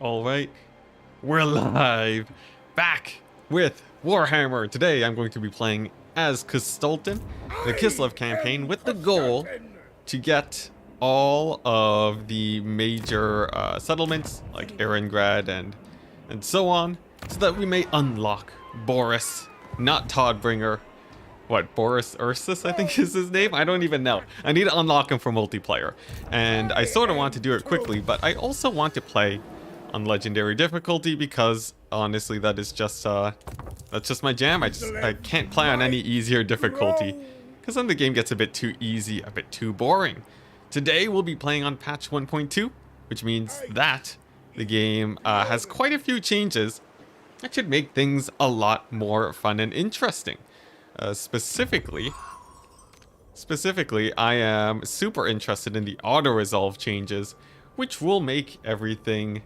All right, we're live, back with Warhammer. Today I'm going to be playing as Kustaltin, the Kislev campaign, with the goal to get all of the major settlements like Erengrad and so on, so that we may unlock Boris, not Toddbringer. What, Boris Ursus, I think is his name? I don't even know. I need to unlock him for multiplayer. And I sort of want to do it quickly, but I also want to play on legendary difficulty because honestly that's just my jam. I can't play on any easier difficulty because then the game gets a bit too easy, a bit too boring. Today we'll be playing on patch 1.2, which means that the game has quite a few changes that should make things a lot more fun and interesting. Specifically, I am super interested in the auto-resolve changes, which will make everything,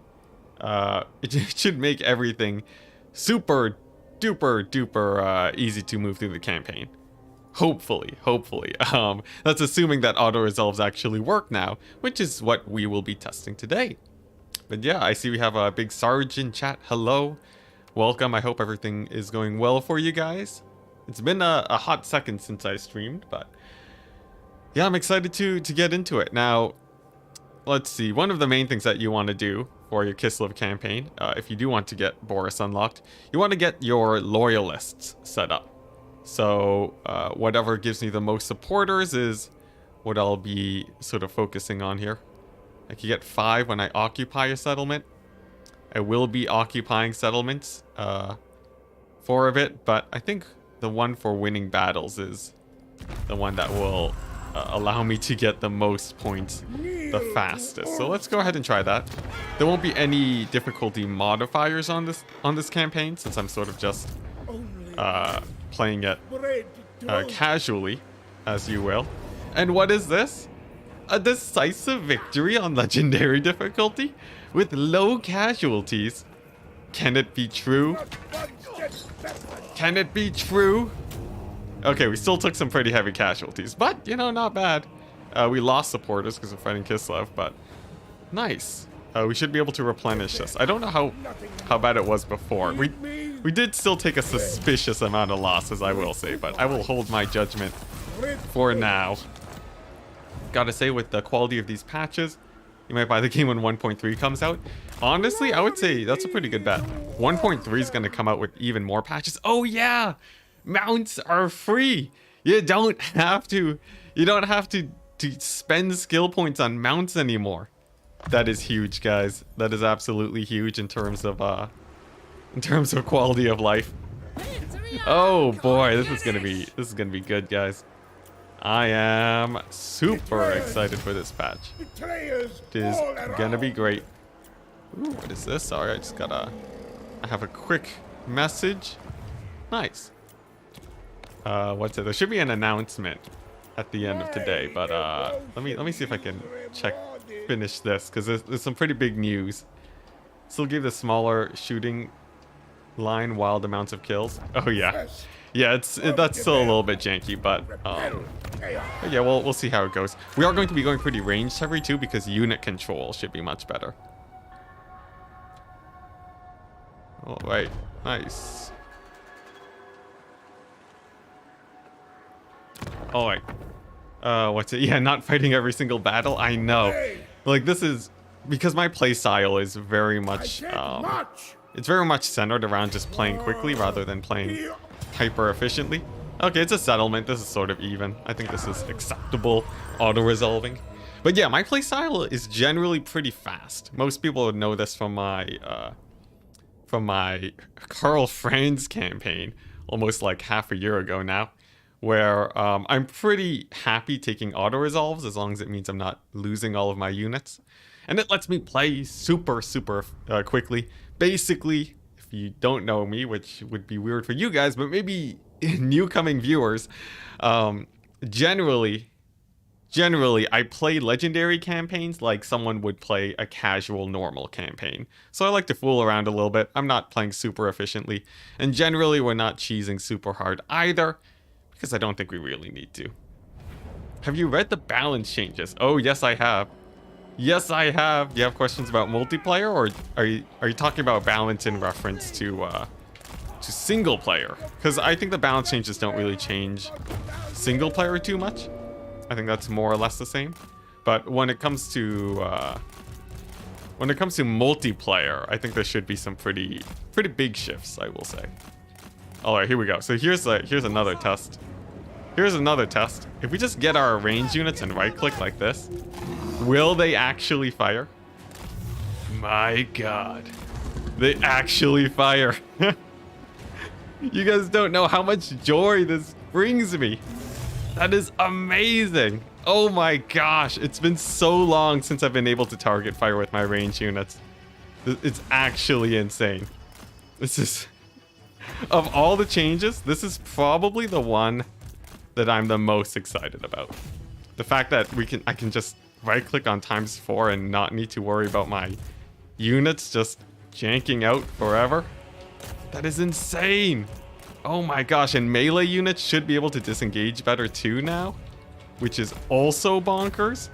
it should make everything super duper duper easy to move through the campaign. Hopefully. That's assuming that auto-resolves actually work now, which is what we will be testing today. But yeah, I see we have a big Sarge in chat. Hello. Welcome. I hope everything is going well for you guys. It's been a hot second since I streamed, but yeah, I'm excited to get into it. Now, let's see. One of the main things that you want to do for your Kislev campaign, if you do want to get Boris unlocked, you want to get your loyalists set up. So whatever gives me the most supporters is what I'll be sort of focusing on here. I can get 5 when I occupy a settlement. I will be occupying settlements for a bit, but I think the one for winning battles is the one that will allow me to get the most points the fastest. So let's go ahead and try that. There won't be any difficulty modifiers on this campaign since I'm sort of just playing it casually, as you will. And what is this? A decisive victory on legendary difficulty with low casualties. Can it be true? Can it be true? Okay, we still took some pretty heavy casualties, but, you know, not bad. We lost supporters because we're fighting Kislev, but nice. We should be able to replenish this. I don't know how bad it was before. We did still take a suspicious amount of losses, I will say, but I will hold my judgment for now. Gotta say, with the quality of these patches, you might buy the game when 1.3 comes out. Honestly, I would say that's a pretty good bet. 1.3 is going to come out with even more patches. Oh yeah, mounts are free. You don't have to spend skill points on mounts anymore. That is huge, guys. That is absolutely huge in terms of quality of life. Oh boy, this is gonna be good, guys. I am super excited for this patch. It is gonna be great. Ooh, what is this? Sorry, I have a quick message. Nice. What's it? There should be an announcement at the end of today, but let me see if I can finish this, because there's some pretty big news. Still give the smaller shooting line wild amounts of kills. Oh yeah. Yeah, that's still a little bit janky, but yeah, we'll see how it goes. We are going to be going pretty range heavy too, because unit control should be much better. All right, nice. All right. What's it? Yeah, not fighting every single battle. I know. Like, this is because my play style is very much it's very much centered around just playing quickly rather than playing hyper efficiently. Okay, it's a settlement. This is sort of even. I think this is acceptable auto-resolving. But yeah, my playstyle is generally pretty fast. Most people would know this from my Karl Franz campaign, almost like half a year ago now, where I'm pretty happy taking auto-resolves as long as it means I'm not losing all of my units. And it lets me play super quickly. Basically, if you don't know me, which would be weird for you guys, but maybe new coming viewers, generally I play legendary campaigns like someone would play a casual normal campaign. So I like to fool around a little bit. I'm not playing super efficiently, and generally we're not cheesing super hard either, because I don't think we really need to. Have you read the balance changes? Oh yes, I have. Yes, I have. Do you have questions about multiplayer, or are you talking about balance in reference to single player? Because I think the balance changes don't really change single player too much. I think that's more or less the same. But when it comes to multiplayer, I think there should be some pretty big shifts, I will say. All right, here we go. So here's another test. Here's another test. If we just get our range units and right-click like this, will they actually fire? My God, they actually fire. You guys don't know how much joy this brings me. That is amazing. Oh my gosh, it's been so long since I've been able to target fire with my range units. It's actually insane. This is, of all the changes, this is probably the one that I'm the most excited about. The fact that I can just right click on ×4 and not need to worry about my units just janking out forever. That is insane. Oh my gosh, and melee units should be able to disengage better too now, which is also bonkers.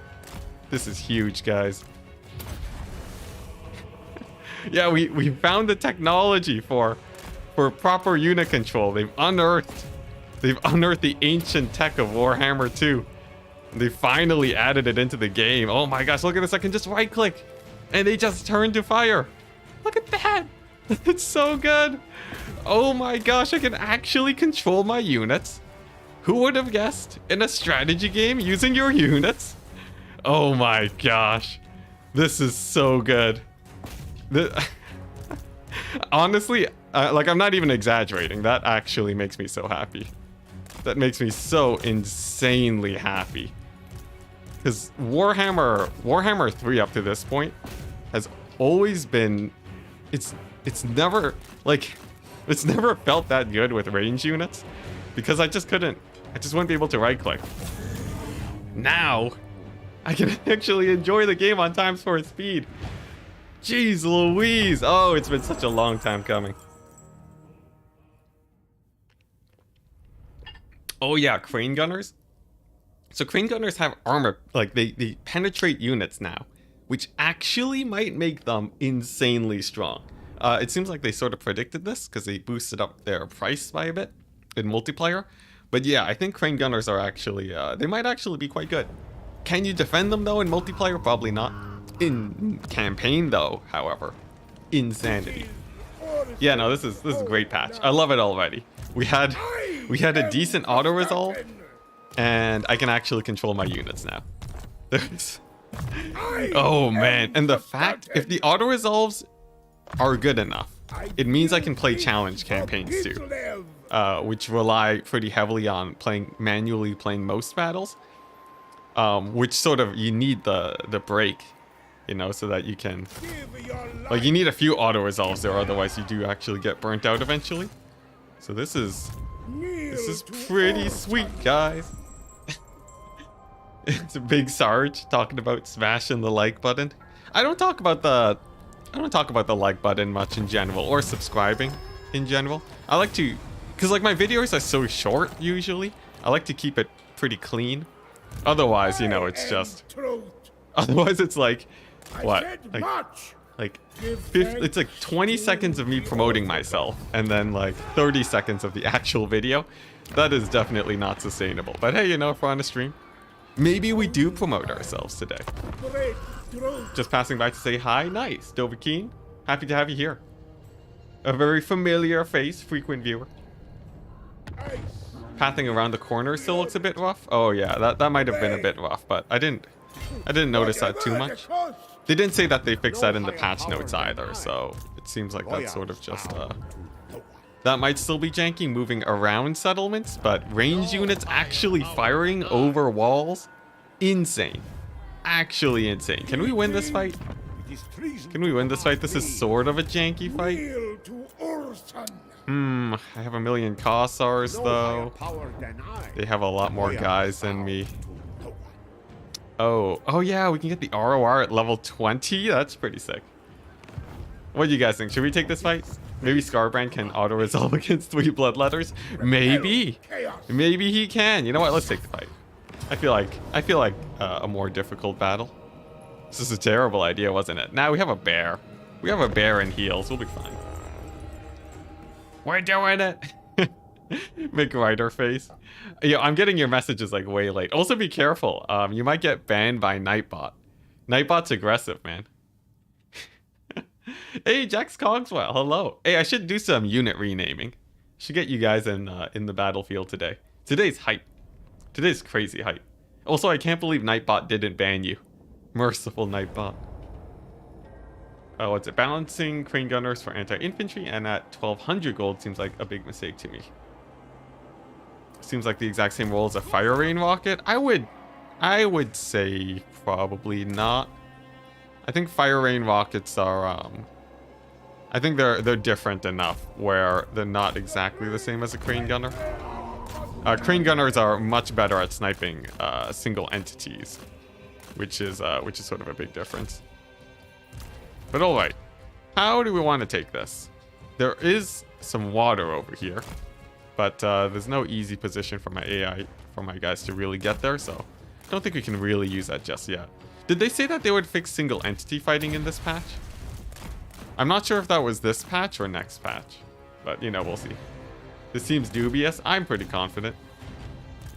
This is huge, guys. Yeah, we found the technology for proper unit control. They've unearthed the ancient tech of Warhammer 2. They finally added it into the game. Oh my gosh, look at this. I can just right click and they just turn to fire. Look at that. It's so good. Oh my gosh, I can actually control my units. Who would have guessed? In a strategy game using your units? Oh my gosh. This is so good. Honestly, like, I'm not even exaggerating. That actually makes me so happy. That makes me so insanely happy. Because Warhammer 3 up to this point has always been... It's never felt that good with range units. Because I just wouldn't be able to right click. Now, I can actually enjoy the game on ×4 speed. Jeez Louise. Oh, it's been such a long time coming. Oh yeah, crane gunners. So crane gunners have armor, like they penetrate units now, which actually might make them insanely strong. It seems like they sort of predicted this because they boosted up their price by a bit in multiplayer. But yeah, I think crane gunners are actually, they might actually be quite good. Can you defend them though in multiplayer? Probably not. In campaign though, however, insanity. Yeah, no, this is a great patch. I love it already. We had a decent auto resolve, and I can actually control my units now. Oh man, and the fact if the auto resolves are good enough, it means I can play challenge campaigns too, which rely pretty heavily on manually playing most battles, which sort of you need the break, you know, so that you can, like, you need a few auto resolves there, otherwise you do actually get burnt out eventually. So this is pretty sweet, guys. It's a big Sarge talking about smashing the like button. I don't talk about the like button much in general, or subscribing in general. I like to, because like my videos are so short usually, I like to keep it pretty clean. Otherwise, you know, it's just, otherwise it's like, what? It's like 20 seconds of me promoting myself and then like 30 seconds of the actual video. That is definitely not sustainable. But hey, you know, if we're on a stream, maybe we do promote ourselves today. Just passing by to say hi. Nice. Dovahkiin, happy to have you here. A very familiar face, frequent viewer. Pathing around the corner still looks a bit rough. Oh yeah, that might have been a bit rough, but I didn't notice that too much. They didn't say that they fixed that in the patch notes either, so it seems like that's sort of just that might still be janky moving around settlements, but range units actually firing over walls, insane. Actually insane. Can we win this fight? Can we win this fight? This is sort of a janky fight. I have a million Kossars though. They have a lot more guys than me. Oh yeah, we can get the ROR at level 20. That's pretty sick. What do you guys think? Should we take this fight? Maybe Scarbrand can auto-resolve against 3 bloodletters? Maybe. Maybe he can. You know what? Let's take the fight. I feel like a more difficult battle. This is a terrible idea, wasn't it? Now we have a bear. We have a bear in heels. We'll be fine. We're doing it. McWriter face. Yeah, I'm getting your messages like way late. Also be careful. You might get banned by Nightbot. Nightbot's aggressive, man. Hey, Jax Cogswell. Hello. Hey, I should do some unit renaming. Should get you guys in the battlefield today. Today's hype. Today's crazy hype. Also, I can't believe Nightbot didn't ban you. Merciful Nightbot. Oh, what's it? Balancing crane gunners for anti-infantry and at 1200 gold seems like a big mistake to me. Seems like the exact same role as a fire rain rocket. I would say probably not. I think fire rain rockets are I think they're different enough where they're not exactly the same as a crane gunner. Crane gunners are much better at sniping single entities, which is sort of a big difference. But all right, how do we want to take this? There is some water over here, but there's no easy position for my AI, for my guys to really get there, so I don't think we can really use that just yet. Did they say that they would fix single entity fighting in this patch? I'm not sure if that was this patch or next patch, but you know, we'll see. This seems dubious. I'm pretty confident.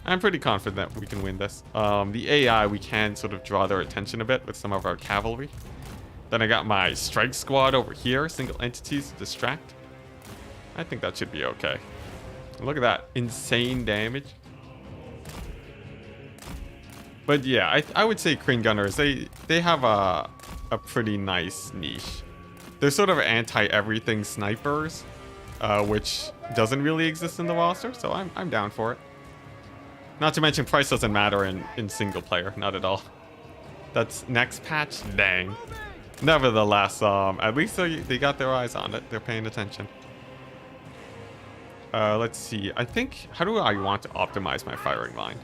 I'm pretty confident that we can win this. The AI, we can sort of draw their attention a bit with some of our cavalry. Then I got my strike squad over here, single entities to distract. I think that should be okay. Look at that, insane damage. But yeah, I would say crane gunners, they have a pretty nice niche. They're sort of anti-everything snipers, which doesn't really exist in the roster, so I'm down for it. Not to mention price doesn't matter in single player, not at all. That's next patch, dang. Nevertheless, at least they got their eyes on it. They're paying attention. Let's see. I think, how do I want to optimize my firing line?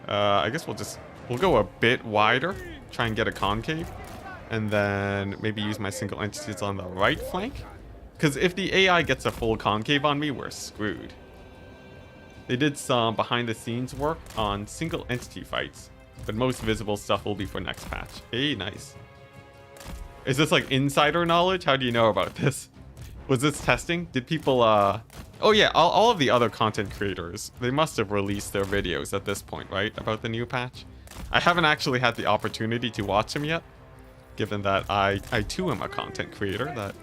I guess we'll go a bit wider, try and get a concave, and then maybe use my single entities on the right flank. Because if the AI gets a full concave on me, we're screwed. They did some behind the scenes work on single entity fights, but most visible stuff will be for next patch. Hey, nice. Is this like insider knowledge? How do you know about this? Was this testing? Did people, oh yeah, all of the other content creators, they must have released their videos at this point, right? About the new patch. I haven't actually had the opportunity to watch them yet, given that I too am a content creator that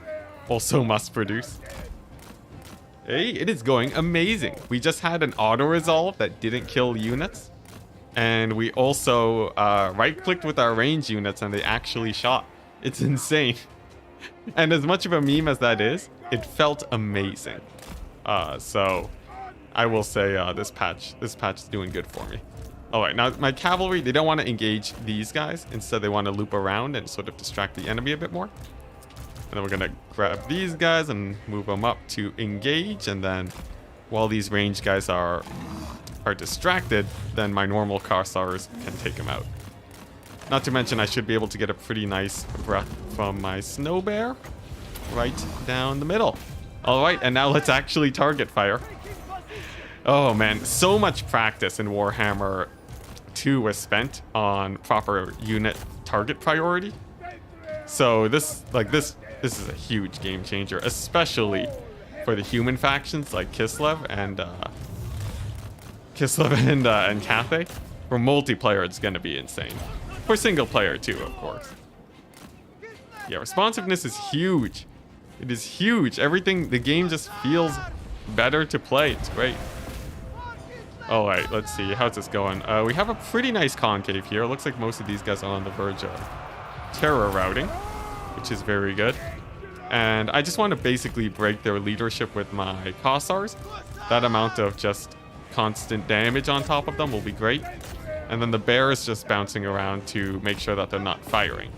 also must produce. Hey, it is going amazing. We just had an auto-resolve that didn't kill units. And we also right-clicked with our range units and they actually shot. It's insane. And as much of a meme as that is, it felt amazing. So I will say this patch is doing good for me. All right, now my cavalry, they don't want to engage these guys. Instead, they want to loop around and sort of distract the enemy a bit more. And then we're going to grab these guys and move them up to engage. And then while these range guys are distracted, then my normal Corsairs can take them out. Not to mention, I should be able to get a pretty nice breath from my snow bear right down the middle. All right, and now let's actually target fire. Oh man, so much practice in Warhammer 2 was spent on proper unit target priority. So this is a huge game changer, especially for the human factions like Kislev and Cathay. For multiplayer, it's gonna be insane. For single player too, of course. Yeah, responsiveness is huge. It is huge. Everything, the game just feels better to play. It's great. All right, let's see. How's this going? We have a pretty nice concave here. It looks like most of these guys are on the verge of terror routing, which is very good. And I just want to basically break their leadership with my Cossars. That amount of just constant damage on top of them will be great. And then the bear is just bouncing around to make sure that they're not firing.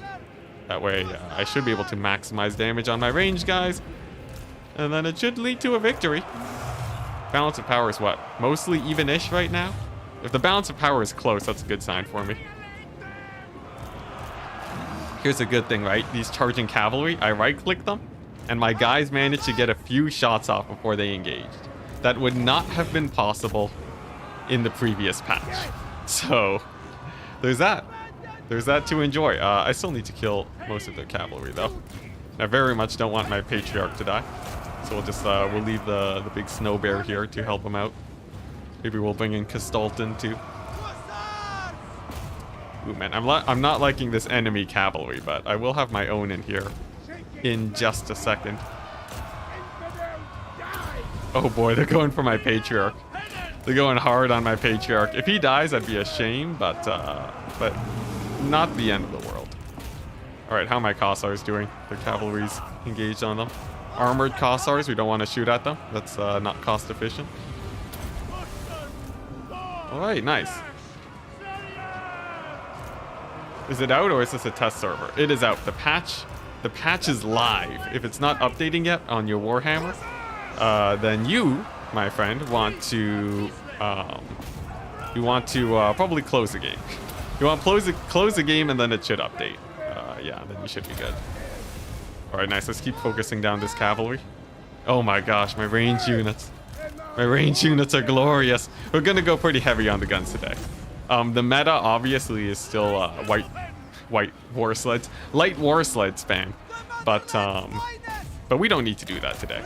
That way, I should be able to maximize damage on my range guys. And then it should lead to a victory. Balance of power is what? Mostly even-ish right now? If the balance of power is close, that's a good sign for me. Here's a good thing, right? These charging cavalry, I right-click them, and my guys managed to get a few shots off before they engaged. That would not have been possible in the previous patch. So, there's that. there's that to enjoy. I still need to kill most of their cavalry, though. I very much don't want my patriarch to die. So we'll just, we'll leave the big snow bear here to help him out. Maybe we'll bring in Castalton, too. Ooh, man, I'm not liking this enemy cavalry, but I will have my own in here in just a second. Oh boy, they're going for my patriarch. They're going hard on my patriarch. If he dies, that'd be a shame, but not the end of the world. All right, how are my Kossars doing? The cavalry's engaged on them. Armored Kossars, we don't want to shoot at them. That's not cost efficient. All right, nice. Is it out or is this a test server? It is out. The patch is live. If it's not updating yet on your Warhammer, then you, my friend, want to probably close the game. You want to close the game and then it should update. Yeah, then you should be good. All right, nice. Let's keep focusing down this cavalry. Oh my gosh, my range units. My range units are glorious. We're gonna go pretty heavy on the guns today. The meta obviously is still white war sleds, light war sled spam, but we don't need to do that today.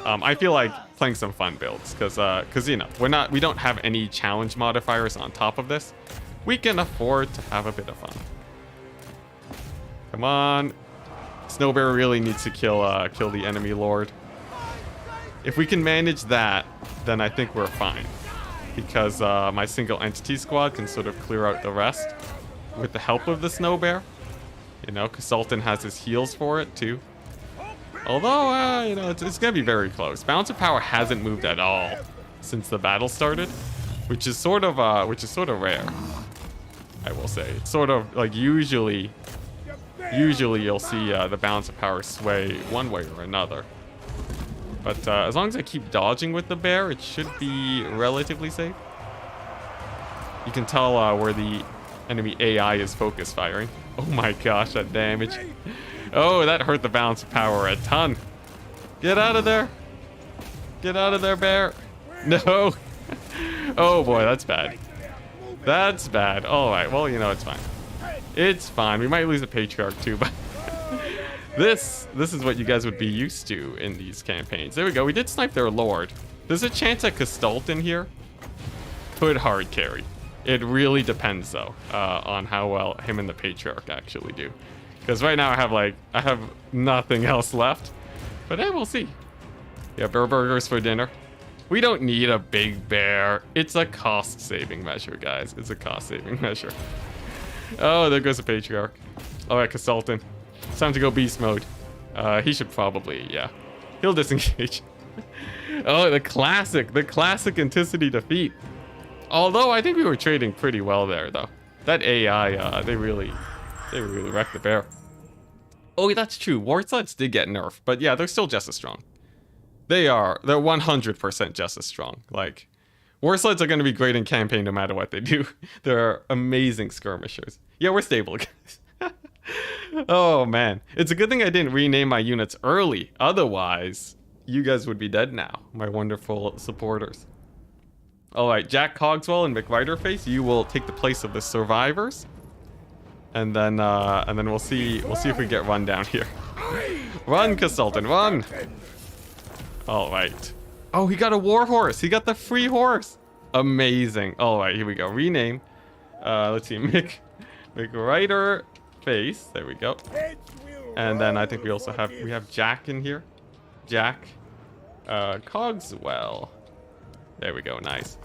I feel like playing some fun builds because you know we don't have any challenge modifiers on top of this. We can afford to have a bit of fun. Come on, Snowbear really needs to kill the enemy lord. If we can manage that, then I think we're fine. Because my single entity squad can sort of clear out the rest with the help of the snow bear. You know, Castalton has his heals for it too. Although, you know, it's gonna be very close. Balance of power hasn't moved at all since the battle started, which is sort of rare. I will say, it's sort of like usually you'll see the balance of power sway one way or another. But as long as I keep dodging with the bear, it should be relatively safe. You can tell where the enemy AI is focus firing. Oh my gosh, that damage. Oh, that hurt the balance of power a ton. Get out of there. Get out of there, bear. No. Oh boy, that's bad. That's bad. All right, well, you know, it's fine. It's fine. We might lose a patriarch too, but This is what you guys would be used to in these campaigns. There we go. We did snipe their lord. There's a chance that Castalton here could hard carry. It really depends though on how well him and the patriarch actually do. Because right now I have nothing else left. But hey, we'll see. Yeah, bear burgers for dinner. We don't need a big bear. It's a cost-saving measure, guys. It's a cost-saving measure. Oh, there goes the patriarch. All right, Castalton. It's time to go beast mode. He should probably, yeah. He'll disengage. Oh, the classic Enticity defeat. Although I think we were trading pretty well there, though. That AI, they really wrecked the bear. Oh, that's true. War sleds did get nerfed, but yeah, they're still just as strong. They're 100% just as strong. Like, war sleds are going to be great in campaign no matter what they do. They're amazing skirmishers. Yeah, we're stable, guys. Oh man, it's a good thing I didn't rename my units early. Otherwise, you guys would be dead now, my wonderful supporters. All right, Jack Cogswell and McWriterface, you will take the place of the survivors, and then we'll see if we get run down here. Run, Castalton, run! All right. Oh, he got a war horse. He got the free horse. Amazing. All right, here we go. Rename. Let's see, McWriter. Face, there we go. And then I think we also have Jack in here. Jack Cogswell. There we go, nice.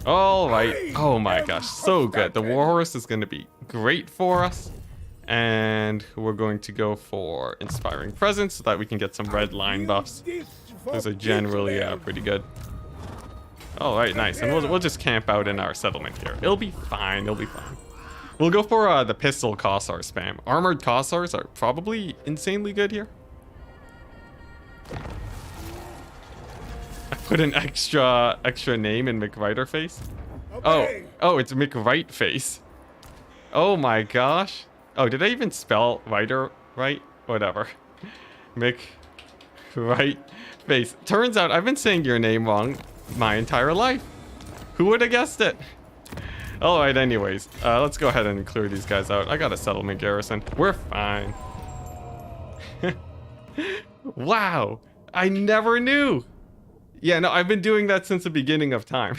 All right. Oh my gosh, so good. The warhorse is going to be great for us, and we're going to go for Inspiring Presence so that we can get some red line buffs. Those are generally pretty good. All right, nice. And we'll just camp out in our settlement here. It'll be fine. It'll be fine. We'll go for the pistol Kossar spam. Armored Kossars are probably insanely good here. I put an extra name in McWriterface. Oh, it's McWriteface. Oh my gosh. Oh, did I even spell writer right? Whatever. McWriteface. Turns out I've been saying your name wrong my entire life. Who would have guessed it? Alright, anyways. Let's go ahead and clear these guys out. I got a settlement garrison. We're fine. Wow. I never knew. Yeah, no, I've been doing that since the beginning of time.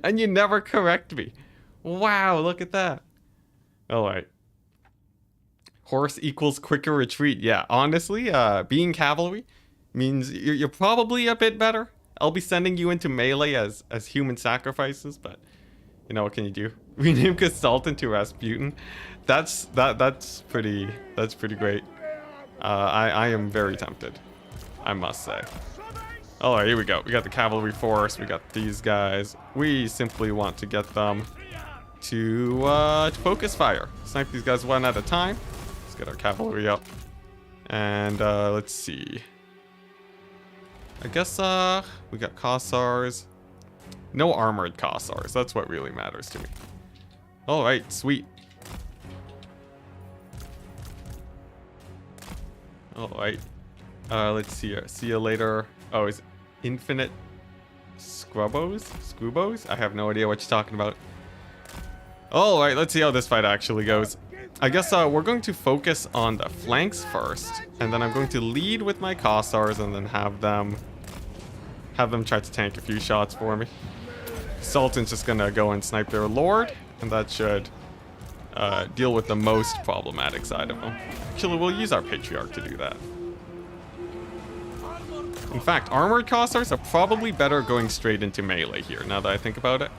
And you never correct me. Wow, look at that. Alright. Horse equals quicker retreat. Yeah, honestly, being cavalry means you're probably a bit better. I'll be sending you into melee as human sacrifices, but you know what can you do? Rename Consultant to Rasputin. That's pretty great. I am very tempted, I must say. Alright, here we go. We got the cavalry force. We got these guys. We simply want to get them to focus fire. Snipe these guys one at a time. Let's get our cavalry up. And let's see. I guess we got Kossars. No armored Kossars. That's what really matters to me. Alright, sweet. Alright. Let's see here. See you later. Oh, is it infinite Scrubos? I have no idea what you're talking about. Alright, let's see how this fight actually goes. I guess we're going to focus on the flanks first, and then I'm going to lead with my Kossars and then have them try to tank a few shots for me. Sultan's just gonna go and snipe their lord, and that should deal with the most problematic side of them. Actually, we'll use our patriarch to do that. In fact, armored Kossars are probably better going straight into melee here, now that I think about it.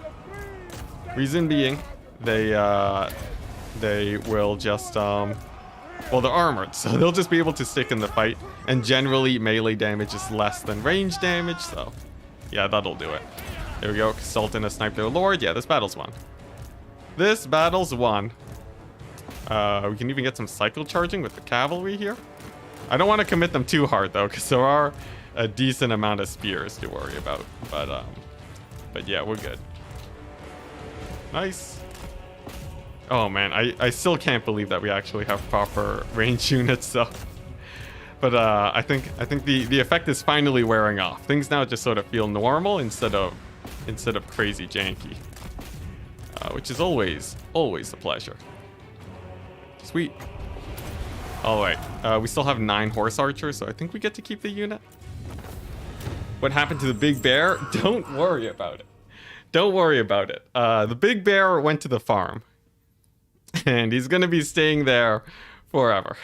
Reason being, they will just, well, they're armored, so they'll just be able to stick in the fight, and generally melee damage is less than range damage, so yeah, that'll do it. There we go, Sultan has sniped their lord. Yeah, this battle's won. This battle's won. We can even get some cycle charging with the cavalry here. I don't want to commit them too hard though, because there are a decent amount of spears to worry about. But yeah, we're good. Nice. Oh man, I still can't believe that we actually have proper range units though. But I think the effect is finally wearing off. Things now just sort of feel normal instead of crazy janky, which is always a pleasure. Sweet. All right, we still have 9 horse archers, so I think we get to keep the unit. What happened to the big bear? Don't worry about it. Don't worry about it. The big bear went to the farm, and he's gonna be staying there forever.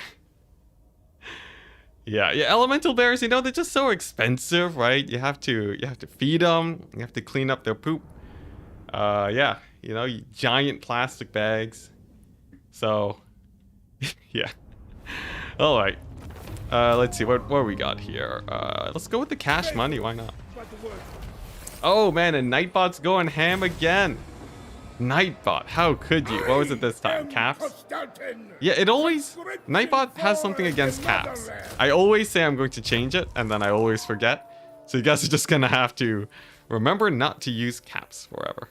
Yeah, elemental bears, you know, they're just so expensive, right? You have to feed them, you have to clean up their poop. Yeah, you know, giant plastic bags. So, yeah. All right. Let's see what we got here. Let's go with the cash money, why not? Oh man, and Nightbot's going ham again. Nightbot, how could you? What was it this time? Caps? Yeah, it always... Nightbot has something against caps. I always say I'm going to change it, and then I always forget. So you guys are just gonna have to remember not to use caps forever.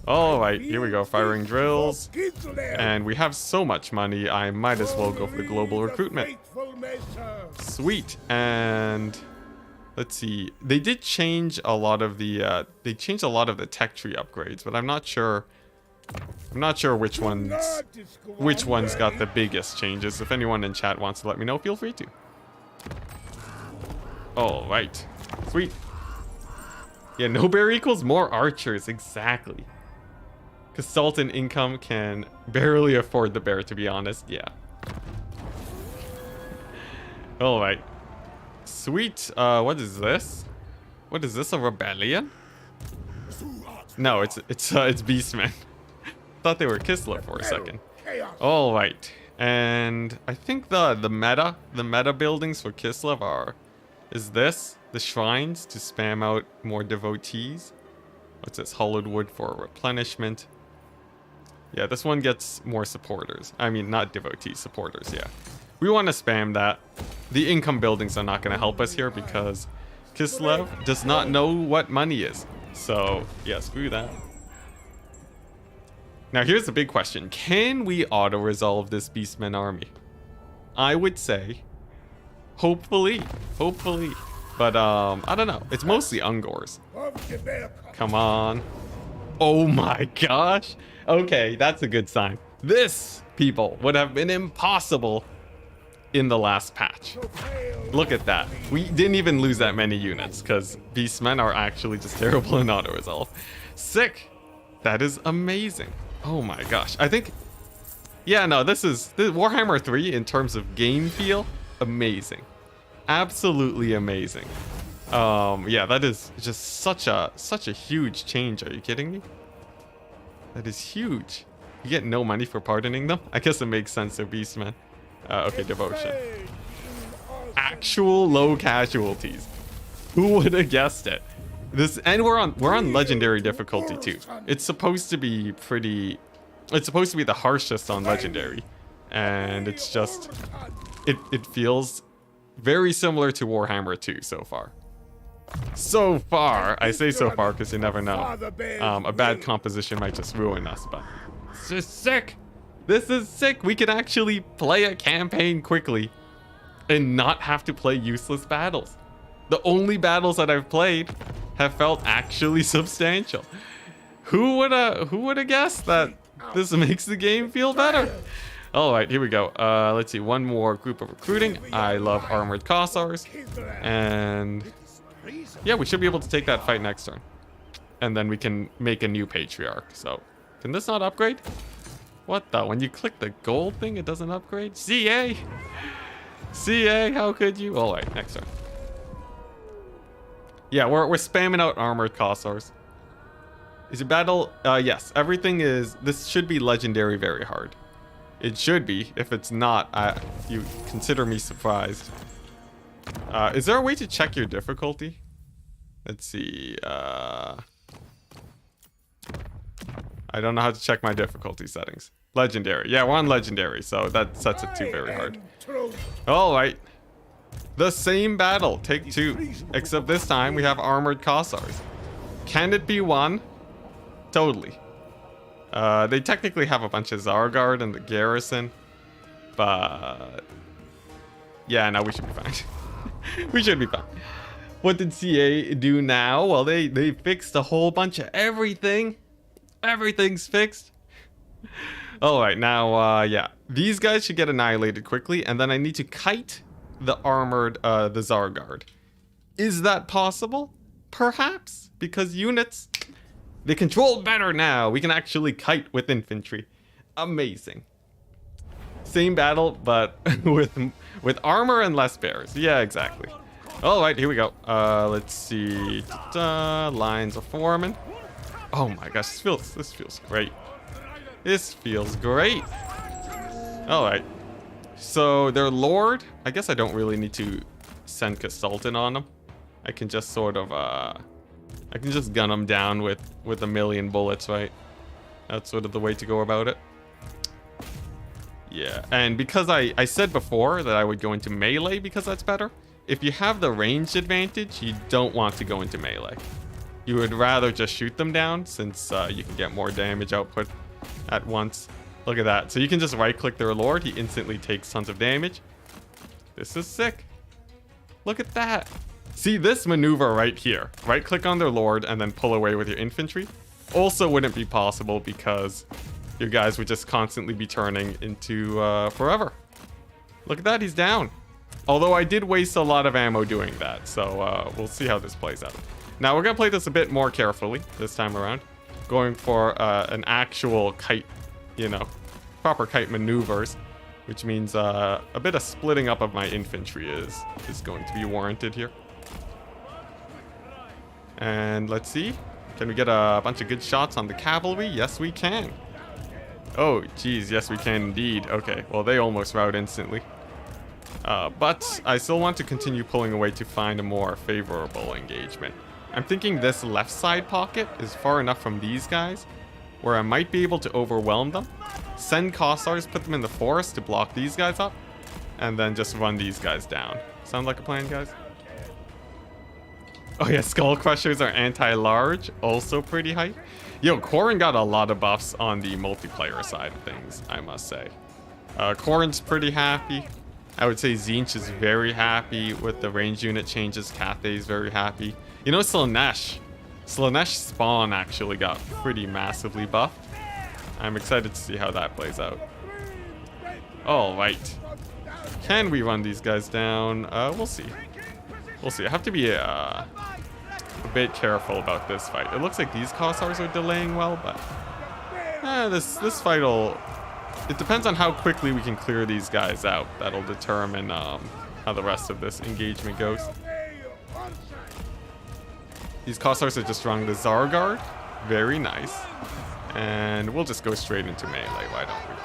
Alright, here we go. Firing drills. And we have so much money, I might as well go for the global recruitment. Sweet. And... let's see. They did change a lot of the tech tree upgrades, but I'm not sure which ones got the biggest changes. If anyone in chat wants to let me know, feel free to. All right. Sweet. Yeah, no bear equals more archers, exactly. Cuz Sultan income can barely afford the bear, to be honest. Yeah. All right. Sweet. What is this? What is this? A rebellion? No, it's Beastmen. Thought they were Kislev for a second. All right, and I think the meta buildings for Kislev is this the shrines to spam out more devotees. What's this? Hollowed wood for replenishment. Yeah, this one gets more supporters. I mean, not devotees, supporters. Yeah. We want to spam that. The income buildings are not going to help us here because Kislev does not know what money is. So, yeah, screw that. Now, here's the big question. Can we auto-resolve this Beastmen army? I would say, hopefully. But, I don't know. It's mostly Ungors. Come on. Oh my gosh. Okay, that's a good sign. This, people, would have been impossible in the last patch. Look at that. We didn't even lose that many units because beastmen are actually just terrible in auto resolve. Sick. That is amazing. Oh my gosh. I think, yeah, no, this Warhammer 3 in terms of game feel, amazing. Absolutely amazing. Yeah, that is just such a huge change. Are you kidding me? That is huge. You get no money for pardoning them? I guess it makes sense. They're beastmen. Okay, devotion. Actual low casualties. Who would have guessed it? This, and we're on legendary difficulty too. It's supposed to be pretty. It's supposed to be the harshest on legendary, and it's just it feels very similar to Warhammer 2 so far. So far, I say so far because you never know. A bad composition might just ruin us, but it's just sick. This is sick. We can actually play a campaign quickly and not have to play useless battles. The only battles that I've played have felt actually substantial. Who would have guessed that this makes the game feel better? All right, here we go. Let's see, one more group of recruiting. I love armored Kossars. And yeah, we should be able to take that fight next turn. And then we can make a new patriarch. So can this not upgrade? What the? When you click the gold thing, it doesn't upgrade? CA? CA, how could you? All right, next turn. Yeah, we're spamming out armored Kossars. Is it battle? Yes, everything is. This should be legendary very hard. It should be. If it's not, you consider me surprised. Is there a way to check your difficulty? Let's see. I don't know how to check my difficulty settings. Legendary. Yeah, we're on legendary, so that sets it to very hard. All right. The same battle, take 2, except this time we have armored Kossars. Can it be won? Totally. They technically have a bunch of Zargard in the garrison, but yeah, no, we should be fine. We should be fine. What did CA do now? Well, they fixed a whole bunch of everything. Everything's fixed. All right, now, yeah, these guys should get annihilated quickly, and then I need to kite the armored, the Zargard. Is that possible? Perhaps, because units, they control better now. We can actually kite with infantry. Amazing. Same battle, but with armor and less bears. Yeah, exactly. All right, here we go. Let's see. Lines of foremen. Oh my gosh, this feels great. This feels great. All right. So their lord, I guess I don't really need to send Consultant on them. I can just sort of, I can just gun them down with a million bullets, right? That's sort of the way to go about it. Yeah, and because I said before that I would go into melee because that's better. If you have the ranged advantage, you don't want to go into melee. You would rather just shoot them down since you can get more damage output at once. Look at that. So you can just right-click their lord. He instantly takes tons of damage. This is sick. Look at that. See this maneuver right here. Right-click on their lord and then pull away with your infantry. Also wouldn't be possible because your guys would just constantly be turning into forever. Look at that. He's down. Although I did waste a lot of ammo doing that. So we'll see how this plays out. Now we're going to play this a bit more carefully this time around. Going for an actual kite, you know, proper kite maneuvers, which means a bit of splitting up of my infantry is going to be warranted here. And let's see, can we get a bunch of good shots on the cavalry? Yes, we can. Oh, geez, yes, we can indeed. Okay, well, they almost rout instantly. But I still want to continue pulling away to find a more favorable engagement. I'm thinking this left side pocket is far enough from these guys where I might be able to overwhelm them, send Kossars, put them in the forest to block these guys up, and then just run these guys down. Sound like a plan, guys? Oh yeah, Skull Crushers are anti-large, also pretty high. Yo, Corrin got a lot of buffs on the multiplayer side of things, I must say. Corrin's pretty happy. I would say Tzeentch is very happy with the range unit changes. Cathay's very happy. You know, Slaanesh Slaanesh spawn actually got pretty massively buffed. I'm excited to see how that plays out. Alright. Can we run these guys down? We'll see. We'll see. I have to be a bit careful about this fight. It looks like these Kossars are delaying well, but this fight will... It depends on how quickly we can clear these guys out. That'll determine how the rest of this engagement goes. These Kossars are just drawing the Zargard. Very nice. And we'll just go straight into melee, why don't we?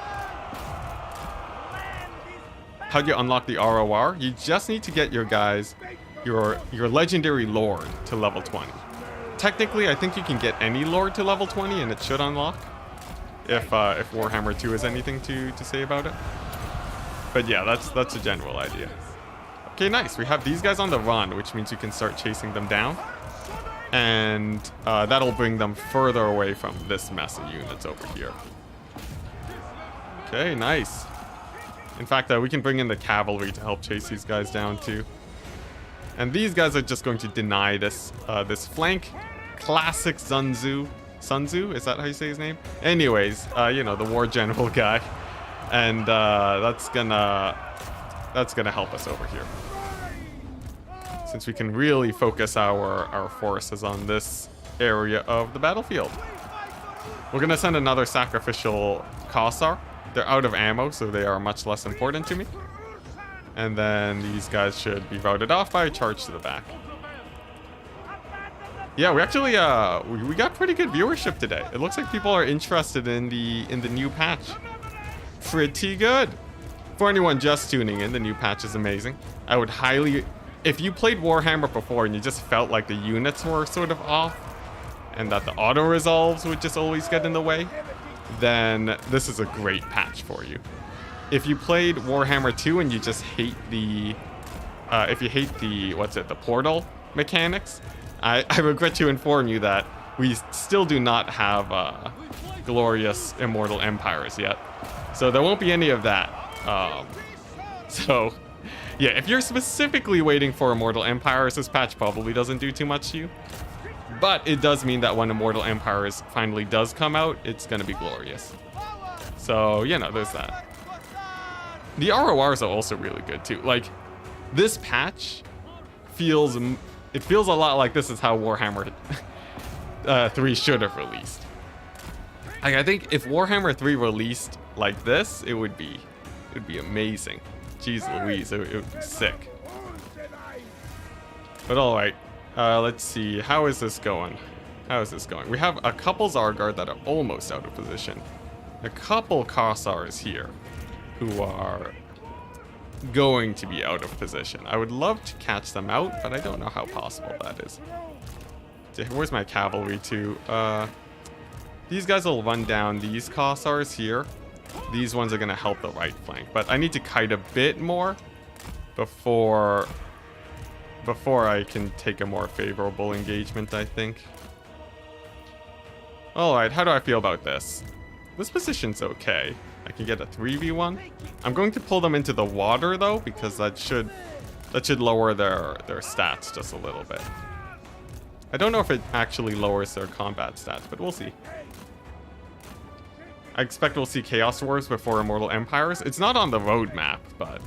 How do you unlock the ROR? You just need to get your guys, your legendary lord to level 20. Technically, I think you can get any lord to level 20 and it should unlock. If Warhammer 2 has anything to say about it. But yeah, that's a general idea. Okay, nice. We have these guys on the run, which means you can start chasing them down. And that'll bring them further away from this mess of units over here. Okay, nice. In fact, we can bring in the cavalry to help chase these guys down too. And these guys are just going to deny this this flank. Classic Sun Tzu. Sun Tzu? Is that how you say his name? Anyways, you know, the war general guy. And that's gonna help us over here. Since we can really focus our forces on this area of the battlefield. We're gonna send another sacrificial Kossar. They're out of ammo, so they are much less important to me. And then these guys should be routed off by a charge to the back. Yeah, we actually we got pretty good viewership today. It looks like people are interested in the new patch. Pretty good. For anyone just tuning in, the new patch is amazing. I would highly, if you played Warhammer before and you just felt like the units were sort of off and that the auto resolves would just always get in the way, then this is a great patch for you. If you played Warhammer 2 and you just hate the if you hate the the portal mechanics, I regret to inform you that we still do not have glorious immortal empires yet. So there won't be any of that. So yeah, if you're specifically waiting for immortal empires, this patch probably doesn't do too much to you. But it does mean that when immortal empires finally does come out, it's gonna be glorious. So, you know, there's that. The RORs are also really good too. Like, this patch feels a lot like this is how Warhammer 3 should have released. Like, I think if Warhammer 3 released like this, it would be amazing. Jeez Louise, it would be sick. But alright, let's see. How is this going? How is this going? We have a couple Zargard that are almost out of position. A couple Kossars here who are going to be out of position. I would love to catch them out, but I don't know how possible that is. Where's my cavalry too? These guys will run down these Kossars here. These ones are gonna help the right flank, but I need to kite a bit more before I can take a more favorable engagement, I think. Alright, how do I feel about this? This position's okay. I can get a 3v1. I'm going to pull them into the water though, because that should lower their stats just a little bit. I don't know if it actually lowers their combat stats, but we'll see. I expect we'll see Chaos Dwarves before Immortal Empires. It's not on the roadmap, but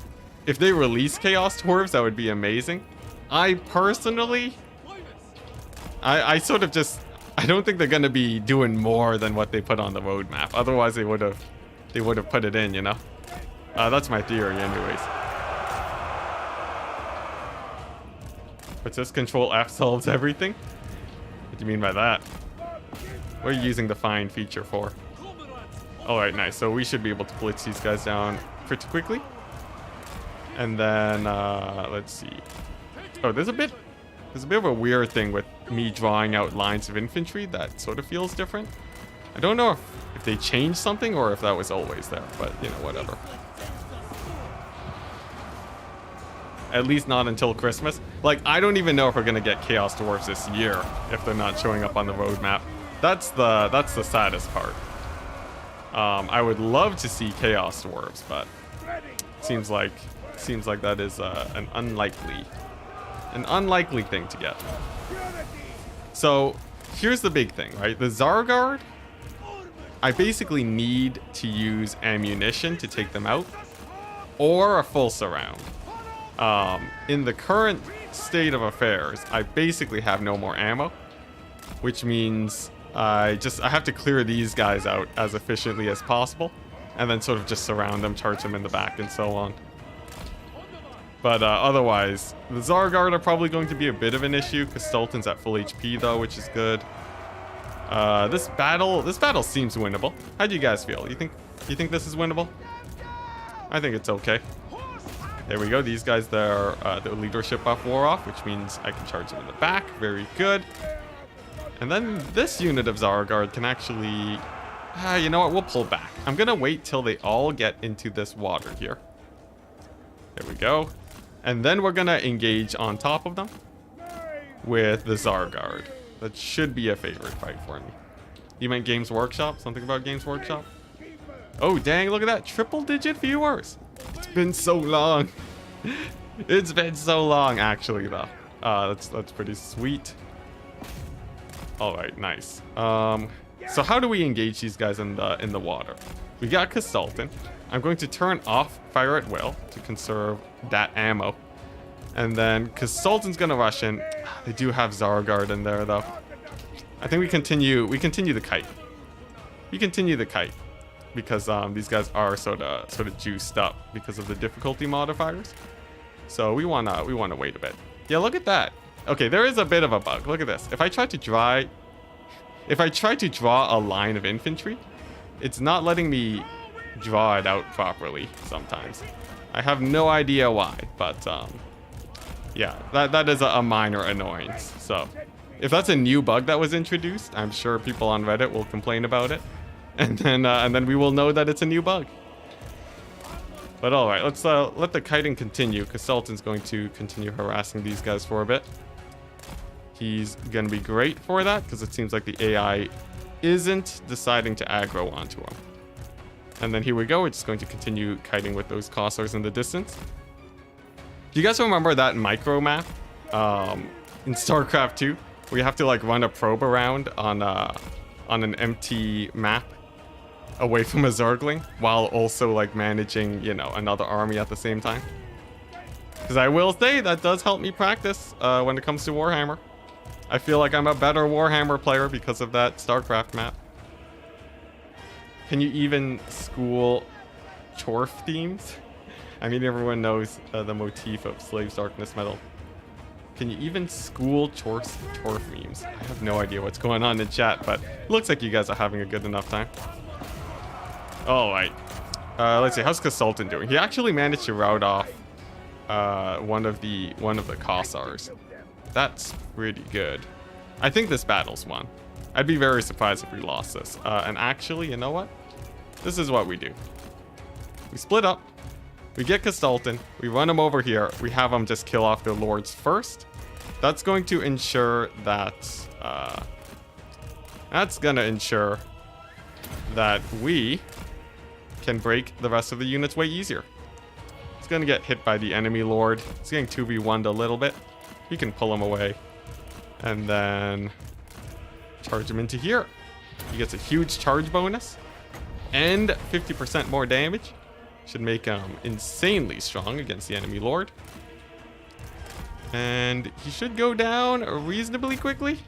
if they release Chaos Dwarves, that would be amazing. I personally, I sort of just, I don't think they're gonna be doing more than what they put on the roadmap. Otherwise, they would have put it in, you know. That's my theory, anyways. What's this? Control F solves everything? What do you mean by that? What are you using the find feature for? Alright, nice. So we should be able to blitz these guys down pretty quickly. And then, let's see. Oh, there's a bit of a weird thing with me drawing out lines of infantry that sort of feels different. I don't know if they changed something or if that was always there, but, you know, whatever. At least not until Christmas. Like, I don't even know if we're gonna get Chaos Dwarves this year if they're not showing up on the roadmap. That's the saddest part. I would love to see Chaos Dwarves, but seems like that is an unlikely thing to get. So here's the big thing, right? The Zargard, I basically need to use ammunition to take them out, or a full surround. In the current state of affairs, I basically have no more ammo, which means I have to clear these guys out as efficiently as possible, and then sort of just surround them, charge them in the back, and so on. But otherwise, the Zargard are probably going to be a bit of an issue, because Sultan's at full HP though, which is good. This battle seems winnable. How do you guys feel? You think this is winnable? I think it's okay. There we go. These guys, they're the leadership buff wore off, which means I can charge them in the back. Very good. And then this unit of Zargard can actually... you know what? We'll pull back. I'm going to wait till they all get into this water here. There we go. And then we're going to engage on top of them with the Zargard. That should be a favorite fight for me. You meant Games Workshop? Something about Games Workshop? Oh, dang. Look at that. Triple-digit viewers. It's been so long. It's been so long, actually, though. That's pretty sweet. All right, nice. So how do we engage these guys in the water? We got Consultant. I'm going to turn off Fire at Will to conserve that ammo. And then Consultant's gonna rush in. They do have Zargard in there, though. I think we continue the kite. We continue the kite because these guys are sort of juiced up because of the difficulty modifiers. So we wanna wait a bit. Yeah, look at that. Okay, there is a bit of a bug. Look at this. If I try to draw a line of infantry, it's not letting me draw it out properly sometimes. I have no idea why, but yeah, that is a minor annoyance. So if that's a new bug that was introduced, I'm sure people on Reddit will complain about it, and then we will know that it's a new bug. But all right, let's let the kiting continue, because Sultan's going to continue harassing these guys for a bit. He's gonna be great for that, because it seems like the AI isn't deciding to aggro onto him. And then here we go, we're just going to continue kiting with those Cossars in the distance. Do you guys remember that micro map in StarCraft 2? Where you have to like run a probe around on an empty map away from a Zergling, while also like managing, you know, another army at the same time? Because I will say that does help me practice when it comes to Warhammer. I feel like I'm a better Warhammer player because of that StarCraft map. Can you even school Chorf themes? I mean, everyone knows the motif of Slave's Darkness Metal. Can you even school Chorf memes? I have no idea what's going on in chat, but it looks like you guys are having a good enough time. All right. Let's see. How's Consultant doing? He actually managed to rout off one of the Cossars. That's pretty good. I think this battle's won. I'd be very surprised if we lost this. And actually, you know what? This is what we do. We split up. We get Consultant. We run him over here. We have them just kill off their lords first. That's going to ensure that... that's going to ensure that we can break the rest of the units way easier. It's going to get hit by the enemy lord. It's getting 2v1'd a little bit. We can pull him away. And then charge him into here. He gets a huge charge bonus. And 50% more damage. Should make him insanely strong against the enemy lord. And he should go down reasonably quickly.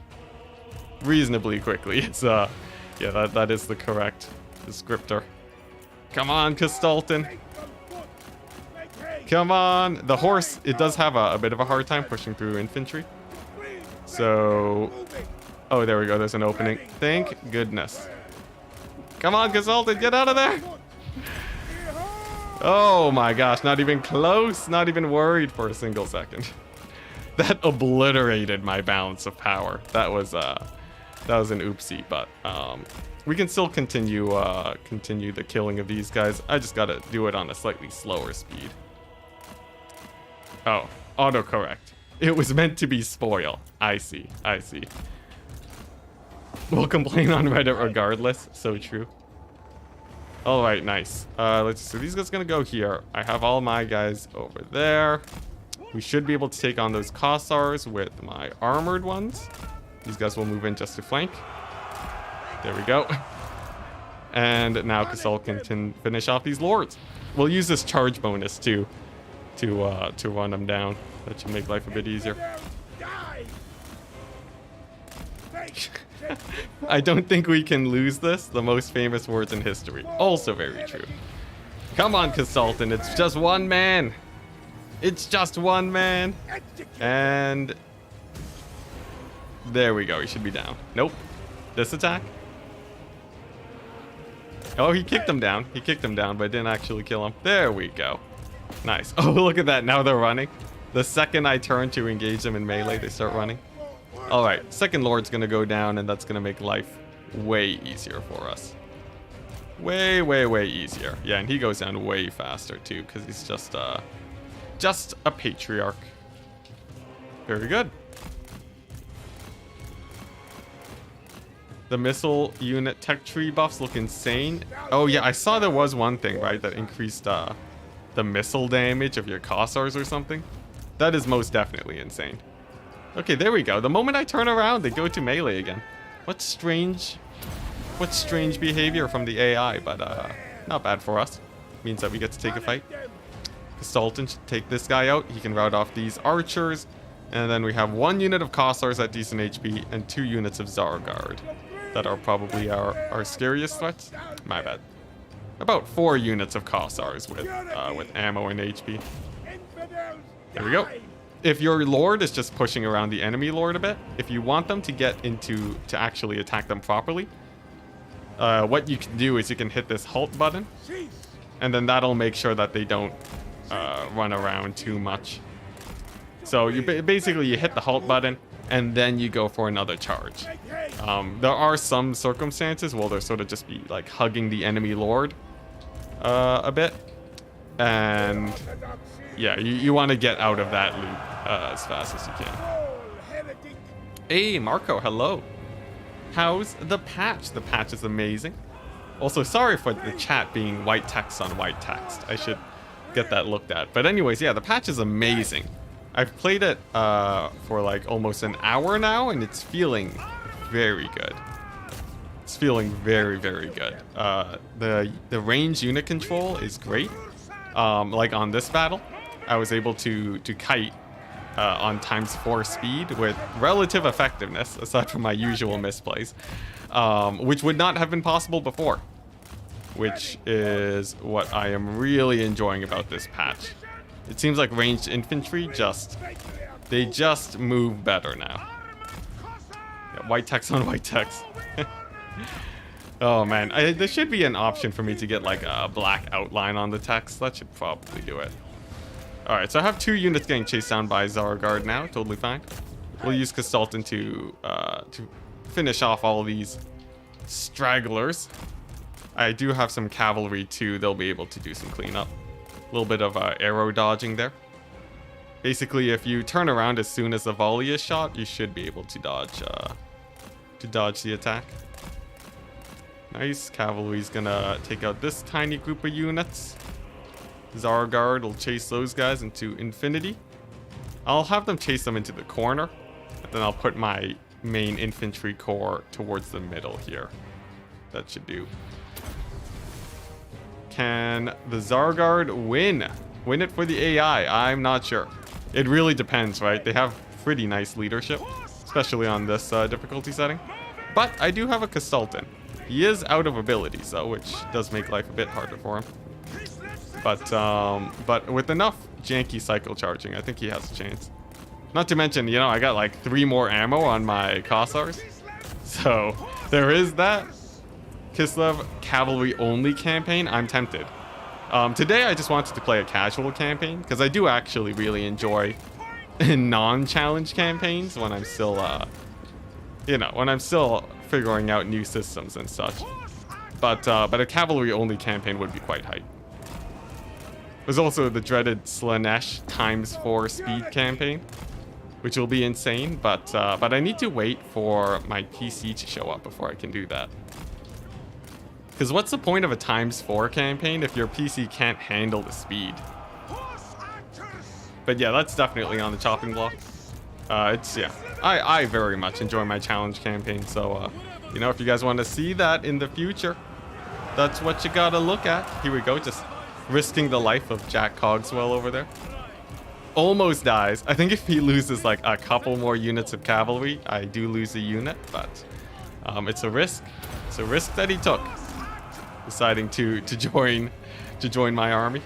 Reasonably quickly. It's yeah, that is the correct descriptor. Come on, Consultant. Come on. The horse, it does have a bit of a hard time pushing through infantry. So, oh, there we go. There's an opening. Thank goodness. Come on, Consultant, get out of there. Oh my gosh, not even close. Not even worried for a single second. That obliterated my balance of power. That was an oopsie, but we can still continue the killing of these guys. I just gotta do it on a slightly slower speed. Oh, autocorrect. It was meant to be spoil. I see. We'll complain on Reddit regardless. So true. All right, nice. Let's see. So these guys gonna go here. I have all my guys over there. We should be able to take on those Cossars with my armored ones. These guys will move in just to flank. There we go. And now Kasulkin can finish off these lords. We'll use this charge bonus to run them down. That should make life a bit easier. I don't think we can lose this. The most famous words in history. Also very true. Come on, Kasultan. It's just one man. It's just one man. And there we go. He should be down. Nope. This attack. Oh, he kicked him down. He kicked him down, but didn't actually kill him. There we go. Nice. Oh, look at that. Now they're running. The second I turn to engage them in melee, they start running. All right. Second Lord's going to go down, and that's going to make life way easier for us. Way, way, way easier. Yeah, and he goes down way faster, too, because he's just a patriarch. Very good. The missile unit tech tree buffs look insane. Oh yeah, I saw there was one thing, right, that increased the missile damage of your Kossars or something. That is most definitely insane. Okay, there we go. The moment I turn around, they go to melee again. What strange behavior from the AI, but not bad for us. Means that we get to take a fight. Sultan should take this guy out. He can rout off these archers. And then we have 1 unit of Kossars at decent HP and 2 units of Zargard. That are probably our scariest threats. My bad. About 4 units of Kossars with ammo and HP. There we go. If your Lord is just pushing around the enemy Lord a bit, if you want them to get to actually attack them properly, what you can do is you can hit this halt button, and then that'll make sure that they don't run around too much. So you basically you hit the halt button, and then you go for another charge. There are some circumstances where they'll sort of just be like hugging the enemy Lord a bit, and yeah, you want to get out of that loop as fast as you can. Hey, Marco, hello. How's the patch? The patch is amazing. Also, sorry for the chat being white text on white text. I should get that looked at. But anyways, yeah, the patch is amazing. I've played it for like almost an hour now, and it's feeling very good. It's feeling very, very good. The range unit control is great. Like on this battle, I was able to kite on ×4 speed with relative effectiveness, aside from my usual misplays, which would not have been possible before, which is what I am really enjoying about this patch. It seems like ranged infantry they just move better now. Yeah, white text on white text. Oh man, there should be an option for me to get like a black outline on the text. That should probably do it. Alright, so I have 2 units getting chased down by Zargard now. Totally fine. We'll use Kasultan to finish off all of these stragglers. I do have some cavalry too. They'll be able to do some cleanup. A little bit of arrow dodging there. Basically, if you turn around as soon as the volley is shot, you should be able to dodge the attack. Nice. Cavalry's gonna take out this tiny group of units. Zargard will chase those guys into infinity. I'll have them chase them into the corner, and then I'll put my main infantry corps towards the middle here. That should do. Can the Zargard win? Win it for the AI? I'm not sure. It really depends, right? They have pretty nice leadership, especially on this difficulty setting. But I do have a Kasultan. He is out of abilities, though, which does make life a bit harder for him. But with enough janky cycle charging, I think he has a chance. Not to mention, you know, I got like 3 more ammo on my Kossars. So there is that. Kislev cavalry only campaign. I'm tempted. Today I just wanted to play a casual campaign because I do actually really enjoy non-challenge campaigns when I'm still, when I'm still figuring out new systems and such. But a cavalry only campaign would be quite hype. There's also the dreaded Slaanesh ×4 speed campaign, which will be insane. But I need to wait for my PC to show up before I can do that. Because what's the point of a ×4 campaign if your PC can't handle the speed? But yeah, that's definitely on the chopping block. It's, yeah, I very much enjoy my challenge campaign, so, you know, if you guys want to see that in the future, that's what you gotta look at. Here we go, just risking the life of Jack Cogswell over there. Almost dies. I think if he loses like a couple more units of cavalry, I do lose a unit, but it's a risk. It's a risk that he took, deciding to join my army.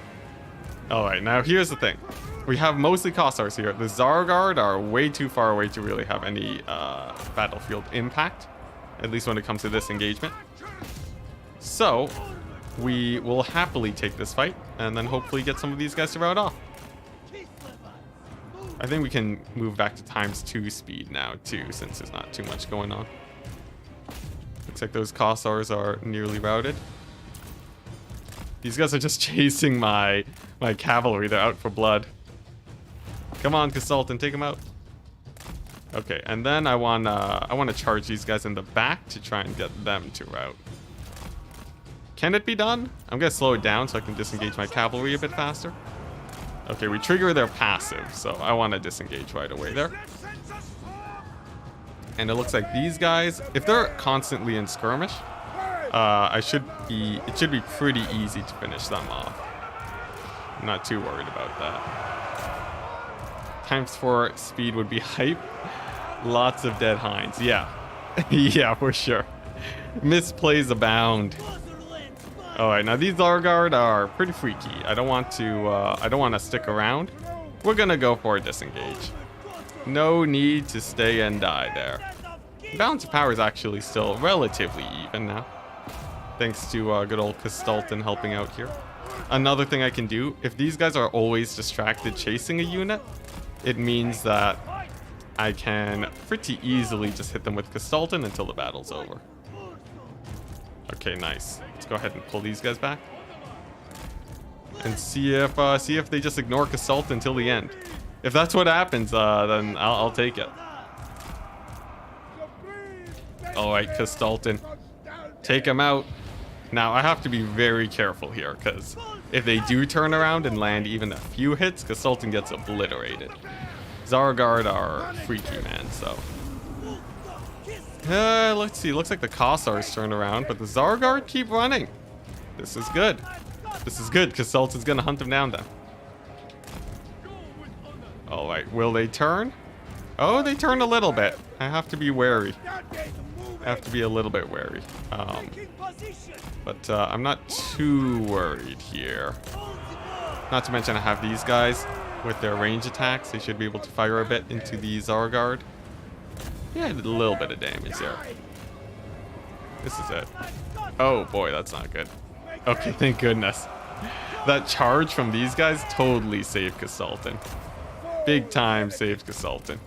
All right, now here's the thing. We have mostly Kossars here. The Zargard are way too far away to really have any battlefield impact, at least when it comes to this engagement. So we will happily take this fight and then hopefully get some of these guys to rout off. I think we can move back to ×2 speed now too, since there's not too much going on. Looks like those Kossars are nearly routed. These guys are just chasing my cavalry. They're out for blood. Come on, Kasultan, take them out. Okay, and then I wanna charge these guys in the back to try and get them to rout. Can it be done? I'm gonna slow it down so I can disengage my cavalry a bit faster. Okay, we trigger their passive, so I want to disengage right away there. And it looks like these guys, if they're constantly in skirmish, it should be pretty easy to finish them off. I'm not too worried about that. ×4 speed would be hype. Lots of dead hinds. Yeah. Yeah, for sure. Misplays abound. Alright, now these Zargard are pretty freaky. I don't want to stick around. We're gonna go for a disengage. No need to stay and die there. Balance of power is actually still relatively even now, thanks to good old Kastalton helping out here. Another thing I can do, if these guys are always distracted chasing a unit, it means that I can pretty easily just hit them with Kastalton until the battle's over. Okay, nice. Let's go ahead and pull these guys back and see if they just ignore Kastalton until the end. If that's what happens, then I'll take it. All right, Kastalton, take him out. Now I have to be very careful here, because if they do turn around and land even a few hits, Kastalton gets obliterated. Zargard are freaky, man. So. Let's see. Looks like the Kossars turn around, but the Zargard keep running. This is good. This is good, because Sultan's gonna hunt them down then. Alright, will they turn? Oh, they turn a little bit. I have to be wary. I have to be a little bit wary. But I'm not too worried here. Not to mention I have these guys with their range attacks. They should be able to fire a bit into the Zargard. Yeah, I did a little bit of damage there. This is it. Oh boy, that's not good. Okay, thank goodness. That charge from these guys totally saved Kastalton. Big time saved Kastalton.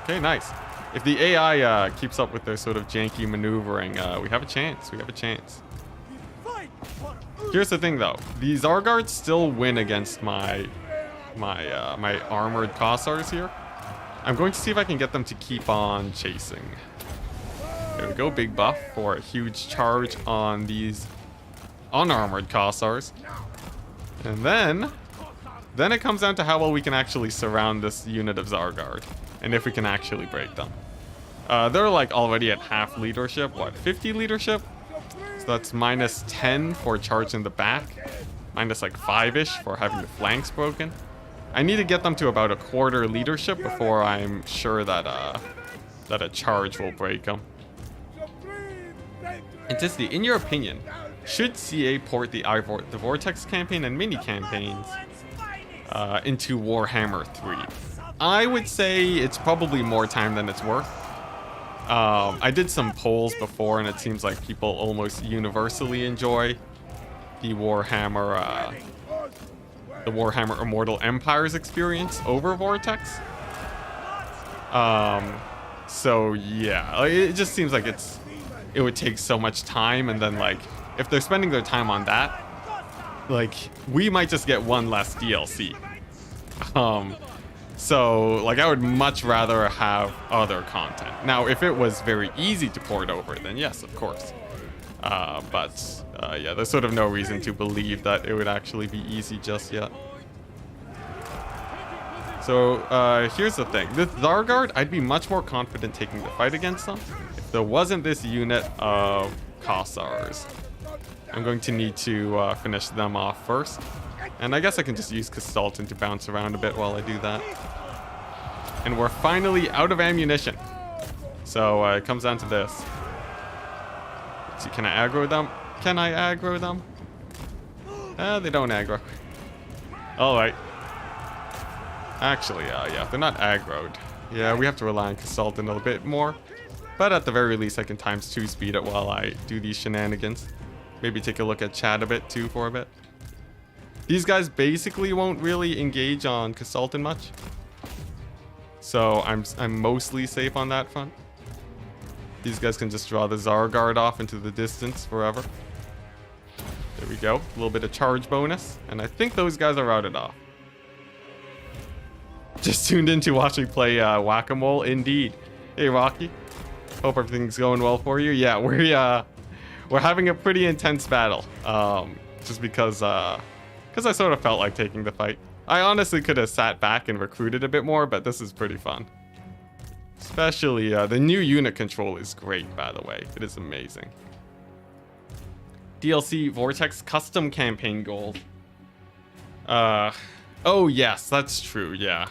Okay, nice. If the AI keeps up with their sort of janky maneuvering, we have a chance. We have a chance. Here's the thing though. These Zargards still win against my armored Kossars here. I'm going to see if I can get them to keep on chasing. There we go, big buff for a huge charge on these unarmored Kossars. And then it comes down to how well we can actually surround this unit of Zargard, and if we can actually break them. They're like already at half leadership, what, 50 leadership? So that's -10 for charge in the back, minus like 5-ish for having the flanks broken. I need to get them to about a quarter leadership before I'm sure that that a charge will break them. Enticity, in your opinion, should CA port the Vortex campaign and mini campaigns into Warhammer 3? I would say it's probably more time than it's worth. I did some polls before, and it seems like people almost universally enjoy the Warhammer Immortal Empires experience over Vortex. So yeah, it just seems like it would take so much time, and then like if they're spending their time on that, like we might just get one less DLC. So like I would much rather have other content. Now, if it was very easy to port over, then yes, of course. But yeah, there's sort of no reason to believe that it would actually be easy just yet. So here's the thing. This Zargard, I'd be much more confident taking the fight against them if there wasn't this unit of Kossars. I'm going to need to finish them off first. And I guess I can just use Consultant to bounce around a bit while I do that. And we're finally out of ammunition. So it comes down to this. See, can I aggro them? Can I aggro them? They don't aggro. Alright. Actually, yeah, they're not aggroed. Yeah, we have to rely on Consultant a little bit more. But at the very least, I can ×2 speed it while I do these shenanigans. Maybe take a look at chat a bit too for a bit. These guys basically won't really engage on Consultant much. So I'm mostly safe on that front. These guys can just draw the Zargard off into the distance forever. There we go. A little bit of charge bonus. And I think those guys are routed off. Just tuned in to watch me play Whack-A-Mole. Indeed. Hey, Rocky. Hope everything's going well for you. Yeah, we're having a pretty intense battle. Just because I sort of felt like taking the fight. I honestly could have sat back and recruited a bit more, but this is pretty fun. Especially the new unit control is great, by the way. It is amazing. DLC Vortex custom campaign gold. Oh yes, that's true, yeah.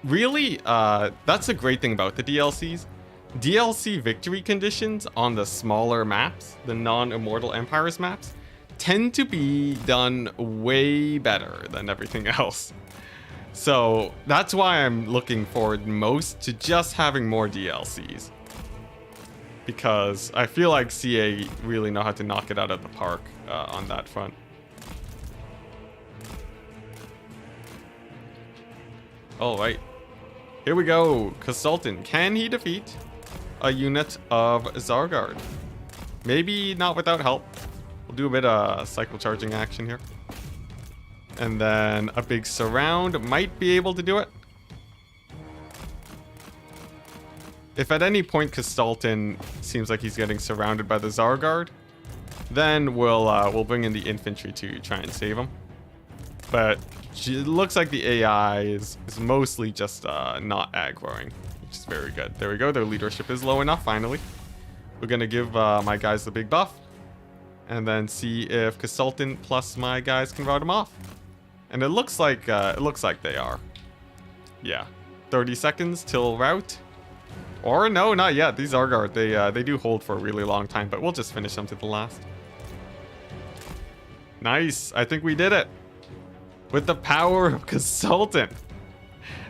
Really, that's a great thing about the DLCs. DLC victory conditions on the smaller maps, the non-Immortal Empires maps, tend to be done way better than everything else. So that's why I'm looking forward most to just having more DLCs. Because I feel like CA really know how to knock it out of the park on that front. Alright, here we go. Consultant, can he defeat a unit of Zargard? Maybe not without help. We'll do a bit of cycle charging action here. And then a big surround might be able to do it. If at any point Consultant seems like he's getting surrounded by the Zargard, then we'll bring in the infantry to try and save him. But it looks like the AI is mostly just not aggroing, which is very good. There we go. Their leadership is low enough, finally. We're going to give my guys the big buff. And then see if Consultant plus my guys can rout him off. And it looks like they are. Yeah. 30 seconds till rout. Or no, not yet. These Zargard, they do hold for a really long time, but we'll just finish them to the last. Nice. I think we did it. With the power of Consultant.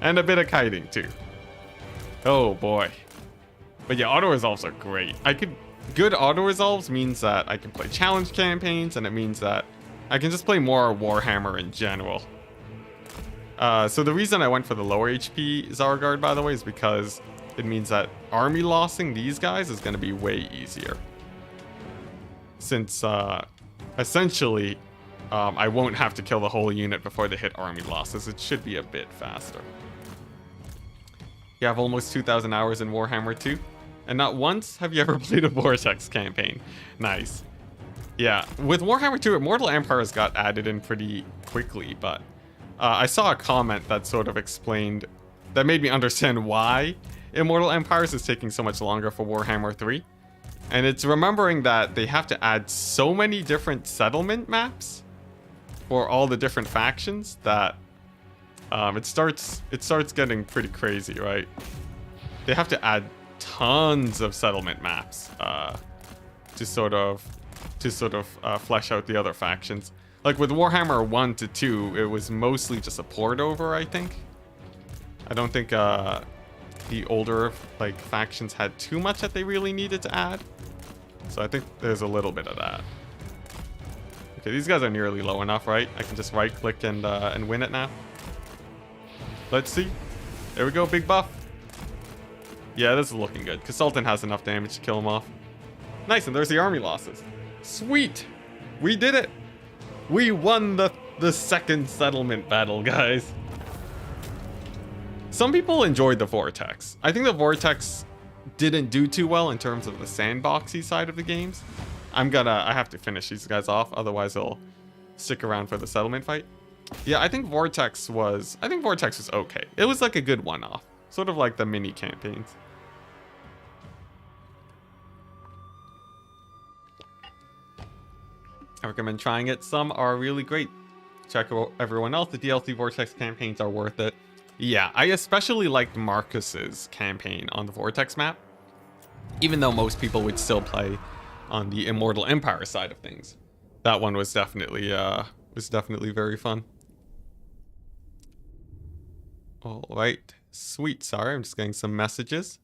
And a bit of kiting too. Oh boy. But yeah, auto-resolves are great. Good auto-resolves means that I can play challenge campaigns, and it means that I can just play more Warhammer in general. So the reason I went for the lower HP Zargard, by the way, is because it means that army lossing these guys is going to be way easier. Since, essentially, I won't have to kill the whole unit before they hit army losses. It should be a bit faster. You have almost 2,000 hours in Warhammer 2. And not once have you ever played a Vortex campaign. Nice. Yeah, with Warhammer 2, Immortal Empires got added in pretty quickly, but I saw a comment that sort of explained, that made me understand why Immortal Empires is taking so much longer for Warhammer 3. And it's remembering that they have to add so many different settlement maps for all the different factions that it starts getting pretty crazy, right? They have to add tons of settlement maps to sort of flesh out the other factions. Like with Warhammer 1 to 2, it was mostly just a port over, I think. I don't think the older factions had too much that they really needed to add. So I think there's a little bit of that. Okay, these guys are nearly low enough, right? I can just right click and win it now. Let's see. There we go, big buff. Yeah, this is looking good. Consultant has enough damage to kill him off. Nice, and there's the army losses. Sweet! We did it! We won the second settlement battle, guys. Some people enjoyed the Vortex. I think the Vortex didn't do too well in terms of the sandboxy side of the games. I have to finish these guys off, otherwise they'll stick around for the settlement fight. Yeah, I think Vortex was okay. It was like a good one-off. Sort of like the mini campaigns. I recommend trying it. Some are really great. Check out everyone else. The DLC Vortex campaigns are worth it. Yeah, I especially liked Marcus's campaign on the Vortex map. Even though most people would still play on the Immortal Empire side of things. That one was definitely very fun. All right, sweet. Sorry, I'm just getting some messages.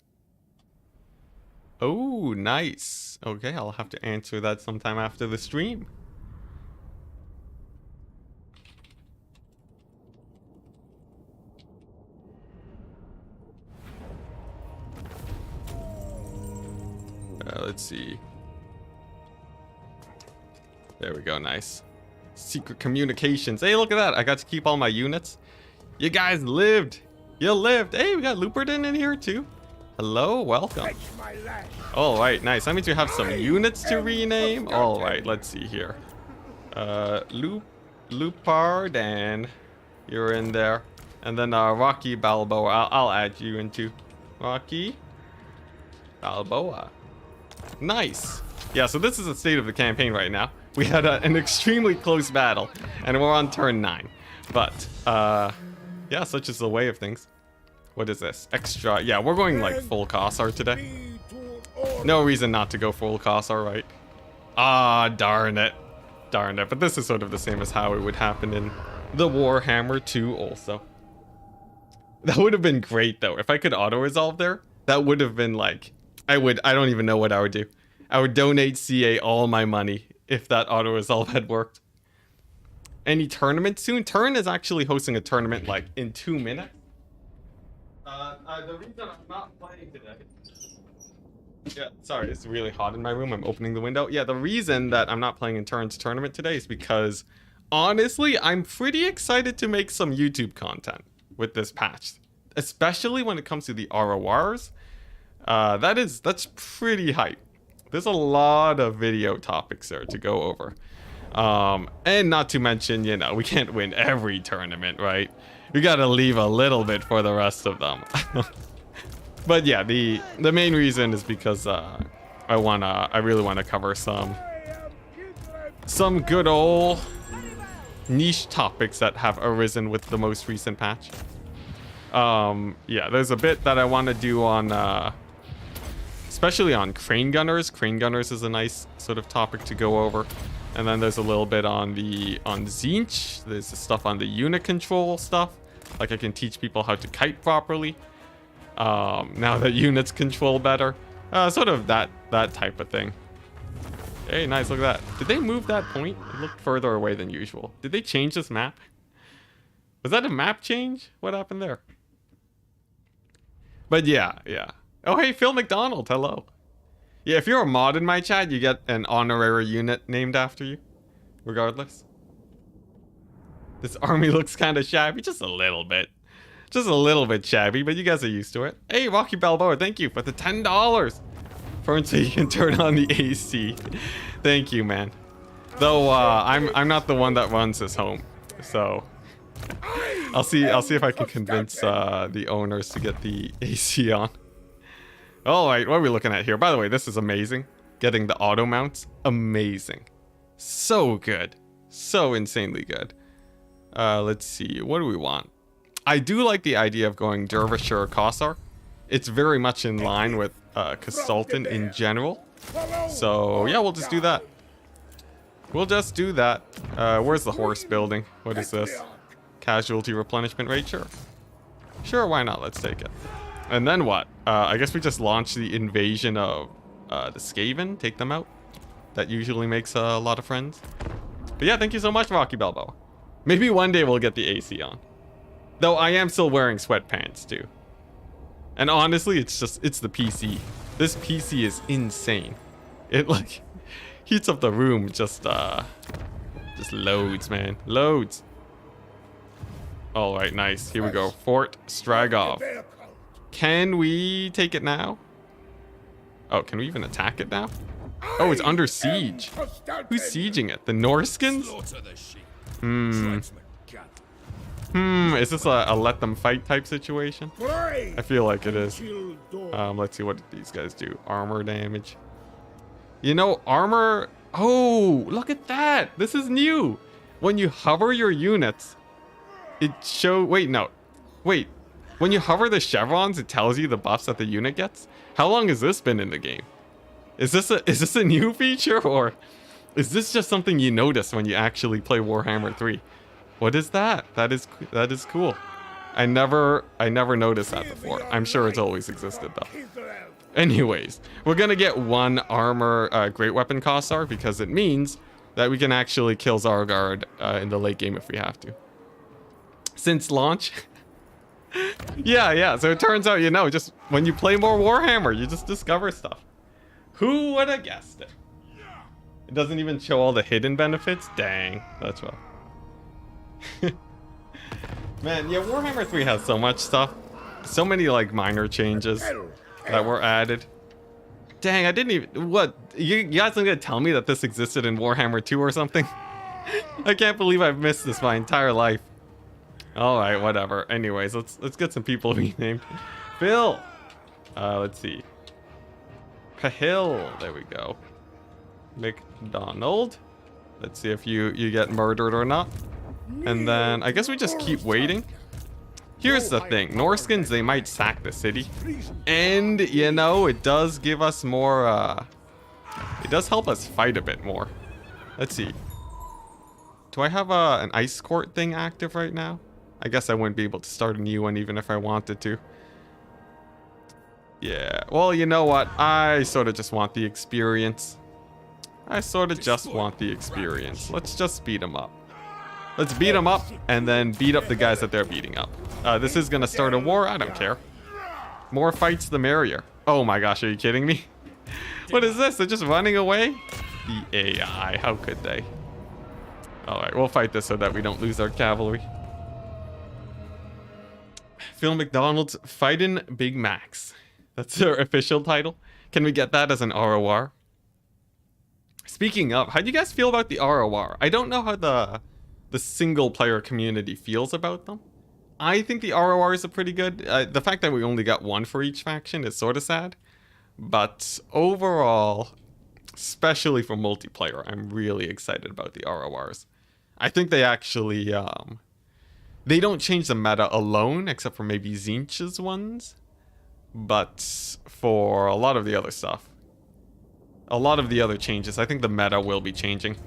Oh, nice. Okay, I'll have to answer that sometime after the stream. Let's see. There we go, nice. Secret communications. Hey, look at that. I got to keep all my units. You guys lived. You lived. Hey, we got Luperton in here too. Hello, welcome. All right, nice. That means you have some units to rename. All right, let's see here. Lupard, and you're in there. And then Rocky Balboa. I'll add you into Rocky Balboa. Nice. Yeah, so this is the state of the campaign right now. We had an extremely close battle, and we're on turn 9. But, yeah, such is the way of things. What is this? Extra. Yeah, we're going like full Cossar today. No reason not to go full Cossar, right? Ah, darn it. Darn it. But this is sort of the same as how it would happen in the Warhammer 2 also. That would have been great, though. If I could auto-resolve there, that would have been like... I don't even know what I would do. I would donate CA all my money if that auto-resolve had worked. Any tournament soon? Turn is actually hosting a tournament like in 2 minutes. The reason I'm not playing today... Yeah, sorry, it's really hot in my room. I'm opening the window. Yeah, the reason that I'm not playing in Turn's tournament today is because, honestly, I'm pretty excited to make some YouTube content with this patch. Especially when it comes to the RORs. That's pretty hype. There's a lot of video topics there to go over. And not to mention, you know, we can't win every tournament, right? We gotta leave a little bit for the rest of them. But yeah, the main reason is because I really wanna cover some good old niche topics that have arisen with the most recent patch. Yeah, there's a bit that I want to do on especially on crane gunners. Crane gunners is a nice sort of topic to go over. And then there's a little bit on Tzeentch. There's the stuff on the unit control stuff. Like I can teach people how to kite properly. Now that units control better. Sort of that type of thing. Hey, nice, look at that. Did they move that point? It looked further away than usual. Did they change this map? Was that a map change? What happened there? But yeah. Oh, hey, Phil McDonald, hello. Yeah, if you're a mod in my chat, you get an honorary unit named after you. Regardless. This army looks kind of shabby, just a little bit. Just a little bit shabby, but you guys are used to it. Hey, Rocky Balboa, thank you for the $10. So you can turn on the AC. Thank you, man. Though, I'm not the one that runs this home. So, I'll see if I can convince the owners to get the AC on. Alright, what are we looking at here? By the way, this is amazing. Getting the auto mounts, amazing. So good. So insanely good. Let's see, what do we want? I do like the idea of going Dervisher or Cossar. It's very much in line with Consultant in general. So, yeah, we'll just do that. We'll just do that. Where's the horse building? What is this? Casualty replenishment rate? Sure. Sure, why not? Let's take it. And then what? I guess we just launch the invasion of the Skaven. Take them out. That usually makes a lot of friends. But yeah, thank you so much, Rocky Balboa. Maybe one day we'll get the AC on. Though I am still wearing sweatpants too. And honestly, it's the PC. This PC is insane. It like heats up the room just loads, man. Loads. All right, nice. Here we go. Fort Stragov. Can we take it now? Oh, can we even attack it now? Oh, it's under siege. Who's sieging it? The Norskins? Is this a let them fight type situation? I feel like it is. Let's see what these guys do. Armor damage. You know, armor... Oh, look at that. This is new. When you hover your units, it Wait, no. Wait. When you hover the chevrons, it tells you the buffs that the unit gets? How long has this been in the game? Is this a new feature, or is this just something you notice when you actually play Warhammer 3? What is that? That is cool. I never noticed that before. I'm sure it's always existed though. Anyways, we're gonna get 1 armor great weapon Kossar because it means that we can actually kill Zargard in the late game if we have to. Since launch. yeah, so it turns out, you know, just when you play more Warhammer, you just discover stuff. Who would have guessed it? It doesn't even show all the hidden benefits? Dang, that's rough. Man, yeah, Warhammer 3 has so much stuff. So many, like, minor changes that were added. Dang, I didn't even... What? You guys are gonna tell me that this existed in Warhammer 2 or something? I can't believe I've missed this my entire life. Alright, whatever. Anyways, let's get some people renamed. Phil! Let's see. Cahill. There we go. McDonald. Let's see if you get murdered or not. And then I guess we just keep waiting. Here's the thing. Norskins, they might sack the city. And, you know, it does give us more, it does help us fight a bit more. Let's see. Do I have an ice court thing active right now? I guess I wouldn't be able to start a new one even if I wanted to. Yeah, well, you know what? I sort of just want the experience. Let's just beat them up. Let's beat them up and then beat up the guys that they're beating up. This is gonna start a war. I don't care. More fights, the merrier. Oh my gosh, are you kidding me? What is this? They're just running away? The AI, how could they? Alright, we'll fight this so that we don't lose our cavalry. Phil McDonald's Fightin' Big Macs. That's their official title. Can we get that as an ROR? Speaking of, how do you guys feel about the ROR? I don't know how the single player community feels about them. I think the RORs are pretty good. The fact that we only got 1 for each faction is sort of sad. But overall, especially for multiplayer, I'm really excited about the RORs. I think they actually, they don't change the meta alone, except for maybe Tzeentch's ones. But for a lot of the other stuff, a lot of the other changes, I think the meta will be changing.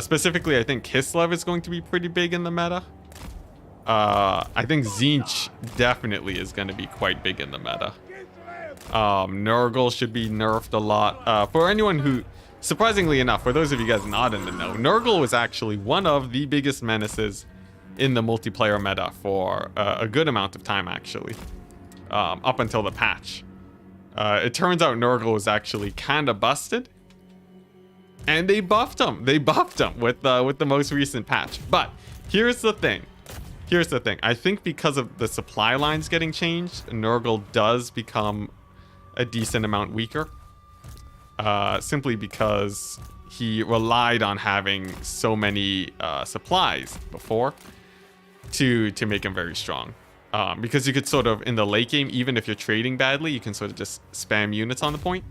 Specifically, I think Kislev is going to be pretty big in the meta. I think Tzeentch definitely is going to be quite big in the meta. Nurgle should be nerfed a lot. For anyone who, surprisingly enough, for those of you guys not in the know, Nurgle was actually one of the biggest menaces in the multiplayer meta for a good amount of time, actually. Up until the patch. It turns out Nurgle was actually kind of busted. And they buffed him. They buffed him with the most recent patch. But here's the thing. I think because of the supply lines getting changed, Nurgle does become a decent amount weaker. Simply because he relied on having so many supplies before to make him very strong. Because you could sort of, in the late game, even if you're trading badly, you can sort of just spam units on the point.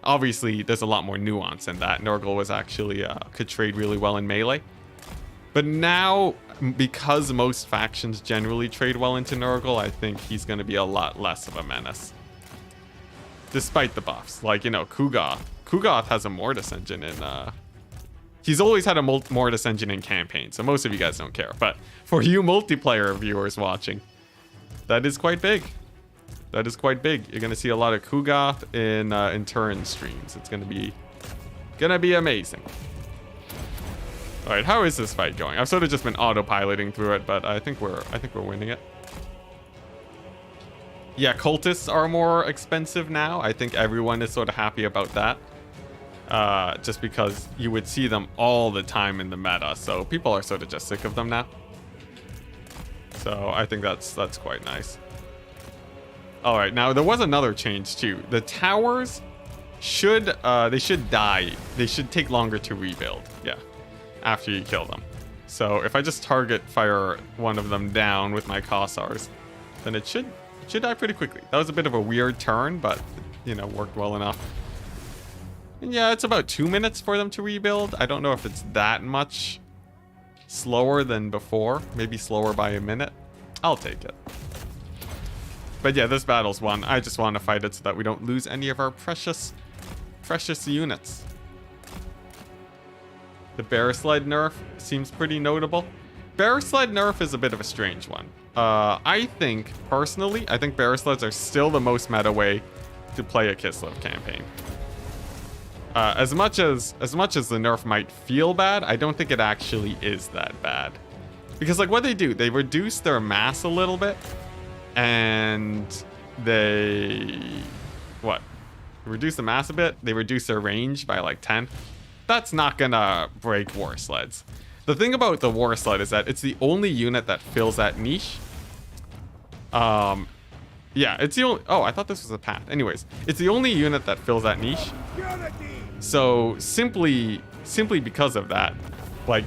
Obviously, there's a lot more nuance in that. Nurgle was actually, could trade really well in melee. But now, because most factions generally trade well into Nurgle, I think he's going to be a lot less of a menace. Despite the buffs. Like, you know, Kugoth. Kugoth has a Mortis engine in, he's always had a Mortis engine in campaign, so most of you guys don't care. But for you multiplayer viewers watching, that is quite big. That is quite big. You're gonna see a lot of Kugoth in Turin streams. It's gonna be amazing. All right, how is this fight going? I've sort of just been autopiloting through it, but I think we're winning it. Yeah, cultists are more expensive now. I think everyone is sort of happy about that. Just because you would see them all the time in the meta, so people are sort of just sick of them now. So I think that's quite nice. All right, now there was another change too. The towers they should die. They should take longer to rebuild. Yeah, after you kill them. So if I just target fire one of them down with my Kossars, then it should die pretty quickly. That was a bit of a weird turn, but, you know, worked well enough. And yeah, it's about 2 minutes for them to rebuild. I don't know if it's that much slower than before. Maybe slower by a minute. I'll take it. But yeah, this battle's won. I just want to fight it so that we don't lose any of our precious units. The Borris-led nerf seems pretty notable. Borris-led nerf is a bit of a strange one. I think, personally, I think Borris-leds are still the most meta way to play a Kislev campaign. As much as the nerf might feel bad, I don't think it actually is that bad. Because like what they do, they reduce their mass a little bit, and they reduce the mass a bit. They reduce their range by like 10. That's not gonna break war sleds. The thing about the war sled is that it's the only unit that fills that niche. Yeah, it's the only. Oh, I thought this was a path. Anyways, it's the only unit that fills that niche. So simply because of that, like,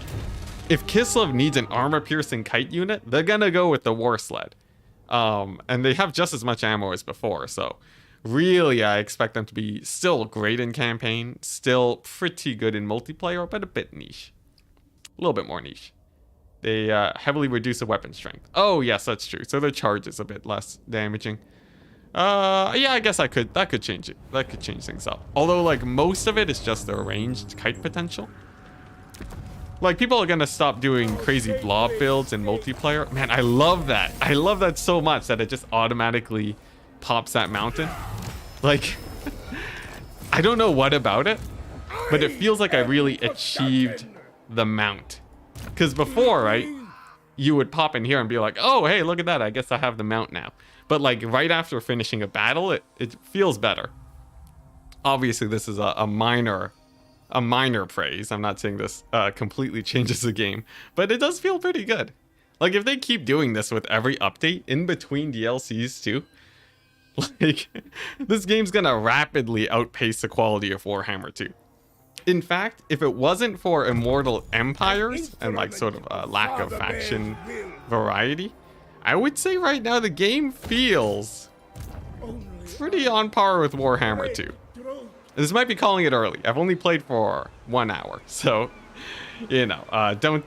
if Kislev needs an armor-piercing kite unit, they're gonna go with the war sled. And they have just as much ammo as before, so really I expect them to be still great in campaign, still pretty good in multiplayer, but a bit niche. A little bit more niche. They heavily reduce the weapon strength. Oh yes, that's true. So their charge is a bit less damaging. Yeah, I guess that could change it. That could change things up. Although like most of it is just their ranged kite potential. Like, people are gonna stop doing crazy blob builds in multiplayer. Man, I love that. I love that so much that it just automatically pops that mountain. Like, I don't know what about it, but it feels like I really achieved the mount. Because before, right, you would pop in here and be like, oh, hey, look at that. I guess I have the mount now. But like right after finishing a battle, it feels better. Obviously, this is a minor praise. I'm not saying this completely changes the game, but it does feel pretty good. Like, if they keep doing this with every update in between DLCs too, like, this game's gonna rapidly outpace the quality of Warhammer 2. In fact, if it wasn't for Immortal Empires and like sort of a lack of faction variety, I would say right now the game feels pretty on par with Warhammer 2. This might be calling it early. I've only played for 1 hour, so, you know, don't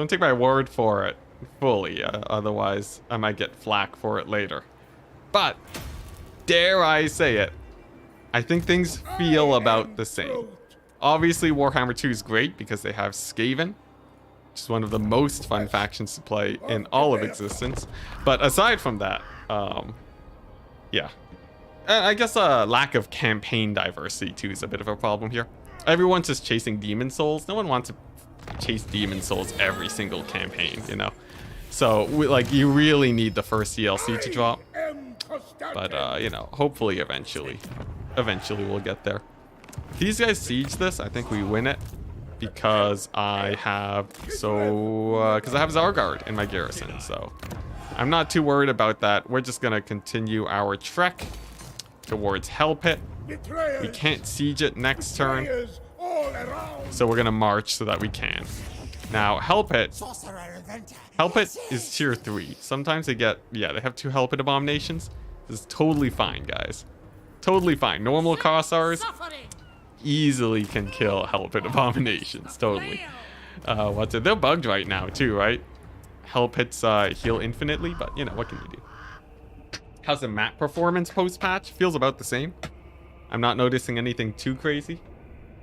take my word for it fully. Otherwise, I might get flack for it later. But dare I say it, I think things feel about the same. Obviously, Warhammer 2 is great because they have Skaven, which is one of the most fun factions to play in all of existence. But aside from that, yeah. I guess a lack of campaign diversity too is a bit of a problem here. Everyone's just chasing demon souls. No one wants to chase demon souls every single campaign, you know. So like, you really need the first DLC to drop. But you know, hopefully eventually we'll get there. If these guys siege this, I think we win it because I have Zargard in my garrison. So I'm not too worried about that. We're just gonna continue our trek towards Hell Pit. We can't siege it next turn, so we're gonna march so that we can. Now, Hell Pit is tier 3. Sometimes they have 2 Hell Pit abominations. This is totally fine, guys. Totally fine. Normal Kossars easily can kill Hell Pit abominations. Totally. What's it? They're bugged right now too, right? Hell Pits heal infinitely, but you know, what can you do? How's the map performance post-patch? Feels about the same. I'm not noticing anything too crazy.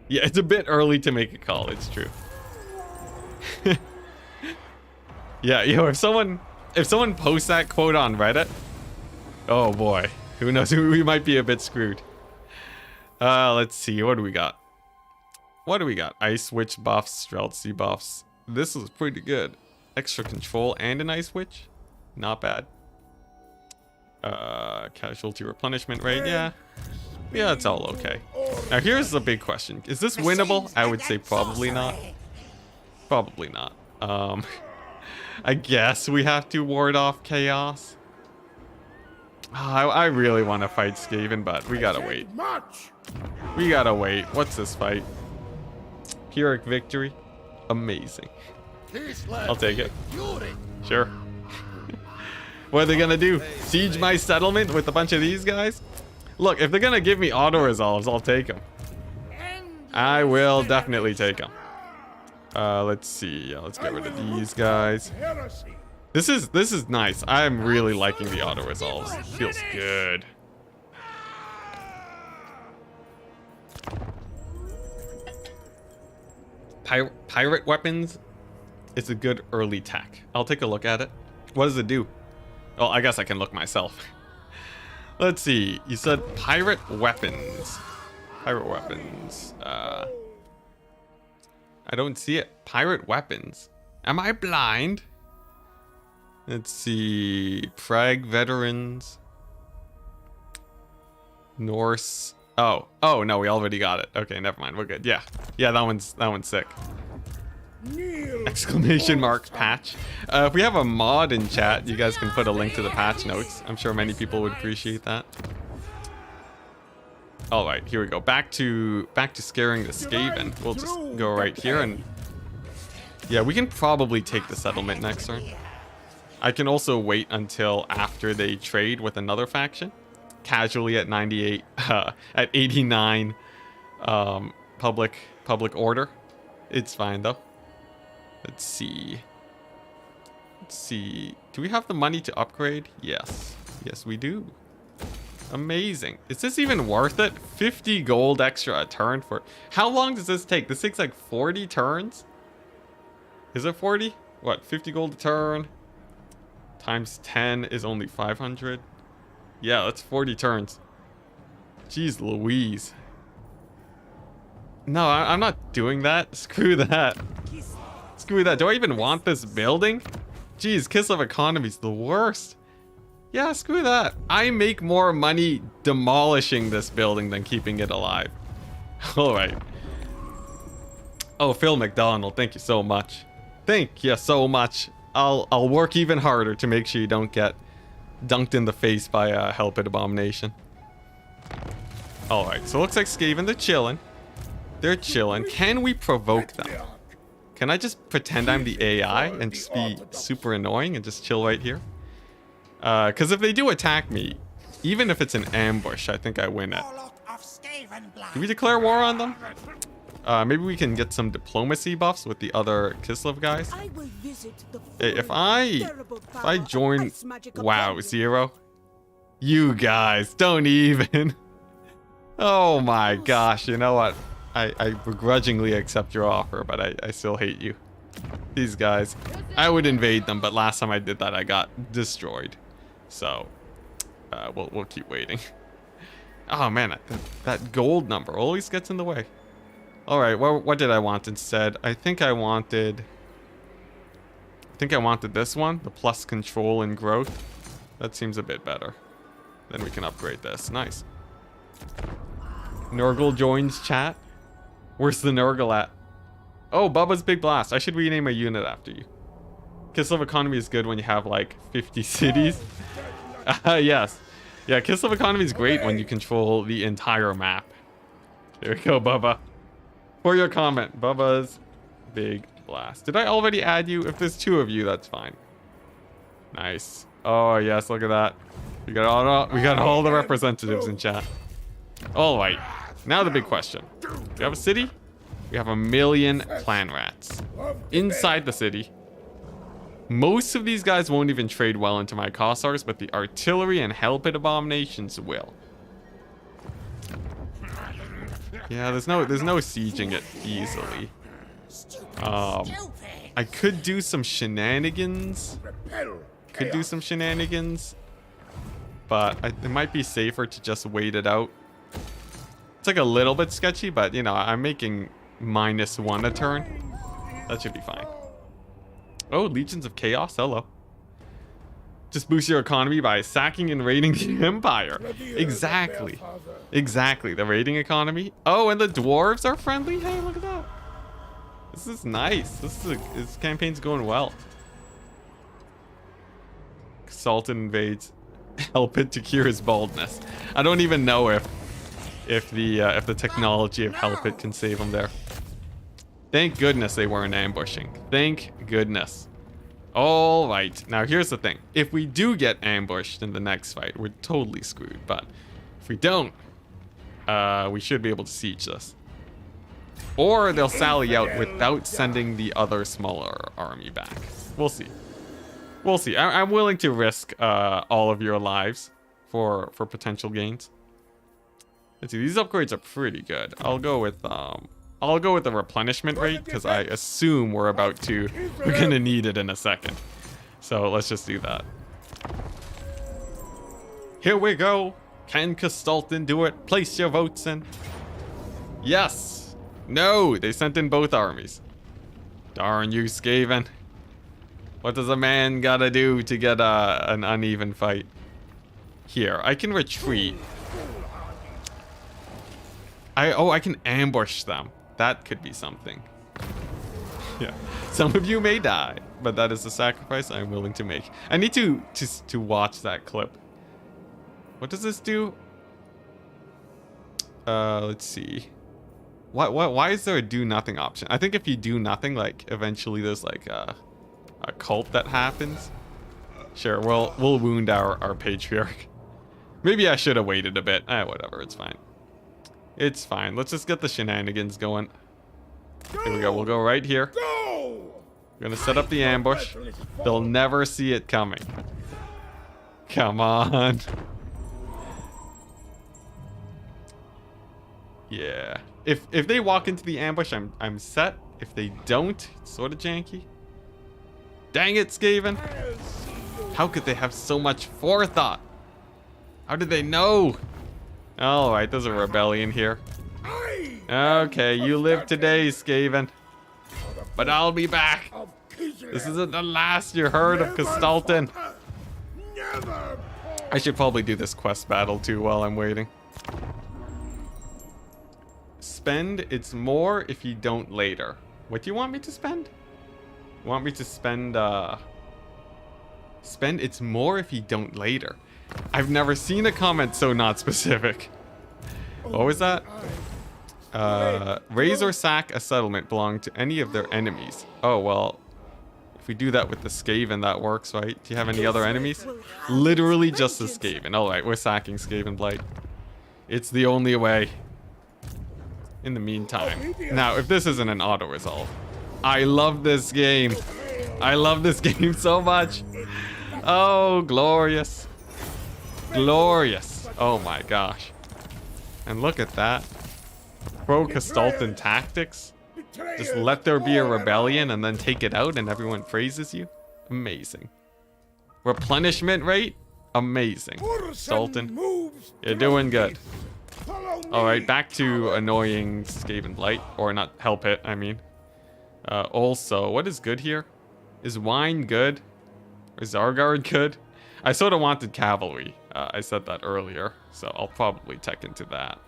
Yeah, it's a bit early to make a call. It's true. Yeah, yo, if someone posts that quote on Reddit, oh boy, who knows? We might be a bit screwed. Let's see. What do we got? Ice Witch buffs, Streltsy buffs. This is pretty good. Extra control and an Ice Witch. Not bad. Casualty replenishment rate, yeah, it's all okay. Now here's the big question: is this winnable? I would say probably not. Probably not. I guess we have to ward off chaos. I really want to fight Skaven, but we gotta wait. What's this fight? Pyrrhic victory, amazing. I'll take it. Sure. What are they gonna do? Siege my settlement with a bunch of these guys? Look, if they're gonna give me auto resolves, I'll take them. I will definitely take them. Let's see. Let's get rid of these guys. This is nice. I'm really liking the auto resolves. Feels good. Pirate weapons. It's a good early tech. I'll take a look at it. What does it do? Well, I guess I can look myself. Let's see. You said pirate weapons. Pirate weapons. I don't see it. Pirate weapons. Am I blind? Let's see. Prague veterans. Norse. Oh no, we already got it. Okay, never mind. We're good. Yeah, that one's sick. Exclamation mark patch. If we have a mod in chat, you guys can put a link to the patch notes. I'm sure many people would appreciate that. All right, here we go. Back to scaring the Skaven. We'll just go right here, and yeah, we can probably take the settlement next turn. I can also wait until after they trade with another faction. Casually at 98, at 89, public order. It's fine though. Let's see. Do we have the money to upgrade? Yes, we do. Amazing. Is this even worth it? 50 gold extra a turn for... How long does this take? This takes like 40 turns? Is it 40? What, 50 gold a turn? Times 10 is only 500. Yeah, that's 40 turns. Jeez Louise. No, I'm not doing that. Screw that. Screw that. Do I even want this building? Jeez, Kiss of Economy's the worst. Yeah, screw that. I make more money demolishing this building than keeping it alive. Alright. Oh, Phil McDonald, thank you so much. Thank you so much. I'll work even harder to make sure you don't get dunked in the face by a Hell Pit Abomination. Alright, so it looks like Skaven, they're chilling. They're chilling. Can we provoke them? Can I just pretend I'm the AI and just be super annoying and just chill right here? Because if they do attack me, even if it's an ambush, I think I win it. Can we declare war on them? Maybe we can get some diplomacy buffs with the other Kislev guys. If I join WoW 0, you guys don't even. Oh my gosh, you know what? I begrudgingly accept your offer, but I still hate you. These guys, I would invade them, but last time I did that, I got destroyed. So, we'll keep waiting. Oh man, that gold number always gets in the way. All right, well, what did I want instead? I think I wanted this one, the plus control and growth. That seems a bit better. Then we can upgrade this. Nice. Nurgle joins chat. Where's the Nurgle at? Oh, Bubba's Big Blast. I should rename a unit after you. Kislev Economy is good when you have like 50 cities. Yes. Yeah, Kislev Economy is great when you control the entire map. There we go, Bubba. For your comment, Bubba's Big Blast. Did I already add you? If there's 2 of you, that's fine. Nice. Oh, yes, look at that. We got all the representatives in chat. All right. Now the big question. Do you have a city? We have 1 million clan rats. Inside the city. Most of these guys won't even trade well into my Cossars, but the artillery and Hell Pit Abominations will. Yeah, there's no sieging it easily. I could do some shenanigans. But it might be safer to just wait it out. It's like a little bit sketchy, but you know, I'm making -1 a turn. That should be fine. Oh, Legions of Chaos, hello. Just boost your economy by sacking and raiding the Empire. Exactly. Exactly, the raiding economy. Oh, and the dwarves are friendly? Hey, look at that. This is nice. This campaign's going well. Sultan invades Hell Pit to cure his baldness. I don't even know if the technology of Hell Pit can save him there. Thank goodness they weren't ambushing. Thank goodness. All right. Now, here's the thing. If we do get ambushed in the next fight, we're totally screwed. But if we don't, we should be able to siege this. Or they'll sally out without sending the other smaller army back. We'll see. We'll see. I'm willing to risk all of your lives for potential gains. Let's see. These upgrades are pretty good. I'll go with the replenishment rate because I assume we're gonna need it in a second. So let's just do that. Here we go. Can Castalton do it? Place your votes in. Yes. No, they sent in both armies. Darn you, Skaven. What does a man gotta do to get an uneven fight? Here, I can retreat. I can ambush them. That could be something. Yeah, some of you may die, but that is a sacrifice I'm willing to make. I need to watch that clip. What does this do? Let's see. Why is there a do nothing option? I think if you do nothing, like eventually there's like a cult that happens. Sure, we'll wound our patriarch. Maybe I should have waited a bit. Whatever, it's fine. It's fine. Let's just get the shenanigans going. Here we go. We'll go right here. We're gonna set up the ambush. They'll never see it coming. Come on. Yeah. If they walk into the ambush, I'm set. If they don't, it's sort of janky. Dang it, Skaven. How could they have so much forethought? How did they know? Alright, there's a rebellion here. Okay, you live today, Skaven. But I'll be back. This isn't the last you heard of Castalton. I should probably do this quest battle too while I'm waiting. Spend, it's more if you don't later. What do you want me to spend? You want me to spend, spend, it's more if you don't later. I've never seen a comment so not specific. What was that? Raise or sack a settlement belonging to any of their enemies. Oh, well, if we do that with the Skaven, that works, right? Do you have any other enemies? Literally just the Skaven. Alright, we're sacking Skaven Blight. It's the only way. In the meantime. Now, if this isn't an auto-resolve. I love this game. I love this game so much. Oh, glorious. Glorious. Oh my gosh. And look at that. Pro-Castalton tactics. Just let there be a rebellion and then take it out and everyone praises you. Amazing. Replenishment rate? Amazing. Castalton, you're doing good. Alright, back to annoying Skaven Blight. Or not Hell Pit, I mean. Also, what is good here? Is wine good? Is Zargard good? I sort of wanted cavalry. I said that earlier, so I'll probably tech into that.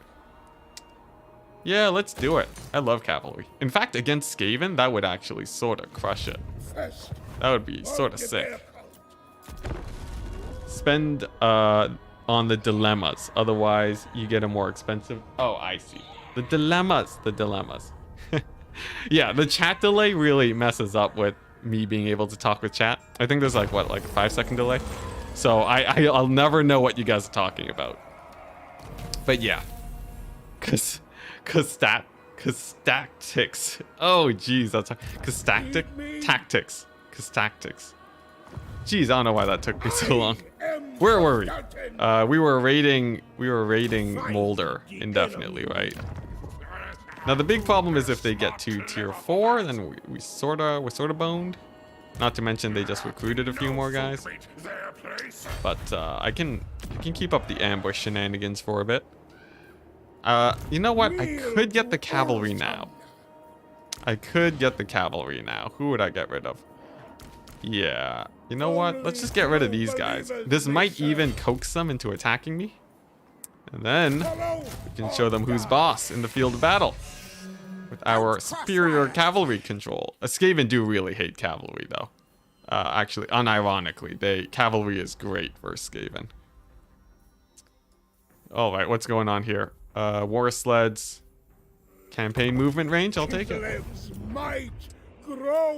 Yeah, let's do it. I love cavalry. In fact, against Skaven, that would actually sort of crush it. That would be sort of sick. Spend on the dilemmas. Otherwise, you get a more expensive... Oh, I see. The dilemmas. The dilemmas. Yeah, the chat delay really messes up with me being able to talk with chat. I think there's like, what, like a 5-second delay? So I'll never know what you guys are talking about. But yeah. Tactics. Oh, geez, that's... Tactics. Jeez, I don't know why that took me so long. Where were we? We were raiding Molder indefinitely, right? Now the big problem is if they get to tier 4, then we're sorta boned. Not to mention they just recruited a few more guys. But I can keep up the ambush shenanigans for a bit. You know what? I could get the cavalry now. Who would I get rid of? Yeah. You know what? Let's just get rid of these guys. This might even coax them into attacking me. And then we can show them who's boss in the field of battle. With our superior cavalry control. Skaven do really hate cavalry though. Actually, unironically, cavalry is great for Skaven. Alright, what's going on here? War sleds. Campaign movement range, I'll take it.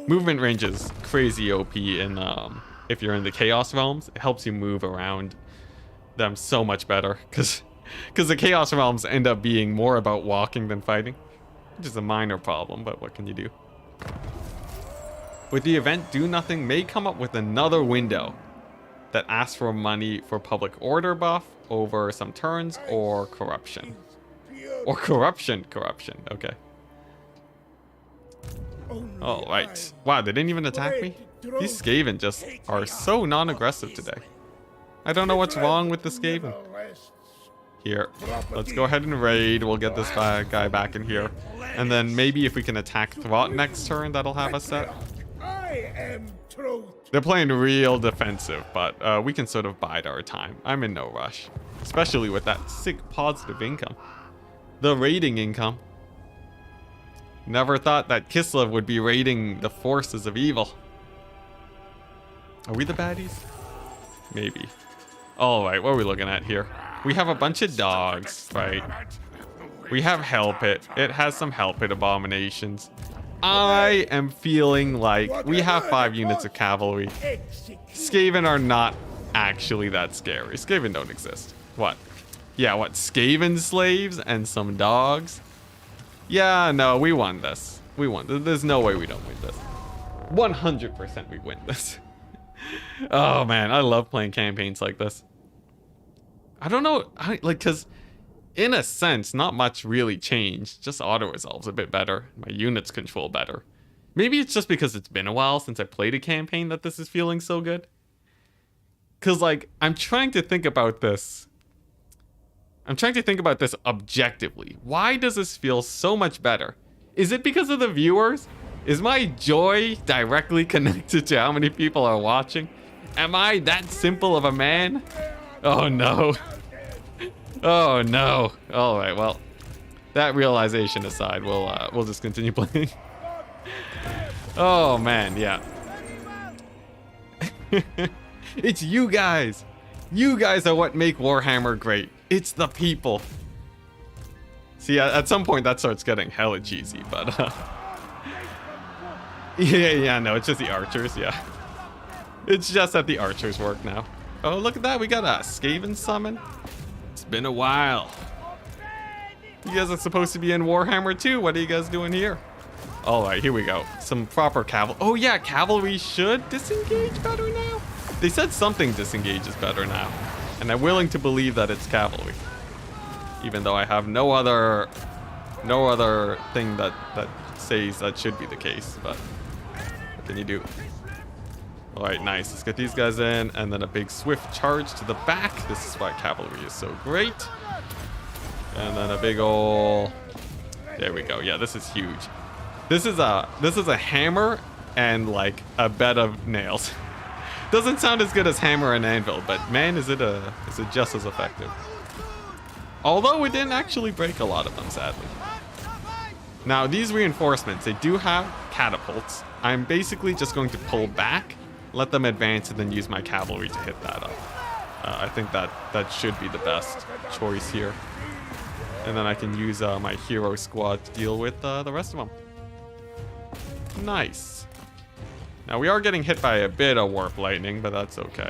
Movement range is crazy OP in if you're in the Chaos Realms. It helps you move around them so much better, because the Chaos Realms end up being more about walking than fighting, which is a minor problem, but what can you do? With the event, Do Nothing may come up with another window that asks for money for public order buff over some turns, or corruption. Or corruption, okay. All right. Wow, they didn't even attack me? These Skaven just are so non-aggressive today. I don't know what's wrong with the Skaven. Here, let's go ahead and raid. We'll get this guy back in here. And then maybe if we can attack Throt next turn, that'll have us set. They're playing real defensive, but we can sort of bide our time. I'm in no rush, especially with that sick positive income. The raiding income. Never thought that Kislev would be raiding the forces of evil. Are we the baddies? Maybe. All right, what are we looking at here? We have a bunch of dogs, right? We have Hell Pit. It has some Hell Pit abominations. I am feeling like we have 5 units of cavalry. Skaven are not actually that scary. Skaven don't exist. What? Yeah, what? Skaven slaves and some dogs? Yeah, no, we won this. We won. There's no way we don't win this. 100% we win this. Oh man, I love playing campaigns like this. I don't know, because in a sense, not much really changed. Just auto-resolves a bit better. My units control better. Maybe it's just because it's been a while since I played a campaign that this is feeling so good. Because, like, I'm trying to think about this. I'm trying to think about this objectively. Why does this feel so much better? Is it because of the viewers? Is my joy directly connected to how many people are watching? Am I that simple of a man? Oh no. Oh no. All right, well, that realization aside, we'll just continue playing. Oh man, yeah. It's you guys. You guys are what make Warhammer great. It's the people. See, at some point that starts getting hella cheesy, but yeah, no, it's just the archers, yeah. It's just that the archers work now. Oh, look at that, we got a Skaven summon. It's been a while. You guys are supposed to be in Warhammer too. What are you guys doing here? All right, here we go. Some proper cavalry. Oh yeah, cavalry should disengage better now. They said something disengages better now, and I'm willing to believe that it's cavalry, even though I have no other thing that says that should be the case. But what can you do? All right, nice. Let's get these guys in, and then a big swift charge to the back. This is why cavalry is so great. And then a big ol'. There we go. Yeah, this is huge. This is a hammer and like a bed of nails. Doesn't sound as good as hammer and anvil, but man, is it just as effective. Although it didn't actually break a lot of them, sadly. Now these reinforcements, they do have catapults. I'm basically just going to pull back, let them advance, and then use my cavalry to hit that up. I think that should be the best choice here. And then I can use my hero squad to deal with the rest of them. Nice. Now we are getting hit by a bit of warp lightning, but that's okay.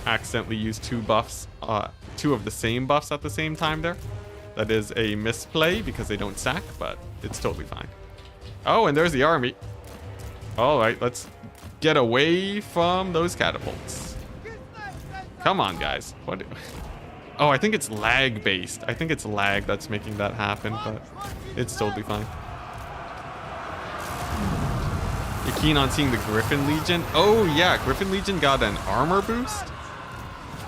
Accidentally used two of the same buffs at the same time there. That is a misplay because they don't sack, but it's totally fine. Oh, and there's the army. All right, let's get away from those catapults. Come on, guys. What? Oh, I think it's lag based. I think it's lag that's making that happen, but it's totally fine. You're keen on seeing the Griffin Legion? Oh yeah, Griffin Legion got an armor boost.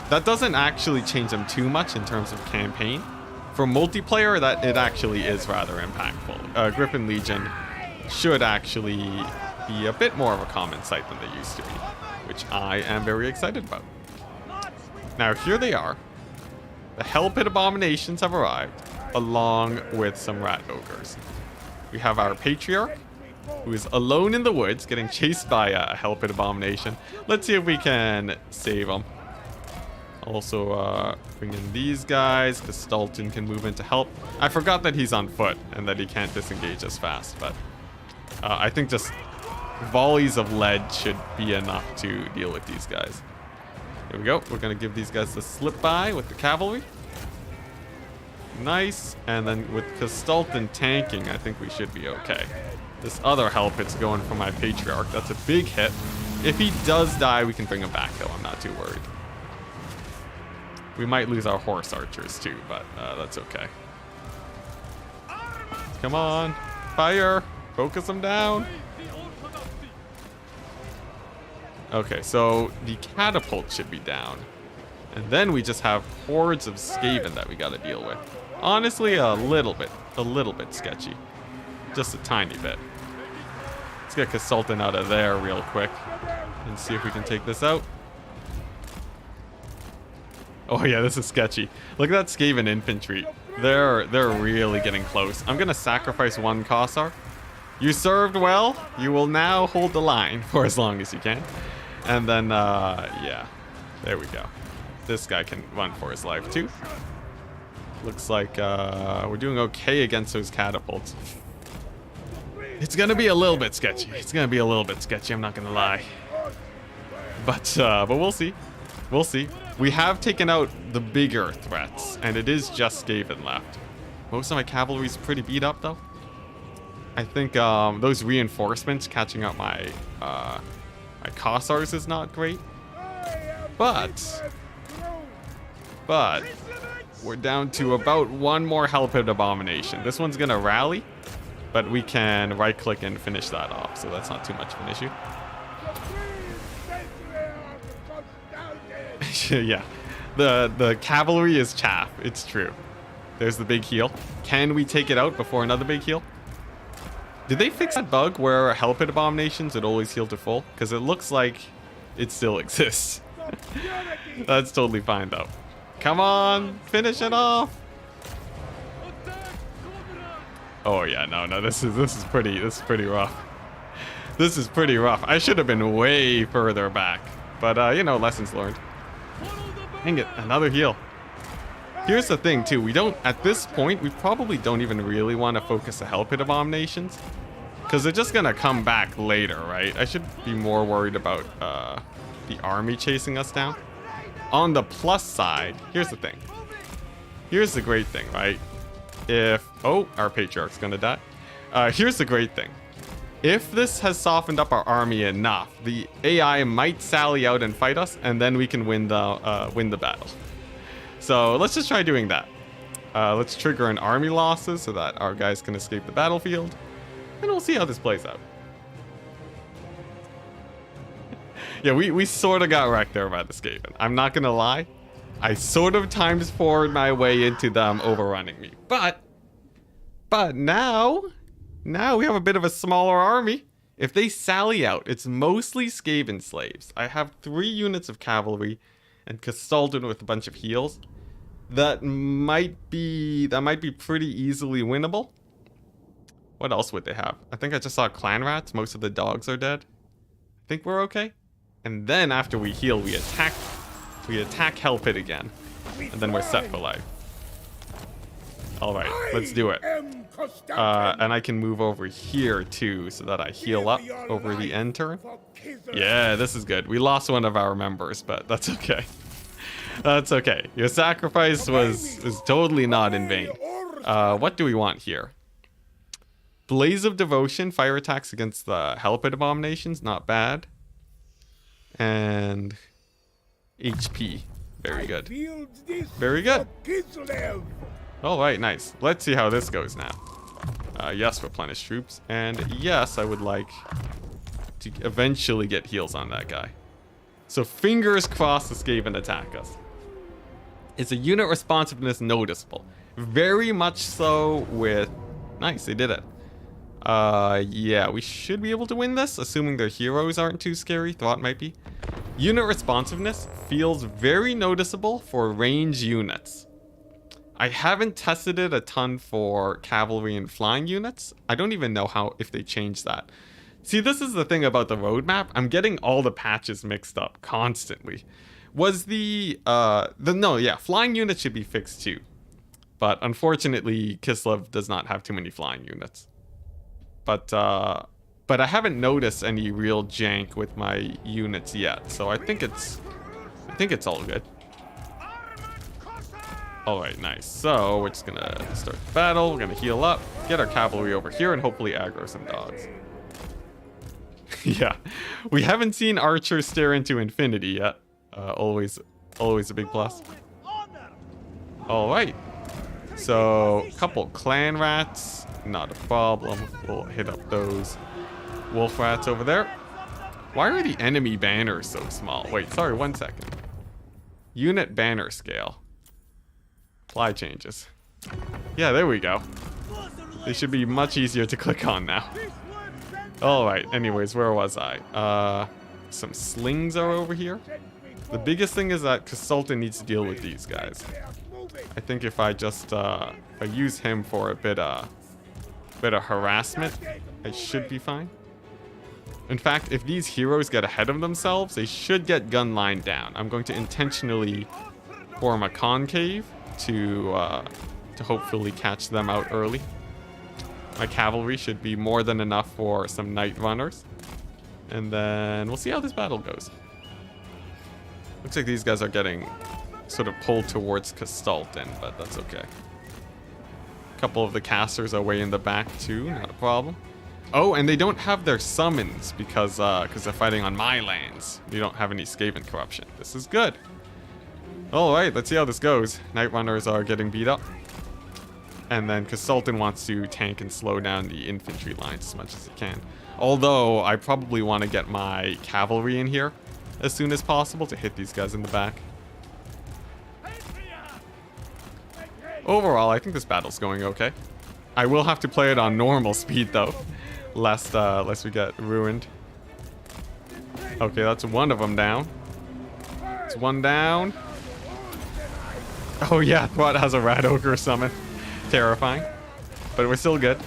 That doesn't actually change them too much in terms of campaign. For multiplayer, that it actually is rather impactful. Griffin Legion should actually be a bit more of a common sight than they used to be, which I am very excited about. Now here they are. The Hell Pit Abominations have arrived, along with some Rat Ogres. We have our Patriarch, who is alone in the woods, getting chased by a Hell Pit Abomination. Let's see if we can save him. Also, bring in these guys, because Stalton can move in to help. I forgot that he's on foot and that he can't disengage as fast, but I think just volleys of lead should be enough to deal with these guys. Here we go. We're going to give these guys the slip by with the cavalry. Nice. And then with Stalton tanking, I think we should be okay. This other help hit's going for my Patriarch. That's a big hit. If he does die, we can bring him back, though. I'm not too worried. We might lose our horse archers, too, but that's okay. Come on. Fire. Focus them down. Okay, so the catapult should be down. And then we just have hordes of Skaven that we gotta deal with. Honestly, a little bit sketchy. Just a tiny bit. Let's get Consultant out of there real quick and see if we can take this out. Oh yeah, this is sketchy. Look at that Skaven infantry. They're really getting close. I'm gonna sacrifice one Kossar. You served well. You will now hold the line for as long as you can. And then, yeah, there we go. This guy can run for his life too. Looks like we're doing okay against those catapults. It's gonna be a little bit sketchy. It's gonna be a little bit sketchy, I'm not gonna lie. But we'll see. We'll see. We have taken out the bigger threats, and it is just Skaven left. Most of my cavalry's pretty beat up, though. I think those reinforcements catching up my my Kossars is not great. But we're down to about one more Hell Pit Abomination. This one's gonna rally, but we can right-click and finish that off, so that's not too much of an issue. Yeah, the cavalry is chaff. It's true. There's the big heal. Can we take it out before another big heal? Did they fix that bug where Hell Pit Abominations would always heal to full? Because it looks like it still exists. That's totally fine though. Come on, finish it off. Oh yeah, no, this is pretty rough. This is pretty rough. I should have been way further back, but you know, lessons learned. Dang it, another heal. Here's the thing too, we don't, at this point, we probably don't even really want to focus the Hell Pit Abominations, because they're just gonna come back later, right? I should be more worried about the army chasing us down. On the plus side, here's the thing. Here's the great thing, right? Oh, our Patriarch's gonna die. Here's the great thing. If this has softened up our army enough, the AI might sally out and fight us, and then we can win the battle. So let's just try doing that. Let's trigger an army losses so that our guys can escape the battlefield, and we'll see how this plays out. Yeah, we sort of got wrecked there by the Skaven. I'm not gonna lie. I sort of times forward my way into them overrunning me. But now we have a bit of a smaller army. If they sally out, it's mostly Skaven slaves. I have 3 units of cavalry and Castalden with a bunch of heals. That might be pretty easily winnable. What else would they have? I think I just saw clan rats. Most of the dogs are dead. I think we're okay. And then after we heal, we attack Hell Pit again. And then we're set for life. Alright, let's do it. And I can move over here too, so that I heal up over the end turn. Yeah, this is good. We lost one of our members, but that's okay. That's okay. Your sacrifice was totally not in vain. What do we want here? Blaze of Devotion, fire attacks against the Hell Pit Abominations, not bad. And HP, very good. Very good. Alright, nice. Let's see how this goes now. Yes, replenish troops. And yes, I would like to eventually get heals on that guy. So fingers crossed the Skaven attack us. Is a unit responsiveness noticeable? Very much so with... Nice, they did it. Yeah, we should be able to win this, assuming their heroes aren't too scary. Thought might be. Unit responsiveness feels very noticeable for range units. I haven't tested it a ton for cavalry and flying units. I don't even know if they changed that. See, this is the thing about the roadmap. I'm getting all the patches mixed up constantly. Was flying units should be fixed too. But unfortunately, Kislev does not have too many flying units. But I haven't noticed any real jank with my units yet, so I think it's all good. All right, nice. So we're just gonna start the battle. We're gonna heal up, get our cavalry over here, and hopefully aggro some dogs. Yeah, we haven't seen archers stare into infinity yet. Always a big plus. All right. So a couple clan rats, not a problem. We'll hit up those wolf rats over there. Why are the enemy banners so small? Wait, sorry, 1 second. Unit banner scale. Apply changes. Yeah, there we go. They should be much easier to click on now. Alright, anyways, where was I? Some slings are over here. The biggest thing is that Consultant needs to deal with these guys. I think if I just I use him for a bit of harassment, I should be fine. In fact, if these heroes get ahead of themselves, they should get gun line down. I'm going to intentionally form a concave to hopefully catch them out early. My cavalry should be more than enough for some night runners. And then we'll see how this battle goes. Looks like these guys are getting sort of pulled towards Castalton, but that's okay. A couple of the casters are way in the back too, not a problem. Oh, and they don't have their summons because they're fighting on my lands. We don't have any Skaven corruption. This is good. All right, let's see how this goes. Night runners are getting beat up. And then Consultant wants to tank and slow down the infantry lines as much as he can. Although, I probably want to get my cavalry in here as soon as possible to hit these guys in the back. Overall, I think this battle's going okay. I will have to play it on normal speed, though, lest we get ruined. Okay, that's one of them down. It's one down. Oh yeah, Thwat has a rat ogre summon. Terrifying, but we're still good.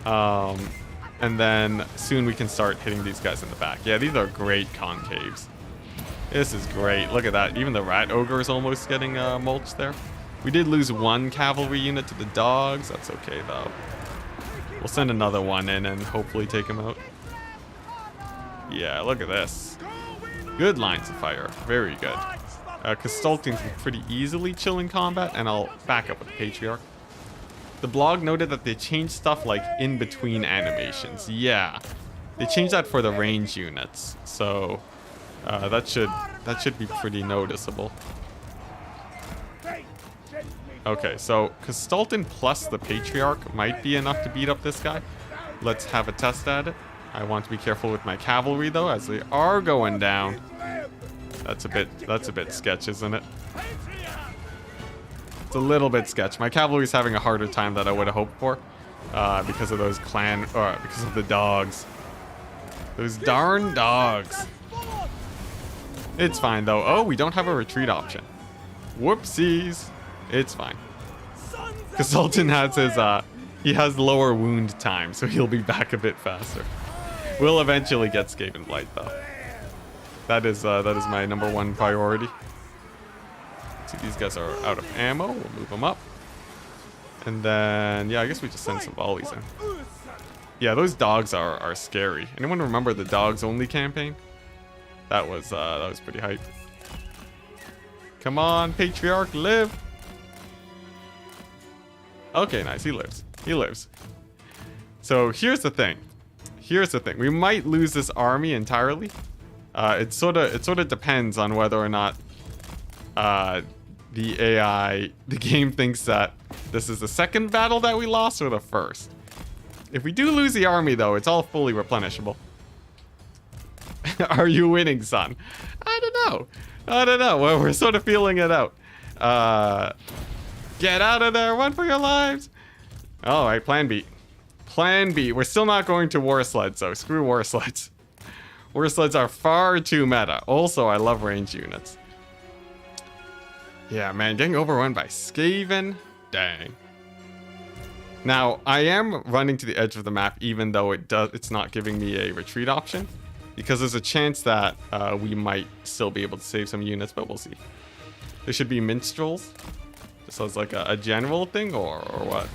And then soon we can start hitting these guys in the back. Yeah, these are great concaves. This is great. Look at that. Even the rat ogre is almost getting mulched there. We did lose one cavalry unit to the dogs. That's okay though. We'll send another one in and hopefully take him out. Yeah, look at this. Good lines of fire. Very good. Castalton can pretty easily chill in combat, and I'll back up with the Patriarch. The blog noted that they changed stuff like in between animations. Yeah, they changed that for the range units, so that should be pretty noticeable. Okay, so Castalton plus the Patriarch might be enough to beat up this guy. Let's have a test at it. I want to be careful with my cavalry though, as they are going down. That's a bit sketch, isn't it? It's a little bit sketch. My cavalry's having a harder time than I would have hoped for, because of those because of the dogs. Those darn dogs. It's fine though. Oh, we don't have a retreat option. Whoopsies. It's fine. Consultant has his he has lower wound time, so he'll be back a bit faster. We'll eventually get Skaven Blight though. That is my #1 priority. See, these guys are out of ammo. We'll move them up. And then, yeah, I guess we just send some volleys in. Yeah, those dogs are scary. Anyone remember the dogs only campaign? That was pretty hype. Come on, Patriarch, live. Okay, nice. He lives. He lives. So here's the thing. We might lose this army entirely. It sort of depends on whether or not the game thinks that this is the second battle that we lost or the first. If we do lose the army though, it's all fully replenishable. Are you winning, son? I don't know. Well, we're sort of feeling it out. Get out of there. Run for your lives. All right, plan B. Plan B. We're still not going to war sleds, though. Screw war sleds. War sleds are far too meta. Also, I love range units. Yeah, man, getting overrun by Skaven. Dang. Now, I am running to the edge of the map, even though it's not giving me a retreat option. because there's a chance that we might still be able to save some units, but we'll see. There should be minstrels. Just as like a general thing, or what?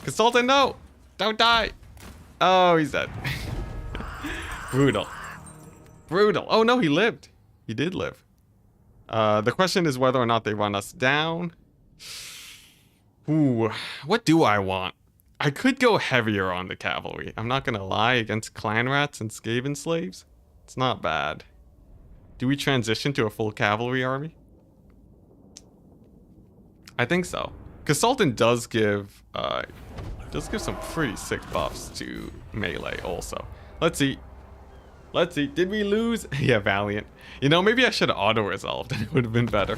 Consultant, no! Don't die! Oh, he's dead. Brutal. Brutal. Oh no, he lived. He did live. The question is whether or not they run us down. Ooh, what do I want? I could go heavier on the cavalry. I'm not gonna lie, against clan rats and Skaven slaves. It's not bad. Do we transition to a full cavalry army? I think so. Consultant does give some pretty sick buffs to melee also. Let's see. Let's see. Did we lose? Yeah, Valiant. You know, maybe I should have auto-resolved. It would have been better.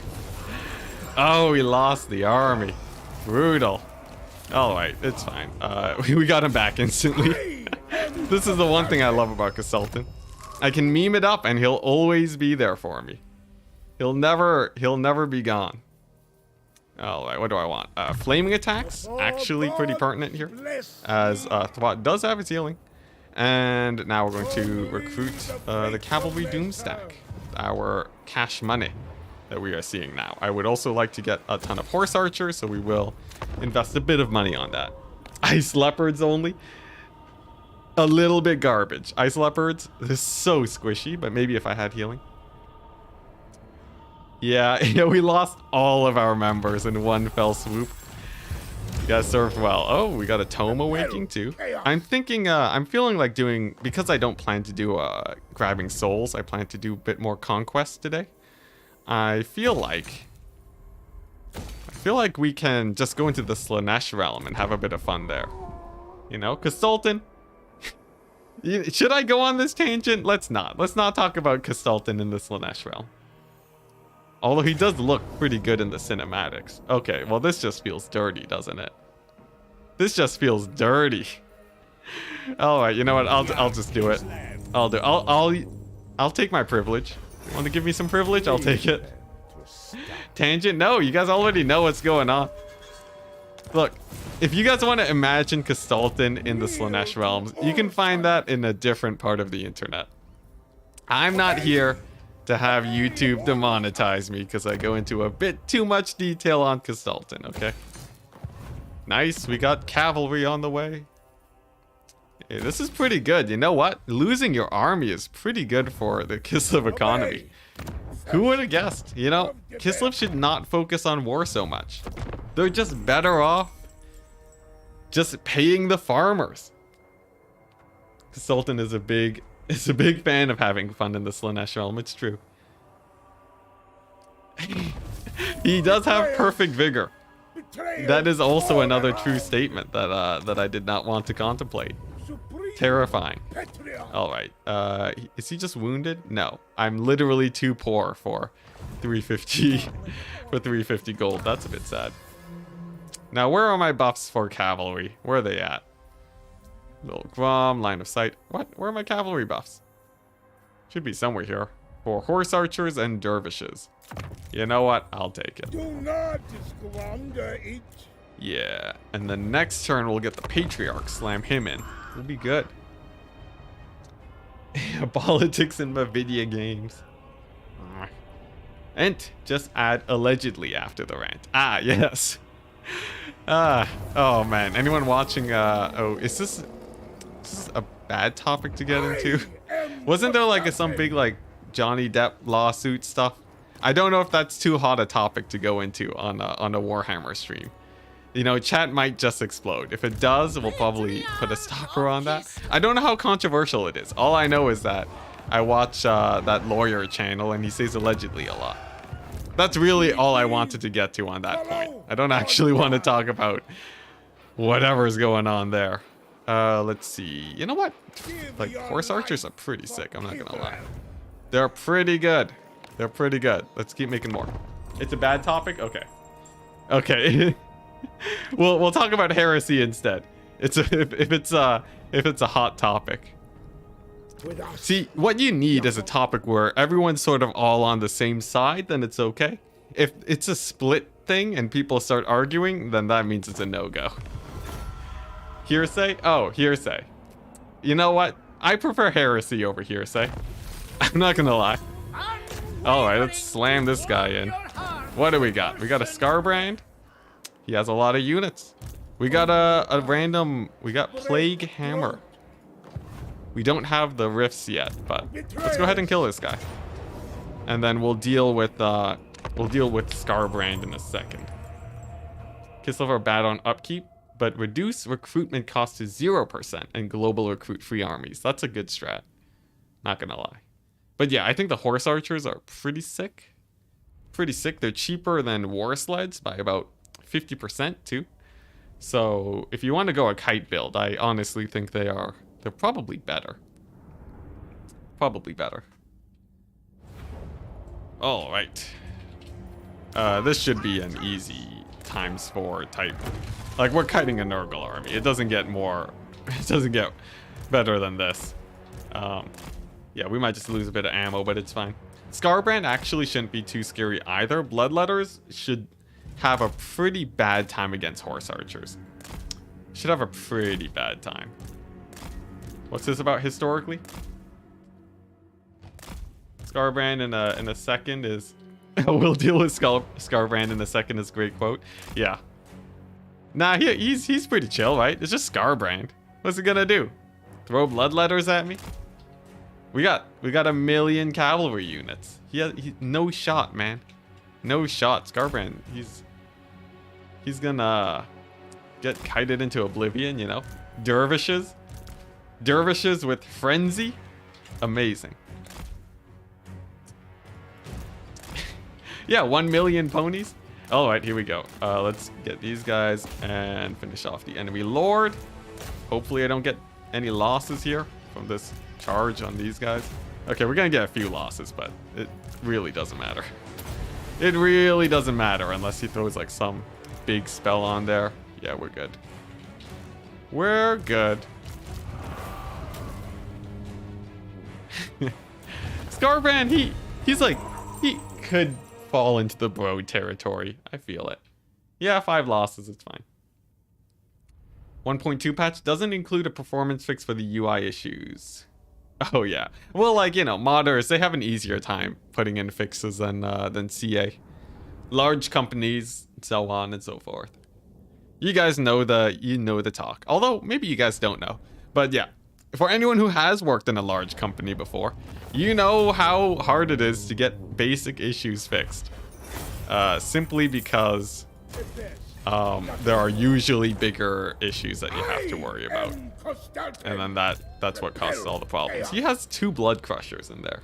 Oh, we lost the army. Brutal. Alright, it's fine. We got him back instantly. This is the one thing I love about Consultant. I can meme it up and he'll always be there for me. He'll never be gone. Alright, what do I want? Flaming attacks, actually pretty pertinent here, as Thwart does have its healing. And now we're going to recruit the Cavalry Doomstack, our cash money that we are seeing now. I would also like to get a ton of horse archers, so we will invest a bit of money on that. Ice leopards only. A little bit garbage. Ice leopards, they're so squishy, but maybe if I had healing. Yeah, you know, we lost all of our members in one fell swoop. You guys served well. Oh, we got a tome awaking too. I'm thinking, I'm feeling like doing, because I don't plan to do grabbing souls, I plan to do a bit more conquest today. I feel like we can just go into the Slaanesh realm and have a bit of fun there. You know, Consultant. Should I go on this tangent? Let's not. Let's not talk about Consultant in the Slaanesh realm. Although he does look pretty good in the cinematics. Okay, well this just feels dirty, doesn't it? This just feels dirty. All right, you know what? I'll just do it. I'll take my privilege. Want to give me some privilege? I'll take it. Tangent? No, you guys already know what's going on. Look, if you guys want to imagine Consultant in the Slaanesh realms, you can find that in a different part of the internet. I'm not here to have YouTube demonetize me because I go into a bit too much detail on Consultant, okay? Nice, we got cavalry on the way. Hey, this is pretty good. You know what? Losing your army is pretty good for the Kislev economy. Who would have guessed? You know, Kislev should not focus on war so much. They're just better off just paying the farmers. Consultant is a big fan of having fun in the Slaanesh realm. It's true. He does have perfect vigor. That is also another true statement that I did not want to contemplate. Terrifying. All right. Is he just wounded? No. I'm literally too poor for 350 gold. That's a bit sad. Now, where are my buffs for cavalry? Where are they at? Little Grom, line of sight. What? Where are my cavalry buffs? Should be somewhere here. For horse archers and dervishes. You know what? I'll take it. Do not squander it. Yeah. And the next turn we'll get the Patriarch. Slam him in. It'll be good. Politics in my video games. And just add allegedly after the rant. Ah, yes. Oh man. Anyone watching? Oh, is this a bad topic to get into? Wasn't there like some big like Johnny Depp lawsuit stuff? I don't know if that's too hot a topic to go into on a Warhammer stream. You know, chat might just explode. If it does, we'll probably put a stopper on that. I don't know how controversial it is. All I know is that I watch that lawyer channel and he says allegedly a lot. That's really all I wanted to get to on that point. I don't actually want to talk about whatever's going on there. Let's see. You know what? Like, horse archers are pretty sick. I'm not gonna lie. They're pretty good. They're pretty good. Let's keep making more. It's a bad topic? Okay. Okay. we'll talk about heresy instead. If it's a hot topic. See, what you need is a topic where everyone's sort of all on the same side, then it's okay. If it's a split thing and people start arguing, then that means it's a no-go. Hearsay? Oh, hearsay. You know what? I prefer heresy over here, say. I'm not gonna lie. Alright, let's slam this guy in. What do we got? We got a Scarbrand. He has a lot of units. We got a random... We got Plague Hammer. We don't have the Rifts yet, but let's go ahead and kill this guy. And then we'll deal with Scarbrand in a second. Kislev are bad on upkeep, but reduce recruitment cost to 0% and global recruit free armies. That's a good strat. Not gonna lie. But yeah, I think the horse archers are pretty sick. Pretty sick. They're cheaper than war sleds by about 50% too. So if you want to go a kite build, I honestly think they're probably better. Probably better. All right. This should be an easy ×4 type. Like, we're kiting a Nurgle army. It doesn't get better than this. Yeah, we might just lose a bit of ammo, but it's fine. Scarbrand actually shouldn't be too scary either. Bloodletters should have a pretty bad time against horse archers. Should have a pretty bad time. What's this about historically? Scarbrand in a second is... we'll deal with Scarbrand in a second is a great quote. Yeah. Nah, he's pretty chill, right? It's just Scarbrand. What's he gonna do? Throw bloodletters at me? We got 1 million cavalry units. He no shot, man. No shot. Scarbrand, he's gonna get kited into oblivion, you know? Dervishes with frenzy. Amazing. Yeah, 1 million ponies. All right, here we go. Let's get these guys and finish off the enemy lord. Hopefully I don't get any losses here from this charge on these guys. Okay, we're gonna get a few losses, but it really doesn't matter. It really doesn't matter unless he throws like some big spell on there. Yeah, we're good. We're good. Scarbrand, he's like, he could fall into the bro territory. I feel it. Yeah, 5 losses, it's fine. 1.2 patch doesn't include a performance fix for the UI issues. Oh yeah. Well, like, you know, modders, they have an easier time putting in fixes than CA. Large companies, so on and so forth. You guys know the talk. Although maybe you guys don't know. But yeah, for anyone who has worked in a large company before, you know how hard it is to get basic issues fixed. Simply because there are usually bigger issues that you have to worry about. And then that's what causes all the problems. He has 2 blood crushers in there.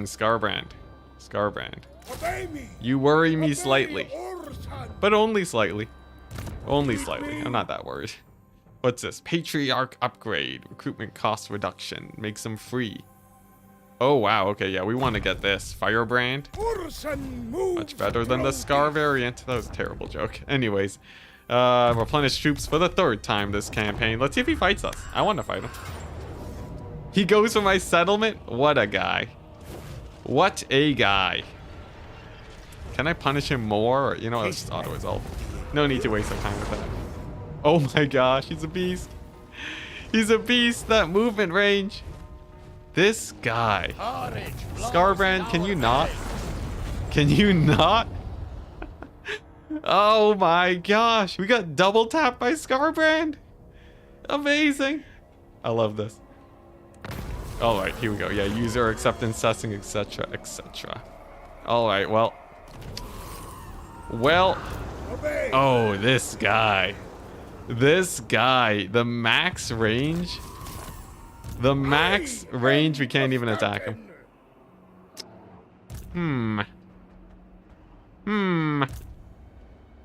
Scarbrand. You worry me slightly. But only slightly. Only slightly. I'm not that worried. What's this? Patriarch upgrade. Recruitment cost reduction. Makes them free. Oh, wow. Okay, yeah, we want to get this. Firebrand. Much better than the Scar variant. That was a terrible joke. Anyways. Replenish troops for the 3rd time this campaign. Let's see if he fights us. I want to fight him. He goes for my settlement? What a guy. What a guy. Can I punish him more? Or, you know what? Let's just auto-resolve. No need to waste our time with that. Oh my gosh, he's a beast. He's a beast. That movement range. This guy. Scarbrand, can you not? Can you not? Oh my gosh. We got double tapped by Scarbrand. Amazing. I love this. Alright, here we go. Yeah, user acceptance testing, etc. etc. Alright, well. Oh, this guy. This guy. The max range. The max range, we can't even attack him.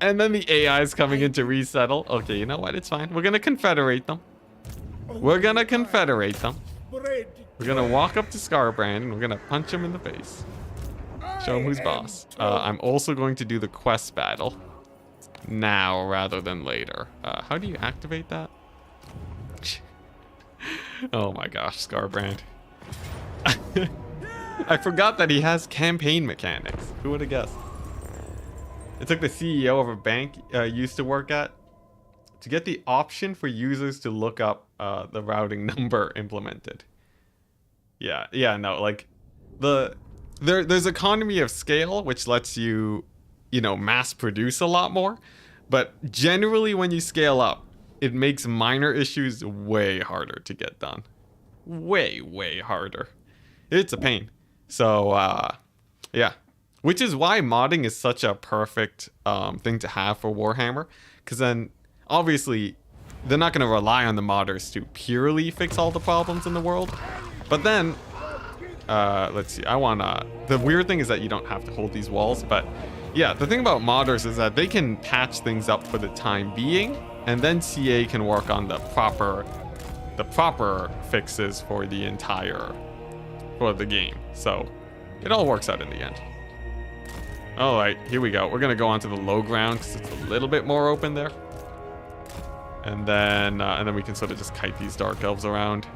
And then the AI is coming in to resettle. Okay, you know what? It's fine. We're gonna confederate them. We're gonna confederate them. We're gonna walk up to Scarbrand and we're gonna punch him in the face. Show him who's boss. I'm also going to do the quest battle now rather than later. How do you activate that? Oh my gosh, Scarbrand. I forgot that he has campaign mechanics. Who would have guessed? It took the CEO of a bank used to work at to get the option for users to look up the routing number implemented. Yeah, no, like there's economy of scale, which lets you, mass produce a lot more. But generally when you scale up, it makes minor issues way harder to get done. Way harder. It's a pain. So, yeah. Which is why modding is such a perfect thing to have for Warhammer. Because then, obviously, they're not going to rely on the modders to purely fix all the problems in the world. But then, let's see. The weird thing is that you don't have to hold these walls. But, yeah, the thing about modders is that they can patch things up for the time being. And then CA can work on the proper fixes for the game. So it all works out in the end. All right, here we go. We're gonna go onto the low ground because it's a little bit more open there. And then we can sort of just kite these dark elves around.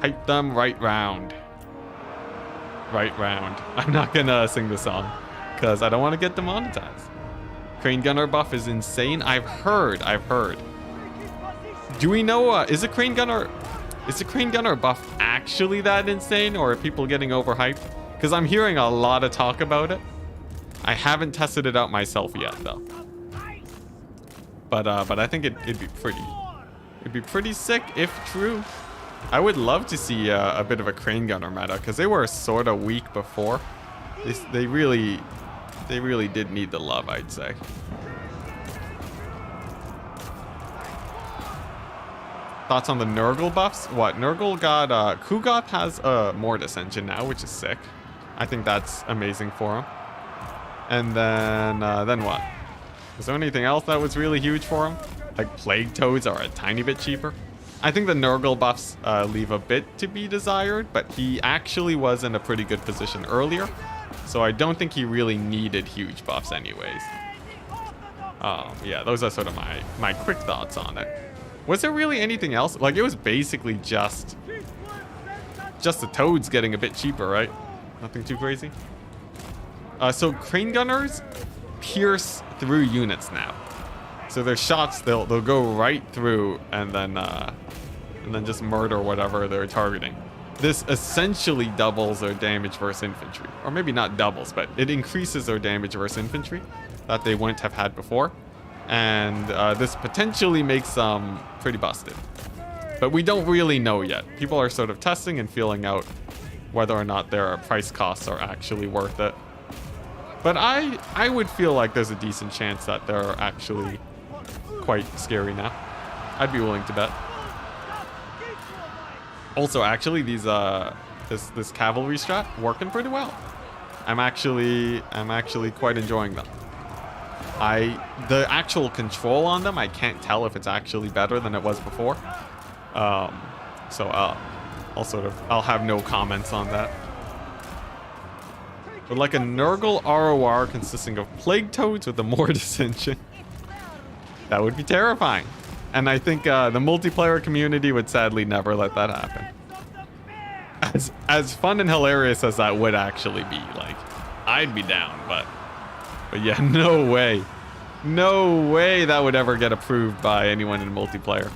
Kite them right round. Right round. I'm not gonna sing the song because I don't want to get demonetized. Crane Gunner buff is insane. I've heard. Do we know, is the Crane Gunner buff actually that insane, or are people getting overhyped? Because I'm hearing a lot of talk about it. I haven't tested it out myself yet, though. But I think it'd be pretty sick if true. I would love to see a bit of a Crane Gunner meta, because they were sort of weak before. They really did need the love, I'd say. Thoughts on the Nurgle buffs? What? Nurgle got, Kugoth has a Mortis engine now, which is sick. I think that's amazing for him. And then what? Was there anything else that was really huge for him? Like Plague Toads are a tiny bit cheaper. I think the Nurgle buffs leave a bit to be desired, but he actually was in a pretty good position earlier. So I don't think he really needed huge buffs anyways. Yeah, those are sort of my quick thoughts on it. Was there really anything else? Like, it was basically just the toads getting a bit cheaper, right? Nothing too crazy. So Crane Gunners pierce through units now. So their shots, they'll go right through and then just murder whatever they're targeting. This essentially doubles their damage versus infantry. Or maybe not doubles, but it increases their damage versus infantry that they wouldn't have had before. And this potentially makes them pretty busted. But we don't really know yet. People are sort of testing and feeling out whether or not their price costs are actually worth it. But I would feel like there's a decent chance that they're actually quite scary now. I'd be willing to bet. Also, actually, these this cavalry strat working pretty well. I'm actually quite enjoying them. The actual control on them, I can't tell if it's actually better than it was before. So I'll have no comments on that. But like a Nurgle ROR consisting of Plague Toads with a Mortis engine, that would be terrifying. And I think the multiplayer community would sadly never let that happen. As fun and hilarious as that would actually be, like, I'd be down, but yeah, no way that would ever get approved by anyone in multiplayer.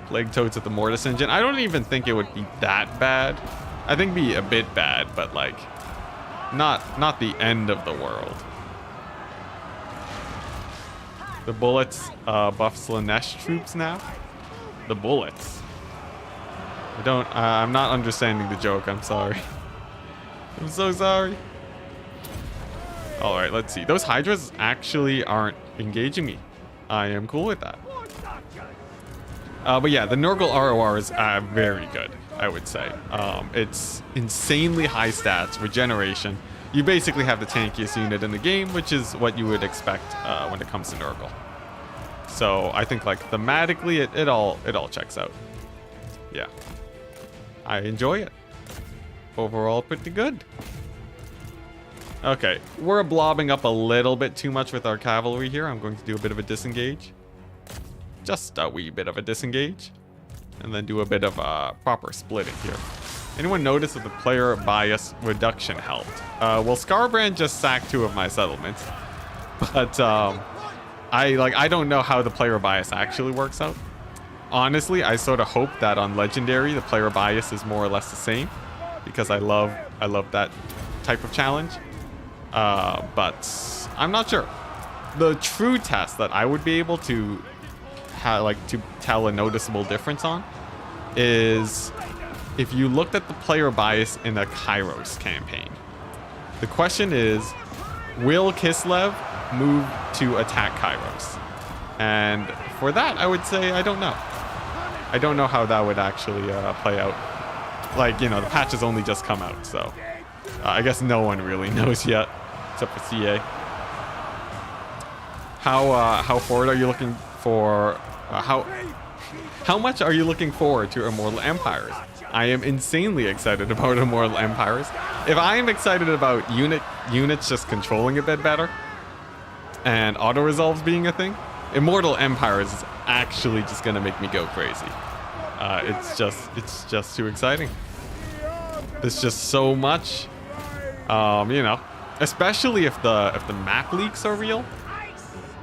Plague Toads with the Mortis engine. I don't even think it would be that bad. I think it'd be a bit bad, but like, not the end of the world. The bullets buff Slaanesh troops now. The bullets. I'm not understanding the joke. I'm sorry. I'm so sorry. All right, let's see. Those Hydras actually aren't engaging me. I am cool with that. But yeah, the Nurgle ROR is very good, I would say. It's insanely high stats, regeneration. You basically have the tankiest unit in the game, which is what you would expect when it comes to Nurgle. So I think like thematically, it all checks out. Yeah, I enjoy it. Overall, pretty good. Okay, we're blobbing up a little bit too much with our cavalry here. I'm going to do a bit of a disengage. Just a wee bit of a disengage. And then do a bit of proper splitting here. Anyone notice that the player bias reduction helped? Well, Scarbrand just sacked 2 of my settlements. But I don't know how the player bias actually works out. Honestly, I sort of hope that on Legendary the player bias is more or less the same, because I love that type of challenge. But I'm not sure. The true test that I would be able to to tell a noticeable difference on is if you looked at the player bias in a Kairos campaign. The question is, will Kislev move to attack Kairos? And for that, I would say I don't know. I don't know how that would actually play out. Like, you know, the patch has only just come out, so I guess no one really knows yet, except for CA. How forward are you looking for? How much are you looking forward to Immortal Empires? I am insanely excited about Immortal Empires. If I am excited about units just controlling a bit better, and auto resolves being a thing, Immortal Empires is actually just gonna make me go crazy. It's just too exciting. There's just so much, you know, especially if the map leaks are real.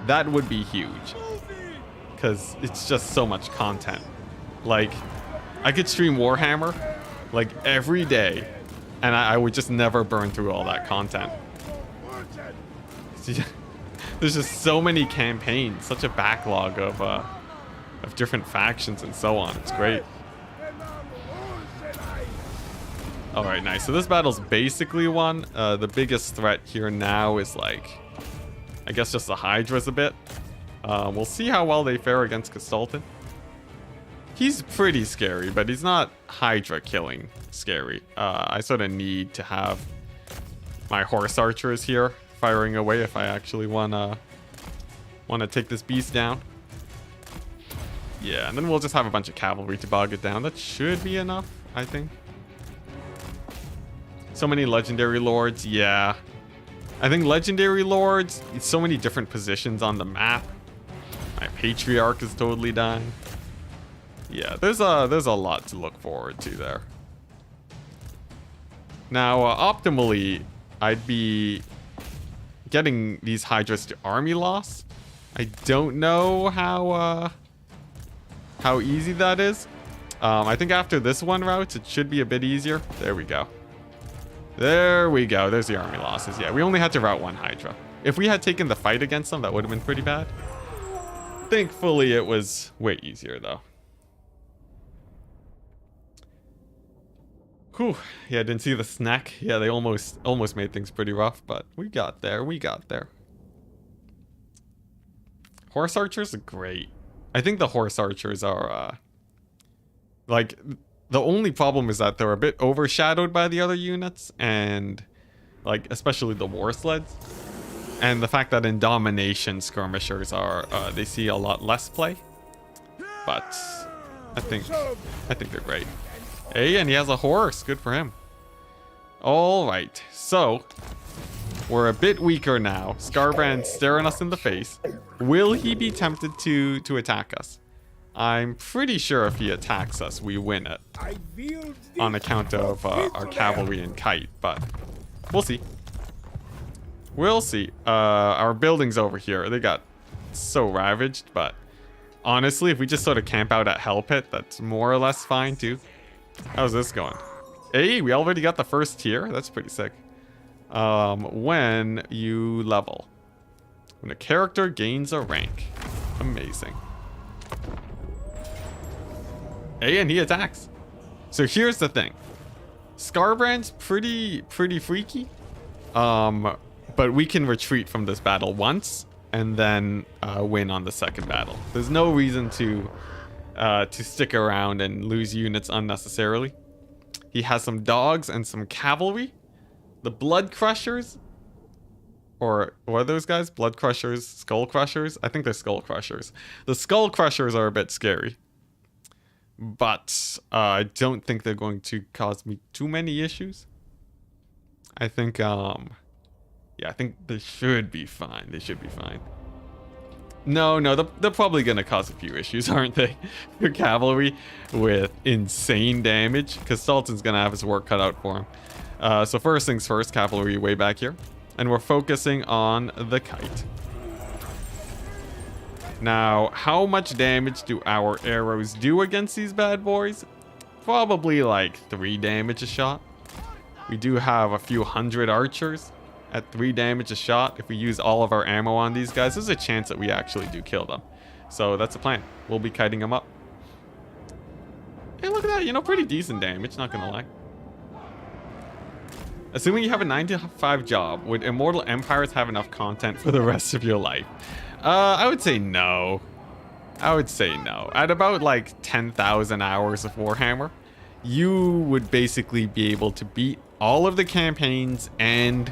That would be huge, because it's just so much content. Like, I could stream Warhammer like every day, and I would just never burn through all that content. There's just so many campaigns, such a backlog of different factions and so on. It's great. All right, nice. So this battle's basically won. The biggest threat here now is, like, I guess just the Hydras a bit. We'll see how well they fare against Gestalten. He's pretty scary, but he's not Hydra killing scary. I sort of need to have my horse archers here firing away if I actually wanna take this beast down. Yeah, and then we'll just have a bunch of cavalry to bog it down. That should be enough, I think. So many legendary lords, yeah. I think legendary lords, so many different positions on the map. My patriarch is totally dying. Yeah, there's a lot to look forward to there. Now, optimally, I'd be getting these Hydras to army loss. I don't know how easy that is. I think after this one route, it should be a bit easier. There we go. There we go. There's the army losses. Yeah, we only had to route one Hydra. If we had taken the fight against them, that would have been pretty bad. Thankfully, it was way easier, though. Whew. Yeah, I didn't see the snack. Yeah, they almost made things pretty rough, but we got there. We got there. Horse archers are great. I think the horse archers are, like, the only problem is that they're a bit overshadowed by the other units, and, like, especially the war sleds. And the fact that in domination, skirmishers are, they see a lot less play. But I think they're great. Hey, and he has a horse. Good for him. All right, so we're a bit weaker now. Skarbrand's staring us in the face. Will he be tempted to attack us? I'm pretty sure if he attacks us, we win it. On account of our cavalry and kite, but we'll see. We'll see. Our buildings over here, they got so ravaged, but honestly, if we just sort of camp out at Hell Pit, that's more or less fine too. How's this going? Hey, we already got the first tier. That's pretty sick. When you level. When a character gains a rank. Amazing. Hey, and he attacks. So here's the thing. Skarbrand's pretty freaky. But we can retreat from this battle once and then win on the second battle. There's no reason to stick around and lose units unnecessarily. He has some dogs and some cavalry. The Blood Crushers, or what are those guys? Blood Crushers, Skull Crushers? I think they're Skull Crushers. The Skull Crushers are a bit scary, but I don't think they're going to cause me too many issues. I think, yeah, I think they should be fine. They should be fine. No, they're probably going to cause a few issues, aren't they? Your cavalry with insane damage, because Sultan's going to have his work cut out for him. So first things first, cavalry way back here. And we're focusing on the kite. Now, how much damage do our arrows do against these bad boys? Probably like 3 damage a shot. We do have a few hundred archers at 3 damage a shot. If we use all of our ammo on these guys, there's a chance that we actually do kill them. So that's the plan. We'll be kiting them up. Hey, look at that. You know, pretty decent damage, not gonna lie. Assuming you have a 9 to 5 job, would Immortal Empires have enough content for the rest of your life? I would say no. I would say no. At about like 10,000 hours of Warhammer, you would basically be able to beat all of the campaigns and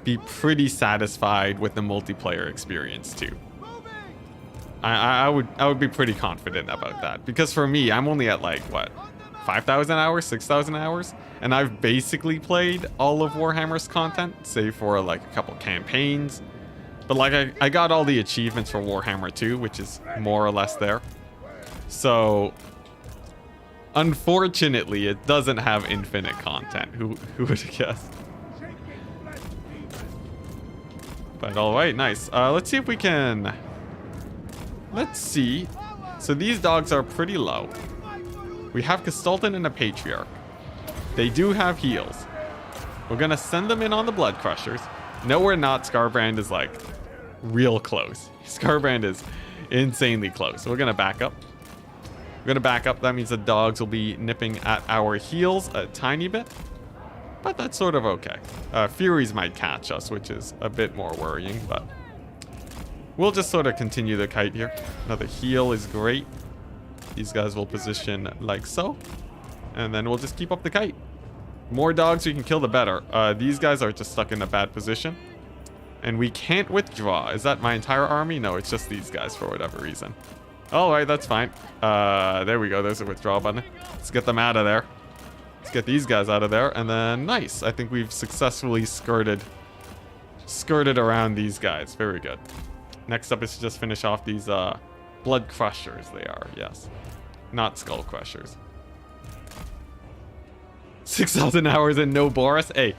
be pretty satisfied with the multiplayer experience too. I would be pretty confident about that, because for me, I'm only at like what, 5,000 hours, 6,000 hours, and I've basically played all of Warhammer's content, save for like a couple campaigns. But like I got all the achievements for Warhammer 2, which is more or less there. So unfortunately, it doesn't have infinite content. Who would have guessed? But all right, nice. Let's see if we can. Let's see. So these dogs are pretty low. We have Gestalten and a Patriarch. They do have heals. We're gonna send them in on the Blood Crushers. No, we're not. Scarbrand is like real close. Scarbrand is insanely close. So we're gonna back up. We're gonna back up. That means the dogs will be nipping at our heels a tiny bit, but that's sort of okay. Furies might catch us, which is a bit more worrying, but we'll just sort of continue the kite here. Another heal is great. These guys will position like so, and then we'll just keep up the kite. More dogs we can kill, the better. These guys are just stuck in a bad position, and we can't withdraw. Is that my entire army? No, it's just these guys for whatever reason. All right, that's fine. There we go. There's a withdraw button. Let's get them out of there. Let's get these guys out of there, and then nice. I think we've successfully skirted around these guys. Very good. Next up is to just finish off these Blood Crushers. They are, yes, not Skull Crushers. 6,000 hours and no Boris. Hey,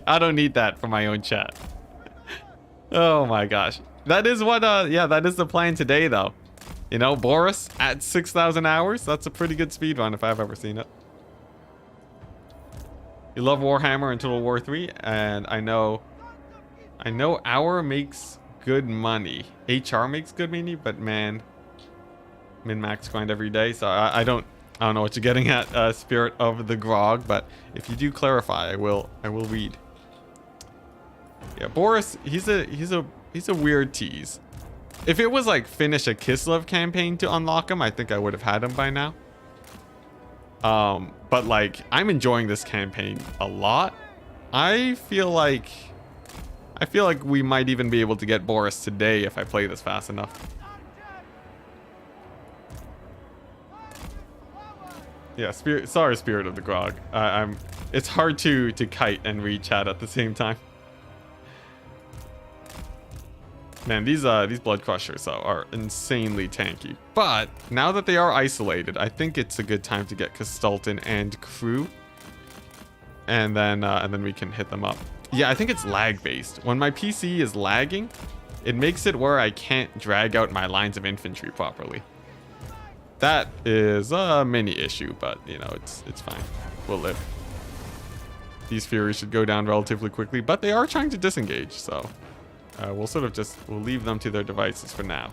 I don't need that for my own chat. Oh my gosh, that is what. Yeah, that is the plan today, though. You know, Boris at 6,000 hours. That's a pretty good speed run if I've ever seen it. You love Warhammer and Total War 3, and I know Hour makes good money. HR makes good money, but man, min-max grind every day. So I don't know what you're getting at, Spirit of the Grog, but if you do clarify, I will read. Yeah, Boris, he's a weird tease. If it was like finish a Kislev campaign to unlock him, I think I would have had him by now. But like, I'm enjoying this campaign a lot. I feel like we might even be able to get Boris today if I play this fast enough. Yeah, Spirit of the Grog. It's hard to kite and read chat at the same time. Man, these Blood Crushers though are insanely tanky. But now that they are isolated, I think it's a good time to get Gestalten and crew, and then we can hit them up. Yeah, I think it's lag based. When my PC is lagging, it makes it where I can't drag out my lines of infantry properly. That is a mini issue, but you know, it's fine. We'll live. These Furies should go down relatively quickly, but they are trying to disengage, so we'll leave them to their devices for now.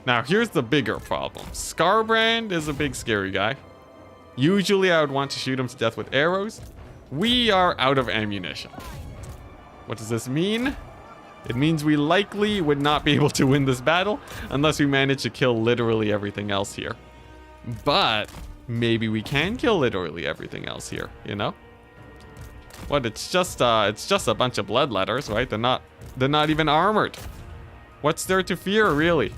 Now, here's the bigger problem. Scarbrand is a big scary guy. Usually I would want to shoot him to death with arrows. We are out of ammunition. What does this mean? It means we likely would not be able to win this battle unless we manage to kill literally everything else here. But maybe we can kill literally everything else here, you know? What, it's just a bunch of bloodletters, right? They're not even armored. What's there to fear, really?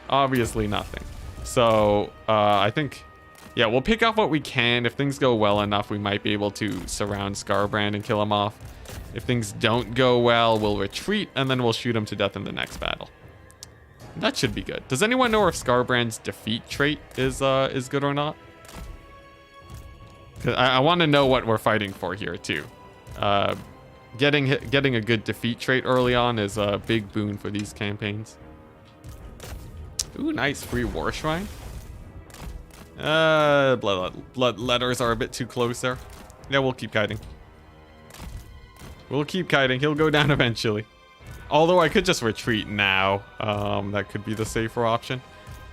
Obviously nothing. So, I think, yeah, we'll pick up what we can. If things go well enough, we might be able to surround Scarbrand and kill him off. If things don't go well, we'll retreat, and then we'll shoot him to death in the next battle. That should be good. Does anyone know if Scarbrand's defeat trait is good or not? 'Cause I want to know what we're fighting for here too. Getting a good defeat trait early on is a big boon for these campaigns. Ooh, nice. Free war shrine. Blood letters are a bit too close there. Yeah, we'll keep kiting. We'll keep kiting. He'll go down eventually. Although I could just retreat now. That could be the safer option.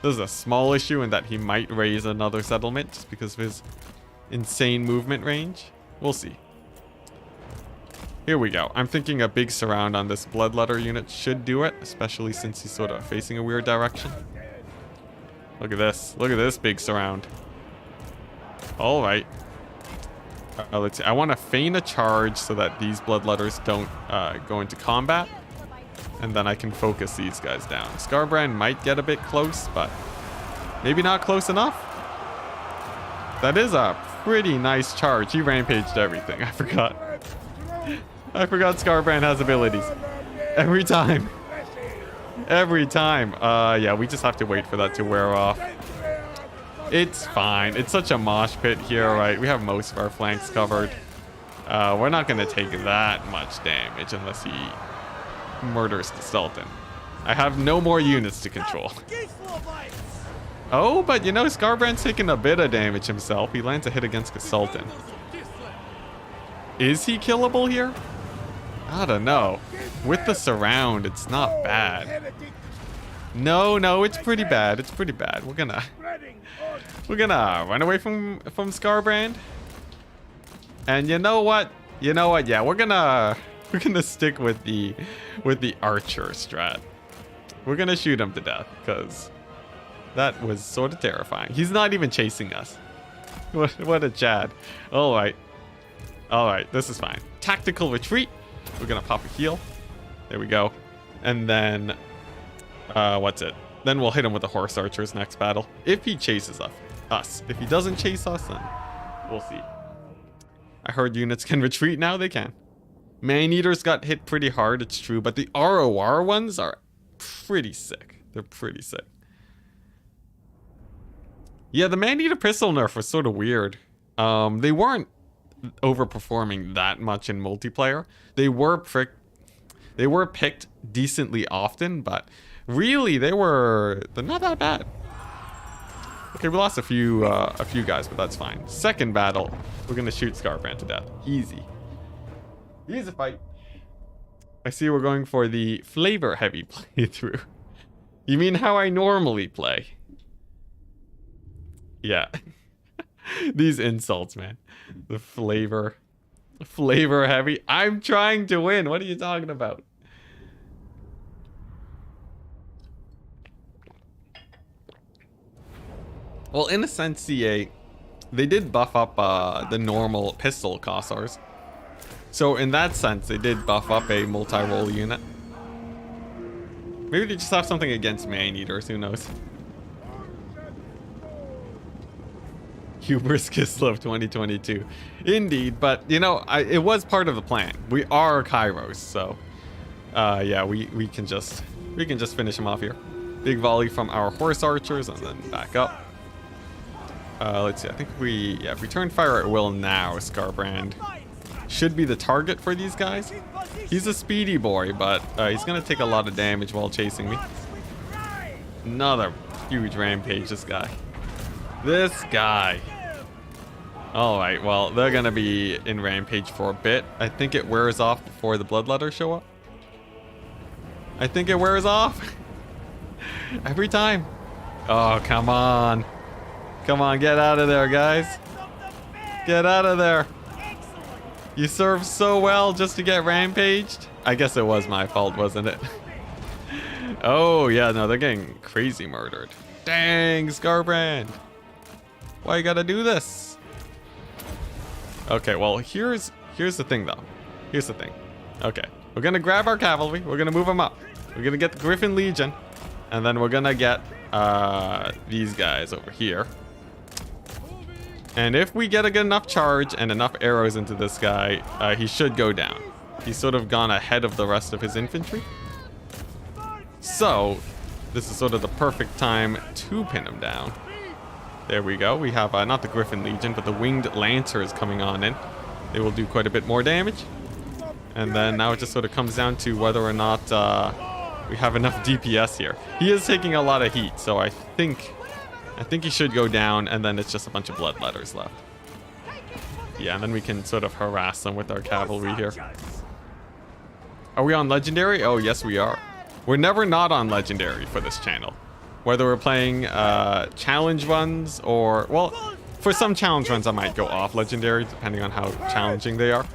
There's a small issue in that he might raise another settlement just because of his insane movement range. We'll see. Here we go. I'm thinking a big surround on this bloodletter unit should do it, especially since he's sort of facing a weird direction. Look at this. Look at this big surround. All right. Let's see. I want to feign a charge so that these bloodletters don't go into combat. And then I can focus these guys down. Scarbrand might get a bit close, but maybe not close enough. That is a pretty nice charge. He rampaged everything. I forgot. I forgot Scarbrand has abilities. Every time. Every time. Yeah, we just have to wait for that to wear off. It's fine. It's such a mosh pit here, right? We have most of our flanks covered. We're not going to take that much damage unless he murders the Sultan. I have no more units to control. Oh, but you know, Scarbrand's taking a bit of damage himself. He lands a hit against the Sultan. Is he killable here? I don't know. With the surround, it's not bad. No, it's pretty bad. It's pretty bad. We're gonna run away from Scarbrand. And you know what? Yeah, we're gonna stick with the archer strat. We're gonna shoot him to death because that was sort of terrifying. He's not even chasing us. What a Chad. All right, this is fine. Tactical retreat. We're gonna pop a heal. There we go. And then what's it? Then we'll hit him with the horse archers next battle. If he chases us. If he doesn't chase us, then we'll see. I heard units can retreat now. They can. Man-eaters got hit pretty hard, it's true, but the ROR ones are pretty sick. They're pretty sick. Yeah, the Man-eater pistol nerf was sort of weird. They weren't overperforming that much in multiplayer. They were picked decently often, but really they're not that bad. Okay, we lost a few guys, but that's fine. Second battle, we're gonna shoot Scarbrand to death. Easy fight. I see we're going for the flavor heavy playthrough. You mean how I normally play? Yeah. These insults, man. The flavor heavy. I'm trying to win. What are you talking about? Well, in a sense, CA, they did buff up the normal pistol Kossars. So in that sense, they did buff up a multi-role unit. Maybe they just have something against man-eaters, who knows? Hubris Kislev 2022. Indeed, but you know, it was part of the plan. We are Kairos, so yeah, we can just finish him off here. Big volley from our horse archers and then back up. Let's see, I think if we turn fire at will now, Scarbrand should be the target for these guys. He's a speedy boy, but he's gonna take a lot of damage while chasing me. Another huge rampage, this guy. Alright, well, they're gonna be in rampage for a bit. I think it wears off before the bloodletters show up. I think it wears off. Every time. Oh, come on. Come on, get out of there, guys. Get out of there. You served so well just to get rampaged. I guess it was my fault, wasn't it? Oh, yeah, no, they're getting crazy murdered. Dang, Scarbrand. Why you gotta do this? Okay, well, here's the thing, though. Here's the thing. Okay, we're gonna grab our cavalry. We're gonna move them up. We're gonna get the Griffin Legion. And then we're gonna get these guys over here. And if we get a good enough charge and enough arrows into this guy, he should go down. He's sort of gone ahead of the rest of his infantry. So, this is sort of the perfect time to pin him down. There we go. We have not the Griffin Legion, but the Winged Lancers coming on in. They will do quite a bit more damage. And then now it just sort of comes down to whether or not we have enough DPS here. He is taking a lot of heat, so I think he should go down, and then it's just a bunch of bloodletters left. Yeah, and then we can sort of harass them with our cavalry here. Are we on Legendary? Oh, yes, we are. We're never not on Legendary for this channel. Whether we're playing challenge runs or... Well, for some challenge runs I might go off Legendary, depending on how challenging they are.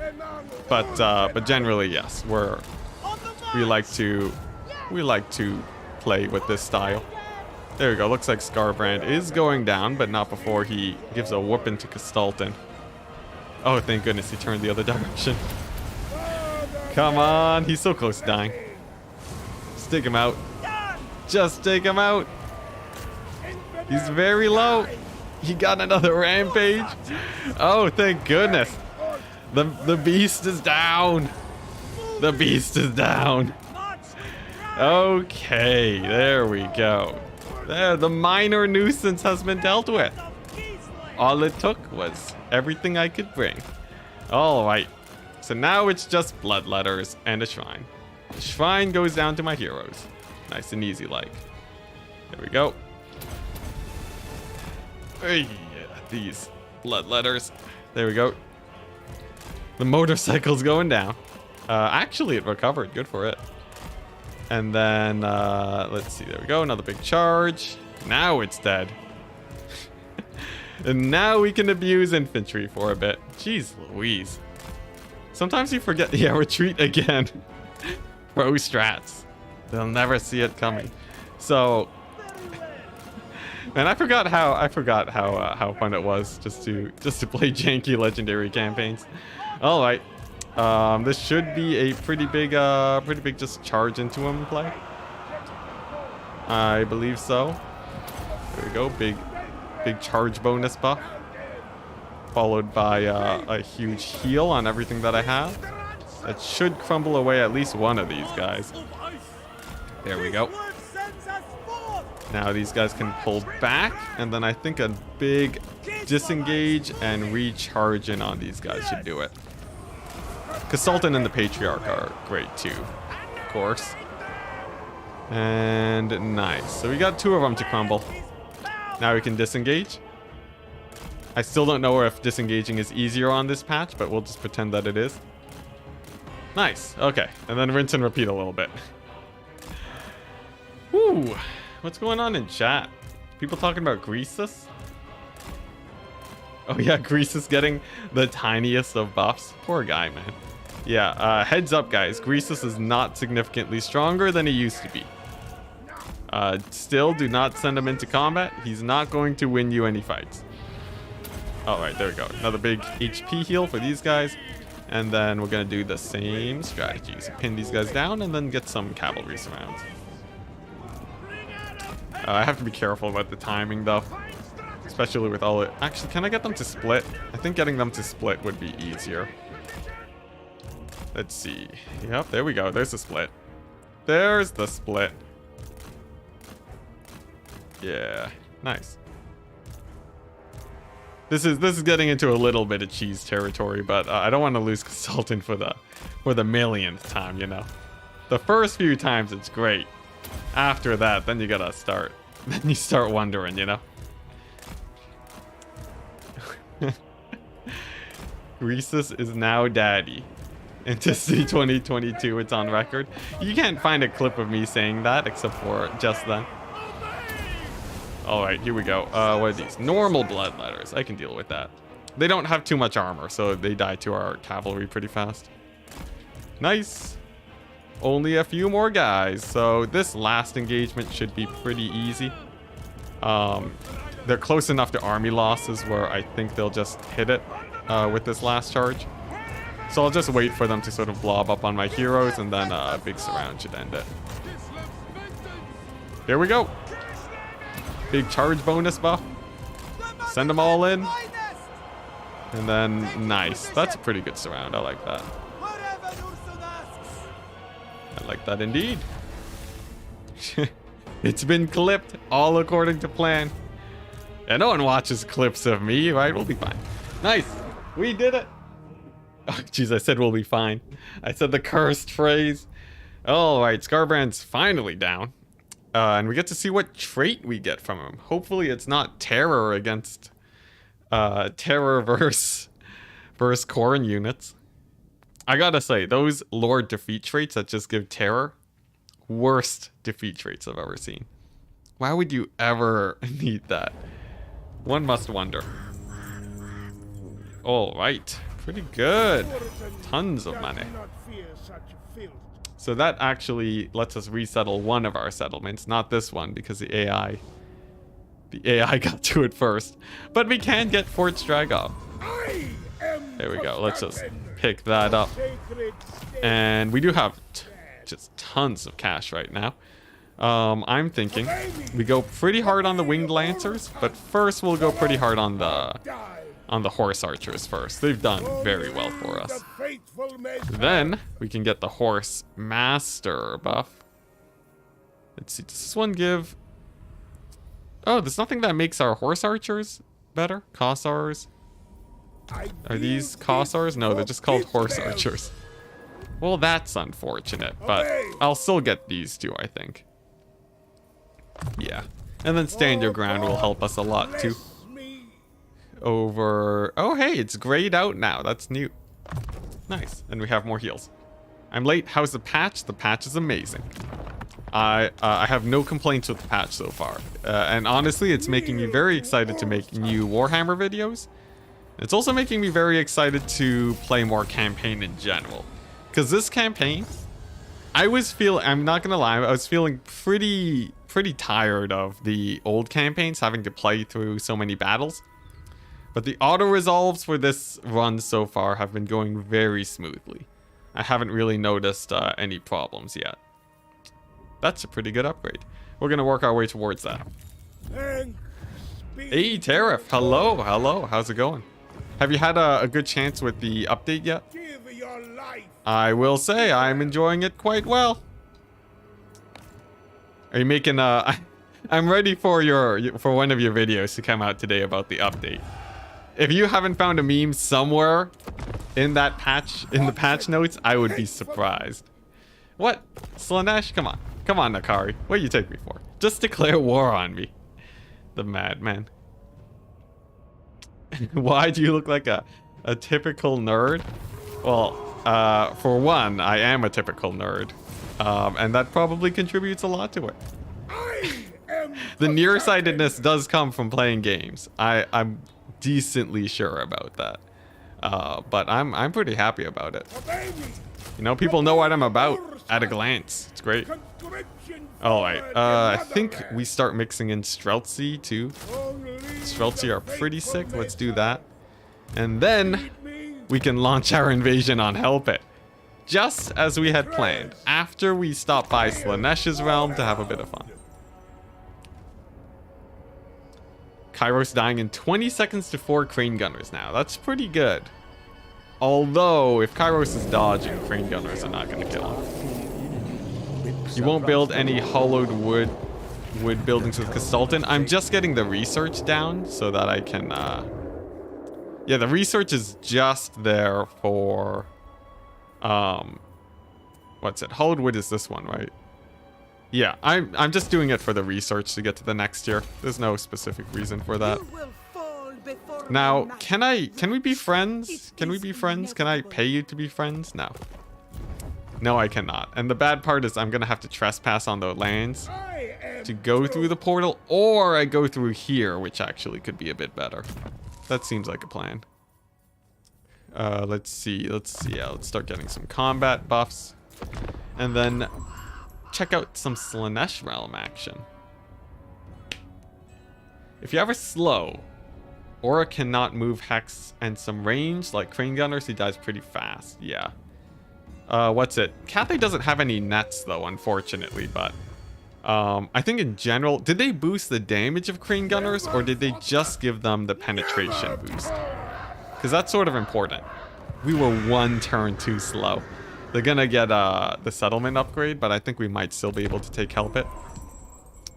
But generally, yes, we like to play with this style. There we go. Looks like Scarbrand is going down, but not before he gives a whooping to Castalton. Oh, thank goodness he turned the other direction. Come on, he's so close to dying. Just take him out. Just take him out. He's very low. He got another rampage. Oh, thank goodness. The beast is down. The beast is down. Okay, there we go. There, the minor nuisance has been dealt with. All it took was everything I could bring. All right. So now it's just bloodletters and a shrine. The shrine goes down to my heroes. Nice and easy like. There we go. Hey, yeah, these bloodletters. There we go. The motorcycle's going down. Actually, it recovered. Good for it. And then, let's see. There we go. Another big charge. Now it's dead. And now we can abuse infantry for a bit. Jeez Louise. Sometimes you forget. Yeah, retreat again. Pro strats. They'll never see it coming. So, man, I forgot how fun it was just to play janky legendary campaigns. All right. This should be a pretty big just charge into him play. I believe so. There we go. Big charge bonus buff. Followed by a huge heal on everything that I have. That should crumble away at least one of these guys. There we go. Now these guys can pull back, and then I think a big disengage and recharge in on these guys should do it. Castalton and the Patriarch are great too, of course. And nice. So we got two of them to crumble. Now we can disengage. I still don't know if disengaging is easier on this patch, but we'll just pretend that it is. Nice. Okay. And then rinse and repeat a little bit. Woo. What's going on in chat? People talking about Greasus? Oh yeah, Greasus getting the tiniest of buffs. Poor guy, man. Yeah, heads up, guys. Greasus is not significantly stronger than he used to be. Still, do not send him into combat. He's not going to win you any fights. Alright, there we go. Another big HP heal for these guys. And then we're going to do the same strategy. So pin these guys down and then get some cavalry surrounds. I have to be careful about the timing, though. Especially with all it... Actually, can I get them to split? I think getting them to split would be easier. Let's see. Yep, there we go. There's the split. There's the split. Yeah, nice. This is getting into a little bit of cheese territory, but I don't want to lose Castalton for the millionth time, you know. The first few times it's great. After that, then you gotta start. Then you start wondering, you know. Greasus is now daddy. Enticity 2022, it's on record. You can't find a clip of me saying that except for just then. Alright, here we go. What are these? Normal bloodletters. I can deal with that. They don't have too much armor, so they die to our cavalry pretty fast. Nice. Only a few more guys, so this last engagement should be pretty easy. They're close enough to army losses where I think they'll just hit it with this last charge. So I'll just wait for them to sort of blob up on my heroes, and then a big surround should end it. Here we go. Big charge bonus buff. Send them all in. And then, nice. That's a pretty good surround. I like that. I like that indeed. It's been clipped, all according to plan. And no one watches clips of me, right? We'll be fine. Nice. We did it. Oh, jeez, I said we'll be fine. I said the cursed phrase. Alright, Scarbrand's finally down. And we get to see what trait we get from him. Hopefully it's not terror against terror versus Corrin units. I gotta say, those Lord defeat traits that just give terror, worst defeat traits I've ever seen. Why would you ever need that? One must wonder. Alright, pretty good. Tons of money. So that actually lets us resettle one of our settlements, not this one, because the AI got to it first. But we can get Fort Stragov. There we go. Let's just pick that up. And we do have just tons of cash right now. I'm thinking we go pretty hard on the winged lancers, but first we'll go pretty hard on the horse archers first. They've done very well for us. Then we can get the horse master buff. Let's see, does this one give... Oh, there's nothing that makes our horse archers better? Kossars? Are these Kossars? No, they're just called horse archers. Well, that's unfortunate, but I'll still get these two, I think. Yeah. And then stand your ground will help us a lot too. Over... Oh, hey, it's grayed out now. That's new. Nice. And we have more heals. I'm late. How's the patch? The patch is amazing. I have no complaints with the patch so far. And honestly, it's making me very excited to make new Warhammer videos. It's also making me very excited to play more campaign in general. Because this campaign, I'm not gonna lie, I was feeling pretty tired of the old campaigns, having to play through so many battles. But the auto-resolves for this run so far have been going very smoothly. I haven't really noticed any problems yet. That's a pretty good upgrade. We're gonna work our way towards that. Hey, Tariff, hello, how's it going? Have you had a good chance with the update yet? I will say I'm enjoying it quite well. Are you making I'm ready for one of your videos to come out today about the update. If you haven't found a meme somewhere in that patch, in the patch notes, I would be surprised. What? Slaanesh? Come on, Nakari. What do you take me for? Just declare war on me. The madman. Why do you look like a typical nerd? Well, for one, I am a typical nerd. And that probably contributes a lot to it. The nearsightedness does come from playing games. I'm decently sure about that. But I'm pretty happy about it. You know, people know what I'm about at a glance. It's great. Alright, I think we start mixing in Streltsy too. Streltsy are pretty sick. Let's do that. And then we can launch our invasion on Help It. Just as we had planned, after we stop by Slaanesh's realm to have a bit of fun. Kairos dying in 20 seconds to 4 Crane Gunners now. That's pretty good. Although, if Kairos is dodging, Crane Gunners are not going to kill him. You won't build any hollowed wood buildings with Castalton. I'm just getting the research down so that I can... Yeah, the research is just there for... What's it? Hollowed wood is this one, right? Yeah, I'm just doing it for the research to get to the next tier. There's no specific reason for that. Now, can we be friends? Can we be friends? Can I pay you to be friends? No. No, I cannot. And the bad part is I'm gonna have to trespass on the lands to go through the portal, or I go through here, which actually could be a bit better. That seems like a plan. Let's see. Yeah, let's start getting some combat buffs. And then check out some Slaanesh realm action. If you ever slow, Aura cannot move Hex and some range, like Crane Gunners, he dies pretty fast. Yeah. What's it? Cathay doesn't have any nets though, unfortunately, but I think in general, did they boost the damage of Crane Gunners, or did they just give them the penetration boost? Because that's sort of important. We were one turn too slow. They're gonna get the settlement upgrade, but I think we might still be able to take Help It.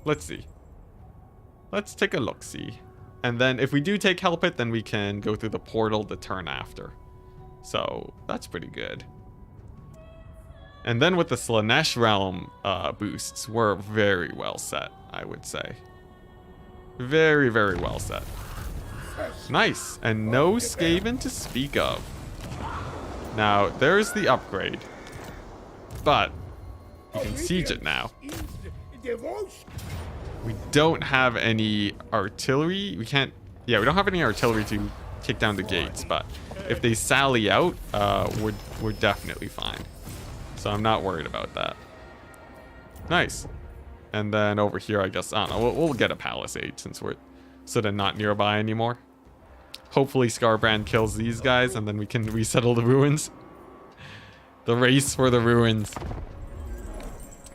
Let's see. Let's take a look-see. And then if we do take Help It, then we can go through the portal the turn after. So that's pretty good. And then with the Slaanesh realm boosts, we're very well set, I would say. Very, very well set. Nice. And no Skaven to speak of. Now, there's the upgrade. But we can siege it now. We don't have any artillery. We can't... Yeah, we don't have any artillery to kick down the gates, but if they sally out, we're definitely fine. So I'm not worried about that. Nice. And then over here, I guess, I don't know, we'll get a palisade since we're sort of not nearby anymore. Hopefully Scarbrand kills these guys and then we can resettle the ruins. The race for the ruins.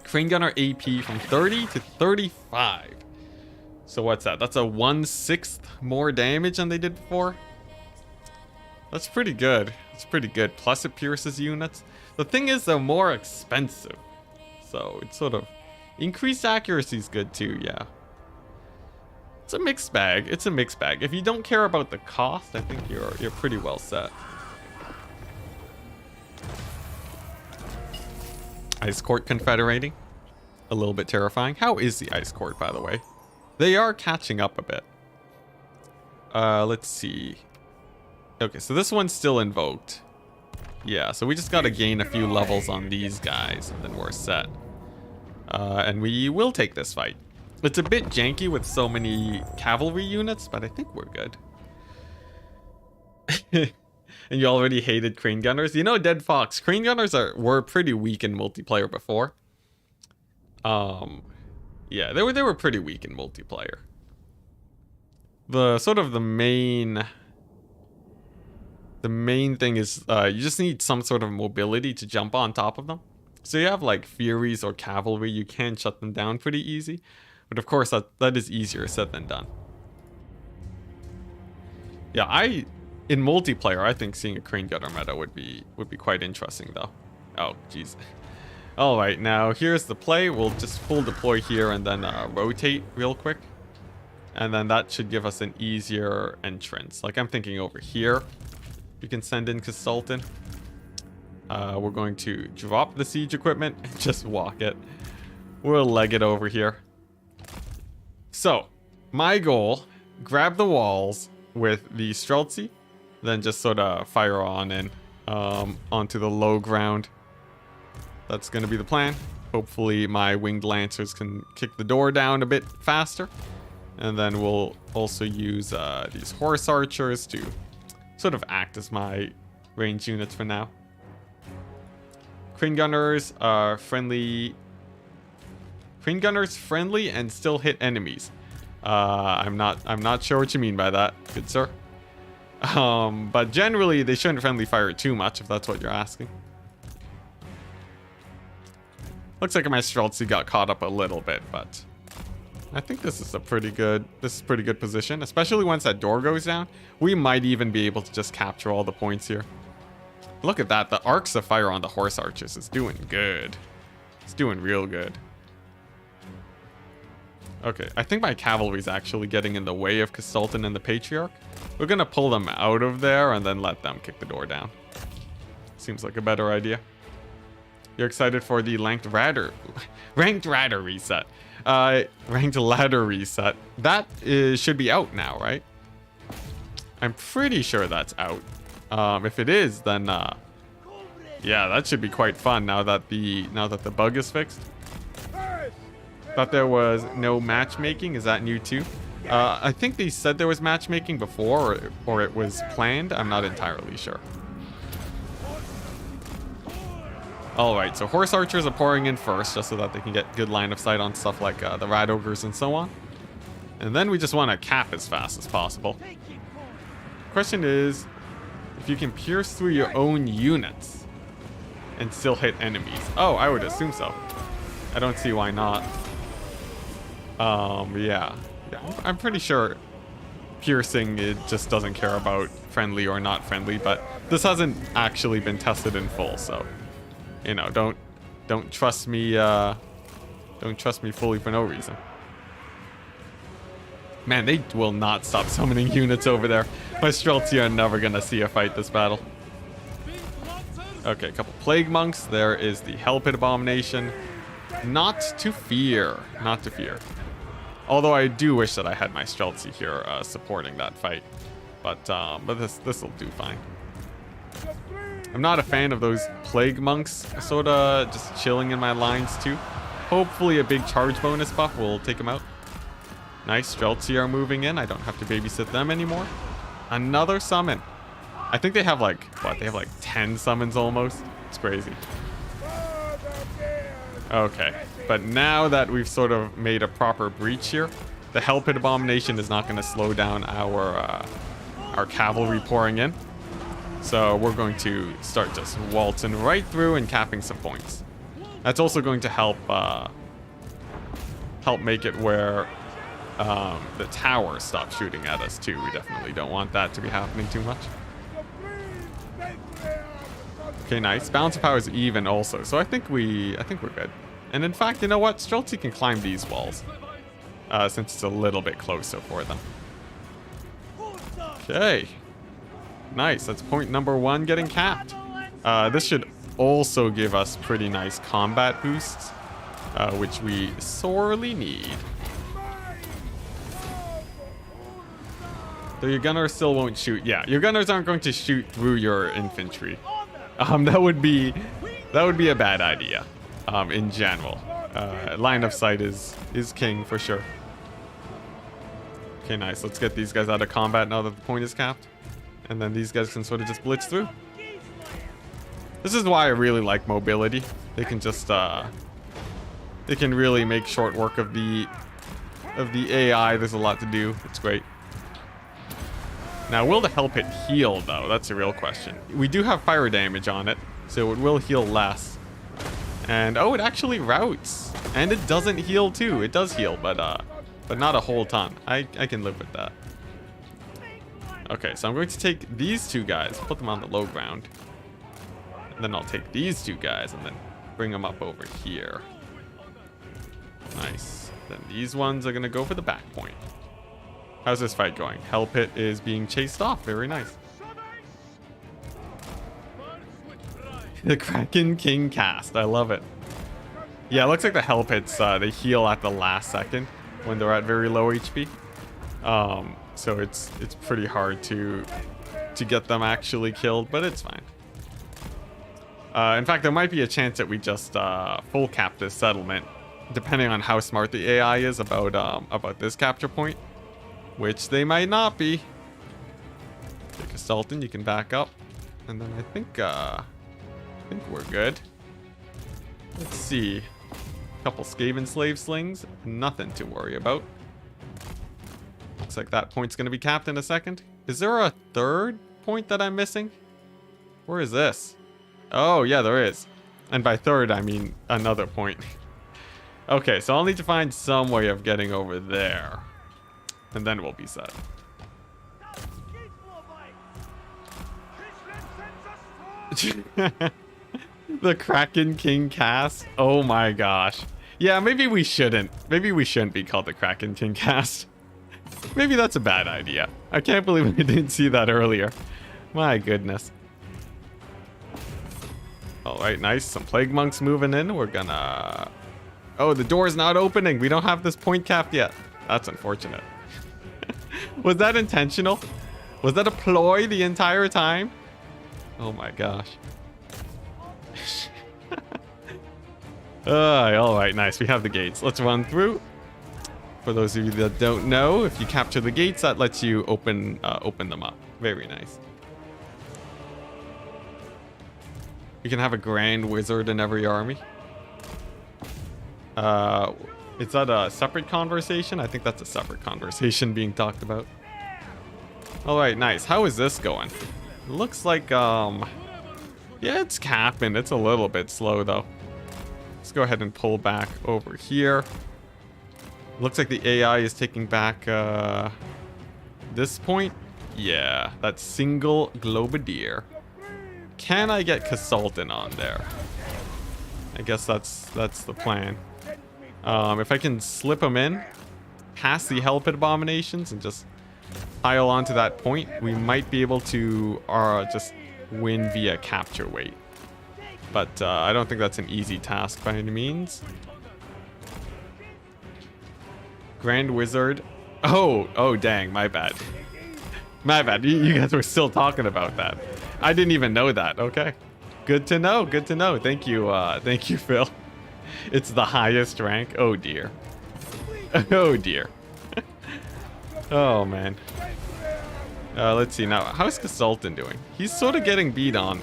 Crane Gunner AP from 30 to 35. So what's that? That's a 1/6 more damage than they did before. That's pretty good. It's pretty good. Plus it pierces units. The thing is, they're more expensive. So it's sort of... Increased accuracy is good too, yeah. It's a mixed bag. It's a mixed bag. If you don't care about the cost, I think you're pretty well set. Ice Court Confederating. A little bit terrifying. How is the Ice Court, by the way? They are catching up a bit. Let's see. Okay, so this one's still invoked. Yeah, so we just gotta gain a few levels on these guys, and then we're set. And we will take this fight. It's a bit janky with so many cavalry units, but I think we're good. And you already hated Crane Gunners? You know, Dead Fox, Crane Gunners were pretty weak in multiplayer before. Yeah, they were pretty weak in multiplayer. The main thing is you just need some sort of mobility to jump on top of them. So you have like Furies or Cavalry, you can shut them down pretty easy. But of course that is easier said than done. Yeah, in multiplayer, I think seeing a Crane Gunner meta would be quite interesting though. Oh, jeez. All right, now here's the play. We'll just full deploy here and then rotate real quick. And then that should give us an easier entrance. Like I'm thinking over here, we can send in Consultant. We're going to drop the siege equipment and just walk it. We'll leg it over here. So, my goal, grab the walls with the Streltsy, then just sort of fire on in onto the low ground. That's going to be the plan. Hopefully my winged lancers can kick the door down a bit faster. And then we'll also use these horse archers to sort of act as my range units for now. Crane Gunners are friendly. Crane Gunners friendly and still hit enemies. I'm not sure what you mean by that, good sir. But generally they shouldn't friendly fire too much if that's what you're asking. Looks like my Streltsy got caught up a little bit, but I think this is pretty good position, especially once that door goes down. We might even be able to just capture all the points here. Look at that, the arcs of fire on the horse archers is doing good. It's doing real good. Okay, I think my cavalry's actually getting in the way of Consultant and the Patriarch. We're gonna pull them out of there and then let them kick the door down. Seems like a better idea. You're excited for the ranked ladder reset. Ranked ladder reset. That should be out now, right? I'm pretty sure that's out. If it is, then yeah, that should be quite fun now that the bug is fixed. Thought there was no matchmaking. Is that new too? I think they said there was matchmaking before, or it was planned. I'm not entirely sure. Alright, so horse archers are pouring in first, just so that they can get good line of sight on stuff like the rat ogres and so on. And then we just want to cap as fast as possible. Question is, if you can pierce through your own units and still hit enemies. Oh, I would assume so. I don't see why not. Yeah, I'm pretty sure piercing, it just doesn't care about friendly or not friendly, but this hasn't actually been tested in full, so you know, don't trust me fully for no reason. Man, they will not stop summoning units over there. My Streltsy are never gonna see a fight this battle. Okay, a couple plague monks. There is the hell pit abomination. Not to fear. Not to fear. Although I do wish that I had my Streltsy here supporting that fight. But this will do fine. I'm not a fan of those plague monks sort of just chilling in my lines too. Hopefully a big charge bonus buff will take them out. Nice, Streltsy are moving in. I don't have to babysit them anymore. Another summon. I think they have like, what? They have like 10 summons almost. It's crazy. Okay, but now that we've sort of made a proper breach here, the Hell Pit Abomination is not going to slow down our cavalry pouring in. So we're going to start just waltzing right through and capping some points. That's also going to help make it where the tower stops shooting at us too. We definitely don't want that to be happening too much. Okay, nice. Balance of power is even also, so I think we're good. And in fact, you know what? Streltsy can climb these walls since it's a little bit closer for them. Okay. Nice. That's point number 1 getting capped. This should also give us pretty nice combat boosts, which we sorely need. So your gunners still won't shoot. Yeah, your gunners aren't going to shoot through your infantry. That would be a bad idea. In general, line of sight is king for sure. Okay, nice. Let's get these guys out of combat now that the point is capped, and then these guys can sort of just blitz through. This is why I really like mobility. They can just they can really make short work of the AI. There's a lot to do. It's great. Now, will the Hell Pit heal, though? That's a real question. We do have fire damage on it, so it will heal less. And, oh, it actually routes. And it doesn't heal, too. It does heal, but not a whole ton. I can live with that. Okay, so I'm going to take these 2 guys, put them on the low ground. And then I'll take these 2 guys and then bring them up over here. Nice. Then these ones are going to go for the back point. How's this fight going? Hell Pit is being chased off. Very nice. The Kraken King cast. I love it. Yeah, it looks like the Hell Pits, they heal at the last second when they're at very low HP. So it's pretty hard to get them actually killed, but it's fine. In fact, there might be a chance that we just full cap this settlement, depending on how smart the AI is about this capture point. Which they might not be. Okay, Consultant, you can back up. And then I think we're good. Let's see. A couple Skaven slave slings. Nothing to worry about. Looks like that point's going to be capped in a second. Is there a third point that I'm missing? Where is this? Oh, yeah, there is. And by third, I mean another point. Okay, so I'll need to find some way of getting over there. And then we'll be set. The Kraken King cast. Oh my gosh. Yeah, maybe we shouldn't. Maybe we shouldn't be called the Kraken King cast. Maybe that's a bad idea. I can't believe I didn't see that earlier. My goodness. Alright, nice. Some Plague Monks moving in. We're gonna... Oh, the door's not opening. We don't have this point capped yet. That's unfortunate. Was that intentional? Was that a ploy the entire time? Oh my gosh. Alright, nice. We have the gates. Let's run through. For those of you that don't know, if you capture the gates, that lets you open them up. Very nice. You can have a grand wizard in every army. Is that a separate conversation? I think that's a separate conversation being talked about. Alright, nice. How is this going? It looks like, yeah, it's capping. It's a little bit slow, though. Let's go ahead and pull back over here. Looks like the AI is taking back, this point. Yeah, that single Globadier. Can I get Consultant on there? I guess that's the plan. If I can slip them in past the Hell Pit Abominations and just pile onto that point, we might be able to just win via capture weight. But I don't think that's an easy task by any means. Grand Wizard. Oh, dang, my bad. My bad. You guys were still talking about that. I didn't even know that. Okay. Good to know. Good to know. Thank you, Phil. It's the highest rank. Oh, dear. Oh, dear. Oh, man. Let's see now. How's Consultant doing? He's sort of getting beat on.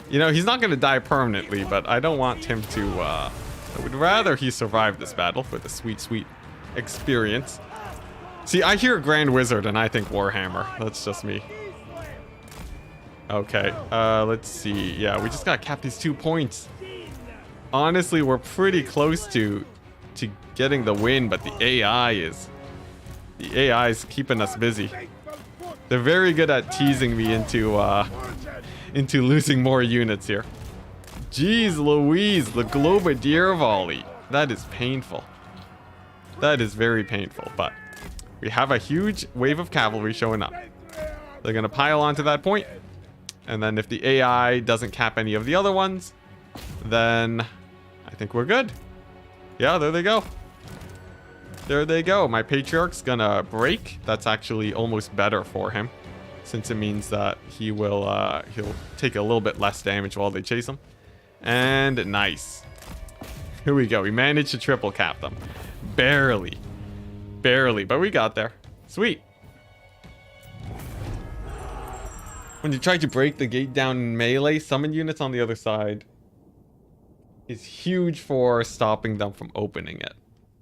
You know, he's not going to die permanently, but I don't want him to, I would rather he survive this battle for the sweet, sweet experience. See, I hear Grand Wizard and I think Warhammer. That's just me. Okay, let's see. Yeah, we just gotta cap these 2 points. Honestly, we're pretty close to getting the win, but the AI is keeping us busy. They're very good at teasing me into losing more units here. Jeez Louise, the Globadier volley. That is painful. That is very painful, but we have a huge wave of cavalry showing up. They're gonna pile onto that point, and then if the AI doesn't cap any of the other ones, then I think we're good. Yeah, there they go. There they go. My Patriarch's gonna break. That's actually almost better for him, since it means that he will he'll take a little bit less damage while they chase him. And nice. Here we go. We managed to triple cap them. Barely. Barely, but we got there. Sweet. When you try to break the gate down in melee, summon units on the other side is huge for stopping them from opening it.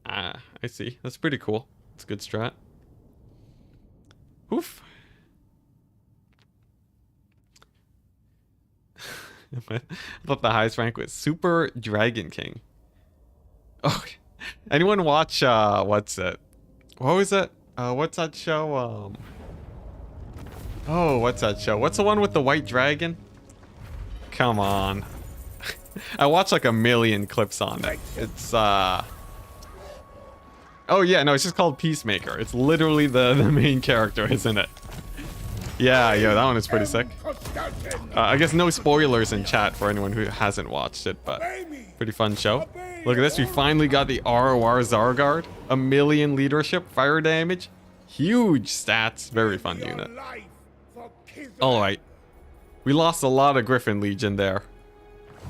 Ah, I see. That's pretty cool. It's a good strat. Oof. I thought the highest rank was Super Dragon King. Oh, anyone watch, what's it? What was it? What's that show? Oh, what's that show? What's the one with the white dragon? Come on. I watched like a million clips on it. It's, oh yeah, no, it's just called Peacemaker. It's literally the main character, isn't it? Yeah, that one is pretty sick. I guess no spoilers in chat for anyone who hasn't watched it, but pretty fun show. Look at this, we finally got the ROR Zargard. 1 million leadership, fire damage, huge stats, very fun unit. Alright, we lost a lot of Griffin Legion there,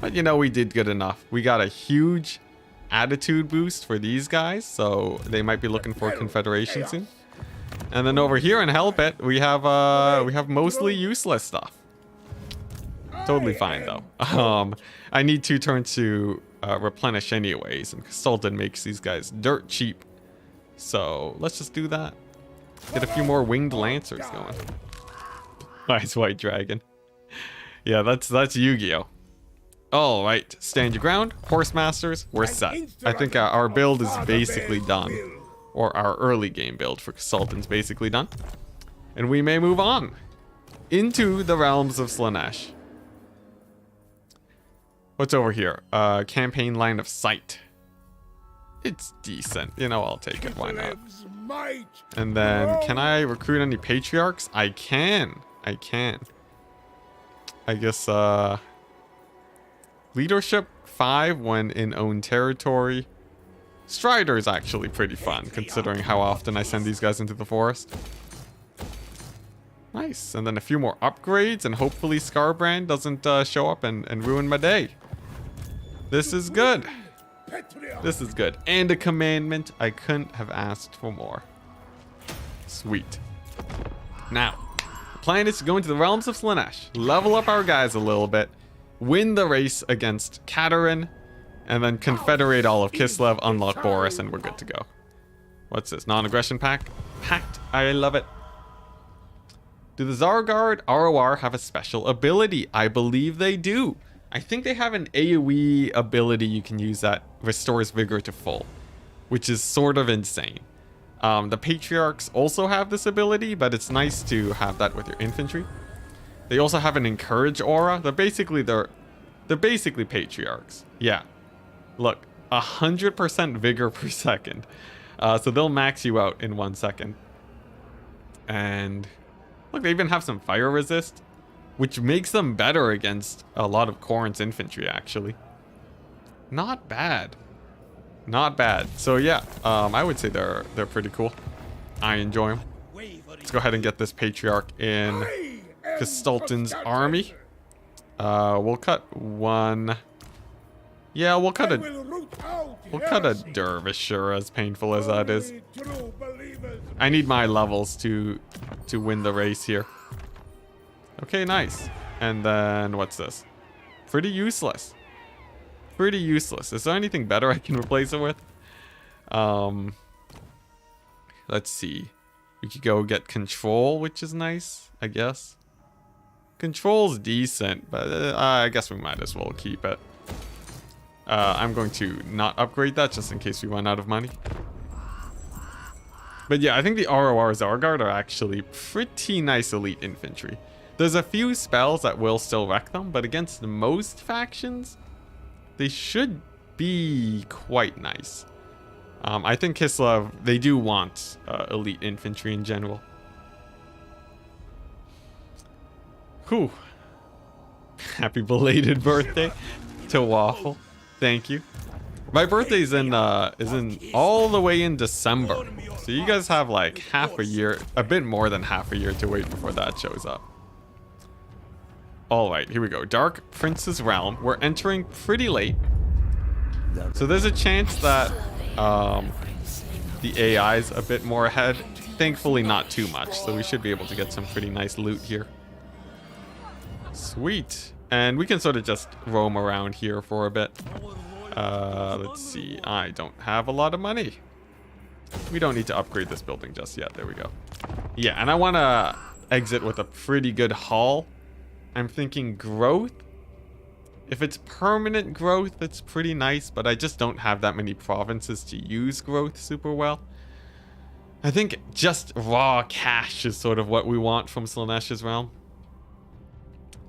but you know, we did good enough. We got a huge attitude boost for these guys, so they might be looking for a Confederation soon. And then over here in Hell Pit, we have mostly useless stuff. Totally fine though. I need 2 turns to replenish anyways, and Consultant makes these guys dirt cheap. So let's just do that. Get a few more winged lancers going. Nice white dragon. Yeah, that's Yu-Gi-Oh. All right, stand your ground, Horse Masters. We're set. I think our build is basically done, or our early game build for Consultant's basically done, and we may move on into the realms of Slaanesh. What's over here? Campaign line of sight. It's decent. You know, I'll take it. Why not? And then, can I recruit any Patriarchs? I can. I guess, leadership 5 when in own territory. Strider is actually pretty fun, considering how often I send these guys into the forest. Nice. And then a few more upgrades, and hopefully Scarbrand doesn't show up and ruin my day. This is good. This is good. And a commandment. I couldn't have asked for more. Sweet. Now, the plan is to go into the realms of Slaanesh, level up our guys a little bit, win the race against Katerin, and then confederate all of Kislev, unlock Boris, and we're good to go. What's this? Non-aggression pact? I love it. Do the Zargard ROR have a special ability? I believe they do. I think they have an AoE ability you can use that restores vigor to full, which is sort of insane. The Patriarchs also have this ability, but it's nice to have that with your infantry. They also have an encourage aura. They're basically Patriarchs. Yeah. Look, 100% vigor per second. So they'll max you out in 1 second. And look, they even have some fire resist. which makes them better against a lot of Khorne's infantry, actually. Not bad. Not bad. So yeah, I would say they're pretty cool. I enjoy them. Let's go ahead and get this Patriarch in Kastaltan's army. We'll cut one. Yeah, we'll cut a Dervisher, as painful as that is. I need my levels to win the race here. Okay, nice. And then what's this? Pretty useless. Pretty useless. Is there anything better I can replace it with? Let's see. We could go get control, which is nice, I guess. Control's decent, but I guess we might as well keep it. I'm going to not upgrade that just in case we run out of money. But yeah, I think the ROR Zargard are actually pretty nice elite infantry. There's a few spells that will still wreck them, but against most factions, they should be quite nice. I think Kislev, they do want elite infantry in general. Whew. Happy belated birthday to Waffle. Thank you. My birthday is in all the way in December. So you guys have like half a year, a bit more than half a year to wait before that shows up. All right, here we go. Dark Prince's Realm. We're entering pretty late. So there's a chance that the AI's a bit more ahead. Thankfully not too much, so we should be able to get some pretty nice loot here. Sweet. And we can sort of just roam around here for a bit. Let's see. I don't have a lot of money. We don't need to upgrade this building just yet. There we go. Yeah, and I want to exit with a pretty good haul. I'm thinking growth. If it's permanent growth, it's pretty nice, but I just don't have that many provinces to use growth super well. I think just raw cash is sort of what we want from Slaanesh's realm.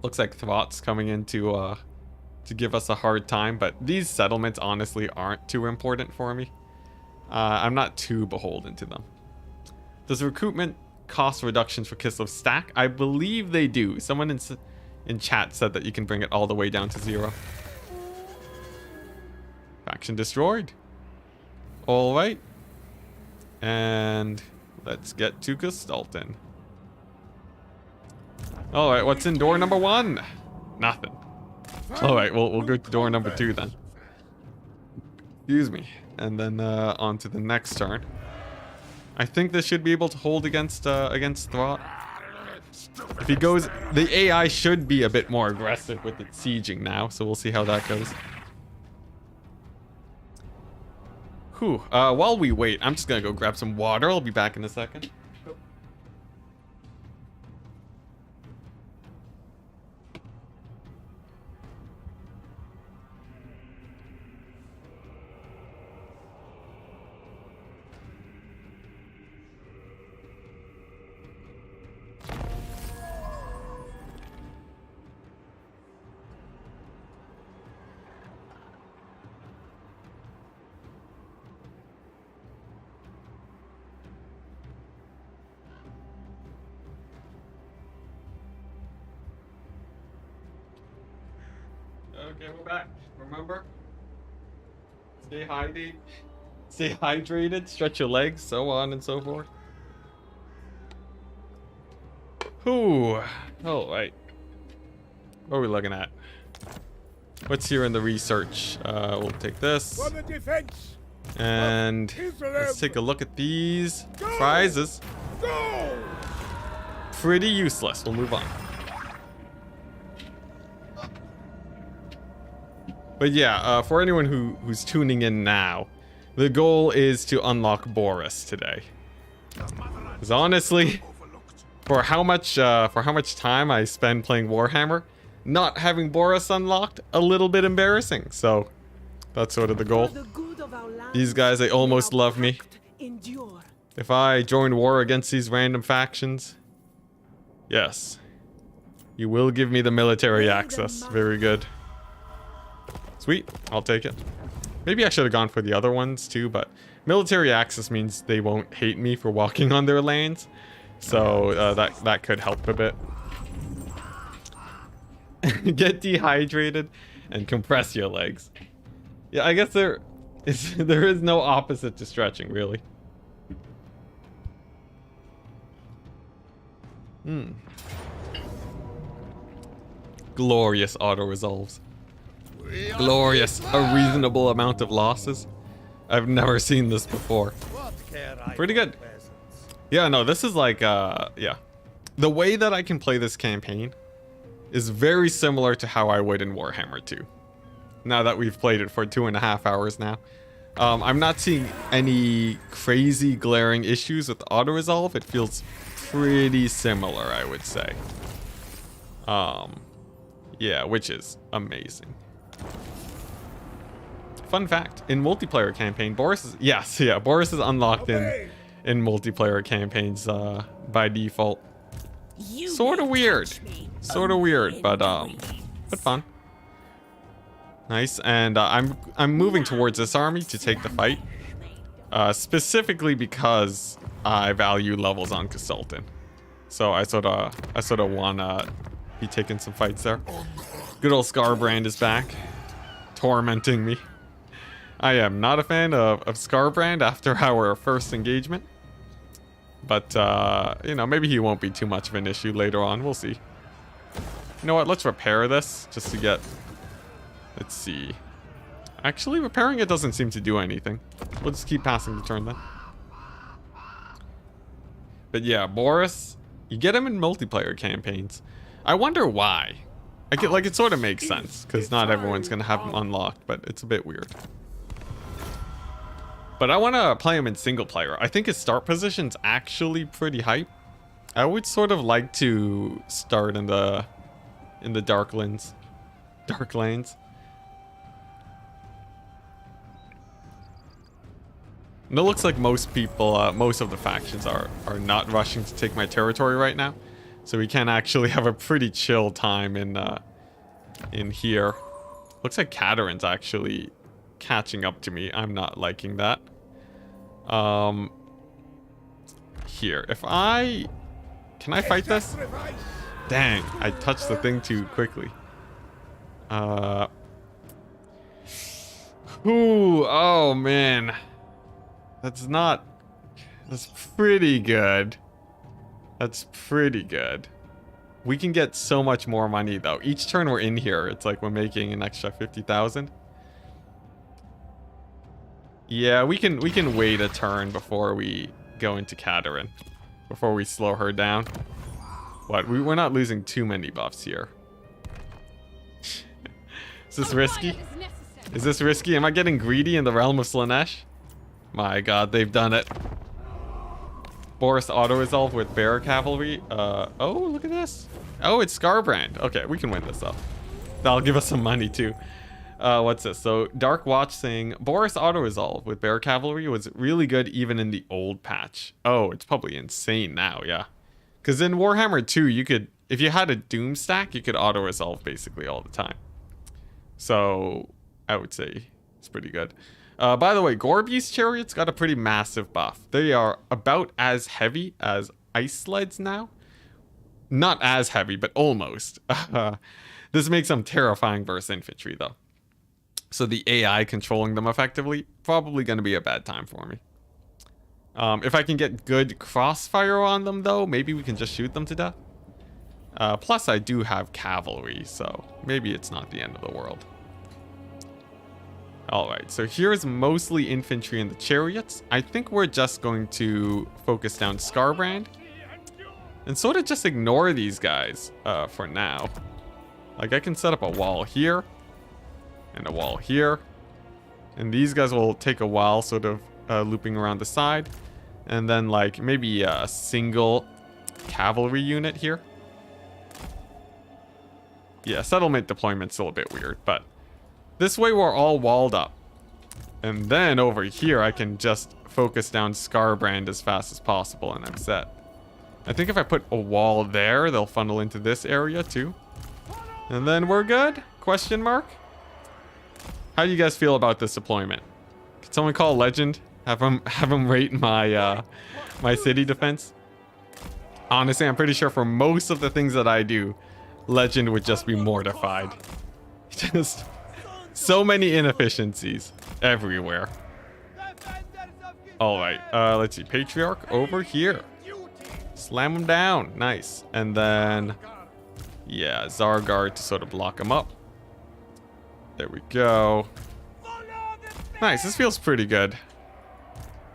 Looks like Thrott's coming in to give us a hard time, but these settlements honestly aren't too important for me. I'm not too beholden to them. Does recruitment cost reductions for Kislev stack? I believe they do. Someone in chat said that you can bring it all the way down to 0. Faction destroyed. All right. And let's get to Kastaltan. All right, what's in door number 1? Nothing. All right, we'll go to door number 2 then. Excuse me. And then on to the next turn. I think this should be able to hold against Thrott. If he goes, the AI should be a bit more aggressive with its sieging now, so we'll see how that goes. Whew. While we wait, I'm just gonna go grab some water. I'll be back in a second. Okay, we're back. Remember? Stay hydrated, stretch your legs, so on and so forth. Whew. Alright. What are we looking at? What's here in the research? We'll take this. And let's take a look at these prizes. Pretty useless. We'll move on. But yeah, for anyone who's tuning in now, the goal is to unlock Borris today. Because honestly, for how much time I spend playing Warhammer, not having Borris unlocked, a little bit embarrassing. So that's sort of the goal. These guys, they almost love me. If I join war against these random factions, yes, you will give me the military access. Very good. Sweet, I'll take it. Maybe I should have gone for the other ones too, but military access means they won't hate me for walking on their lands. So that could help a bit. Get dehydrated and compress your legs. Yeah, I guess there is no opposite to stretching, really. Glorious auto resolves. Glorious. A reasonable amount of losses. I've never seen this before. Pretty good. Yeah, no, this is like, yeah. The way that I can play this campaign is very similar to how I would in Warhammer 2. Now that we've played it for 2.5 hours now. I'm not seeing any crazy glaring issues with auto-resolve. It feels pretty similar, I would say. Yeah, which is amazing. Fun fact, in multiplayer campaign, Boris is, yes, yeah, Boris is unlocked in multiplayer campaigns by default. Sort of weird. Sort of weird, but fun. Nice, and I'm moving towards this army to take the fight. Specifically because I value levels on Consultant. So I sort of wanna be taking some fights there. Good old Scarbrand is back, tormenting me. I am not a fan of Scarbrand after our first engagement. But, you know, maybe he won't be too much of an issue later on. We'll see. You know what? Let's repair this just to get... Let's see. Actually, repairing it doesn't seem to do anything. We'll just keep passing the turn then. But yeah, Boris, you get him in multiplayer campaigns. I wonder why. Like, it sort of makes sense, because not everyone's going to have him unlocked, but it's a bit weird. But I want to play him in single player. I think his start position's actually pretty hype. I would sort of like to start in the dark lanes. Dark lanes. And it looks like most people, most of the factions are not rushing to take my territory right now. So we can actually have a pretty chill time in here. Looks like Katarin's actually catching up to me. I'm not liking that. Here, if can I fight this? Dang, I touched the thing too quickly. Ooh, oh man. That's pretty good. That's pretty good. We can get so much more money though. Each turn we're in here, it's like we're making an extra 50,000. Yeah, we can wait a turn before we go into Katarin. Before we slow her down. What? We're not losing too many buffs here. Is this risky? Is this risky? Am I getting greedy in the realm of Slaanesh? My god, they've done it. Boris auto-resolve with bear cavalry. Oh, look at this. Oh, it's Scarbrand. Okay, we can win this up. That'll give us some money too. What's this? So Dark Watch saying Boris auto-resolve with bear cavalry was really good even in the old patch. Oh, it's probably insane now, yeah. Because in Warhammer 2, you could, if you had a Doom stack, you could auto-resolve basically all the time. So I would say it's pretty good. By the way, Gorby's chariots got a pretty massive buff. They are about as heavy as ice sleds now. Not as heavy, but almost. This makes them terrifying versus infantry, though. So the AI controlling them effectively, probably going to be a bad time for me. If I can get good crossfire on them, though, maybe we can just shoot them to death. Plus, I do have cavalry, so maybe it's not the end of the world. Alright, so here's mostly infantry and the chariots. I think we're just going to focus down Scarbrand. And sort of just ignore these guys for now. Like, I can set up a wall here. And a wall here. And these guys will take a while sort of looping around the side. And then, like, maybe a single cavalry unit here. Yeah, settlement deployment's still a bit weird, but... This way we're all walled up. And then over here I can just focus down Scarbrand as fast as possible and I'm set. I think if I put a wall there, they'll funnel into this area too. And then we're good? Question mark? How do you guys feel about this deployment? Can someone call Legend? Have him rate my my city defense? Honestly, I'm pretty sure for most of the things that I do, Legend would just be mortified. Just so many inefficiencies everywhere. Alright, let's see. Patriarch over here. Slam him down. Nice. And then, yeah, Zargard to sort of block him up. There we go. Nice. This feels pretty good.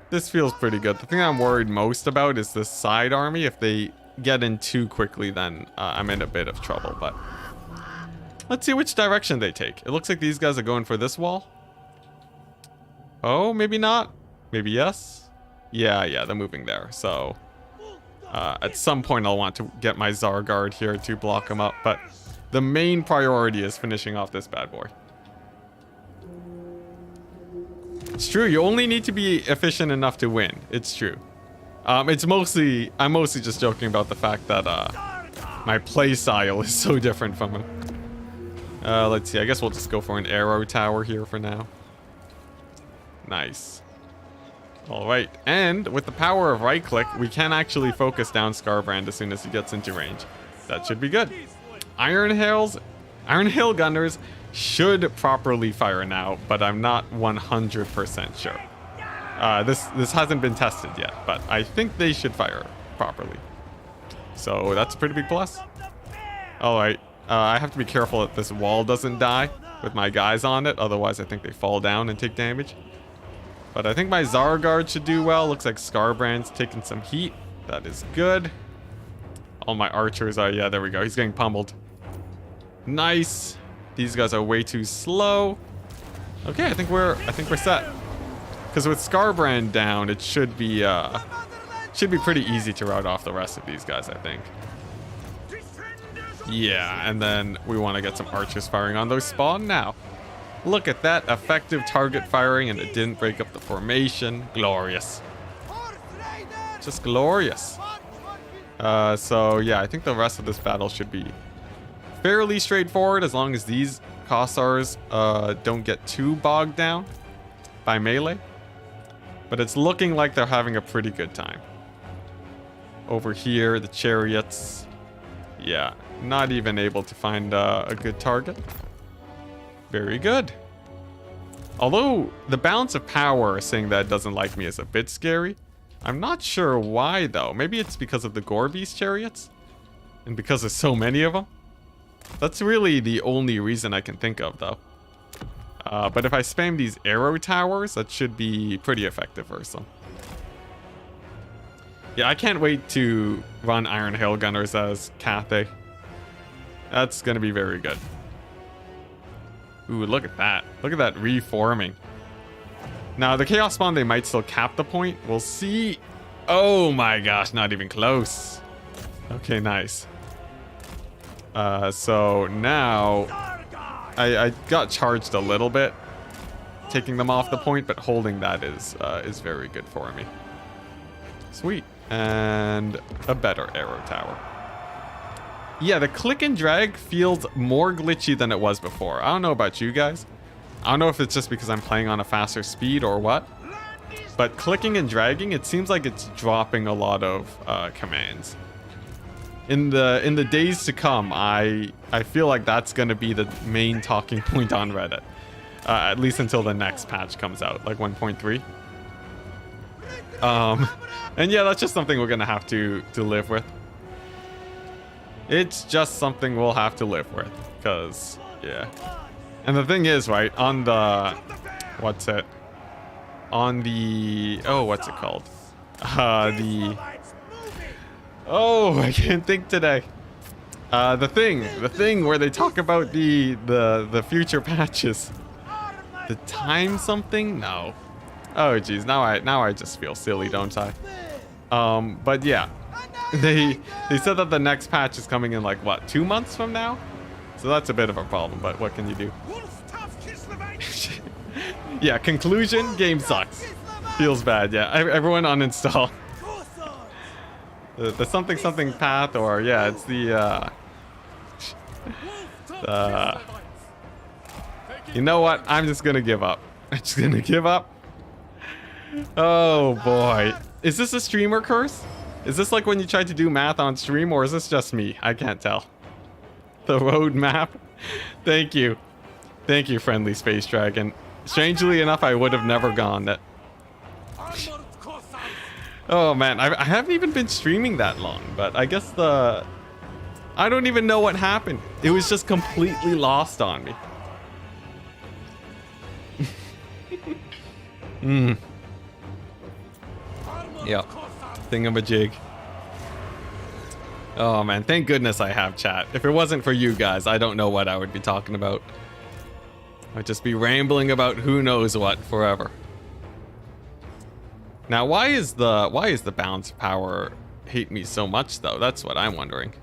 This feels pretty good. The thing I'm worried most about is the side army. If they get in too quickly, then I'm in a bit of trouble. But let's see which direction they take. It looks like these guys are going for this wall. Oh, maybe not. Maybe yes. Yeah, they're moving there. So at some point I'll want to get my Zargard here to block them up. But the main priority is finishing off this bad boy. It's true, you only need to be efficient enough to win. It's true. I'm mostly just joking about the fact that my play style is so different from him. Let's see, I guess we'll just go for an arrow tower here for now. Nice. Alright, and with the power of right click, we can actually focus down Skarbrand as soon as he gets into range. That should be good. Iron Hail Gunners should properly fire now, but I'm not 100% sure. This hasn't been tested yet, but I think they should fire properly. So that's a pretty big plus. Alright, I have to be careful that this wall doesn't die with my guys on it, otherwise I think they fall down and take damage. But I think my Zargard should do well. Looks like Skarbrand's taking some heat. That is good. All my archers are, yeah, there we go. He's getting pummeled. Nice. These guys are way too slow. Okay, I think we're set. Because with Skarbrand down, it should be pretty easy to rout off the rest of these guys, I think. Yeah, and then we want to get some archers firing on those spawn now. Look at that, effective target firing, and it didn't break up the formation. Glorious. Just glorious. So yeah, I think the rest of this battle should be fairly straightforward as long as these Kossars don't get too bogged down by melee. But it's looking like they're having a pretty good time. Over here, the chariots. Yeah, not even able to find a good target. Very good. Although the balance of power saying that it doesn't like me is a bit scary. I'm not sure why though. Maybe it's because of the Gore-Beast chariots? And because there's so many of them? That's really the only reason I can think of though. But if I spam these arrow towers, that should be pretty effective for some. Yeah, I can't wait to run Iron Hail Gunners as Cathay. That's gonna be very good. Ooh, look at that. Look at that reforming. Now, the Chaos Spawn, they might still cap the point. We'll see. Oh my gosh, not even close. Okay, nice. So now I got charged a little bit, taking them off the point, but holding that is very good for me. Sweet. And a better arrow tower. Yeah, the click and drag feels more glitchy than it was before. I don't know about you guys. I don't know if it's just because I'm playing on a faster speed or what. But clicking and dragging, it seems like it's dropping a lot of commands. In the days to come, I feel like that's going to be the main talking point on Reddit. At least until the next patch comes out, like 1.3. And yeah, that's just something we're going to have to live with. It's just something we'll have to live with, because, yeah. And the thing is, right, on the, what's it? On the, oh, what's it called? Oh, I can't think today. The thing where they talk about the future patches. The time something? No. Oh, geez, now I just feel silly, don't I? But yeah. They said that the next patch is coming in like what, 2 months from now? So that's a bit of a problem, but what can you do? Yeah, conclusion, game sucks. Feels bad, yeah. Everyone uninstall. The something path, or yeah, it's the you know what? I'm just gonna give up. I'm just gonna give up. Oh boy. Is this a streamer curse? Is this like when you tried to do math on stream, or is this just me? I can't tell. The road map. Thank you. Thank you, friendly space dragon. Strangely enough, I would have never gone that. Oh man, I haven't even been streaming that long, but I guess I don't even know what happened. It was just completely lost on me. Yeah. Thingamajig. Oh man, thank goodness I have chat. If it wasn't for you guys, I don't know what I would be talking about. I'd just be rambling about who knows what forever. Now, why is the balance of power hate me so much though? That's what I'm wondering.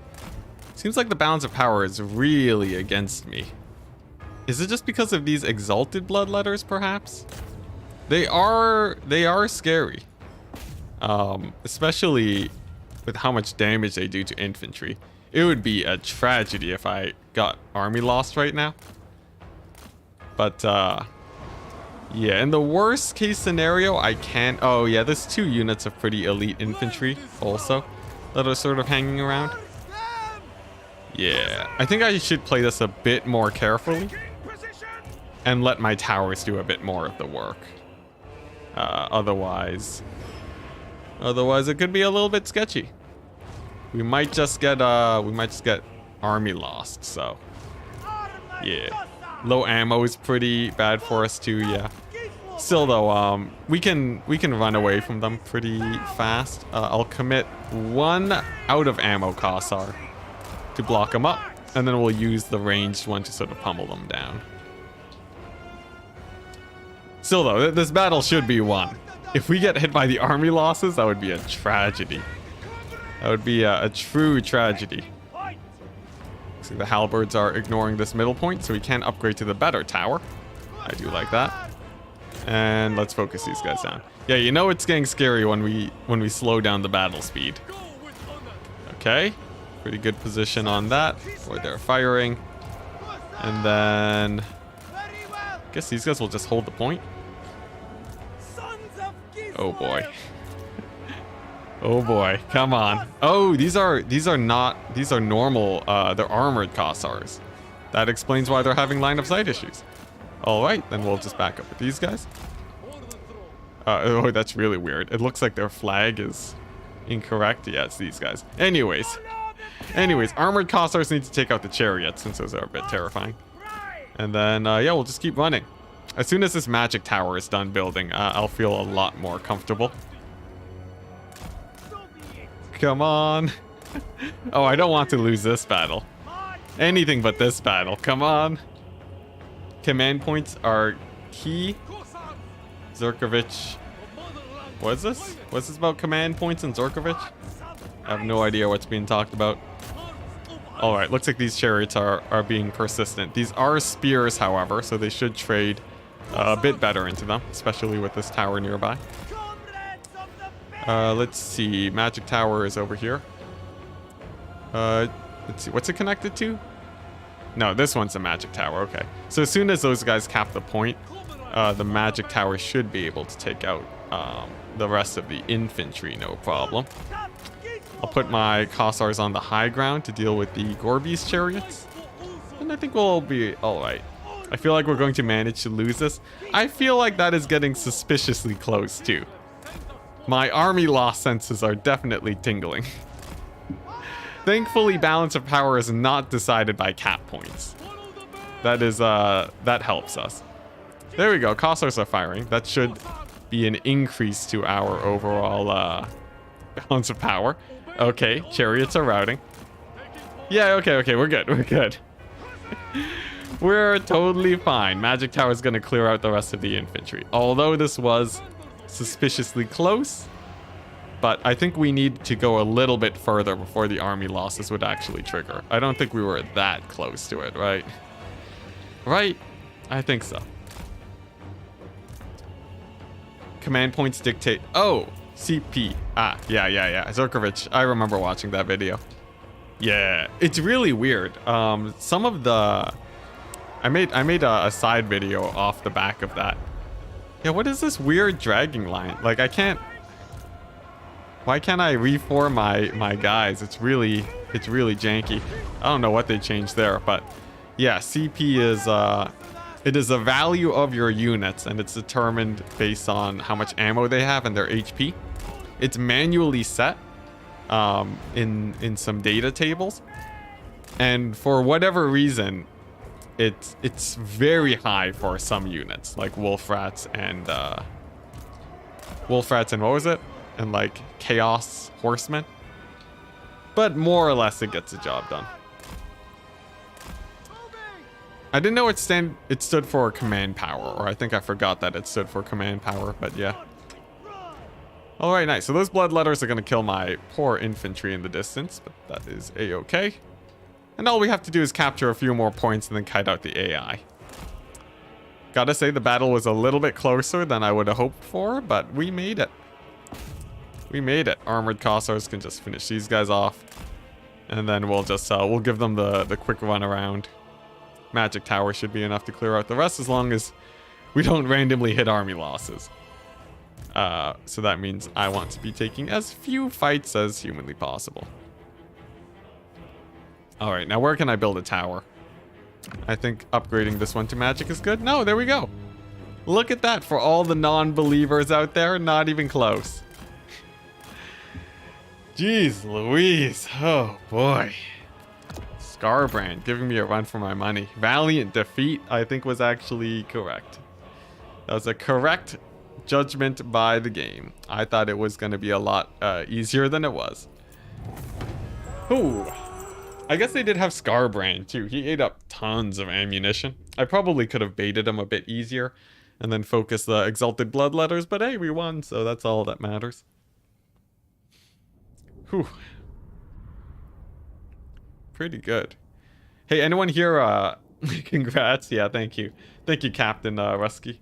Seems like the balance of power is really against me. Is it just because of these exalted bloodletters, perhaps? They are scary. Especially with how much damage they do to infantry. It would be a tragedy if I got army lost right now. But yeah, in the worst case scenario, I can. Oh yeah, there's 2 units of pretty elite infantry also that are sort of hanging around. Yeah, I think I should play this a bit more carefully and let my towers do a bit more of the work. Otherwise it could be a little bit sketchy. We might just get army lost. So yeah, low ammo is pretty bad for us too. Yeah. Still though, we can run away from them pretty fast. I'll commit 1 out of ammo Kossar to block them up, and then we'll use the ranged one to sort of pummel them down. Still though, this battle should be won. If we get hit by the army losses, that would be a tragedy. That would be a true tragedy. See, the halberds are ignoring this middle point, so we can upgrade to the better tower. I do like that. And let's focus these guys down. Yeah, you know it's getting scary when we slow down the battle speed. Okay, pretty good position on that where they're firing. And then I guess these guys will just hold the point. Oh boy. Oh boy, come on. Oh, these are normal, they're armored Kossars. That explains why they're having line of sight issues. All right, then we'll just back up with these guys. Oh, that's really weird. It looks like their flag is incorrect. Yeah, it's these guys. Anyways, armored Kossars need to take out the chariots since those are a bit terrifying. And then, yeah, we'll just keep running. As soon as this magic tower is done building, I'll feel a lot more comfortable. Come on. Oh, I don't want to lose this battle. Anything but this battle. Come on. Command points are key. Zurkovich. What is this? What's this about command points in Zurkovich? I have no idea what's being talked about. Alright, looks like these chariots are being persistent. These are spears, however, so they should trade a bit better into them, especially with this tower nearby. Let's see. Magic tower is over here. Let's see. What's it connected to? No, this one's a magic tower. Okay. So as soon as those guys cap the point, the magic tower should be able to take out the rest of the infantry, no problem. I'll put my Kossars on the high ground to deal with the Gorby's chariots. And I think we'll be alright. I feel like we're going to manage to lose this. I feel like that is getting suspiciously close too. My army loss senses are definitely tingling. Thankfully, balance of power is not decided by cap points. That is, that helps us. There we go, Kossars are firing. That should be an increase to our overall, balance of power. Okay, chariots are routing. Yeah, okay, we're good. We're totally fine. Magic Tower is going to clear out the rest of the infantry. Although this was suspiciously close, but I think we need to go a little bit further before the army losses would actually trigger. I don't think we were that close to it, right? Right? I think so. Command points dictate... Oh! CP. Ah, yeah. Zurkovich. I remember watching that video. Yeah, it's really weird. Some of the... I made a side video off the back of that. Yeah, what is this weird dragging line? Like, I can't... Why can't I reform my guys? It's really it's really janky. I don't know what they changed there, but yeah, CP is it is a value of your units, and it's determined based on how much ammo they have and their HP. It's manually set in some data tables, and for whatever reason, it's very high for some units like wolf rats and what was it? And like chaos horsemen. But more or less it gets the job done. I didn't know it stood for command power, or I think I forgot that it stood for command power, but yeah. Alright, nice. So those bloodletters are going to kill my poor infantry in the distance, but that is a-okay. And all we have to do is capture a few more points and then kite out the AI. Gotta say, the battle was a little bit closer than I would have hoped for, but we made it. We made it. Armored Cossars can just finish these guys off. And then we'll just, we'll give them the quick run around. Magic Tower should be enough to clear out the rest as long as we don't randomly hit army losses. So that means I want to be taking as few fights as humanly possible. Alright, now where can I build a tower? I think upgrading this one to magic is good. No, there we go. Look at that for all the non-believers out there. Not even close. Jeez Louise. Oh boy. Scarbrand giving me a run for my money. Valiant defeat, I think, was actually correct. That was a correct judgment by the game. I thought it was going to be a lot easier than it was. Ooh. I guess they did have Scarbrand too. He ate up tons of ammunition. I probably could have baited him a bit easier and then focused the Exalted Bloodletters, but hey, we won, so that's all that matters. Whew. Pretty good. Hey, anyone here, congrats. Yeah, thank you. Thank you, Captain Rusky.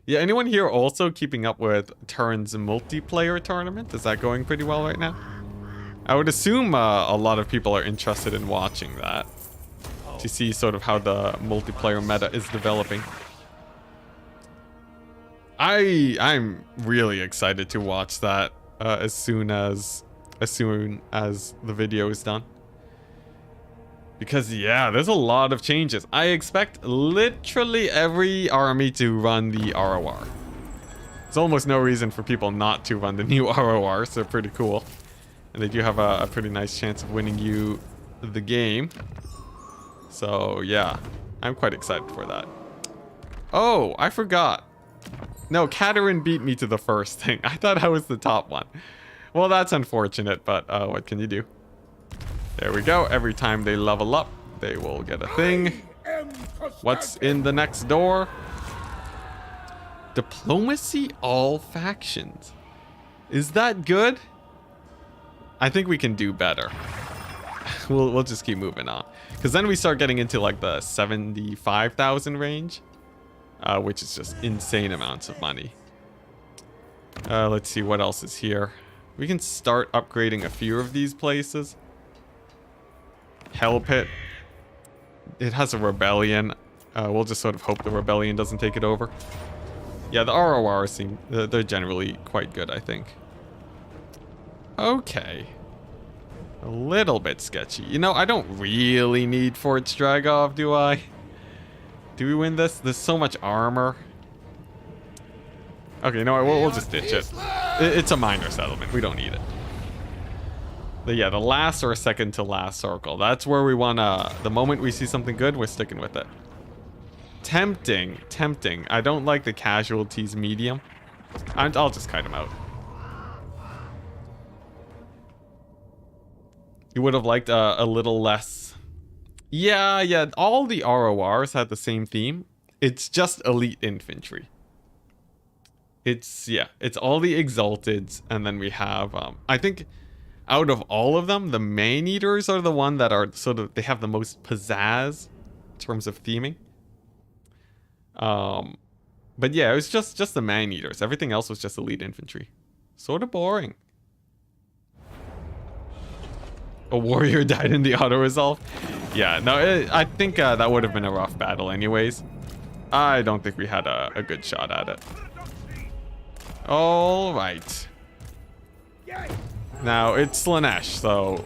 Yeah, anyone here also keeping up with Turin's multiplayer tournament? Is that going pretty well right now? I would assume a lot of people are interested in watching that to see sort of how the multiplayer meta is developing. I'm really excited to watch that as soon as the video is done. Because yeah, there's a lot of changes. I expect literally every army to run the ROR. There's almost no reason for people not to run the new ROR, so pretty cool. And they do have a pretty nice chance of winning you the game. So yeah, I'm quite excited for that. Oh, I forgot. No, Katerin beat me to the first thing. I thought I was the top one. Well, that's unfortunate, but what can you do? There we go. Every time they level up, they will get a thing. What's in the next door? Diplomacy all factions. Is that good? I think we can do better. We'll just keep moving on. Because then we start getting into like the 75,000 range. Which is just insane amounts of money. Let's see what else is here. We can start upgrading a few of these places. Hell Pit. It has a rebellion. We'll just sort of hope the rebellion doesn't take it over. Yeah, the ROR seem they're generally quite good, I think. Okay. A little bit sketchy. You know, I don't really need Fort Stragov, do I? Do we win this? There's so much armor. Okay, you know what? We'll just ditch it. It's a minor settlement. We don't need it. But yeah, the last or second to last circle. That's where we want to... The moment we see something good, we're sticking with it. Tempting. Tempting. I don't like the casualties medium. I'll just kite them out. You would have liked a little less... Yeah, all the RORs had the same theme. It's just elite infantry. It's all the Exalteds, and then we have, I think, out of all of them, the Man-Eaters are the one that are sort of, they have the most pizzazz in terms of theming. But yeah, it was just the Man-Eaters. Everything else was just elite infantry. Sort of boring. A warrior died in the auto-resolve? Yeah, no, I think that would have been a rough battle anyways. I don't think we had a good shot at it. All right. Now, it's Slaanesh, so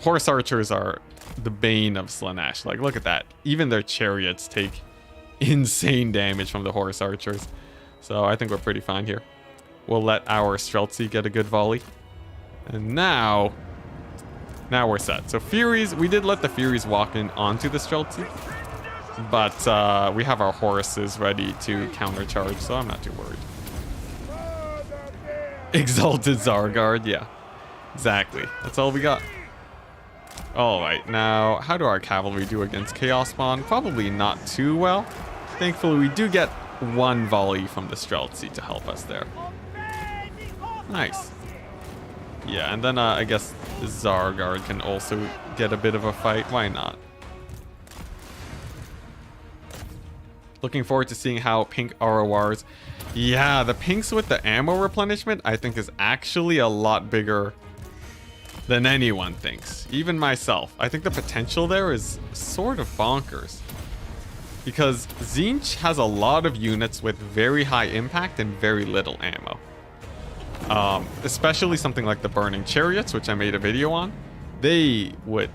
horse archers are the bane of Slaanesh. Like, look at that. Even their chariots take insane damage from the horse archers. So I think we're pretty fine here. We'll let our Streltsy get a good volley. And now we're set. So Furies, we did let the Furies walk in onto the Streltsy. But we have our horses ready to countercharge, so I'm not too worried. Exalted Zargard, yeah. Exactly. That's all we got. Alright, now, how do our cavalry do against Chaos Spawn? Probably not too well. Thankfully, we do get one volley from the Streltsy to help us there. Nice. Yeah, and then I guess the Zargard can also get a bit of a fight. Why not? Looking forward to seeing how pink RORs. Yeah, the pinks with the ammo replenishment, I think, is actually a lot bigger than anyone thinks. Even myself. I think the potential there is sort of bonkers. Because Tzeentch has a lot of units with very high impact and very little ammo. Especially something like the Burning Chariots, which I made a video on. They would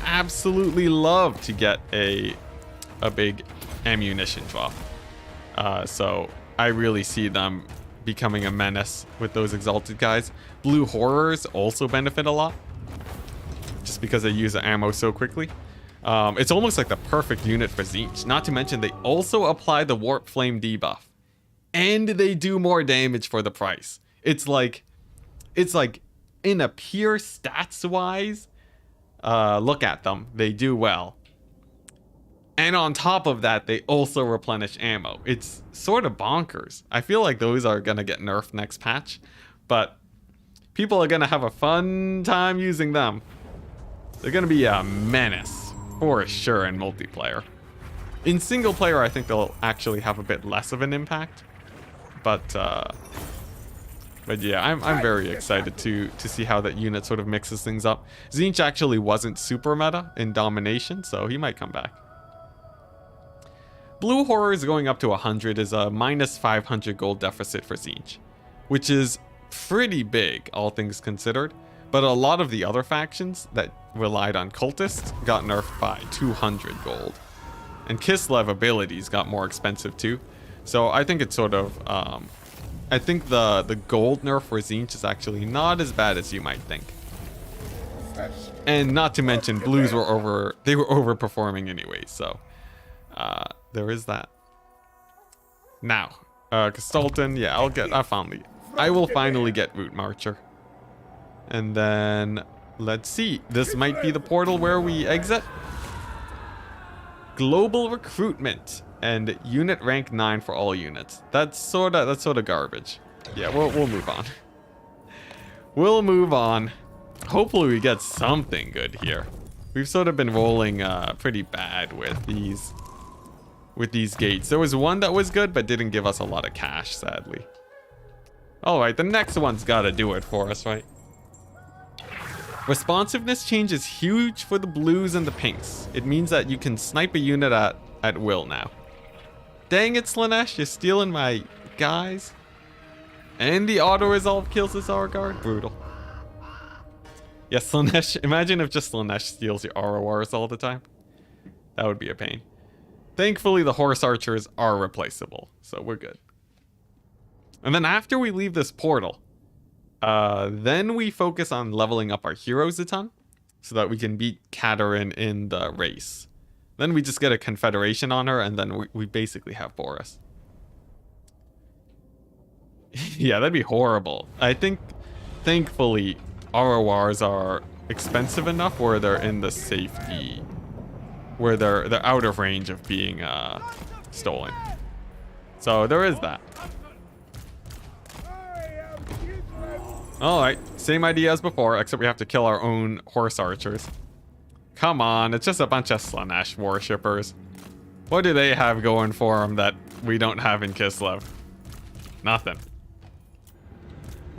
absolutely love to get a big ammunition drop. So I really see them becoming a menace with those exalted guys. Blue Horrors also benefit a lot, just because they use the ammo so quickly. It's almost like the perfect unit for Tzeentch. Not to mention they also apply the Warp Flame debuff, and they do more damage for the price. It's like in a pure stats wise, look at them, they do well. And on top of that, they also replenish ammo. It's sort of bonkers. I feel like those are gonna get nerfed next patch, but people are gonna have a fun time using them. They're gonna be a menace for sure in multiplayer. In single player, I think they'll actually have a bit less of an impact. But yeah, I'm very excited to see how that unit sort of mixes things up. Tzeentch actually wasn't super meta in domination, so he might come back. Blue Horrors going up to 100 is a minus 500 gold deficit for Tzeentch, which is pretty big, all things considered. But a lot of the other factions that relied on cultists got nerfed by 200 gold. And Kislev abilities got more expensive too. So I think it's sort of, I think the gold nerf for Tzeentch is actually not as bad as you might think. And not to mention, blues were overperforming anyway, so there is that. Now, Gestalten, yeah, I will finally get Root Marcher. And then, let's see, this might be the portal where we exit. Global recruitment and unit rank 9 for all units. That's sort of garbage. Yeah, we'll move on. We'll move on. Hopefully we get something good here. We've sort of been rolling pretty bad with these gates. There was one that was good, but didn't give us a lot of cash, sadly. All right, the next one's got to do it for us, right? Responsiveness change is huge for the blues and the pinks. It means that you can snipe a unit at will now. Dang it, Slaanesh, you're stealing my guys. And the auto-resolve kills the Zargard. Brutal. Yeah, Slaanesh, imagine if just Slaanesh steals your RORs all the time. That would be a pain. Thankfully, the horse archers are replaceable, so we're good. And then after we leave this portal, then we focus on leveling up our heroes a ton, so that we can beat Katerin in the race. Then we just get a confederation on her, and then we basically have Boris. Yeah, that'd be horrible. I think, thankfully, RORs are expensive enough where they're in the safety, where they're out of range of being stolen. So there is that. Alright, same idea as before, except we have to kill our own horse archers. Come on, it's just a bunch of Slaanesh worshippers. What do they have going for them that we don't have in Kislev? Nothing.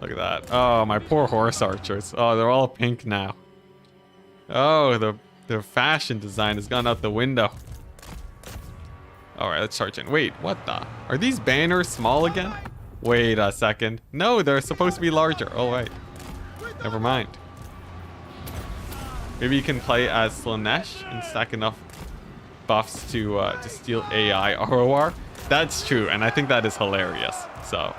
Look at that. Oh, my poor horse archers. Oh, they're all pink now. Oh, their fashion design has gone out the window. Alright, let's charge in. Wait, what the? Are these banners small again? Wait a second. No, they're supposed to be larger. Oh, wait. Never mind. Maybe you can play as Slaanesh and stack enough buffs to steal AI ROR. That's true, and I think that is hilarious. So,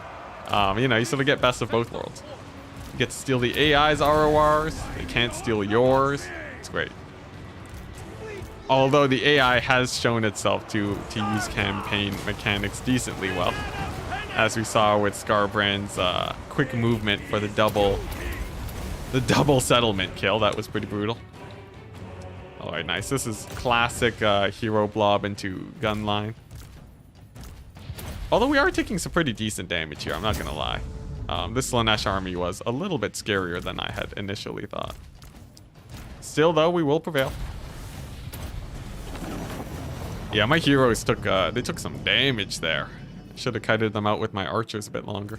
you know, you sort of get best of both worlds. You get to steal the AI's RORs. They can't steal yours. It's great. Although the AI has shown itself to use campaign mechanics decently well, as we saw with Scarbrand's quick movement for the double settlement kill. That was pretty brutal. All right, nice. This is classic hero blob into gun line. Although we are taking some pretty decent damage here, I'm not gonna lie. This Slaanesh army was a little bit scarier than I had initially thought. Still, though, we will prevail. Yeah, my heroes took some damage there. Should have kited them out with my archers a bit longer.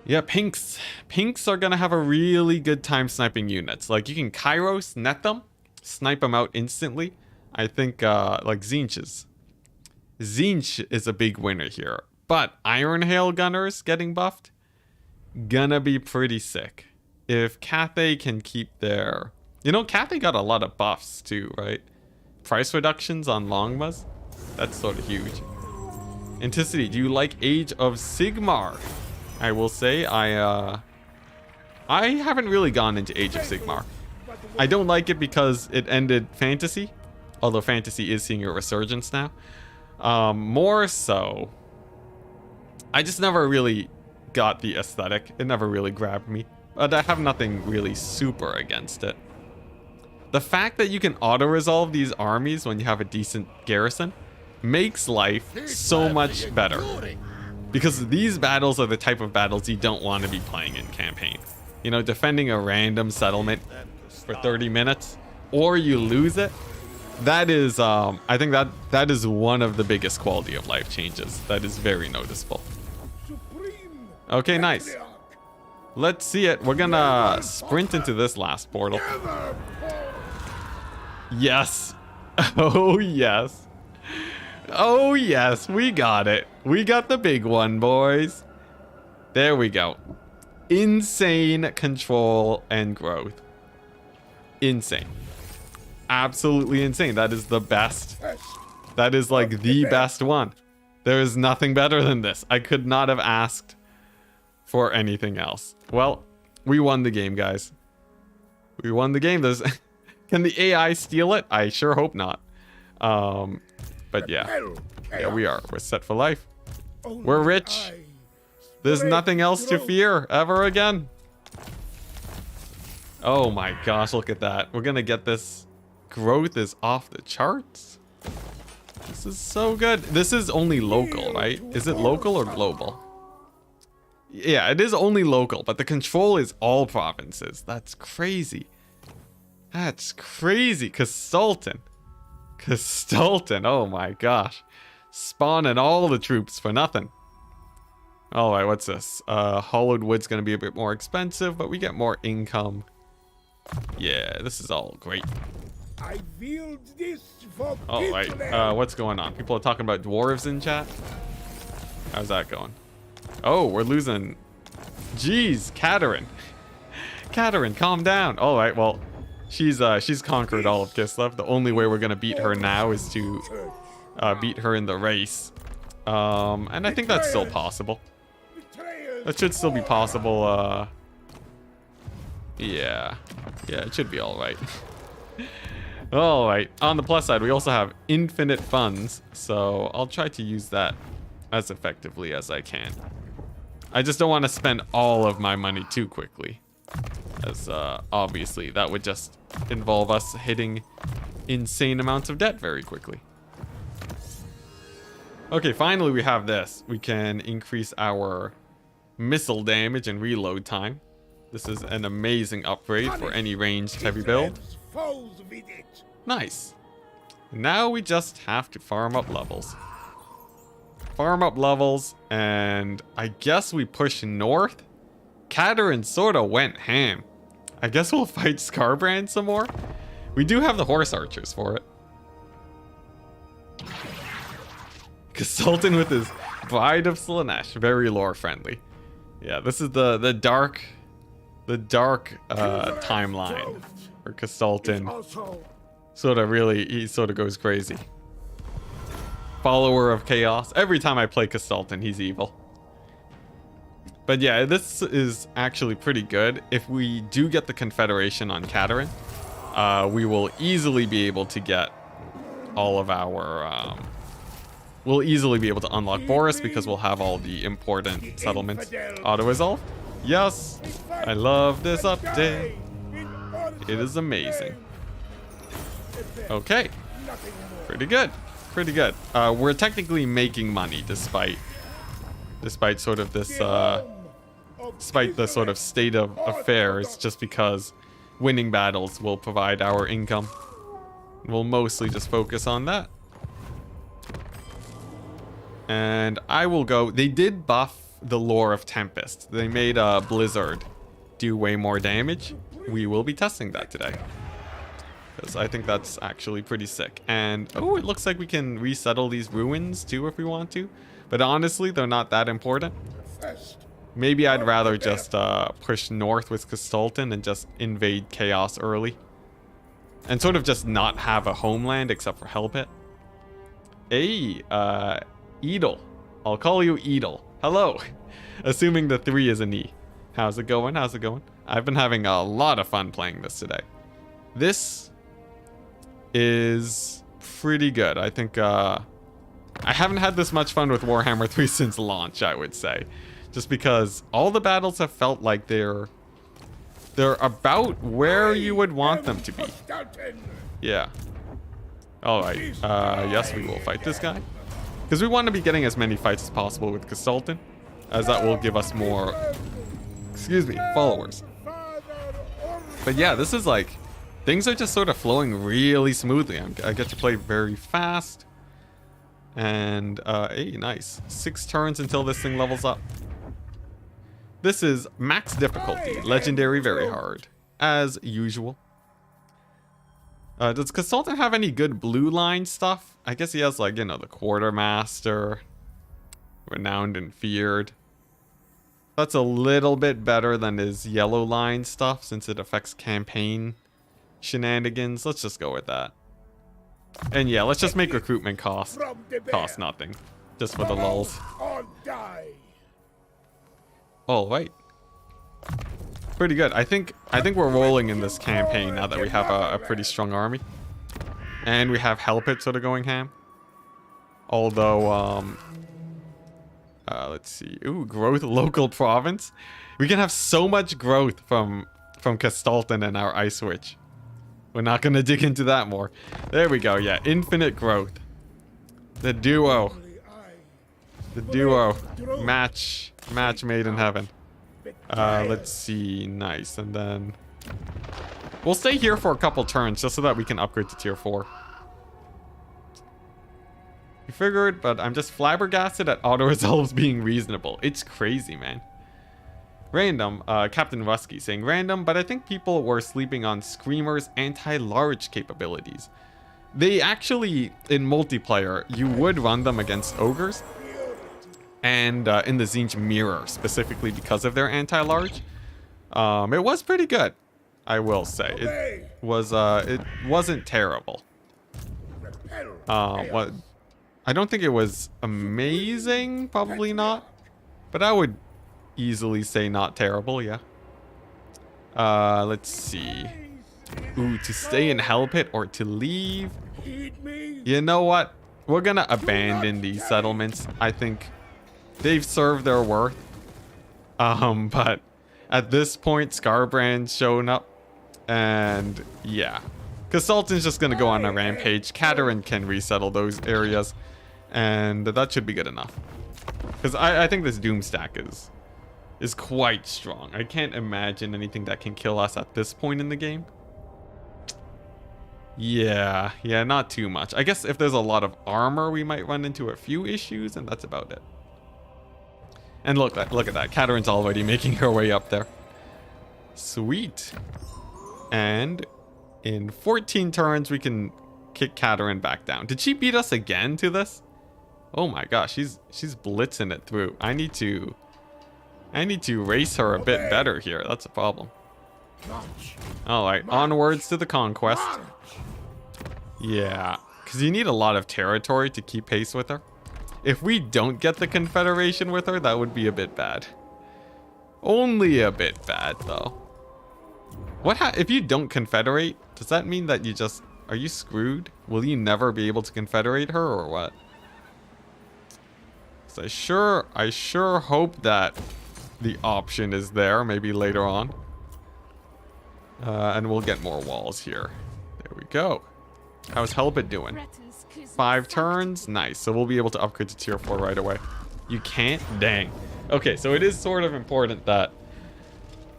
Yeah, pinks. Pinks are gonna have a really good time sniping units. Like, you can Kairos net them, snipe them out instantly. I think, like Zinch's. Zinch is a big winner here. But Iron Hail Gunners getting buffed, gonna be pretty sick. If Cathay can keep their... You know, Cathay got a lot of buffs too, right? Price reductions on Longmas. That's sort of huge. Enticity, do you like Age of Sigmar? I will say I haven't really gone into Age of Sigmar. I don't like it because it ended Fantasy, although Fantasy is seeing a resurgence now. More so, I just never really got the aesthetic. It never really grabbed me. But I have nothing really super against it. The fact that you can auto-resolve these armies when you have a decent garrison makes life so much better. Because these battles are the type of battles you don't want to be playing in campaign. You know, defending a random settlement for 30 minutes, or you lose it. That is, I think that is one of the biggest quality of life changes. That is very noticeable. Okay, nice. Let's see it. We're gonna sprint into this last portal. Yes. Oh, yes. Oh, yes. We got it. We got the big one, boys. There we go. Insane control and growth. Insane. Absolutely insane. That is the best. That is like the best one. There is nothing better than this. I could not have asked for anything else. Well, we won the game, guys. We won the game. There's... Can the AI steal it? I sure hope not. But yeah. Yeah, we are. We're set for life. We're rich. There's nothing else to fear ever again. Oh my gosh, look at that. We're gonna get this. Growth is off the charts. This is so good. This is only local, right? Is it local or global? Yeah, it is only local, but the control is all provinces. That's crazy. That's crazy. Cassultan. Cassultan. Oh my gosh. Spawning all the troops for nothing. Alright, what's this? Hollowed wood's gonna be a bit more expensive, but we get more income. Yeah, this is all great. I wield this for Alright, what's going on? People are talking about dwarves in chat? How's that going? Oh, we're losing. Jeez, Katerin. Katerin, calm down. Alright, well, she's conquered all of Kislev. The only way we're gonna beat her now is to beat her in the race. And I think that's still possible. That should still be possible. Yeah, it should be alright. Alright, on the plus side, we also have infinite funds, so I'll try to use that as effectively as I can. I just don't want to spend all of my money too quickly, as obviously that would just involve us hitting insane amounts of debt very quickly. Okay, finally we have this. We can increase our missile damage and reload time. This is an amazing upgrade for any ranged heavy build. Nice. Now we just have to farm up levels. Farm up levels, and I guess we push north. Katerin sort of went ham. I guess we'll fight Scarbrand some more. We do have the horse archers for it. Cassultan with his Bride of Slaanesh. Very lore friendly. Yeah, this is the dark the dark timeline for Castalton Also, he sort of goes crazy. Follower of chaos. Every time I play Castalton, he's evil. But yeah, this is actually pretty good. If we do get the Confederation on Catarin, we will easily be able to get all of our... we'll easily be able to unlock Borris because we'll have all the important settlements auto-resolve. Yes, I love this update. It is amazing. Okay, pretty good. Pretty good. We're technically making money despite sort of this despite the sort of state of affairs, just because winning battles will provide our income. We'll mostly just focus on that. And I will go. They did buff the lore of Tempest. They made Blizzard do way more damage. We will be testing that today, because I think that's actually pretty sick. And oh, it looks like we can resettle these ruins too if we want to, but honestly they're not that important. Maybe I'd rather just push north with Castalton and just invade chaos early and sort of just not have a homeland except for Hellpit. Hey, Edel. I'll call you Edel. Hello. Assuming the 3 is an E. How's it going? How's it going? I've been having a lot of fun playing this today. This is pretty good. I think I haven't had this much fun with Warhammer 3 since launch, I would say. Just because all the battles have felt like they're about where you would want them to be. Yeah. Alright. Yes, we will fight this guy. Because we want to be getting as many fights as possible with Castalton, as that will give us more, excuse me, followers. But yeah, this is like, things are just sort of flowing really smoothly. I get to play very fast. And, hey, nice. 6 turns until this thing levels up. This is max difficulty, legendary very hard, as usual. Does Castalton have any good blue line stuff? I guess he has, like, you know, the Quartermaster, renowned and feared. That's a little bit better than his yellow line stuff, since it affects campaign shenanigans. Let's just go with that. And yeah, let's just make recruitment cost nothing, just for the lulz. Oh wait, pretty good. I think we're rolling in this campaign now that we have a pretty strong army, and we have Hellpit sort of going ham. Although let's see. Ooh, growth local province. We can have so much growth from Castalton and our Ice Witch. We're not gonna dig into that more. There we go. Yeah, infinite growth. The duo. The duo. Match made in heaven. Let's see. Nice. And then we'll stay here for a couple turns just so that we can upgrade to tier 4. You figured, but I'm just flabbergasted at auto-resolves being reasonable. It's crazy, man. Random, Captain Rusky saying random, but I think people were sleeping on Screamer's anti-large capabilities. They actually, in multiplayer, you would run them against ogres. And in the Tzeentch Mirror, specifically because of their anti-large. It was pretty good, I will say. It wasn't terrible. I don't think it was amazing, probably not. But I would easily say not terrible, yeah. Let's see. Ooh, to stay in Hellpit or to leave. You know what? We're gonna abandon these settlements. I think they've served their worth. But at this point, Scarbrand's showing up. And yeah. Castalton's just gonna go on a rampage. Catarin can resettle those areas. And that should be good enough. Because I think this Doom stack is quite strong. I can't imagine anything that can kill us at this point in the game. Yeah, not too much. I guess if there's a lot of armor, we might run into a few issues, and that's about it. And look at that. Catarin's already making her way up there. Sweet. And in 14 turns, we can kick Catarin back down. Did she beat us again to this? Oh my gosh, she's blitzing it through. I need to I need to race her a bit better here. That's a problem. March. Alright, onwards to the conquest. March. Yeah, because you need a lot of territory to keep pace with her. If we don't get the confederation with her, that would be a bit bad. Only a bit bad, though. If you don't confederate, does that mean that you just... Are you screwed? Will you never be able to confederate her, or what? 'Cause I sure hope that the option is there, maybe later on. And we'll get more walls here. There we go. How's Helbit doing? 5 turns? Nice. So we'll be able to upgrade to tier 4 right away. You can't? Dang. Okay, so it is sort of important that...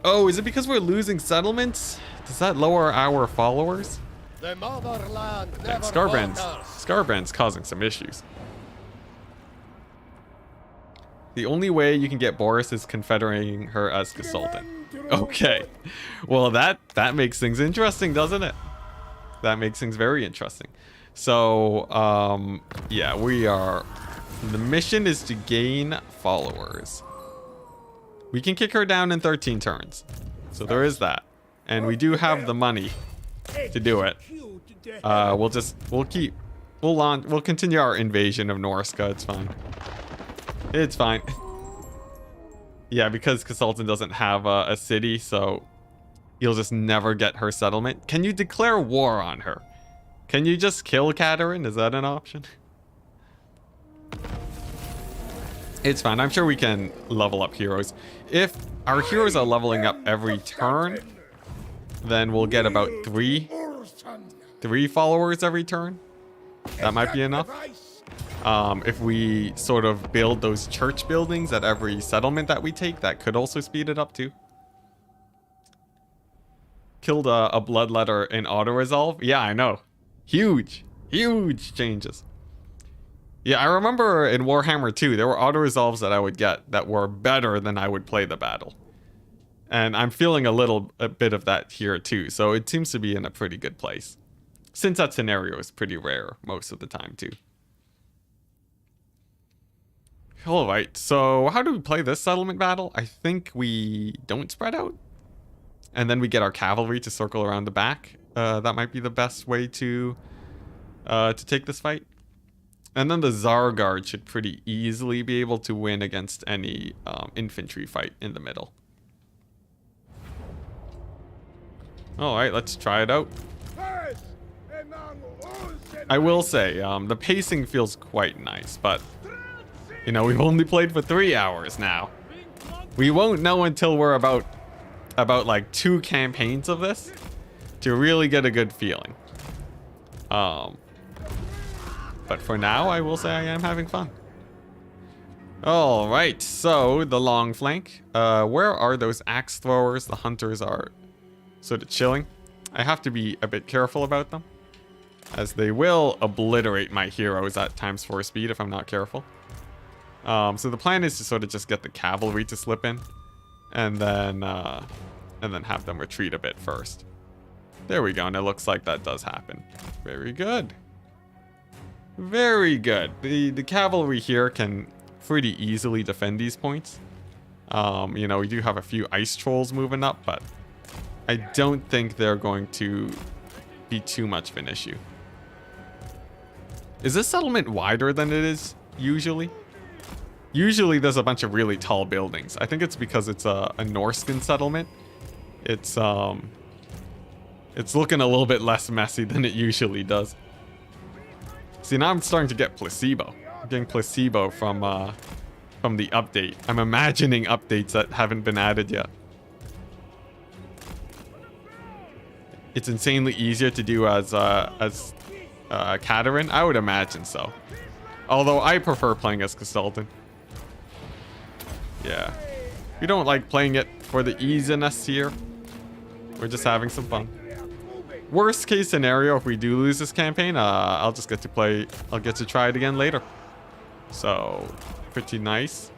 Oh, is it because we're losing settlements? Does that lower our followers? The motherland Dang, never Scarbrand's causing some issues. The only way you can get Boris is confederating her as consultant. Okay. Well, that makes things interesting, doesn't it? That makes things very interesting. So, yeah, the mission is to gain followers. We can kick her down in 13 turns. So there is that. And we do have the money to do it. We'll continue our invasion of Norska. It's fine. It's fine. Yeah, because Consultant doesn't have a city, so you'll just never get her settlement. Can you declare war on her? Can you just kill Katerin? Is that an option? It's fine. I'm sure we can level up heroes. If our heroes are leveling up every turn, then we'll get about 3 followers every turn. That might be enough. If we sort of build those church buildings at every settlement that we take, that could also speed it up too. Killed a bloodletter in auto-resolve. Yeah, I know. Huge changes. Yeah, I remember in Warhammer 2, there were auto-resolves that I would get that were better than I would play the battle. And I'm feeling a bit of that here too, so it seems to be in a pretty good place. Since that scenario is pretty rare most of the time too. Alright, so how do we play this settlement battle? I think we don't spread out. And then we get our cavalry to circle around the back. That might be the best way to take this fight. And then the Zargard should pretty easily be able to win against any infantry fight in the middle. Alright, let's try it out. I will say, the pacing feels quite nice, but... You know, we've only played for 3 hours now. We won't know until we're about like 2 campaigns of this to really get a good feeling. But for now, I will say I am having fun. All right, so the long flank. Where are those axe throwers? The hunters are sort of chilling. I have to be a bit careful about them, as they will obliterate my heroes at ×4 speed if I'm not careful. So the plan is to sort of just get the cavalry to slip in, and then have them retreat a bit first. There we go, and it looks like that does happen. Very good. Very good. The cavalry here can pretty easily defend these points. You know, we do have a few ice trolls moving up, but I don't think they're going to be too much of an issue. Is this settlement wider than it is usually? Usually there's a bunch of really tall buildings. I think it's because it's a Norscan settlement. It's looking a little bit less messy than it usually does. See, now I'm starting to get placebo. I'm getting placebo from the update. I'm imagining updates that haven't been added yet. It's insanely easier to do as Katerin. I would imagine so. Although I prefer playing as Consultant. Yeah. We don't like playing it for the easiness here. We're just having some fun. Worst case scenario, if we do lose this campaign, I'll get to try it again later. So, pretty nice.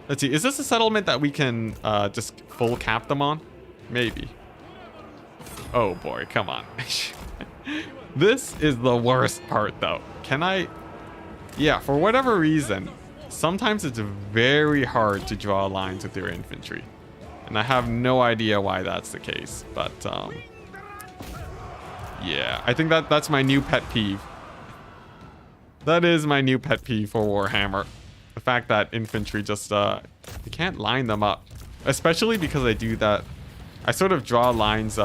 Let's see, is this a settlement that we can just full cap them on? Maybe. Oh boy, come on. This is the worst part though. Can I... Yeah, for whatever reason, sometimes it's very hard to draw lines with your infantry. And I have no idea why that's the case, but yeah, I think that's my new pet peeve. That is my new pet peeve for Warhammer. The fact that infantry just, you can't line them up. Especially because I do that. I sort of draw lines,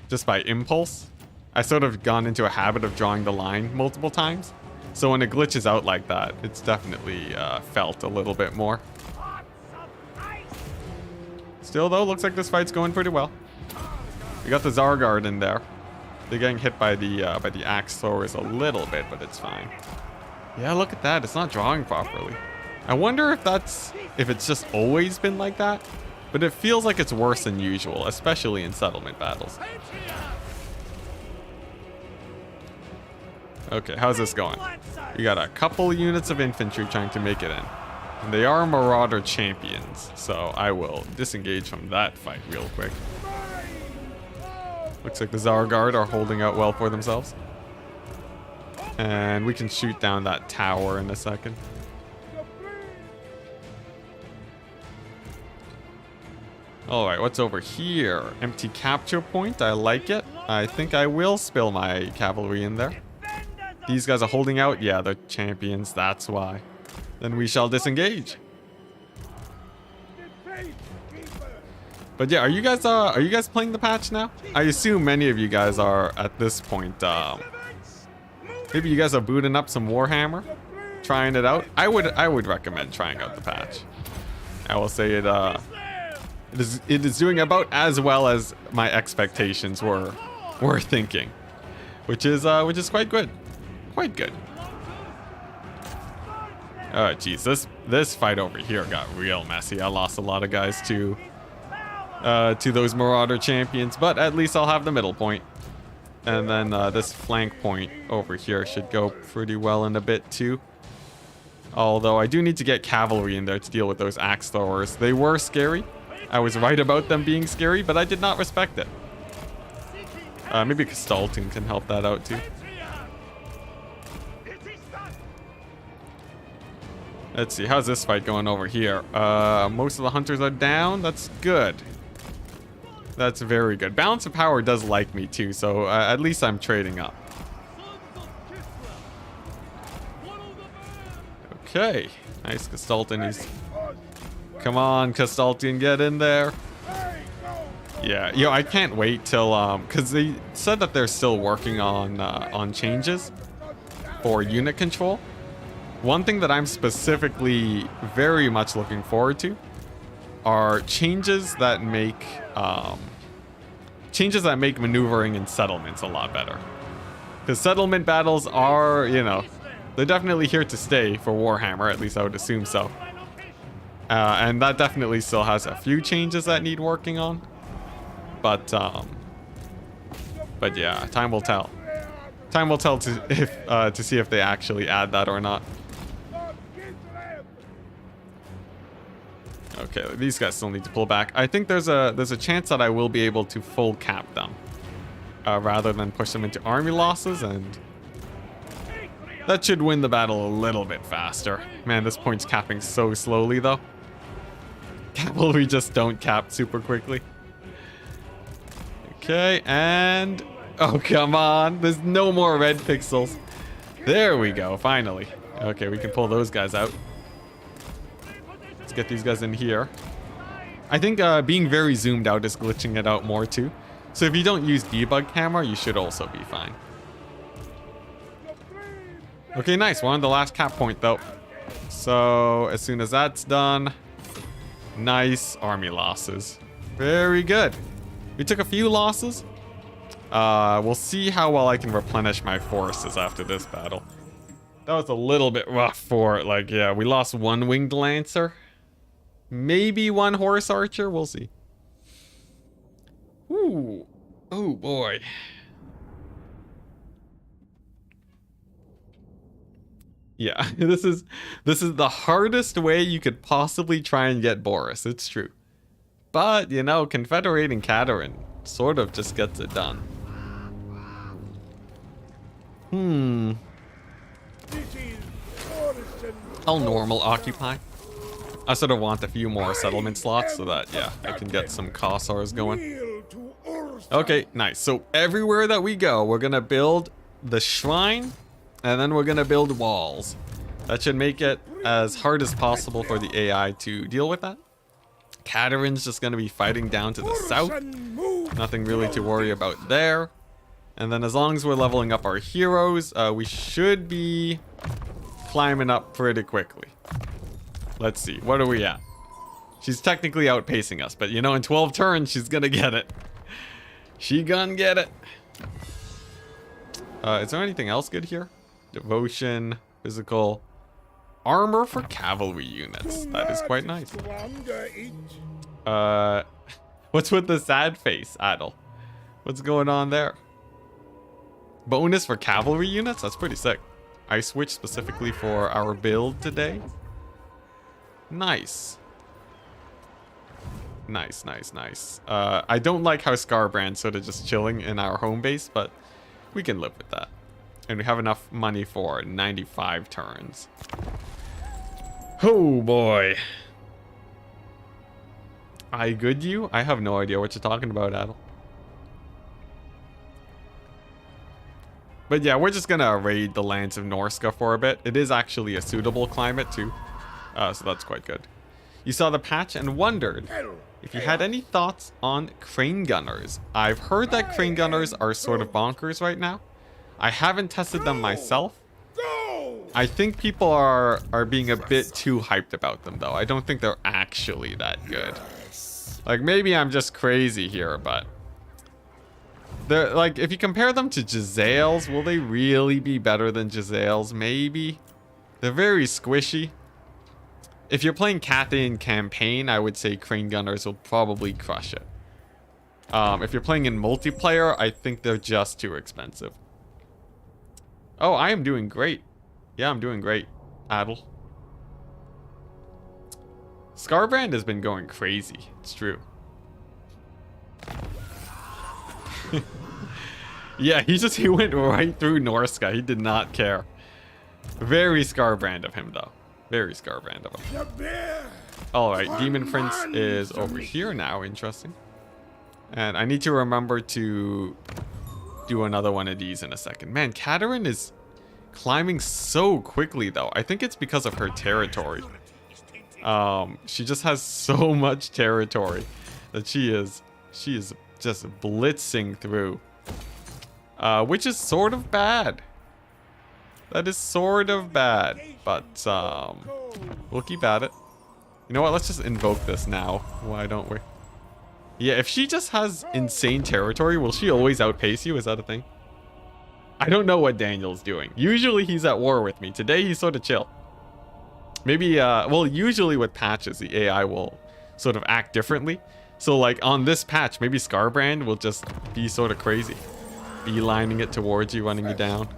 just by impulse. I sort of gone into a habit of drawing the line multiple times. So when it glitches out like that, it's definitely, felt a little bit more. Still though, looks like this fight's going pretty well. We got the Zargard in there. They're getting hit by the axe throwers a little bit, but it's fine. Yeah, look at that. It's not drawing properly. I wonder if it's just always been like that, but it feels like it's worse than usual, especially in settlement battles. Okay, how's this going? We got a couple units of infantry trying to make it in. And they are Marauder champions, so I will disengage from that fight real quick. Looks like the Zargard are holding out well for themselves. And we can shoot down that tower in a second. Alright, what's over here? Empty capture point, I like it. I think I will spill my cavalry in there. These guys are holding out? Yeah, they're champions, that's why. Then we shall disengage. But yeah, are you guys playing the patch now? I assume many of you guys are at this point. Maybe you guys are booting up some Warhammer, trying it out. I would recommend trying out the patch. I will say it is doing about as well as my expectations were thinking, which is quite good, quite good. Oh geez, this fight over here got real messy. I lost a lot of guys to those Marauder champions, but at least I'll have the middle point. And then this flank point over here should go pretty well in a bit too. Although I do need to get cavalry in there to deal with those axe throwers. They were scary. I was right about them being scary, but I did not respect it. Maybe Castalton can help that out too. Let's see, how's this fight going over here? Most of the hunters are down. That's good. That's very good. Balance of Power does like me too, so at least I'm trading up. Okay, nice Castalton. Come on, Castalton, get in there. Yeah, yo, I can't wait till because they said that they're still working on changes for unit control. One thing that I'm specifically very much looking forward to are changes that make maneuvering in settlements a lot better. Because settlement battles are, you know, they're definitely here to stay for Warhammer. At least I would assume so. And that definitely still has a few changes that need working on. But yeah, time will tell. Time will tell to see if they actually add that or not. Okay, these guys still need to pull back. I think there's a chance that I will be able to full cap them rather than push them into army losses, and that should win the battle a little bit faster. Man, this point's capping so slowly though. Cavalry just don't cap super quickly. Okay, and oh come on, there's no more red pixels. There we go, finally. Okay, we can pull those guys out. Let's get these guys in here. I think being very zoomed out is glitching it out more too. So if you don't use debug camera, you should also be fine. Okay, nice. We're on the last cap point though. So as soon as that's done, nice army losses. Very good. We took a few losses. We'll see how well I can replenish my forces after this battle. That was a little bit rough for, like, yeah, we lost one winged lancer. Maybe one horse archer, we'll see. Ooh, oh boy. Yeah, this is the hardest way you could possibly try and get Boris, it's true. But, you know, Confederating Caterin sort of just gets it done. This is Boris and I'll normal occupy. I sort of want a few more settlement slots so that, yeah, I can get some Kossars going. Okay, nice. So everywhere that we go, we're gonna build the shrine, and then we're gonna build walls. That should make it as hard as possible for the AI to deal with that. Katarin's just gonna be fighting down to the south. Nothing really to worry about there. And then as long as we're leveling up our heroes, we should be climbing up pretty quickly. Let's see, what are we at? She's technically outpacing us, but you know, in 12 turns, she's gonna get it. She gonna get it. Is there anything else good here? Devotion, physical, armor for cavalry units. That is quite nice. What's with the sad face, Adel? What's going on there? Bonus for cavalry units? That's pretty sick. I switched specifically for our build today. Nice. Nice, nice, nice. I don't like how Scarbrand's sort of just chilling in our home base, but we can live with that. And we have enough money for 95 turns. Oh boy. I good you? I have no idea what you're talking about, Adel. But yeah, we're just gonna raid the lands of Norska for a bit. It is actually a suitable climate too. So that's quite good. You saw the patch and wondered if you had any thoughts on crane gunners. I've heard that crane gunners are sort of bonkers right now. I haven't tested them myself. I think people are being a bit too hyped about them though. I don't think they're actually that good. Like maybe I'm just crazy here, but they're like, if you compare them to Giselles, will they really be better than Giselles? Maybe. They're very squishy. If you're playing Cathay campaign, I would say crane gunners will probably crush it. If you're playing in multiplayer, I think they're just too expensive. Oh, I am doing great. Yeah, I'm doing great, Adel. Scarbrand has been going crazy. It's true. Yeah, he went right through Norska. He did not care. Very Scarbrand of him, though. Very Scarbrand of him. Alright, Demon Prince is over here now. Interesting. And I need to remember to do another one of these in a second. Man, Katarin is climbing so quickly, though. I think it's because of her territory. She just has so much territory that she is just blitzing through. Which is sort of bad. That is sort of bad, but we'll keep at it. You know what? Let's just invoke this now. Why don't we? Yeah, if she just has insane territory, will she always outpace you? Is that a thing? I don't know what Daniel's doing. Usually he's at war with me. Today he's sort of chill. Maybe, well, usually with patches, the AI will sort of act differently. So like on this patch, maybe Scarbrand will just be sort of crazy. Beelining it towards you, running you down.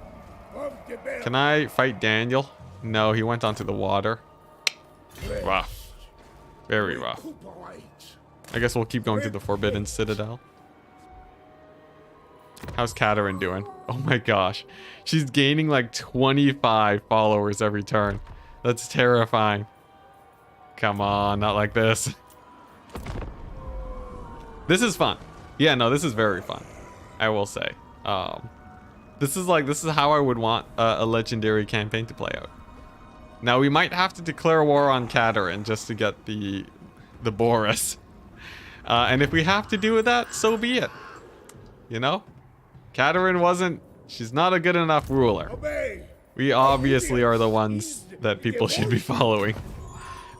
Can I fight Daniel? No, he went onto the water. Rough. Very rough. I guess we'll keep going to the Forbidden Citadel. How's Katarin doing? Oh my gosh. She's gaining like 25 followers every turn. That's terrifying. Come on, not like this. This is fun. Yeah, no, this is very fun. I will say. This is how I would want a legendary campaign to play out. Now we might have to declare war on Katarin just to get the Boris. And if we have to do that, so be it. You know? Katarin she's not a good enough ruler. We obviously are the ones that people should be following.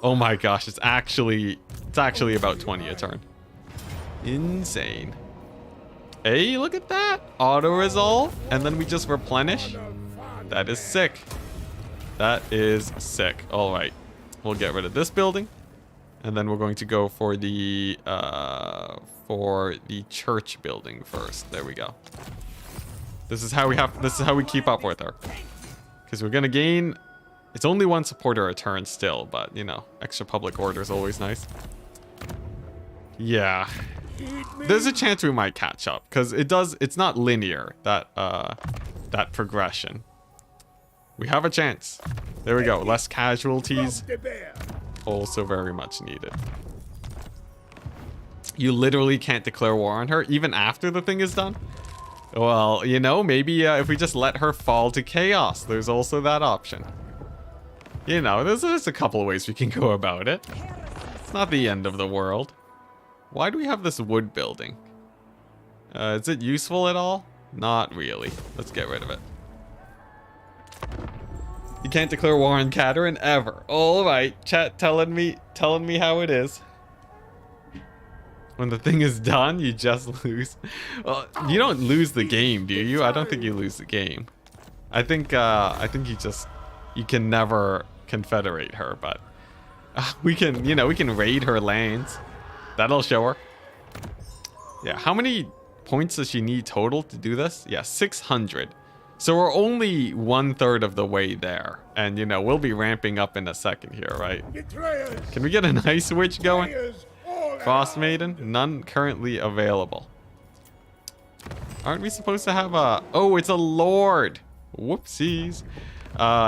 Oh my gosh, it's actually about 20 a turn. Insane. Hey, look at that. Auto resolve, and then we just replenish. That is sick. That is sick. All right, we'll get rid of this building, and then we're going to go for the church building first. There we go. This is how we keep up with her, because we're gonna gain. It's only one supporter a turn still, but you know, extra public order is always nice. Yeah. There's a chance we might catch up, because it's not linear, that progression. We have a chance. There we go. Less casualties. From the bear. Also very much needed. You literally can't declare war on her even after the thing is done? Well, you know, maybe if we just let her fall to chaos, there's also that option. You know, there's a couple of ways we can go about it. It's not the end of the world. Why do we have this wood building? Is it useful at all? Not really. Let's get rid of it. You can't declare war on Katarin ever. All right, chat telling me how it is. When the thing is done, you just lose. Well, you don't lose the game, do you? I don't think you lose the game. I think you can never confederate her, but we can, you know, we can raid her lands. That'll show her. Yeah, how many points does she need total to do this? Yeah, 600. So we're only 1/3 of the way there. And, you know, we'll be ramping up in a second here, right? Can we get a nice witch going? Frost Maiden? None currently available. Aren't we supposed to have a... Oh, it's a lord! Whoopsies.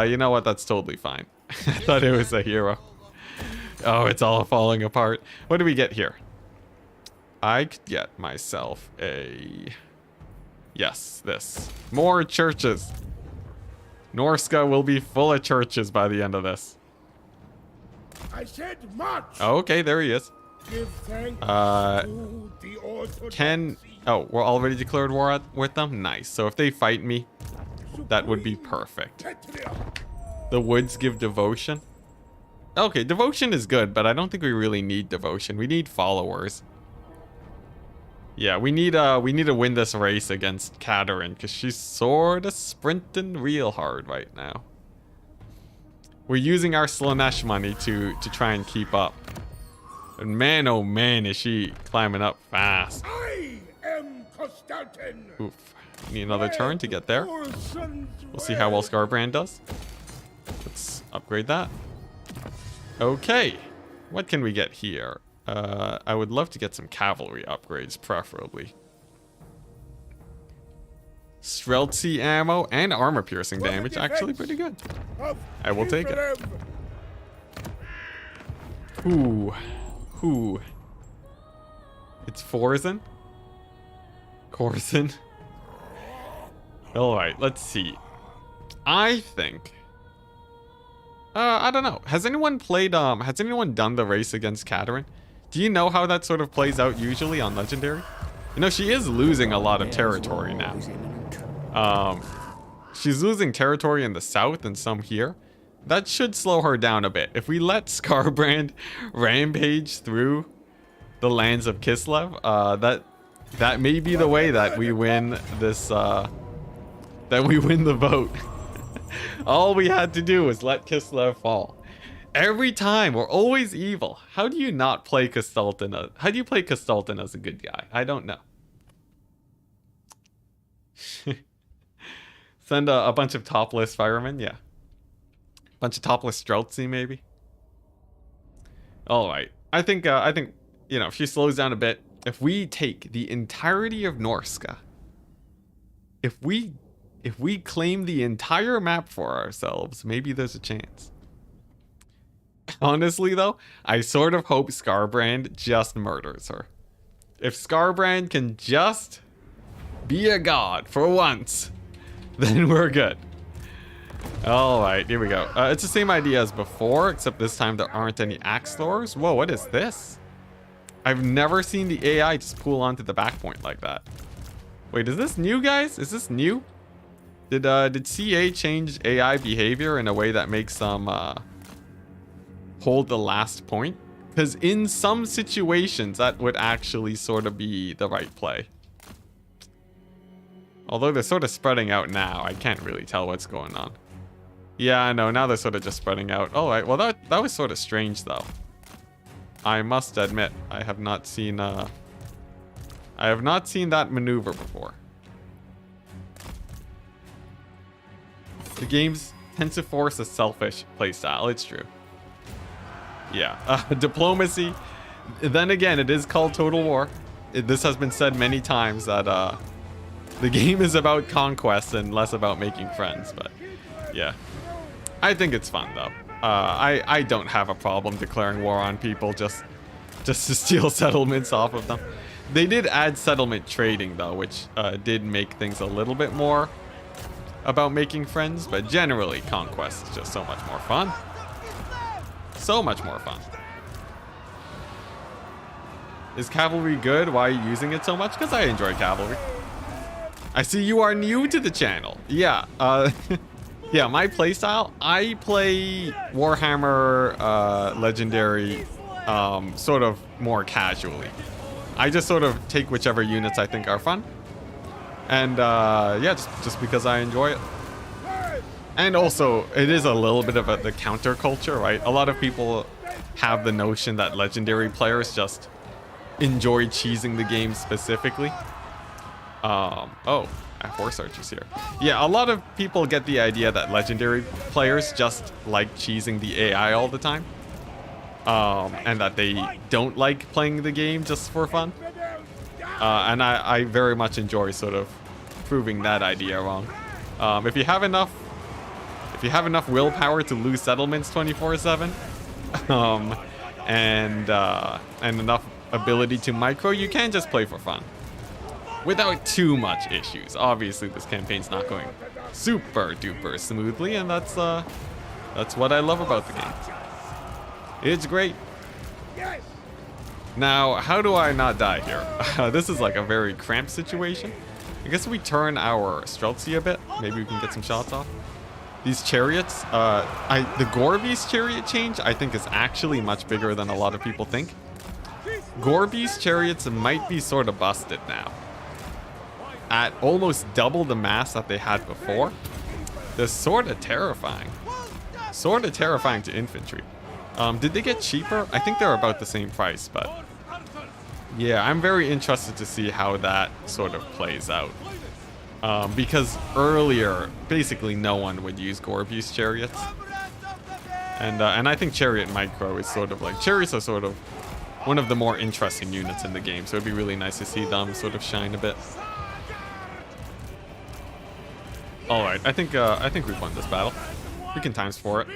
You know what? That's totally fine. I thought it was a hero. Oh, it's all falling apart. What do we get here? I could get myself a... Yes, this. More churches. Norska will be full of churches by the end of this. I said much. Oh, okay, there he is. Give thanks to the Orthodoxy. Oh, we're already declared war with them? Nice. So if they fight me, that would be perfect. The woods give devotion. Okay, devotion is good, but I don't think we really need devotion. We need followers. Yeah, we need to win this race against Katarin because she's sort of sprinting real hard right now. We're using our Slaanesh money to try and keep up. And man, oh man, is she climbing up fast. I am Constantin. Oof. Need another turn to get there. We'll see how well Scarbrand does. Let's upgrade that. Okay. What can we get here? I would love to get some cavalry upgrades, preferably. Streltsy ammo and armor piercing damage, actually pretty good. I will take it. Ooh. It's Forzen? Corson? Alright, let's see. I think... I don't know. Has anyone done the race against Katarin? Do you know how that sort of plays out usually on Legendary? You know, she is losing a lot of territory now. She's losing territory in the south and some here. That should slow her down a bit. If we let Scarbrand rampage through the lands of Kislev, that may be the way that we win this, that we win the vote. All we had to do was let Kislev fall. Every time, we're always evil. How do you not play Kastaltin? How do you play Kastaltin as a good guy? I don't know. Send a bunch of topless firemen, yeah. Bunch of topless Streltsy, maybe. All right, I think you know, if she slows down a bit, if we take the entirety of Norska, if we claim the entire map for ourselves, maybe there's a chance. Honestly, though, I sort of hope Scarbrand just murders her. If Scarbrand can just be a god for once, then we're good. All right, here we go. It's the same idea as before, except this time there aren't any axe throwers. Whoa, what is this? I've never seen the AI just pull onto the back point like that. Wait, is this new, guys? Is this new? Did CA change AI behavior in a way that makes them hold the last point? Because in some situations that would actually sort of be the right play. Although they're sort of spreading out now, I can't really tell what's going on. Yeah, I know, now they're sort of just spreading out. All right, well that was sort of strange though. I must admit, I have not seen that maneuver before. The games tend to force a selfish playstyle, it's true. Yeah, diplomacy. Then again, it is called Total War. This has been said many times that the game is about conquest and less about making friends, but Yeah. I think it's fun, though. I don't have a problem declaring war on people just to steal settlements off of them. They did add settlement trading, though, which did make things a little bit more about making friends, but generally, conquest is just so much more fun. So much more fun. Is cavalry good? Why are you using it so much? Because I enjoy cavalry. I see you are new to the channel. Yeah, yeah, my playstyle, I play Warhammer Legendary sort of more casually. I just sort of take whichever units I think are fun. And yeah, just because I enjoy it. And also, it is a little bit of the counterculture, right? A lot of people have the notion that Legendary players just enjoy cheesing the game specifically. Oh, I have horse archers here. Yeah, a lot of people get the idea that Legendary players just like cheesing the AI all the time. And that they don't like playing the game just for fun. And I very much enjoy sort of proving that idea wrong. If you have enough willpower to lose settlements 24/7, and enough ability to micro, you can just play for fun without too much issues. Obviously, this campaign's not going super duper smoothly, and that's what I love about the game. It's great. Now, how do I not die here? This is like a very cramped situation. I guess we turn our Streltsy a bit. Maybe we can get some shots off. These chariots, the Gorby's chariot change, I think is actually much bigger than a lot of people think. Gorby's chariots might be sort of busted now. At almost double the mass that they had before. They're sort of terrifying. Sort of terrifying to infantry. Did they get cheaper? I think they're about the same price, but yeah, I'm very interested to see how that sort of plays out. Because earlier, basically no one would use Gorby's chariots. And I think chariot micro is sort of like, chariots are sort of one of the more interesting units in the game, so it'd be really nice to see them sort of shine a bit. Alright, I think we've won this battle. We can times for it.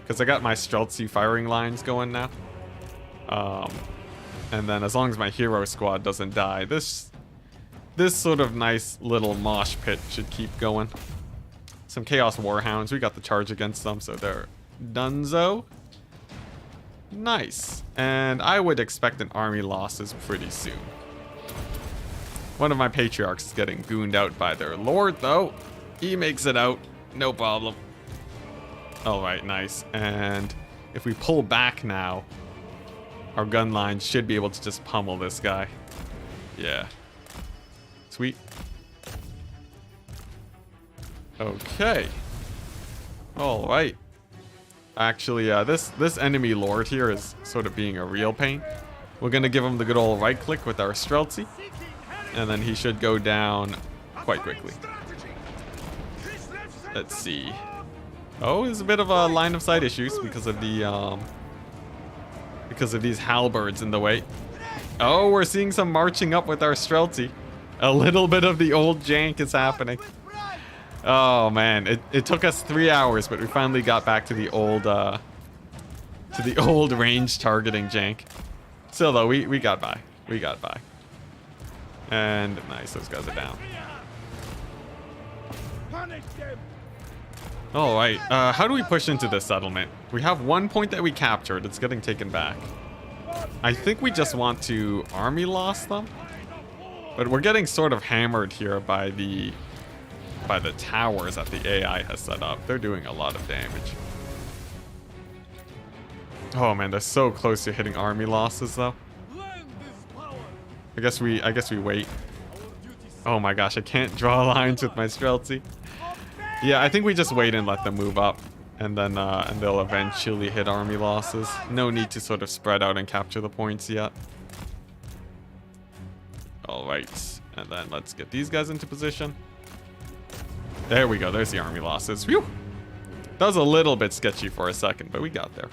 Because I got my Streltsy firing lines going now. And then as long as my hero squad doesn't die, this sort of nice little mosh pit should keep going. Some Chaos Warhounds. We got the charge against them, so they're donezo. Nice. And I would expect an army losses pretty soon. One of my patriarchs is getting gooned out by their lord, though. He makes it out. No problem. Alright, nice. And if we pull back now, our gun line should be able to just pummel this guy. Yeah. Sweet. Okay. Alright. Actually, this enemy lord here is sort of being a real pain. We're gonna give him the good old right click with our Streltsy. And then he should go down quite quickly. Let's see. Oh, there's a bit of a line of sight issues because of the because of these halberds in the way. Oh, we're seeing some marching up with our Streltsy. A little bit of the old jank is happening. Oh man, it took us 3 hours, but we finally got back to the old range targeting jank. Still though, we got by. We got by. And nice, those guys are down. Alright, how do we push into this settlement? We have one point that we captured. It's getting taken back. I think we just want to army loss them. But we're getting sort of hammered here by the towers that the AI has set up. They're doing a lot of damage. Oh man, they're so close to hitting army losses though. I guess we wait. Oh my gosh, I can't draw lines with my Streltsy. Yeah, I think we just wait and let them move up, and then and they'll eventually hit army losses. No need to sort of spread out and capture the points yet. All right, and then let's get these guys into position. There we go. There's the army losses. Phew! That was a little bit sketchy for a second, but we got there.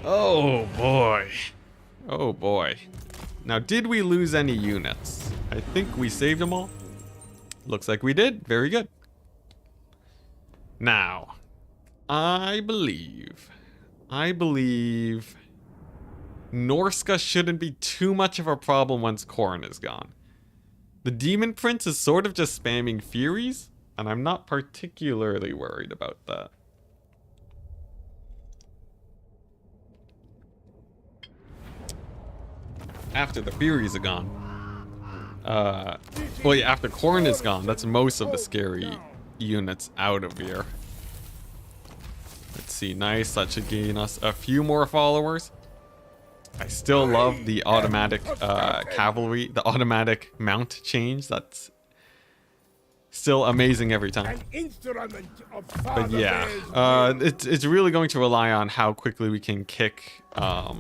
Oh boy. Oh boy. Now, did we lose any units? I think we saved them all. Looks like we did. Very good. Now, I believe Norska shouldn't be too much of a problem once Corrin is gone. The Demon Prince is sort of just spamming Furies, and I'm not particularly worried about that. After the Furies are gone. Well, yeah, after Corrin is gone, that's most of the scary units out of here. Let's see, nice. That should gain us a few more followers. I still love the automatic cavalry, the automatic mount change. That's still amazing every time. But yeah, it's really going to rely on how quickly we can kick the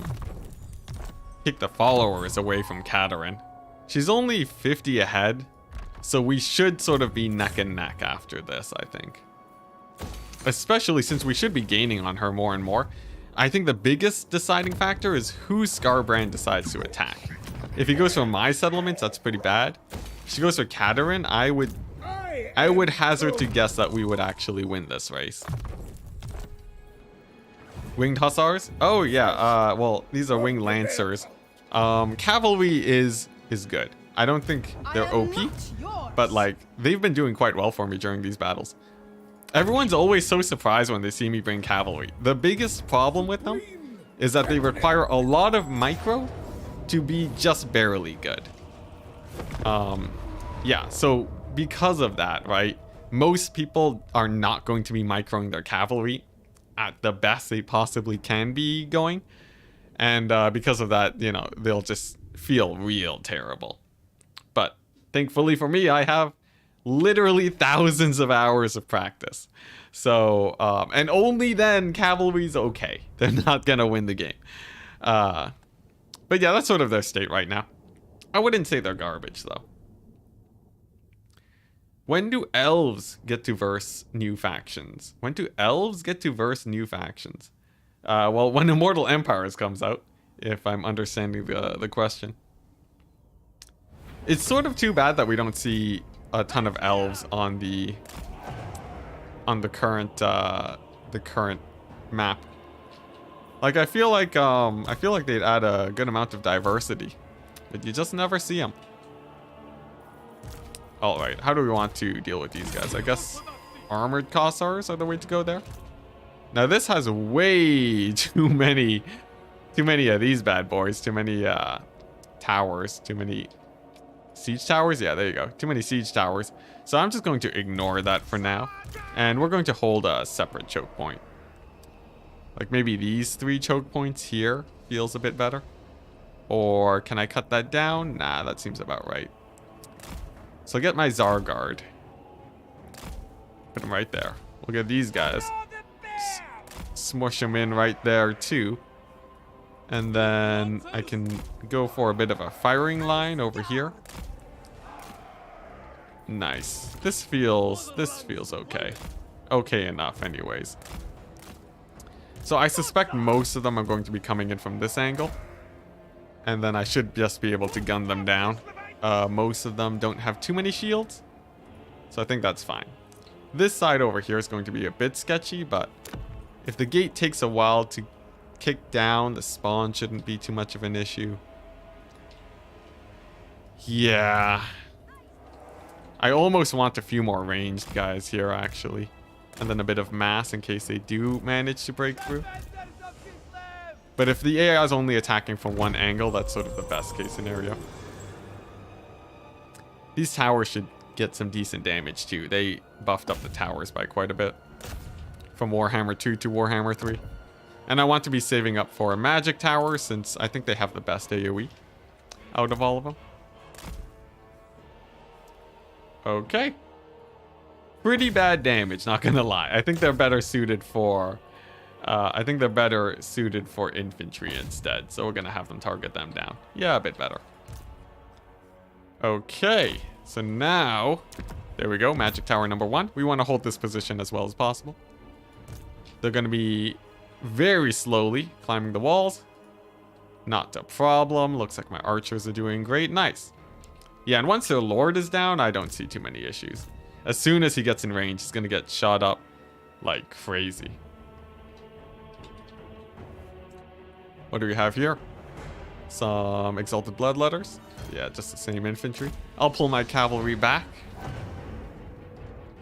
followers away from Katerin. She's only 50 ahead, so we should sort of be neck and neck after this, I think. Especially since we should be gaining on her more and more. I think the biggest deciding factor is who Skarbrand decides to attack. If he goes for my settlements, that's pretty bad. If she goes for Katerin, I would hazard to guess that we would actually win this race. Winged Hussars? Oh yeah, well, these are Winged Lancers. Cavalry is good. I don't think they're OP, but like, they've been doing quite well for me during these battles. Everyone's always so surprised when they see me bring cavalry. The biggest problem with them is that they require a lot of micro to be just barely good. Yeah, so because of that, right, most people are not going to be microing their cavalry at the best they possibly can be going. And because of that, you know, they'll just feel real terrible. But thankfully for me, I have literally thousands of hours of practice. So, and only then cavalry's okay. They're not gonna win the game. But yeah, that's sort of their state right now. I wouldn't say they're garbage though. When do elves get to verse new factions? When do elves get to verse new factions? Well, when Immortal Empires comes out, if I'm understanding the question. It's sort of too bad that we don't see a ton of elves on the current map. Like I feel like they'd add a good amount of diversity, but you just never see them. All right, how do we want to deal with these guys? I guess armored Kossars are the way to go there. Now this has way too many of these bad boys. Too many towers. Too many siege towers. Yeah, there you go. Too many siege towers. So I'm just going to ignore that for now, and we're going to hold a separate choke point. Like maybe these 3 choke points here feels a bit better. Or can I cut that down? Nah, that seems about right. So I'll get my Zargard. Put them right there. We'll get these guys. Smush them in right there too. And then I can go for a bit of a firing line over here. Nice. This feels okay. Okay enough anyways. So I suspect most of them are going to be coming in from this angle. And then I should just be able to gun them down. Most of them don't have too many shields, so I think that's fine. This side over here is going to be a bit sketchy, but if the gate takes a while to kick down, the spawn shouldn't be too much of an issue. Yeah. I almost want a few more ranged guys here, actually. And then a bit of mass in case they do manage to break through. But if the AI is only attacking from one angle, that's sort of the best case scenario. These towers should get some decent damage too. They buffed up the towers by quite a bit. From Warhammer 2 to Warhammer 3. And I want to be saving up for a magic tower since I think they have the best AoE out of all of them. Okay. Pretty bad damage, not gonna lie. I think they're better suited for infantry instead. So we're gonna have them target them down. Yeah, a bit better. Okay, so now, there we go, magic tower number 1. We want to hold this position as well as possible. They're going to be very slowly climbing the walls. Not a problem. Looks like my archers are doing great. Nice. Yeah, and once their lord is down, I don't see too many issues. As soon as he gets in range, he's gonna get shot up like crazy. What do we have here? Some exalted bloodletters. Yeah, just the same infantry. I'll pull my cavalry back.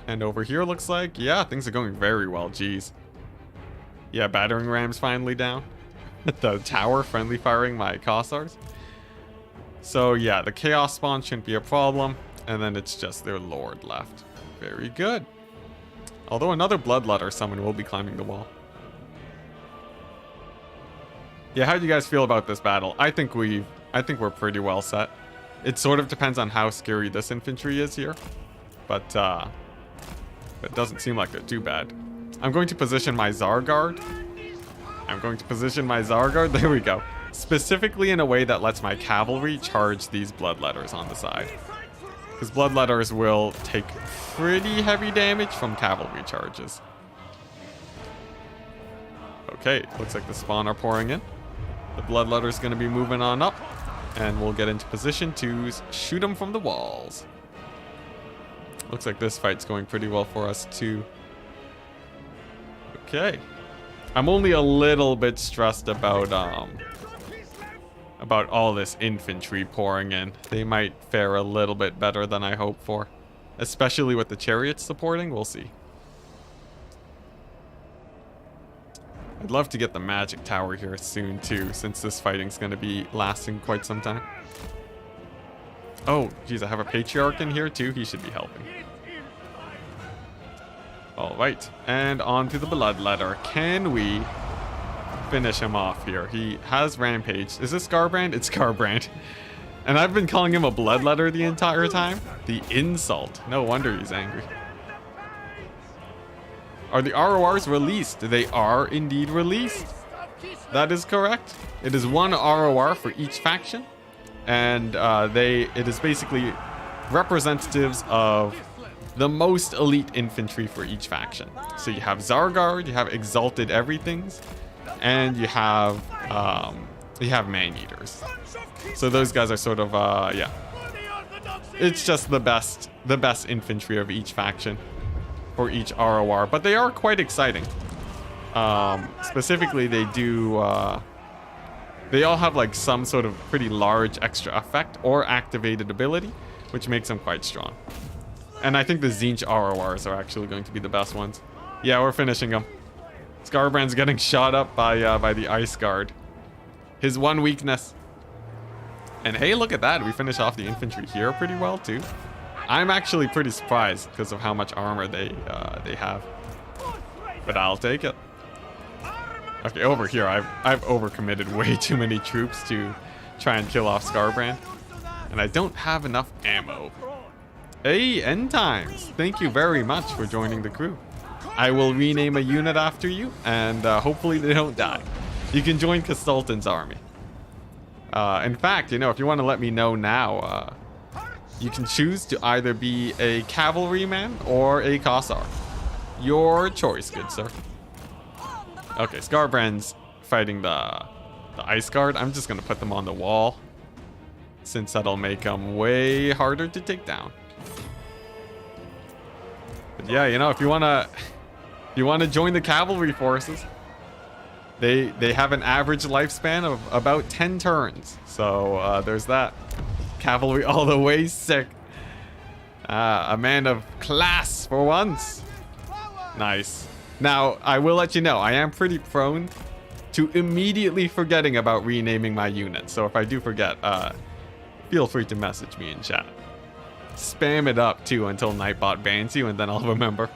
And over here looks like, yeah, things are going very well, geez. Yeah, battering rams finally down. The tower friendly firing my Kossars. So yeah, the chaos spawn shouldn't be a problem. And then it's just their lord left. Very good. Although another bloodletter summon will be climbing the wall. Yeah, how do you guys feel about this battle? I think we're pretty well set. It sort of depends on how scary this infantry is here. But it doesn't seem like they're too bad. I'm going to position my Zarguard. There we go. Specifically in a way that lets my cavalry charge these bloodletters on the side. Because bloodletters will take pretty heavy damage from cavalry charges. Okay, looks like the spawn are pouring in. The bloodletter's going to be moving on up. And we'll get into position to shoot them from the walls. Looks like this fight's going pretty well for us too. Okay. I'm only a little bit stressed about all this infantry pouring in. They might fare a little bit better than I hope for. Especially with the chariots supporting, we'll see. I'd love to get the magic tower here soon too, since this fighting's going to be lasting quite some time. Oh, geez, I have a patriarch in here too. He should be helping. All right, and on to the bloodletter. Can we finish him off here? He has rampage. Is this Garbrand? It's Garbrand. And I've been calling him a bloodletter the entire time. The insult. No wonder he's angry. Are the RORs released? They are indeed released. That is correct. It is one ROR for each faction. And it is basically representatives of the most elite infantry for each faction. So you have Zarguard, you have Exalted Everythings, and you have Man-Eaters. So those guys are sort of, yeah. It's just the best infantry of each faction for each ROR, but they are quite exciting. Specifically, they all have like some sort of pretty large extra effect or activated ability, which makes them quite strong. And I think the Tzeentch RORs are actually going to be the best ones. Yeah, we're finishing them. Scarbrand's getting shot up by the Ice Guard. His one weakness. And hey, look at that. We finish off the infantry here pretty well too. I'm actually pretty surprised because of how much armor they have. But I'll take it. Okay, over here, I've overcommitted way too many troops to try and kill off Scarbrand. And I don't have enough ammo. Hey, End Times, thank you very much for joining the crew. I will rename a unit after you, and hopefully they don't die. You can join Kassultan's army. In fact, if you want to let me know now, you can choose to either be a cavalryman or a Kossar. Your choice, good sir. Okay, Scarbrand's fighting the Ice Guard. I'm just going to put them on the wall, since that'll make them way harder to take down. But yeah, if you wanna join the cavalry forces, they have an average lifespan of about 10 turns. So there's that. Cavalry all the way, sick. A man of class for once. Nice. Now, I will let you know, I am pretty prone to immediately forgetting about renaming my unit. So if I do forget, feel free to message me in chat. Spam it up too until Nightbot bans you, and then I'll remember.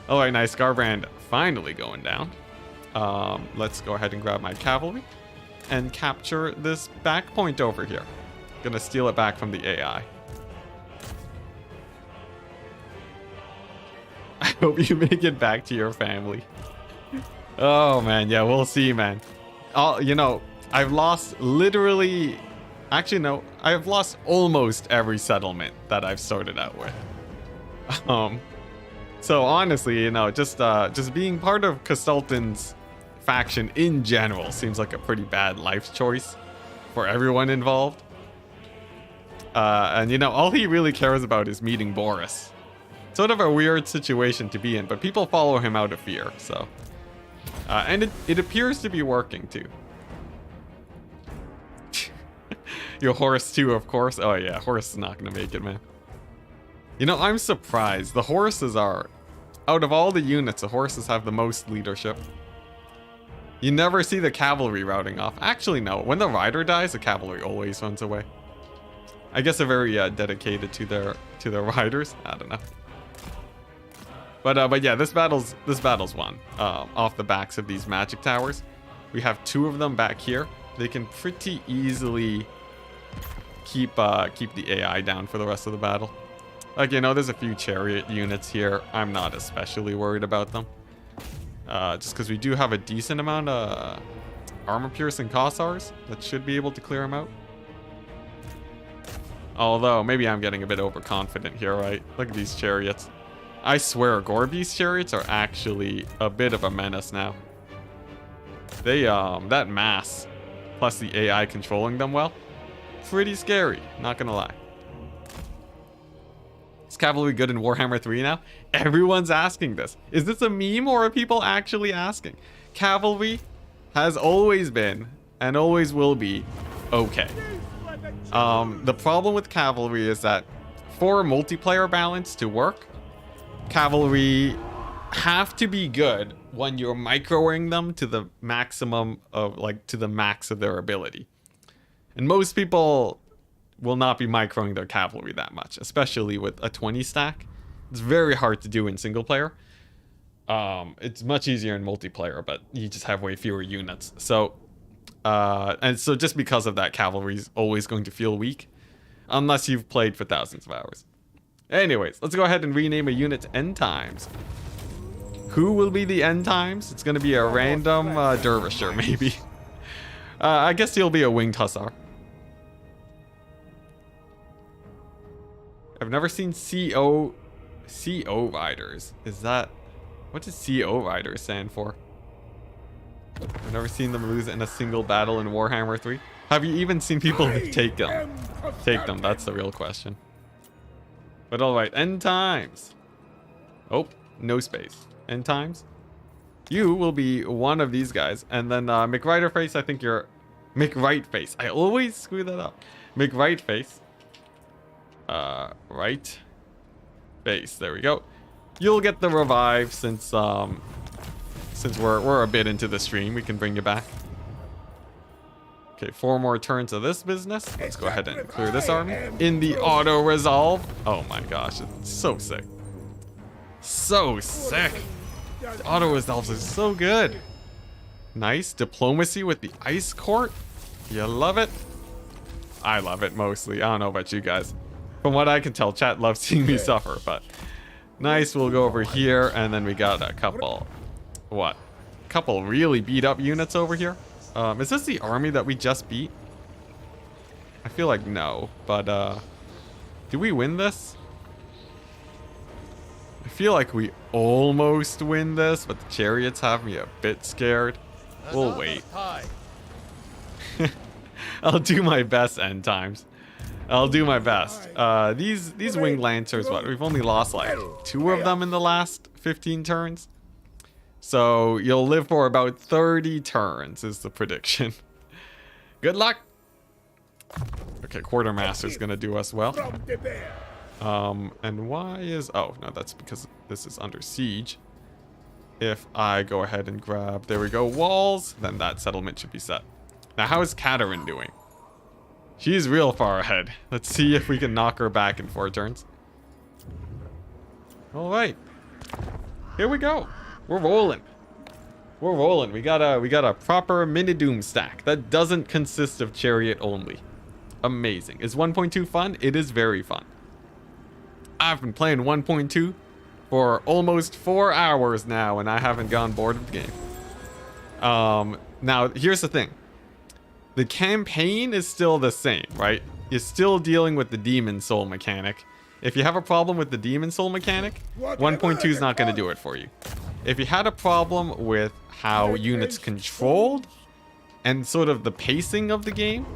Alright, nice. Garbrand finally going down. Let's go ahead and grab my cavalry and capture this back point over here. Gonna steal it back from the AI. I hope you make it back to your family. Oh man, yeah, we'll see, man. I've lost literally... Actually, no. I've lost almost every settlement that I've started out with. So honestly, just being part of Kassultan's faction in general seems like a pretty bad life choice for everyone involved. And you know, all he really cares about is meeting Boris. Sort of a weird situation to be in, but people follow him out of fear, so. And it appears to be working too. Your horse too, of course. Oh yeah, horse is not gonna make it, man. You know, I'm surprised. The horses are, out of all the units, the horses have the most leadership. You never see the cavalry routing off. Actually, no. When the rider dies, the cavalry always runs away. I guess they're very dedicated to their riders. I don't know. But yeah, this battle's won off the backs of these magic towers. We have 2 of them back here. They can pretty easily keep the AI down for the rest of the battle. Like, you know, there's a few chariot units here. I'm not especially worried about them. Just because we do have a decent amount of armor-piercing Kossars that should be able to clear them out. Although, maybe I'm getting a bit overconfident here, right? Look at these chariots. I swear, Gorby's chariots are actually a bit of a menace now. They, that mass, plus the AI controlling them well, pretty scary, not gonna lie. Is cavalry good in Warhammer 3 now? Everyone's asking this. Is this a meme or are people actually asking? Cavalry has always been, and always will be, okay. The problem with cavalry is that for multiplayer balance to work, cavalry have to be good when you're microing them to the maximum of, like, to the max of their ability. And most people will not be microing their cavalry that much, especially with a 20 stack. It's very hard to do in single player. It's much easier in multiplayer, but you just have way fewer units. So, and so just because of that, cavalry is always going to feel weak, unless you've played for thousands of hours. Anyways, let's go ahead and rename a unit to End Times. Who will be the End Times? It's going to be a random dervisher, maybe. I guess he'll be a winged hussar. I've never seen CO riders. Is that... What does CO riders stand for? I've never seen them lose in a single battle in Warhammer 3. Have you even seen people take them? Take them, that's the real question. But alright, End Times. Oh, no space. End Times. You will be one of these guys. And then McWriterface, I think you're... McWrightface. I always screw that up. McWrightface. Right face. There we go. You'll get the revive since we're a bit into the stream. We can bring you back. Okay, 4 more turns of this business. Let's go ahead and clear this army. In the auto resolve. Oh my gosh, it's so sick. So sick. The auto resolves are so good. Nice diplomacy with the ice court. You love it. I love it mostly. I don't know about you guys. From what I can tell, chat loves seeing me suffer, but nice. We'll go over here, and then we got a couple, what? A couple really beat up units over here. Is this the army that we just beat? I feel like no, but did we win this? I feel like we almost win this, but the chariots have me a bit scared. We'll wait. I'll do my best, End Times. I'll do my best. These winged lancers, what? We've only lost like 2 of them in the last 15 turns. So you'll live for about 30 turns is the prediction. Good luck. Okay, Quartermaster's gonna do us well. And why is... Oh, no, that's because this is under siege. If I go ahead and grab... There we go, walls. Then that settlement should be set. Now, how is Katerin doing? She's real far ahead. Let's see if we can knock her back in 4 turns. All right. Here we go. We're rolling. We're rolling. We got a proper Minidoom stack that doesn't consist of chariot only. Amazing. Is 1.2 fun? It is very fun. I've been playing 1.2 for almost 4 hours now, and I haven't gone bored of the game. Now, here's the thing. The campaign is still the same, right? You're still dealing with the demon soul mechanic. If you have a problem with the demon soul mechanic, 1.2 is not going to do it for you. If you had a problem with how units controlled and sort of the pacing of the game,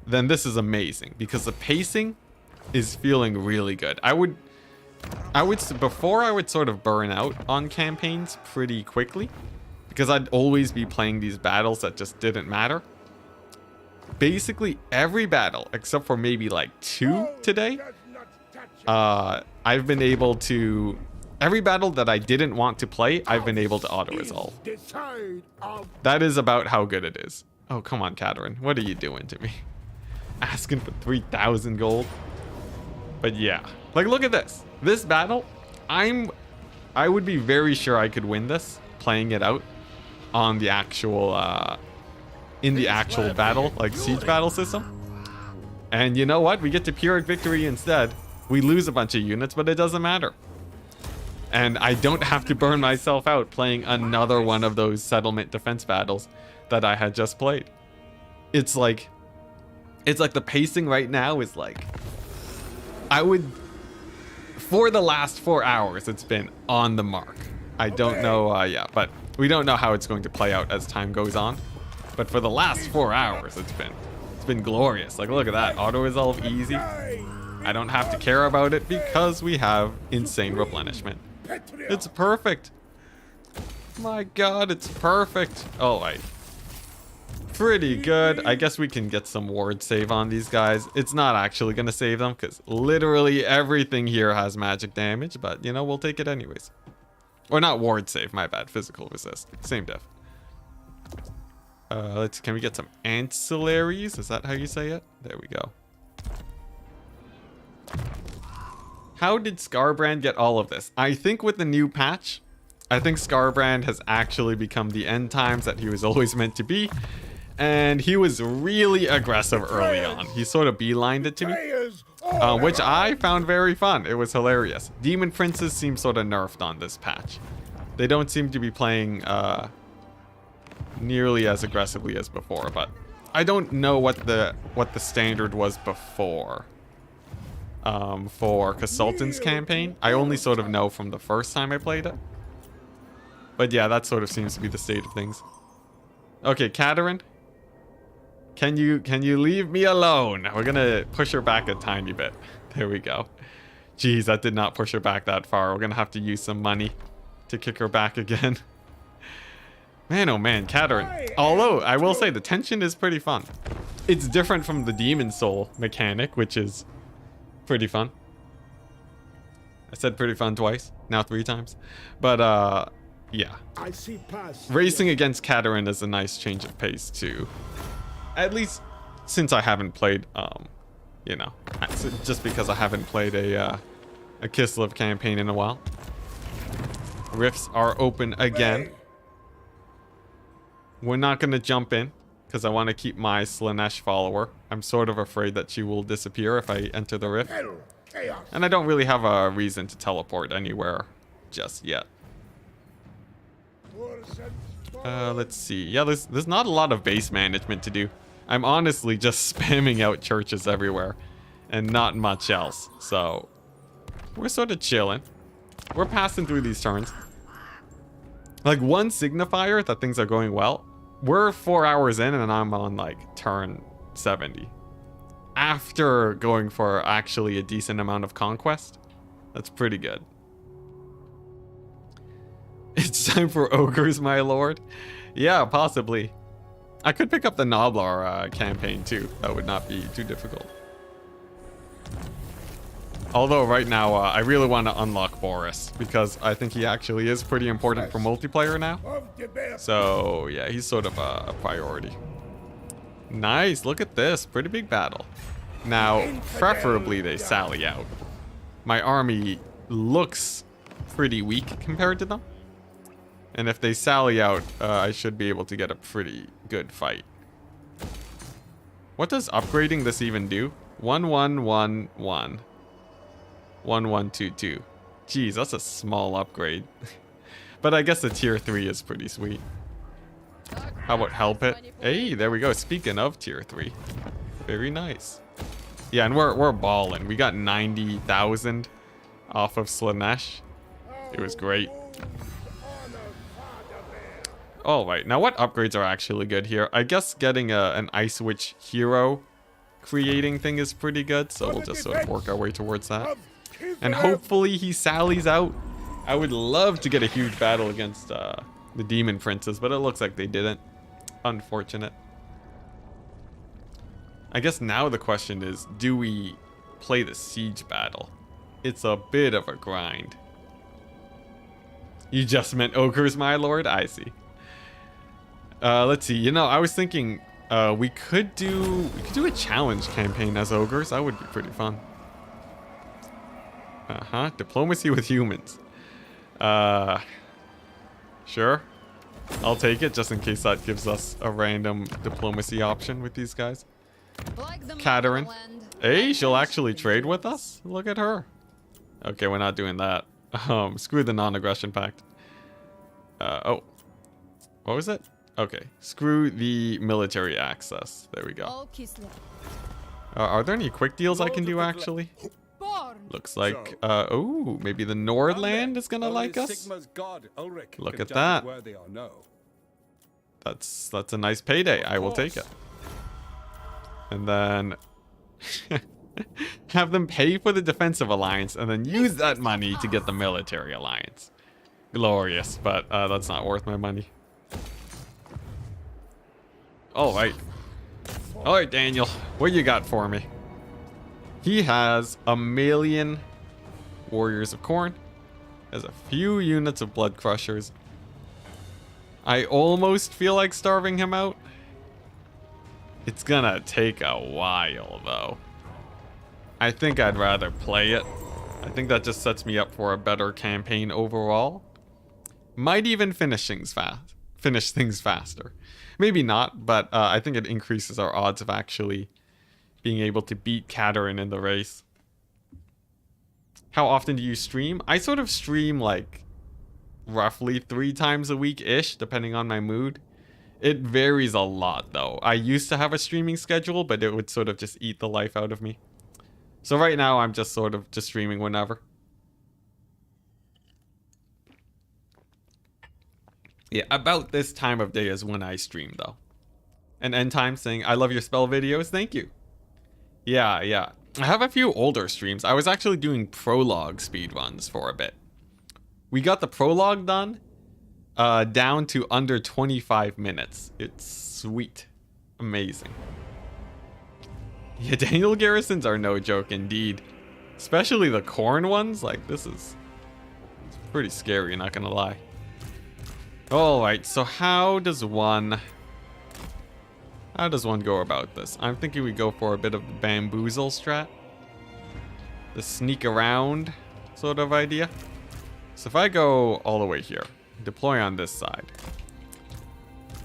then this is amazing because the pacing is feeling really good. Before I would sort of burn out on campaigns pretty quickly because I'd always be playing these battles that just didn't matter. Basically every battle except for maybe like 2 today, I've been able to, every battle that I didn't want to play, I've been able to auto-resolve. That is about how good it is. Oh, come on, Katerin. What are you doing to me? Asking for 3,000 gold. But yeah, like look at this. This battle, I would be very sure I could win this playing it out on the actual in the actual battle, like siege battle system. And you know what? We get to Pyrrhic victory instead. We lose a bunch of units, but it doesn't matter. And I don't have to burn myself out playing another one of those settlement defense battles that I had just played. It's like the pacing right now is like, for the last 4 hours, it's been on the mark. I don't know, yeah, but we don't know how it's going to play out as time goes on. But for the last 4 hours, it's been glorious. Like, look at that, auto-resolve easy. I don't have to care about it because we have insane replenishment. It's perfect. My God, it's perfect. All right. Pretty good. I guess we can get some ward save on these guys. It's not actually going to save them because literally everything here has magic damage, but you know, we'll take it anyways. Or not ward save, my bad. Physical resist. Same diff. Can we get some ancillaries? Is that how you say it? There we go. How did Skarbrand get all of this? I think with the new patch, I think Skarbrand has actually become the end times that he was always meant to be. And he was really aggressive early on. He sort of beelined it to me, which I found very fun. It was hilarious. Demon Princes seem sort of nerfed on this patch. They don't seem to be playing nearly as aggressively as before, but I don't know what the standard was before for Consultant's campaign. I only sort of know from the first time I played it. But yeah, that sort of seems to be the state of things. Okay, Katerin. Can you leave me alone? We're gonna push her back a tiny bit. There we go. Jeez, that did not push her back that far. We're gonna have to use some money to kick her back again. Man, oh man, Katerin. Although, I will say the tension is pretty fun. It's different from the Demon Soul mechanic, which is pretty fun. I said pretty fun twice, now 3 times. But, yeah. Racing against Katerin is a nice change of pace, too. At least since I haven't played, you know, just because I haven't played a Kislev campaign in a while. Rifts are open again. We're not going to jump in because I want to keep my Slaanesh follower. I'm sort of afraid that she will disappear if I enter the rift. And I don't really have a reason to teleport anywhere just yet. Let's see. Yeah, there's not a lot of base management to do. I'm honestly just spamming out churches everywhere and not much else. So we're sort of chilling. We're passing through these turns. Like one signifier that things are going well. We're 4 hours in and I'm on like turn 70. After going for actually a decent amount of conquest. That's pretty good. It's time for ogres, my lord. Yeah, possibly. I could pick up the Noblar campaign too. That would not be too difficult. Although right now, I really want to unlock Boris because I think he actually is pretty important for multiplayer now. So yeah, he's sort of a priority. Nice, look at this. Pretty big battle. Now, preferably they sally out. My army looks pretty weak compared to them. And if they sally out, I should be able to get a pretty good fight. What does upgrading this even do? 1111. 1122. Jeez, that's a small upgrade. But I guess the tier 3 is pretty sweet. How about help it? Hey, there we go. Speaking of tier 3. Very nice. Yeah, and we're balling. We got 90,000 off of Slaanesh. It was great. All right, now what upgrades are actually good here? I guess getting an Ice Witch hero creating thing is pretty good, so we'll just sort of work our way towards that. And hopefully he sallies out. I would love to get a huge battle against the demon princes, but it looks like they didn't. Unfortunate. I guess now the question is, do we play the siege battle? It's a bit of a grind. You just meant ogres, my lord? I see. Let's see. You know, I was thinking we could do a challenge campaign as ogres. That would be pretty fun. Diplomacy with humans. Sure. I'll take it just in case that gives us a random diplomacy option with these guys. Katerin. Hey, she'll actually trade with us? Look at her. Okay, we're not doing that. Screw the non-aggression pact. Oh. What was it? Okay. Screw the military access. There we go. Are there any quick deals I can do, actually? Looks like, oh, maybe the Nordland is gonna like us. Look at that. That's a nice payday. I will take it. And then have them pay for the defensive alliance and then use that money to get the military alliance. Glorious, but that's not worth my money. All right, Daniel, what you got for me? He has 1,000,000 warriors of corn, has a few units of blood crushers. I almost feel like starving him out. It's gonna take a while though. I think I'd rather play it. I think that just sets me up for a better campaign overall. Might even finish things faster. Maybe not, but I think it increases our odds of actually being able to beat Katerin in the race. How often do you stream? I sort of stream like roughly 3 times a week-ish, depending on my mood. It varies a lot though. I used to have a streaming schedule, but it would sort of just eat the life out of me. So right now I'm just sort of just streaming whenever. Yeah, about this time of day is when I stream though. And End Time saying, I love your spell videos. Thank you. Yeah. I have a few older streams. I was actually doing prologue speedruns for a bit. We got the prologue done down to under 25 minutes. It's sweet. Amazing. Yeah, Daniel garrisons are no joke indeed. Especially the corn ones. Like, it's pretty scary, not gonna lie. Alright, so how does one go about this? I'm thinking we go for a bit of the bamboozle strat. The sneak around sort of idea. So if I go all the way here, deploy on this side.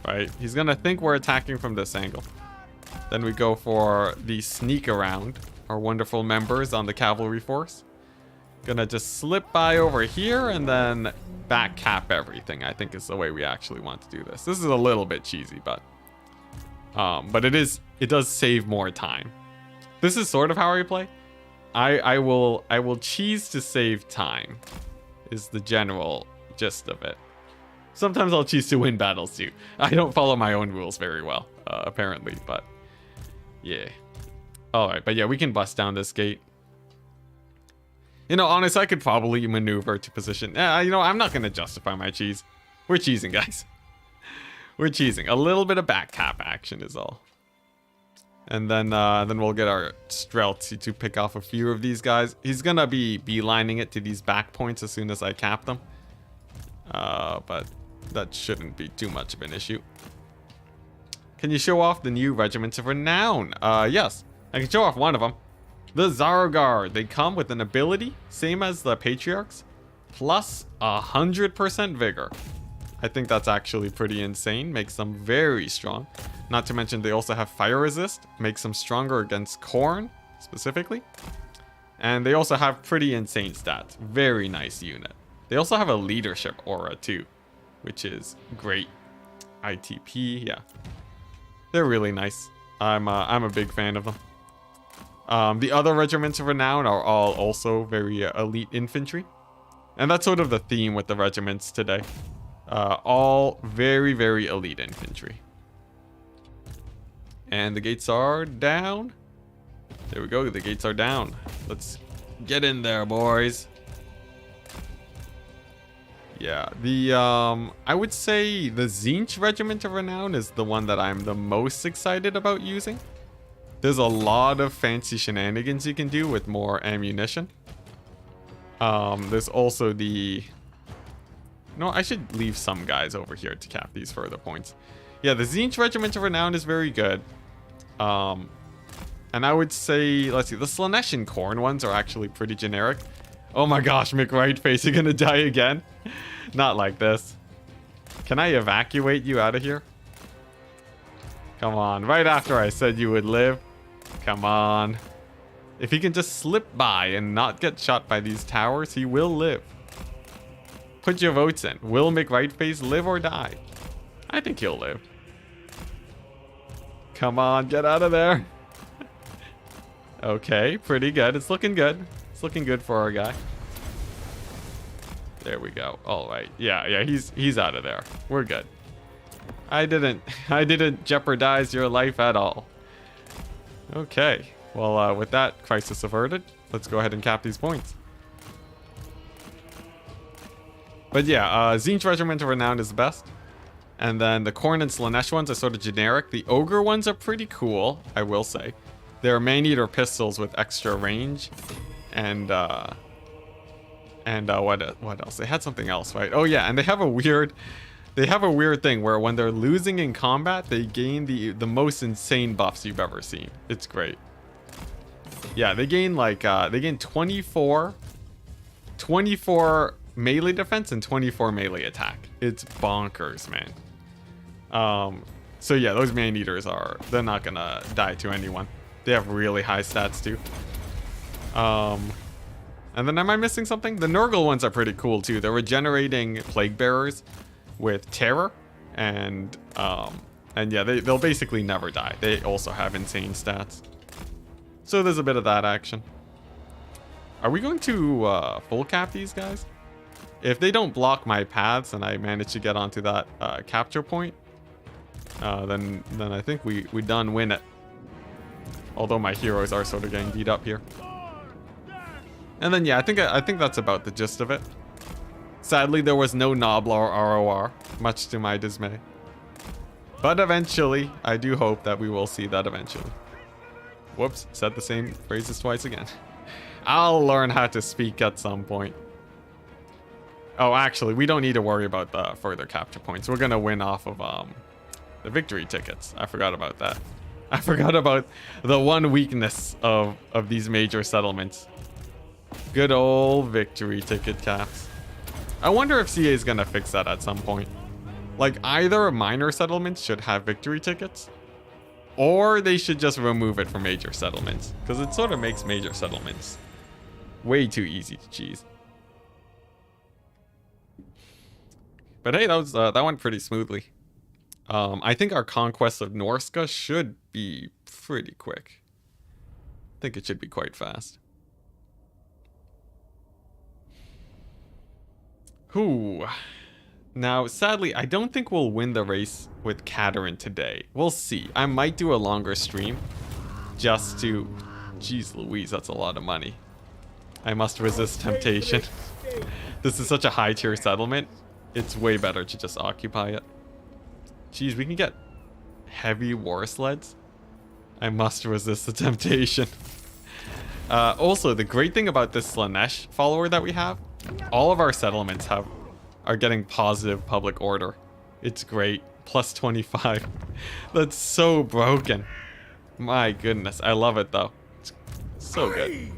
Right, he's gonna think we're attacking from this angle. Then we go for the sneak around, our wonderful members on the cavalry force. Gonna just slip by over here and then back cap everything, I think is the way we actually want to do this. This is a little bit cheesy, but it does save more time. This is sort of how I play. I will cheese to save time is the general gist of it. Sometimes I'll cheese to win battles too. I don't follow my own rules very well, apparently, but yeah. Alright, but yeah, we can bust down this gate. You know, honestly, I could probably maneuver to position. You know, I'm not going to justify my cheese. We're cheesing, guys. We're cheesing. A little bit of back cap action is all. And then we'll get our Streltsy to pick off a few of these guys. He's going to be beelining it to these back points as soon as I cap them. But that shouldn't be too much of an issue. Can you show off the new Regiments of Renown? Yes, I can show off one of them. The Zargar. They come with an ability, same as the Patriarchs, plus 100% vigor. I think that's actually pretty insane. Makes them very strong. Not to mention they also have fire resist. Makes them stronger against corn, specifically. And they also have pretty insane stats. Very nice unit. They also have a leadership aura too, which is great. ITP, yeah. They're really nice. I'm a big fan of them. The other Regiments of Renown are all also very elite infantry. And that's sort of the theme with the regiments today. All very, very elite infantry. And the gates are down. There we go. The gates are down. Let's get in there, boys. Yeah, the I would say the Tzeentch Regiment of Renown is the one that I'm the most excited about using. There's a lot of fancy shenanigans you can do with more ammunition. There's also the... No, I should leave some guys over here to cap these further points. Yeah, the Tzeentch Regiment of Renown is very good. And I would say, let's see, the Slaanesh and Khorne ones are actually pretty generic. Oh my gosh, McRightface, you're gonna die again? Not like this. Can I evacuate you out of here? Come on, right after I said you would live. Come on. If he can just slip by and not get shot by these towers, he will live. Put your votes in. Will McRightface live or die? I think he'll live. Come on, get out of there. Okay, pretty good. It's looking good. It's looking good for our guy. There we go. All right. Yeah, he's out of there. We're good. I didn't jeopardize your life at all. Okay. Well, with that crisis averted, let's go ahead and cap these points. But yeah, Tzeentch Regiment of Renown is the best. And then the Khorne and Slaanesh ones are sort of generic. The Ogre ones are pretty cool, I will say. They're man-eater pistols with extra range. And what else? They had something else, right? Oh yeah, and they have a weird thing where when they're losing in combat, they gain the most insane buffs you've ever seen. It's great. Yeah, they gain like 24 melee defense and 24 melee attack. It's bonkers, man. So yeah, those man-eaters they're not gonna die to anyone. They have really high stats too. And then am I missing something? The Nurgle ones are pretty cool too. They're regenerating plague bearers with terror, and yeah, they'll basically never die. They also have insane stats. So there's a bit of that action. Are we going to full cap these guys? If they don't block my paths and I manage to get onto that capture point, then I think we done win it. Although my heroes are sort of getting beat up here. And then yeah, I think that's about the gist of it. Sadly, there was no Noblar ROR, much to my dismay. But eventually, I do hope that we will see that eventually. Whoops, said the same phrases twice again. I'll learn how to speak at some point. Oh, actually, we don't need to worry about the further capture points. We're gonna win off of the victory tickets. I forgot about that. I forgot about the one weakness of these major settlements. Good old victory ticket caps. I wonder if CA is gonna fix that at some point. Like, either minor settlements should have victory tickets, or they should just remove it from major settlements, because it sort of makes major settlements way too easy to cheese. But hey, that went pretty smoothly. I think our conquest of Norska should be pretty quick. I think it should be quite fast. Whew. Now, sadly, I don't think we'll win the race with Katerin today. We'll see. I might do a longer stream just to... Jeez Louise, that's a lot of money. I must resist temptation. This is such a high tier settlement. It's way better to just occupy it. Jeez, we can get heavy war sleds. I must resist the temptation. Also, the great thing about this Slaanesh follower that we have, all of our settlements are getting positive public order. It's great. Plus 25. That's so broken. My goodness. I love it though. It's so good.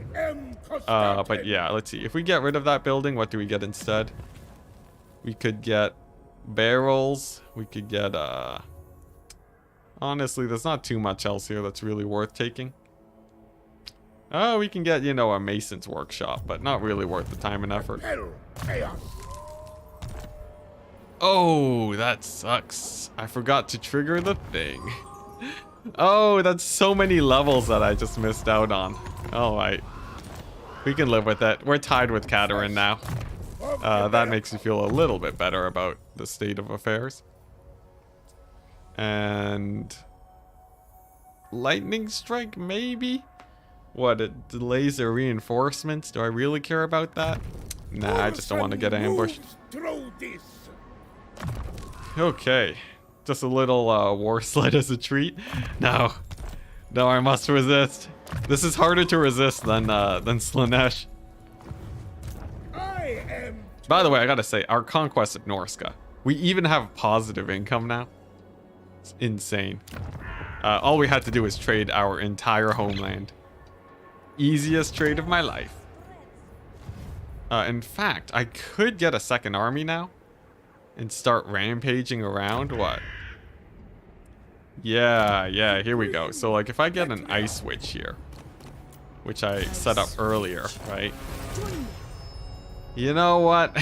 But yeah, let's see. If we get rid of that building, what do we get instead? We could get barrels. We could get honestly, there's not too much else here that's really worth taking. Oh, we can get, you know, a mason's workshop, but not really worth the time and effort. Oh, that sucks. I forgot to trigger the thing. Oh, that's so many levels that I just missed out on. All right. We can live with it. We're tied with Katerin now. That makes me feel a little bit better about the state of affairs. And... lightning strike, maybe? What, it delays their reinforcements? Do I really care about that? Nah, I just don't want to get ambushed. Okay. Just a little war sled as a treat. No. No, I must resist. This is harder to resist than Slaanesh. By the way, I gotta say, our conquest of Norska. We even have positive income now. It's insane. All we had to do was trade our entire homeland. Easiest trade of my life. In fact, I could get a second army now and start rampaging around. What? Yeah, here we go. So, like, if I get an ice switch here, which I set up earlier, right? You know what?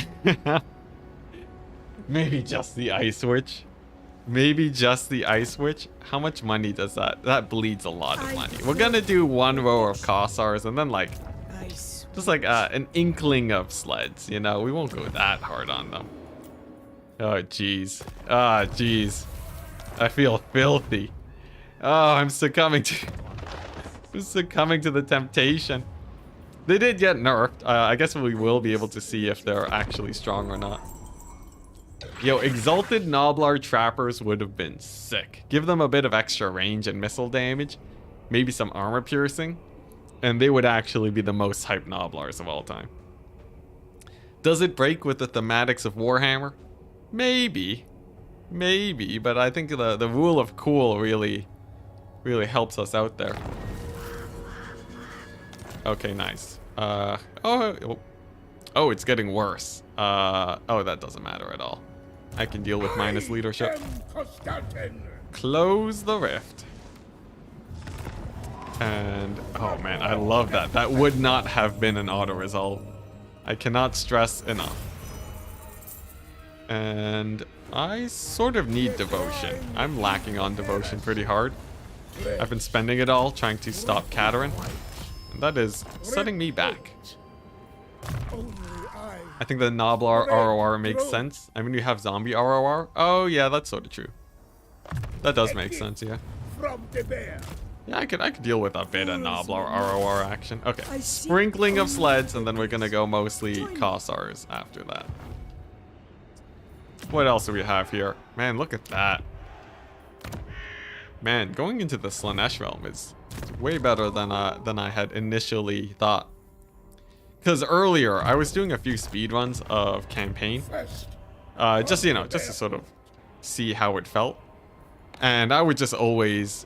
Maybe just the ice switch. Maybe just the ice switch. How much money does that? That bleeds a lot of money. We're gonna do one row of Kossars and then like, just like an inkling of sleds, you know? We won't go that hard on them. Oh, jeez. Ah, jeez. I feel filthy. Oh, I'm succumbing to... I'm succumbing to the temptation. They did get nerfed. I guess we will be able to see if they're actually strong or not. Yo, Exalted Noblar Trappers would have been sick. Give them a bit of extra range and missile damage. Maybe some armor piercing. And they would actually be the most hyped Noblars of all time. Does it break with the thematics of Warhammer? Maybe. Maybe, but I think the rule of cool really helps us out there. Okay, nice. Oh, it's getting worse. Oh, that doesn't matter at all. I can deal with minus leadership. Close the rift. And, oh man, I love that. That would not have been an auto-resolve. I cannot stress enough. And I sort of need devotion. I'm lacking on devotion pretty hard. I've been spending it all trying to stop Katerin. And that is setting me back. I think the Noblar ROR makes sense. I mean, we have zombie ROR. Oh, yeah, that's sort of true. That does make sense, yeah. Yeah, I could deal with a bit of Noblar ROR action. Okay, sprinkling of sleds, and then we're gonna go mostly Kossars after that. What else do we have here? Man, look at that. Man, going into the Slaanesh realm is way better than I had initially thought. Because earlier, I was doing a few speed runs of campaign. Just, you know, just to sort of see how it felt. And I would just always...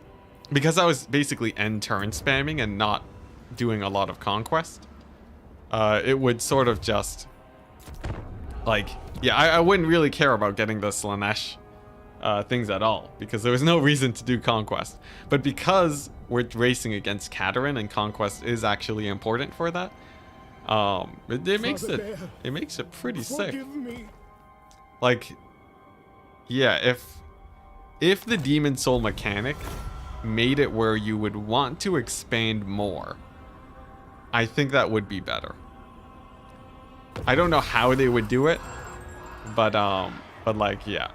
Because I was basically end turn spamming and not doing a lot of conquest. It would sort of just... Like, yeah, I wouldn't really care about getting the Slaanesh things at all. Because there was no reason to do conquest. But because we're racing against Katerin and conquest is actually important for that. It makes it pretty sick. Like, yeah, if the Demon Soul mechanic made it where you would want to expand more, I think that would be better. I don't know how they would do it, but like, yeah,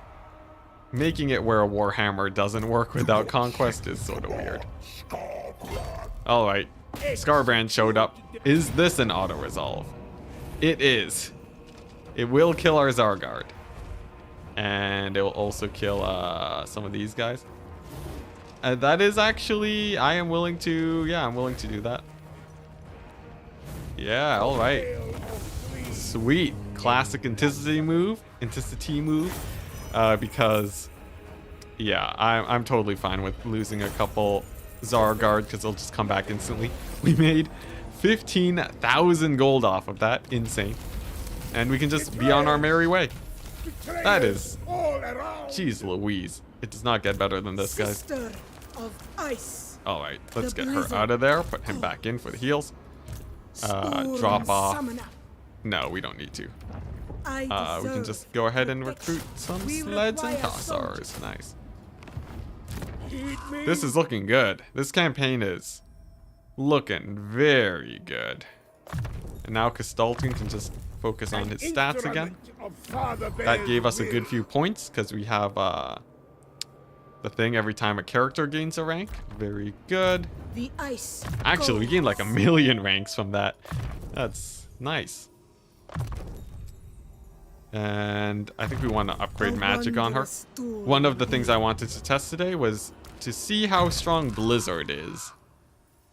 making it where a Warhammer doesn't work without conquest is sort of weird. All right. Scarbrand showed up. Is this an auto-resolve? It is. It will kill our Zargard. And it will also kill some of these guys. That is actually... I'm willing to do that. Yeah, alright. Sweet. Classic Enticity move. Because... Yeah, I'm totally fine with losing a couple... Zargard, because they'll just come back instantly. We made 15,000 gold off of that. Insane. And we can just be on our merry way. That is... Jeez Louise. It does not get better than this, guys. Alright, let's get her out of there. Put him back in for the heals. Drop off. No, we don't need to. We can just go ahead and recruit some sleds and Kossars. Nice. This is looking good. This campaign is looking very good. And now Kastalkin can just focus on his stats again. That gave us a good few points because we have the the thing every time a character gains a rank. Very good. The ice. Actually, we gained like 1,000,000 ranks from that. That's nice. And I think we want to upgrade magic on her. One of the things I wanted to test today was to see how strong Blizzard is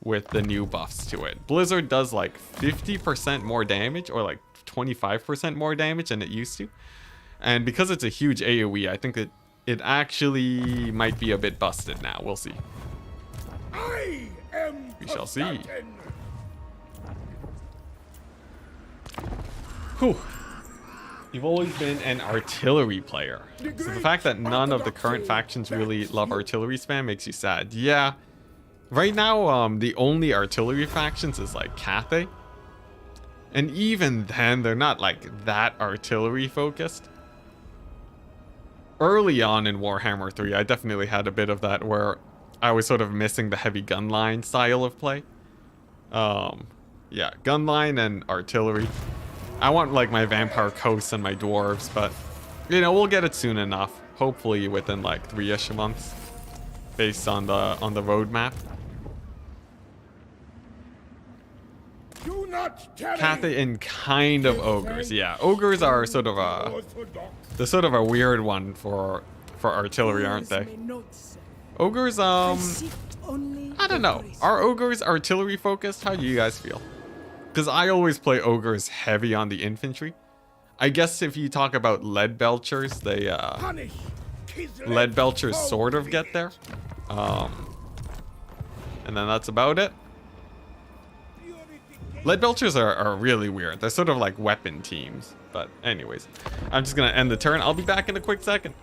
with the new buffs to it. Blizzard does like 50% more damage, or like 25% more damage than it used to. And because it's a huge AoE, I think that it actually might be a bit busted now. We'll see. We shall see. Whew. You've always been an artillery player. So the fact that none of the current factions really love artillery spam makes you sad. Yeah. Right now, the only artillery factions is like Cathay. And even then, they're not like that artillery focused. Early on in Warhammer 3, I definitely had a bit of that where I was sort of missing the heavy gunline style of play. Yeah, gunline and artillery. I want like my vampire coasts and my dwarves, but you know, we'll get it soon enough. Hopefully within like 3-ish months, based on the roadmap. Cathay and kind of ogres. Yeah, ogres are sort of they're sort of a weird one for artillery, aren't they? Ogres, I don't know. Are ogres artillery focused? How do you guys feel? Because I always play ogres heavy on the infantry. I guess if you talk about lead belchers, they lead belchers sort of get there. And then that's about it. Lead belchers are really weird. They're sort of like weapon teams. But anyways, I'm just gonna end the turn. I'll be back in a quick second.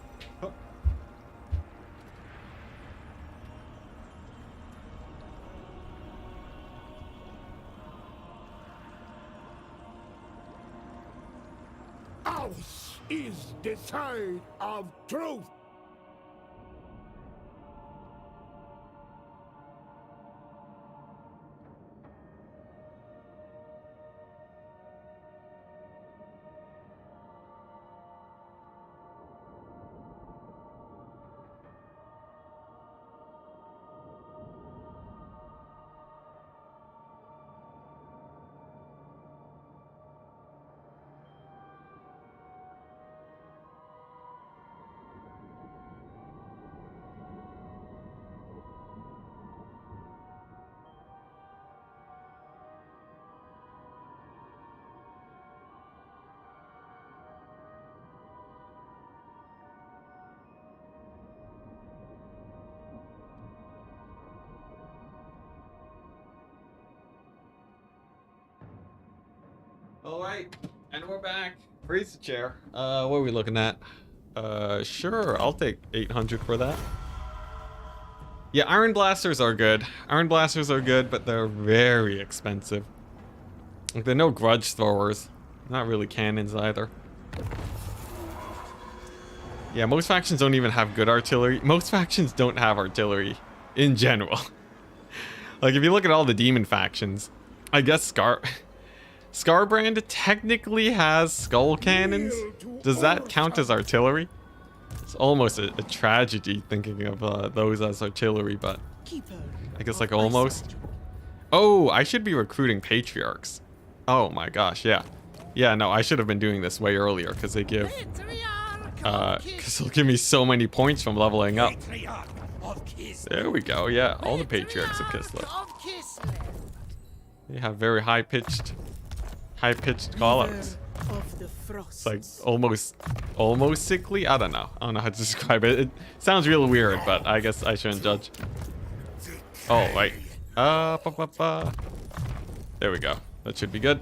Ours is the side of truth. Alright, and we're back. Raise the chair. What are we looking at? Sure, I'll take 800 for that. Yeah, iron blasters are good. Iron blasters are good, but they're very expensive. Like, they're no grudge throwers. Not really cannons either. Yeah, most factions don't even have good artillery. Most factions don't have artillery in general. Like, if you look at all the demon factions, I guess Scarbrand technically has skull cannons. Does that count as artillery? It's almost a tragedy thinking of those as artillery, but I guess like almost. Oh, I should be recruiting patriarchs. Oh my gosh, yeah. Yeah, no, I should have been doing this way earlier because they give because they'll give me so many points from leveling up. There we go, yeah, all the patriarchs of Kislev. They have very high-pitched callouts. It's like almost sickly. I don't know how to describe it. It sounds real weird, but I guess I shouldn't judge. Oh wait, there we go. That should be good.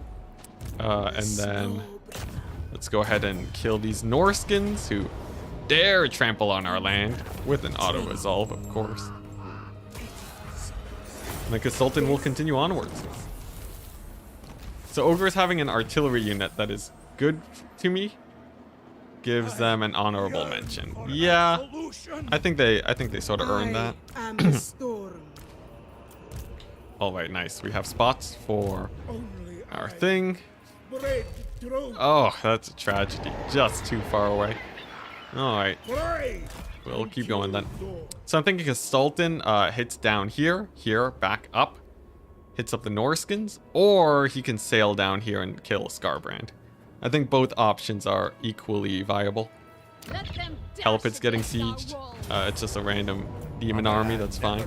And then let's go ahead and kill these Norskins who dare trample on our land with an auto resolve, of course. And the Consultant will continue onwards. So ogres having an artillery unit that is good to me gives them an honorable mention. Yeah, I think they sort of earned that. All right, nice. We have spots for our thing. Oh, that's a tragedy. Just too far away. All right. we'll keep going then. So I'm thinking a Sultan hits down here, back up, hits up the Norskins, or he can sail down here and kill Skarbrand. I think both options are equally viable. Helpet's getting sieged. It's just a random demon army, that's fine.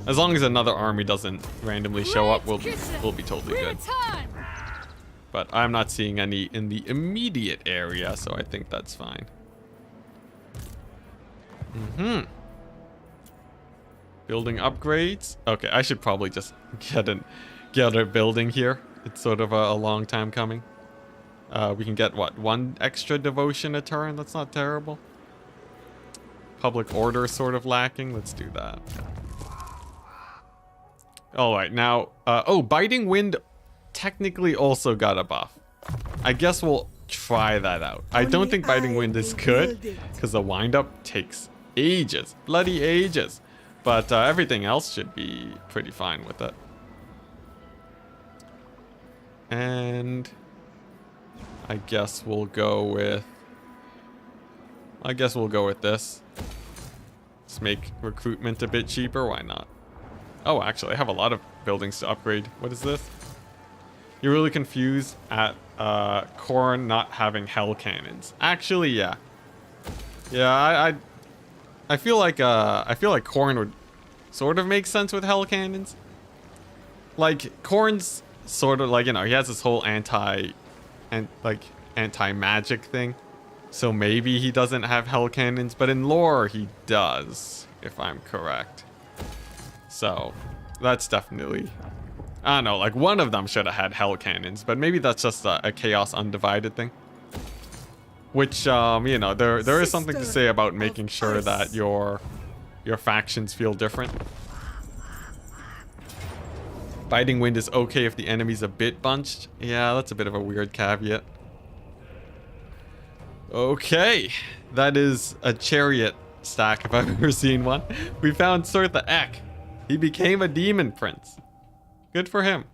As long as another army doesn't randomly show up, we'll be totally good. But I'm not seeing any in the immediate area, so I think that's fine. Building upgrades. Okay, I should probably just get a building here. It's sort of a long time coming. We can get, what, 1 extra devotion a turn? That's not terrible. Public order is sort of lacking. Let's do that. Alright, now... oh, Biting Wind technically also got a buff. I guess we'll try that out. I don't think Biting Wind is good, because the wind-up takes ages. Bloody ages. But everything else should be pretty fine with it. And... I guess we'll go with this. Let's make recruitment a bit cheaper. Why not? Oh, actually, I have a lot of buildings to upgrade. What is this? You're really confused at Khorne not having hell cannons. Actually, yeah. Yeah, I feel like Khorne would sort of make sense with hell cannons. Like Khorne's sort of like, you know, he has this whole anti-magic thing, so maybe he doesn't have hell cannons, but in lore he does, if I'm correct. So that's definitely, I don't know, like one of them should have had hell cannons, but maybe that's just a chaos undivided thing, which you know, there is something to say about making sure that your factions feel different. Biting Wind is okay if the enemy's a bit bunched. Yeah, that's a bit of a weird caveat. Okay, that is a chariot stack if I've ever seen one. We found Surtha Ek. He became a demon prince. Good for him.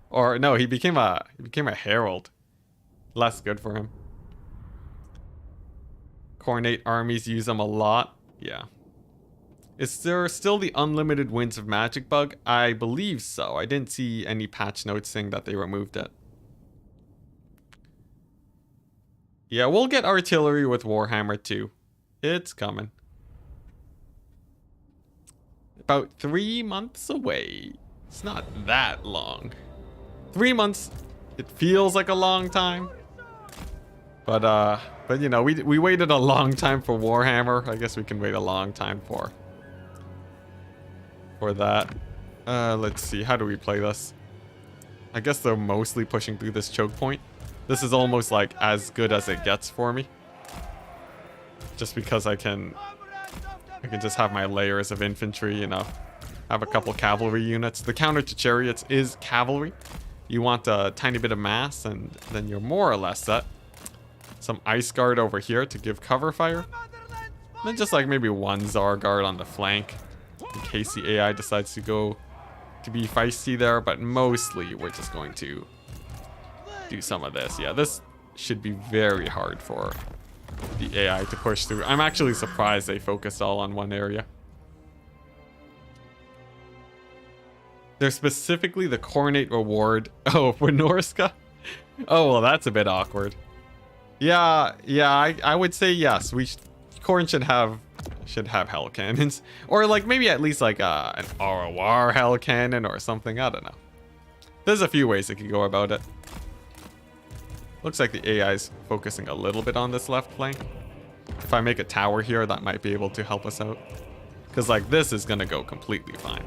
Or no, he became a herald. Less good for him. Khornate armies use them a lot. Yeah. Is there still the unlimited winds of magic bug? I believe so. I didn't see any patch notes saying that they removed it. Yeah, we'll get artillery with Warhammer 2. It's coming. About 3 months away. It's not that long. 3 months, it feels like a long time. But you know, we waited a long time for Warhammer. I guess we can wait a long time for that. Let's see, how do we play this? I guess they're mostly pushing through this choke point. This is almost like as good as it gets for me. Just because I can just have my layers of infantry, you know. Have a couple cavalry units. The counter to chariots is cavalry. You want a tiny bit of mass and then you're more or less set. Some ice guard over here to give cover fire. And then just like maybe one Zar guard on the flank. In case the AI decides to go to be feisty there, but mostly we're just going to do some of this. Yeah, this should be very hard for the AI to push through. I'm actually surprised they focused all on one area. There's specifically the Khornate reward. Oh, for Norska? Oh, well, that's a bit awkward. Yeah, I would say yes. Khorne should have hell cannons, or like maybe at least like an ROR hell cannon or something. I don't know. There's a few ways it could go about it. Looks like the AI's focusing a little bit on this left flank. If I make a tower here, that might be able to help us out, because like this is gonna go completely fine.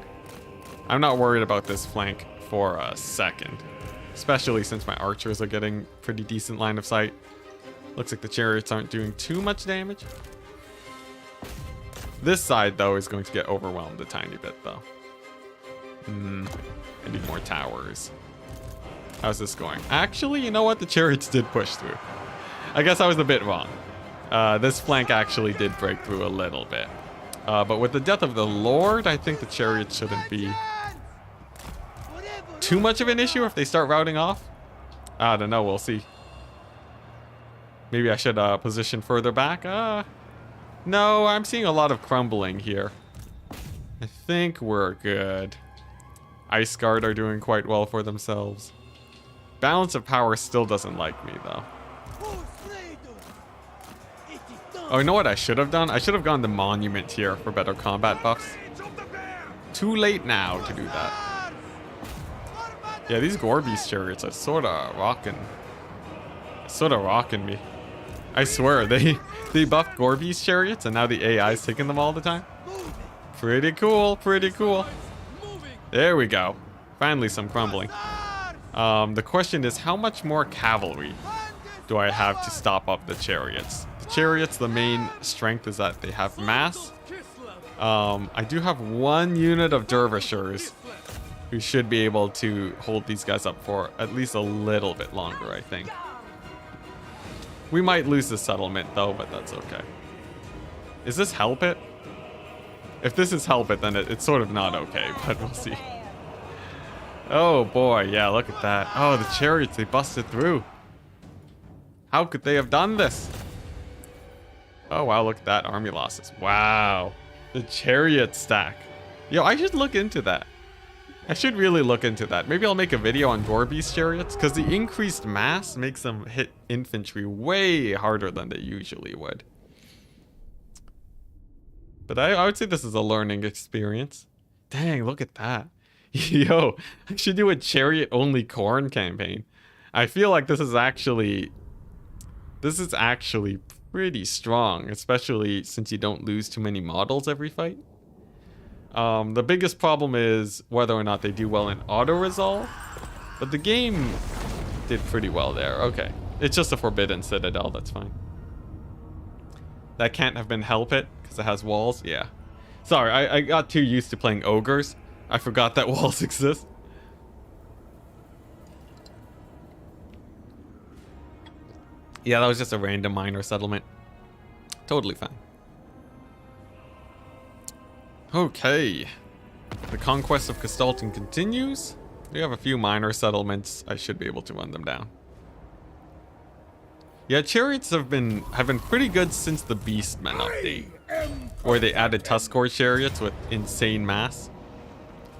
I'm not worried about this flank for a second, especially since my archers are getting pretty decent line of sight. Looks like the chariots aren't doing too much damage. This side, though, is going to get overwhelmed a tiny bit, though. I need more towers. How's this going? Actually, you know what? The chariots did push through. I guess I was a bit wrong. This flank actually did break through a little bit. But with the death of the Lord, I think the chariots shouldn't be too much of an issue if they start routing off. I don't know. We'll see. Maybe I should position further back. No, I'm seeing a lot of crumbling here. I think we're good. Ice Guard are doing quite well for themselves. Balance of Power still doesn't like me, though. Oh, you know what I should have done? I should have gone the Monument here for better combat buffs. Too late now to do that. Yeah, these Gorby's chariots are sorta rocking me. I swear, they buffed Gorby's chariots and now the AI's taking them all the time. Pretty cool, pretty cool. There we go. Finally some crumbling. The question is, how much more cavalry do I have to stop up the chariots? The chariots, the main strength is that they have mass. I do have one unit of dervishers who should be able to hold these guys up for at least a little bit longer, I think. We might lose the settlement though, but that's okay. Is this help it? If this is help it, then it's sort of not okay, but we'll see. Oh boy, yeah, look at that. Oh, the chariots, they busted through. How could they have done this? Oh wow, look at that, army losses. Wow, the chariot stack. Yo, I should look into that. I should really look into that. Maybe I'll make a video on Gorby's chariots, because the increased mass makes them hit infantry way harder than they usually would. But I would say this is a learning experience. Dang, look at that. Yo, I should do a chariot-only corn campaign. I feel like this is actually pretty strong, especially since you don't lose too many models every fight. The biggest problem is whether or not they do well in auto-resolve, but the game did pretty well there. Okay, it's just a Forbidden Citadel, that's fine. That can't have been Help It, because it has walls, yeah. Sorry, I got too used to playing ogres. I forgot that walls exist. Yeah, that was just a random minor settlement. Totally fine. Okay. The conquest of Castalton continues. We have a few minor settlements. I should be able to run them down. Yeah, chariots have been pretty good since the Beastmen update, where they added Tuskor chariots with insane mass.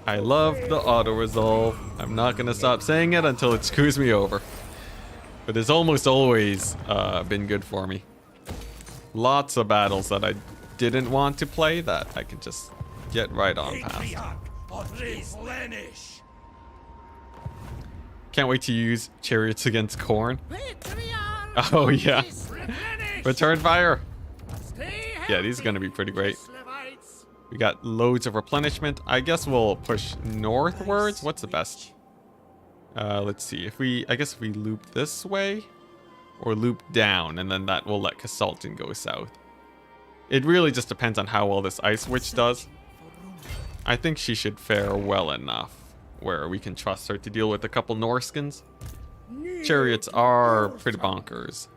I love the auto-resolve. I'm not gonna stop saying it until it screws me over. But it's almost always been good for me. Lots of battles that I didn't want to play that I can just get right on past. Can't wait to use chariots against corn. Oh yeah. Return fire. Yeah, these are gonna be pretty great. We got loads of replenishment. I guess we'll push northwards. What's the best? Let's see. I guess if we loop this way or loop down, and then that will let Castalton go south. It really just depends on how well this Ice Witch does. I think she should fare well enough where we can trust her to deal with a couple Norskins. Chariots are pretty bonkers.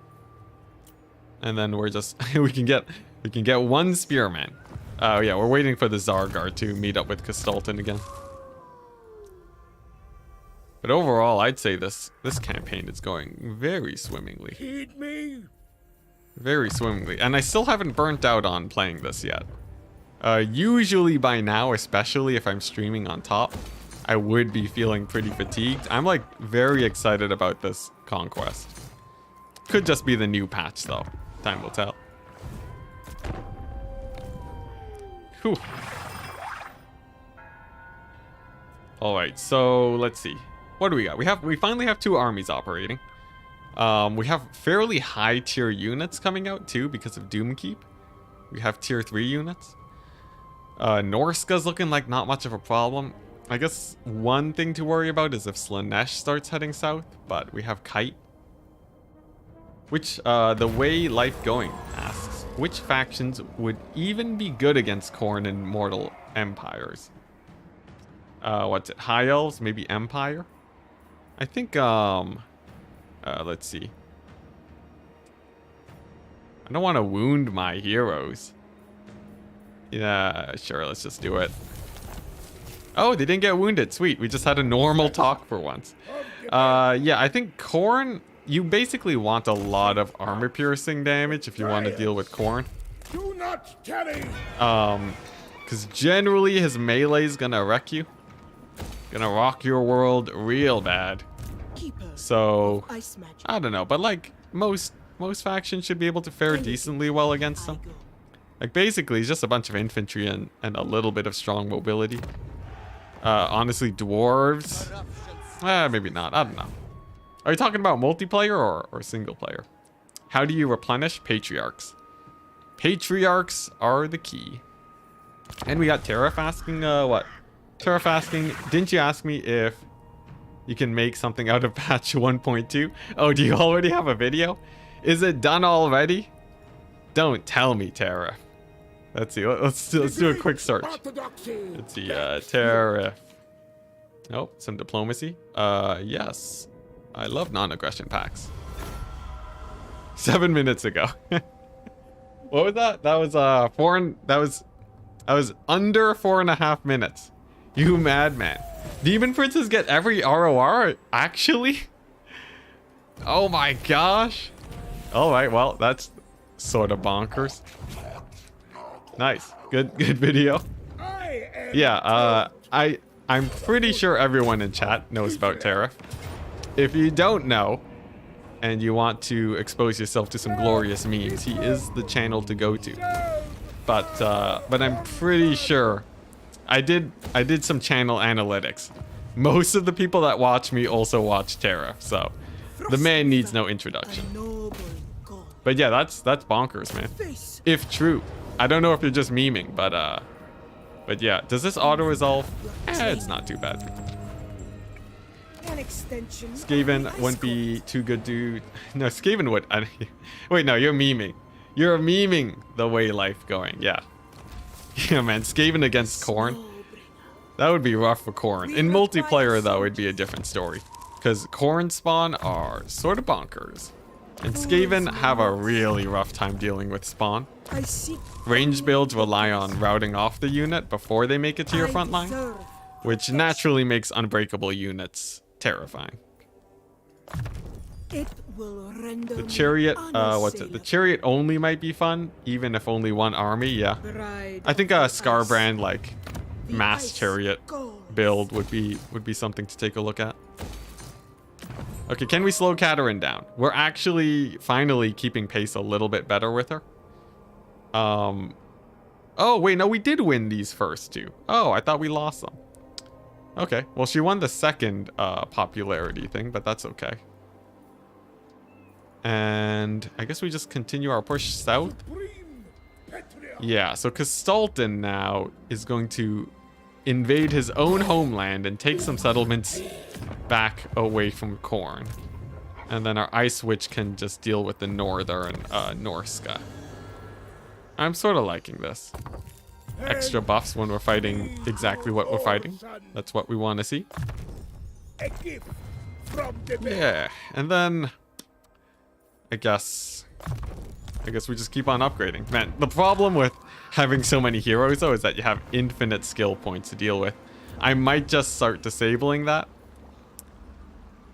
And then we're just we can get one spearman. Oh yeah, we're waiting for the Zargar to meet up with Castalton again. But overall, I'd say this campaign is going very swimmingly. Heed me. Very swimmingly. And I still haven't burnt out on playing this yet. Usually by now, especially if I'm streaming on top, I would be feeling pretty fatigued. I'm like very excited about this conquest. Could just be the new patch though. Time will tell. Whew. Alright, so let's see. What do we got? We finally have 2 armies operating. We have fairly high tier units coming out too because of Doomkeep. We have tier 3 units. Norska's looking like not much of a problem. I guess one thing to worry about is if Slaanesh starts heading south, but we have Kite. Which, the way Life Going asks, which factions would even be good against Khorne and Mortal Empires? What's it? High Elves? Maybe Empire? I think, let's see. I don't want to wound my heroes. Yeah, sure, let's just do it. Oh, they didn't get wounded. Sweet, we just had a normal talk for once. Yeah, I think Khorne, you basically want a lot of armor piercing damage if you want to deal with Khorne. not tarry. Because generally his melee's gonna wreck you. Gonna rock your world real bad. So, I don't know, but like, most factions should be able to fare decently well against him. Like, basically, it's just a bunch of infantry and a little bit of strong mobility. Honestly, dwarves? Maybe not, I don't know. Are you talking about multiplayer or single player? How do you replenish? Patriarchs. Patriarchs are the key. And we got Terraf asking, what? Terraf asking, didn't you ask me if you can make something out of patch 1.2? Oh, do you already have a video? Is it done already? Don't tell me, Terraf. Let's see, let's do a quick search. Let's see, Terraf. Oh, some diplomacy. Yes. I love non-aggression packs. 7 minutes ago. What was that? That was I was under 4.5 minutes. You madman. Demon Princes get every ROR? Actually? Oh my gosh. Alright, well, that's sort of bonkers. Nice. Good video. Yeah, I'm pretty sure everyone in chat knows about Terraf. If you don't know, and you want to expose yourself to some glorious memes, he is the channel to go to. But I'm pretty sure I did some channel analytics. Most of the people that watch me also watch Terra, so the man needs no introduction. But yeah, that's bonkers, man. If true. I don't know if you're just memeing, but yeah, does this auto resolve? It's not too bad. Skaven wouldn't be too good to... No, Skaven would... Wait, no, you're memeing. You're memeing the way life going, yeah. Yeah, man, Skaven against Khorne. That would be rough for Khorne. In multiplayer, though, it'd be a different story. Because Khorne spawn are sort of bonkers. And Skaven have a really rough time dealing with spawn. Range builds rely on routing off the unit before they make it to your front line, which naturally makes unbreakable units terrifying. The chariot, what's it? The chariot only might be fun, even if only one army, yeah. I think a Scarbrand, like, mass chariot build would be something to take a look at. Okay, can we slow Katarine down? We're actually finally keeping pace a little bit better with her. Oh, wait, no, we did win these first two. Oh, I thought we lost them. Okay, well, she won the second popularity thing, but that's okay. And I guess we just continue our push south. Yeah, so Kastaltin now is going to invade his own homeland and take some settlements back away from Khorne. And then our Ice Witch can just deal with the northern Norska. I'm sort of liking this. Extra buffs when we're fighting exactly what we're fighting. That's what we want to see. Yeah, and then I guess we just keep on upgrading. Man, the problem with having so many heroes though is that you have infinite skill points to deal with. I might just start disabling that.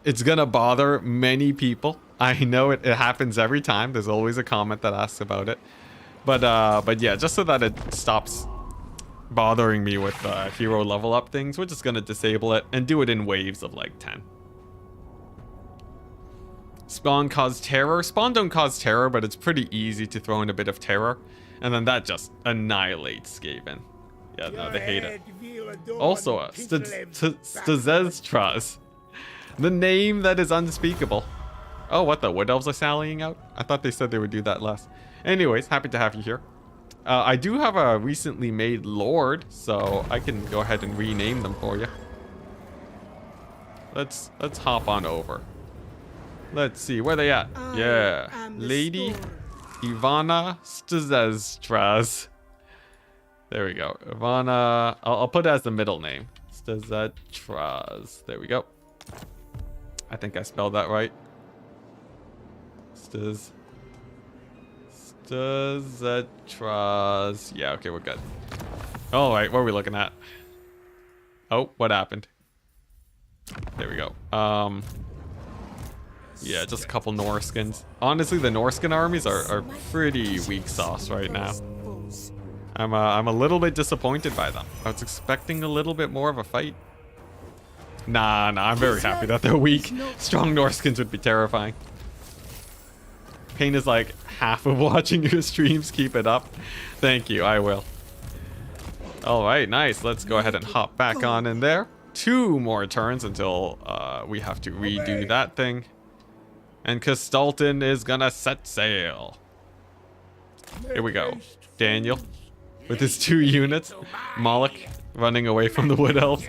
It's gonna bother many people. I know it happens every time. There's always a comment that asks about it. But yeah, just so that it stops bothering me with hero level up things, we're just gonna disable it and do it in waves of like 10. Spawn cause terror. Spawn don't cause terror, but it's pretty easy to throw in a bit of terror. And then that just annihilates Skaven. Yeah, no, they hate it. Also, Stazestras. The name that is unspeakable. Oh, what the? Wood Elves are sallying out? I thought they said they would do that last. Anyways, happy to have you here. I do have a recently made Lord, so I can go ahead and rename them for you. Let's hop on over. Let's see, where they at? Yeah, Lady Ivana Stazestras. There we go. Ivana, I'll put it as the middle name. Stazestras. There we go. I think I spelled that right. Stazestras. Yeah, okay, we're good. All right, what are we looking at? Oh, what happened? There we go. Yeah, just a couple Norskins. Honestly, the Norskin armies are pretty weak sauce right now. I'm a little bit disappointed by them. I was expecting a little bit more of a fight. Nah, I'm very happy that they're weak. Strong Norskins would be terrifying. Pain is like half of watching your streams. Keep it up. Thank you, I will. Alright, nice. Let's go ahead and hop back on in there. 2 more turns until we have to redo that thing. And Castalton is gonna set sail. Here we go. Daniel with his 2 units. Moloch running away from the Wood Elves.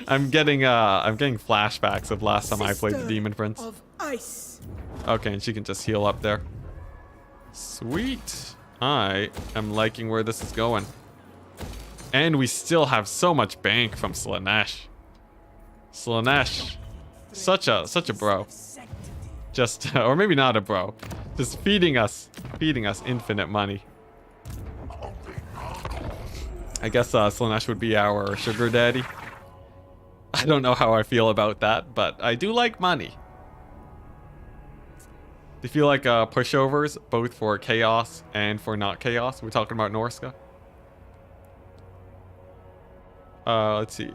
I'm getting flashbacks of last time I played the Demon Prince. Okay, and she can just heal up there. Sweet. I am liking where this is going. And we still have so much bank from Slaanesh. Slaanesh, such a bro. Just or maybe not a bro. Just feeding us infinite money. I guess Slaanesh would be our sugar daddy. I don't know how I feel about that, but I do like money. Do you feel like pushovers, both for chaos and for not chaos? We're talking about Norska. Let's see.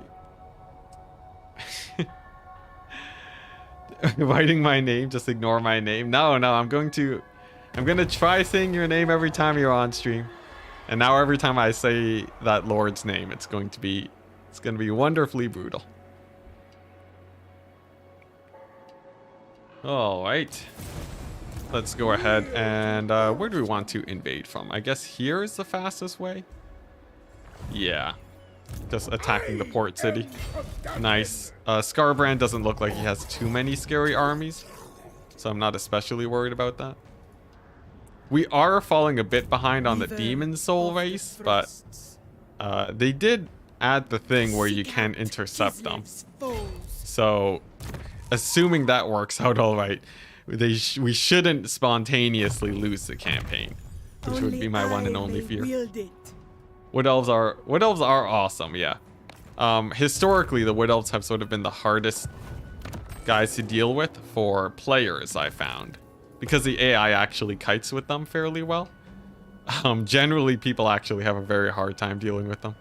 Writing my name, just ignore my name. No, I'm gonna try saying your name every time you're on stream. And now every time I say that Lord's name, it's gonna be wonderfully brutal. All right. Let's go ahead and where do we want to invade from? I guess here is the fastest way. Yeah. Just attacking the port city. Nice. Scarbrand doesn't look like he has too many scary armies, so I'm not especially worried about that. We are falling a bit behind on the Demon Soul race, but they did add the thing where you can intercept them. So, assuming that works out all right, we shouldn't spontaneously lose the campaign, which would be my one and only fear. Wood Elves are awesome, yeah. Historically, the Wood Elves have sort of been the hardest guys to deal with for players, I found, because the AI actually kites with them fairly well. Generally, people actually have a very hard time dealing with them.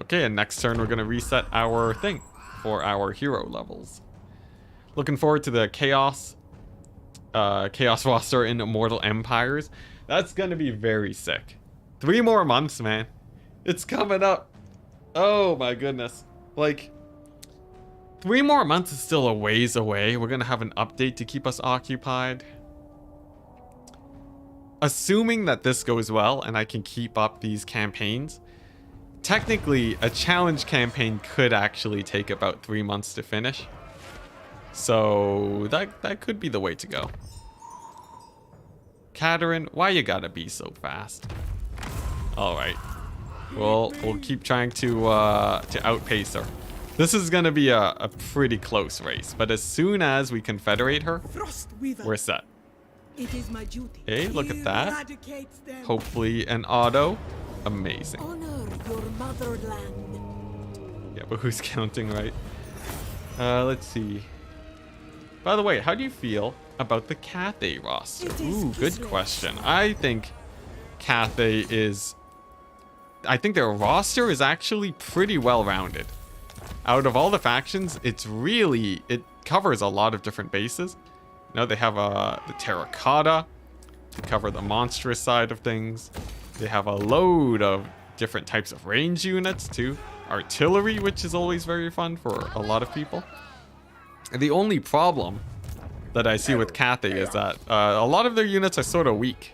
Okay, and next turn we're gonna reset our thing for our hero levels. Looking forward to the Chaos roster in Immortal Empires. That's gonna be very sick. 3 more months, man. It's coming up. Oh my goodness. Like, 3 more months is still a ways away. We're gonna have an update to keep us occupied. Assuming that this goes well and I can keep up these campaigns, technically a challenge campaign could actually take about 3 months to finish. So that could be the way to go. Katerin, why you gotta be so fast? All right. Well, we'll keep trying to outpace her. This is gonna be a pretty close race, but as soon as we confederate her, we're set. It is my duty. Hey, look at that. Hopefully an auto. Amazing. Honor your motherland. Yeah, but who's counting, right? Let's see. By the way, how do you feel about the Cathay roster? Ooh, good question. I think Cathay is... I think their roster is actually pretty well-rounded. Out of all the factions, it covers a lot of different bases. You know, they have the Terracotta to cover the monstrous side of things. They have a load of different types of range units too. Artillery, which is always very fun for a lot of people. And the only problem that I see with Cathay is that a lot of their units are sort of weak.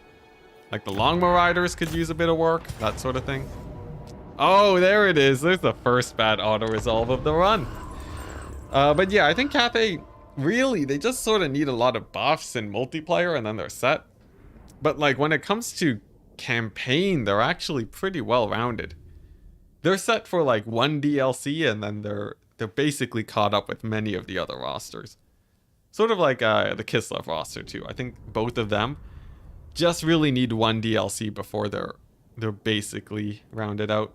Like the Longbow Riders could use a bit of work, that sort of thing. Oh, there it is. There's the first bad auto-resolve of the run. But yeah, I think Cathay, really, they just sort of need a lot of buffs in multiplayer and then they're set. But like when it comes to campaign, they're actually pretty well-rounded. They're set for like 1 DLC and then they're basically caught up with many of the other rosters. Sort of like the Kislev roster too. I think both of them just really need 1 DLC before they're basically rounded out.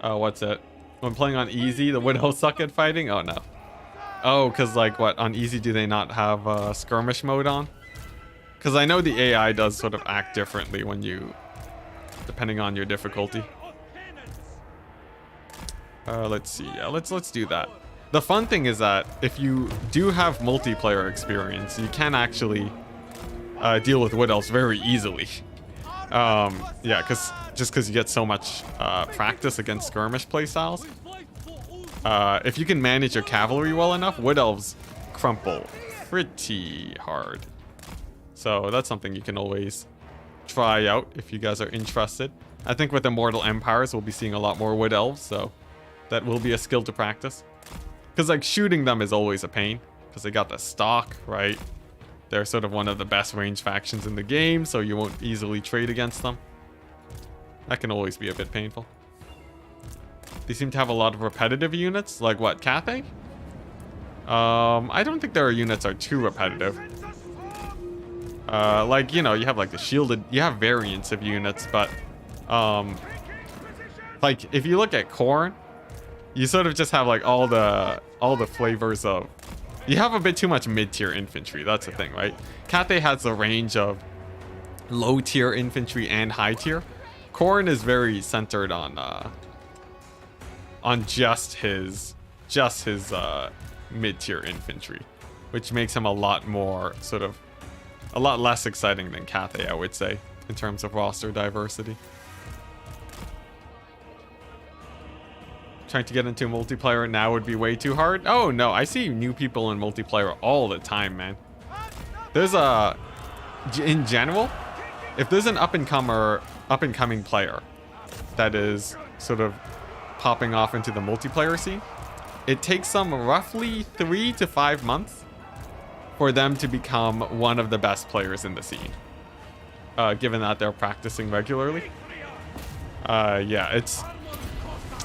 Oh, what's it? When playing on easy, the Wood Elves suck at fighting? Oh no. Oh, because like what, on easy do they not have skirmish mode on? Because I know the AI does sort of act differently when you, depending on your difficulty. Let's see. Yeah, let's do that. The fun thing is that if you do have multiplayer experience, you can actually deal with Wood Elves very easily. Yeah, because you get so much practice against skirmish playstyles. If you can manage your cavalry well enough, Wood Elves crumple pretty hard. So that's something you can always try out if you guys are interested. I think with Immortal Empires, we'll be seeing a lot more Wood Elves, so that will be a skill to practice. Because like shooting them is always a pain, because they got the stock, right? They're sort of one of the best range factions in the game, so you won't easily trade against them. That can always be a bit painful. They seem to have a lot of repetitive units, like what, Cathay? I don't think their units are too repetitive. Like, you know, you have like the shielded, you have variants of units, but like if you look at Khorne, you sort of just have like all the flavors of, you have a bit too much mid-tier infantry. That's the thing, right? Cathay has the range of low-tier infantry and high-tier. Khorne is very centered on just his mid-tier infantry, which makes him a lot more sort of, a lot less exciting than Cathay, I would say, in terms of roster diversity. Trying to get into multiplayer now would be way too hard. Oh no, I see new people in multiplayer all the time, man. There's in general, if there's an up-and-coming player that is sort of popping off into the multiplayer scene, it takes them roughly 3 to 5 months for them to become one of the best players in the scene, given that they're practicing regularly. Yeah,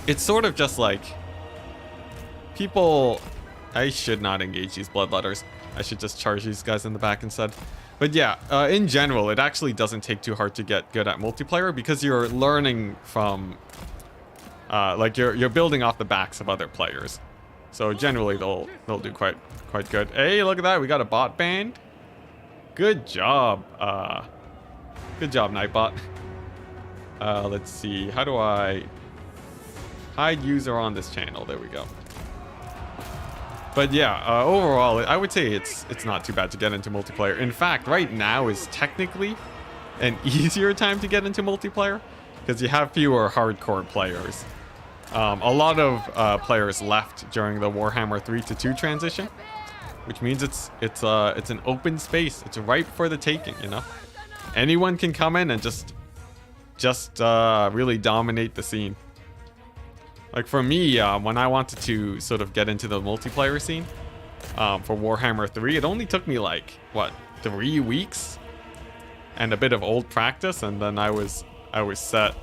it's sort of just like people. I should not engage these bloodletters. I should just charge these guys in the back instead. But yeah, in general, it actually doesn't take too hard to get good at multiplayer, because you're learning from like you're building off the backs of other players. So generally they'll do quite good. Hey, look at that, we got a bot band. Good job. Good job, Nightbot. Let's see, how do I hide user on this channel? There we go. But yeah, overall, I would say it's not too bad to get into multiplayer. In fact, right now is technically an easier time to get into multiplayer, because you have fewer hardcore players. A lot of players left during the Warhammer 3 to 2 transition, which means it's an open space. It's ripe for the taking, you know? Anyone can come in and just really dominate the scene. Like for me, when I wanted to sort of get into the multiplayer scene for Warhammer 3, it only took me like, what, 3 weeks? And a bit of old practice, and then I was set.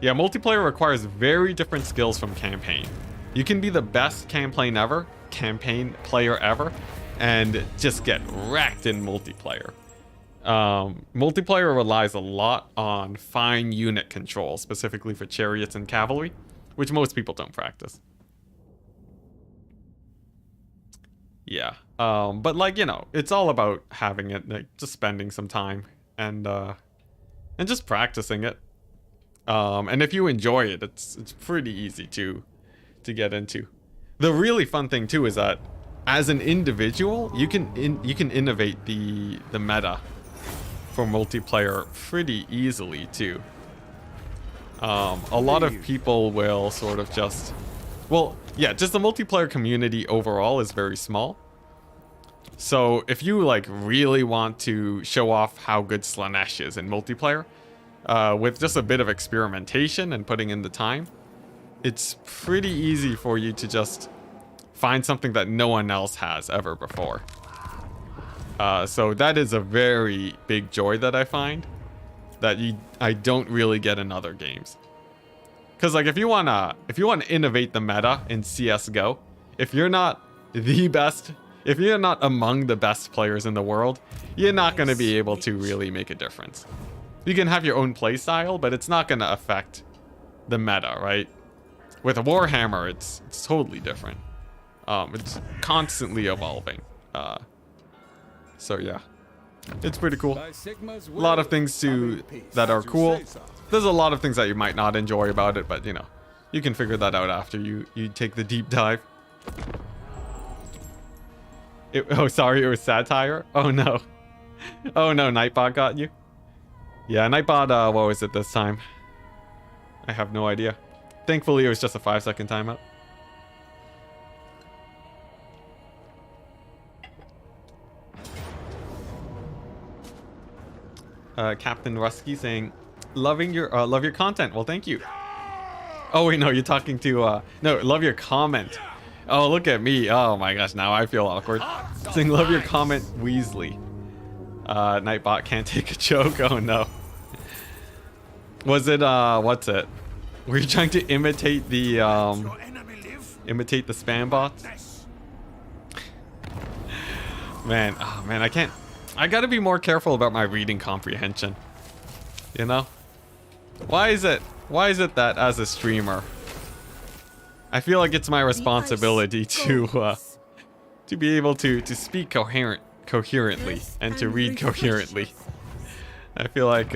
Yeah, multiplayer requires very different skills from campaign. You can be the best campaign player ever, and just get wrecked in multiplayer. Multiplayer relies a lot on fine unit control, specifically for chariots and cavalry, which most people don't practice. Yeah, but like, you know, it's all about having it, like just spending some time and just practicing it. And if you enjoy it, it's pretty easy to get into. The really fun thing too is that as an individual, you can innovate the meta for multiplayer pretty easily too. A lot of people will sort of just, well, yeah, just the multiplayer community overall is very small. So if you like really want to show off how good Slaanesh is in multiplayer, with just a bit of experimentation and putting in the time, it's pretty easy for you to just find something that no one else has ever before. So that is a very big joy that I find that I don't really get in other games. Because like if you wanna innovate the meta in CS:GO, if you're not the best, if you're not among the best players in the world, you're not gonna be able to really make a difference. You can have your own play style, but it's not gonna affect the meta, right? with a Warhammer, it's totally different. It's constantly evolving. So yeah, it's pretty cool. A lot of things that are cool. There's a lot of things that you might not enjoy about it, but you know, you can figure that out after you take the deep dive. Oh, sorry, it was satire? Oh no. Oh no, Nightbot got you? Yeah, Nightbot, what was it this time? I have no idea. Thankfully, it was just a 5-second timeout. Captain Rusky saying, love your content. Well, thank you. Oh wait, no, you're talking to no, love your comment. Oh, look at me. Oh my gosh, now I feel awkward. Saying love your comment, Weasley. Nightbot can't take a joke. Oh no. Was it what's it? Were you trying to imitate the spam bots? Man, oh man, I can't. I gotta be more careful about my reading comprehension. You know? Why is it that as a streamer, I feel like it's my responsibility to be able to speak coherently and to read coherently. I feel like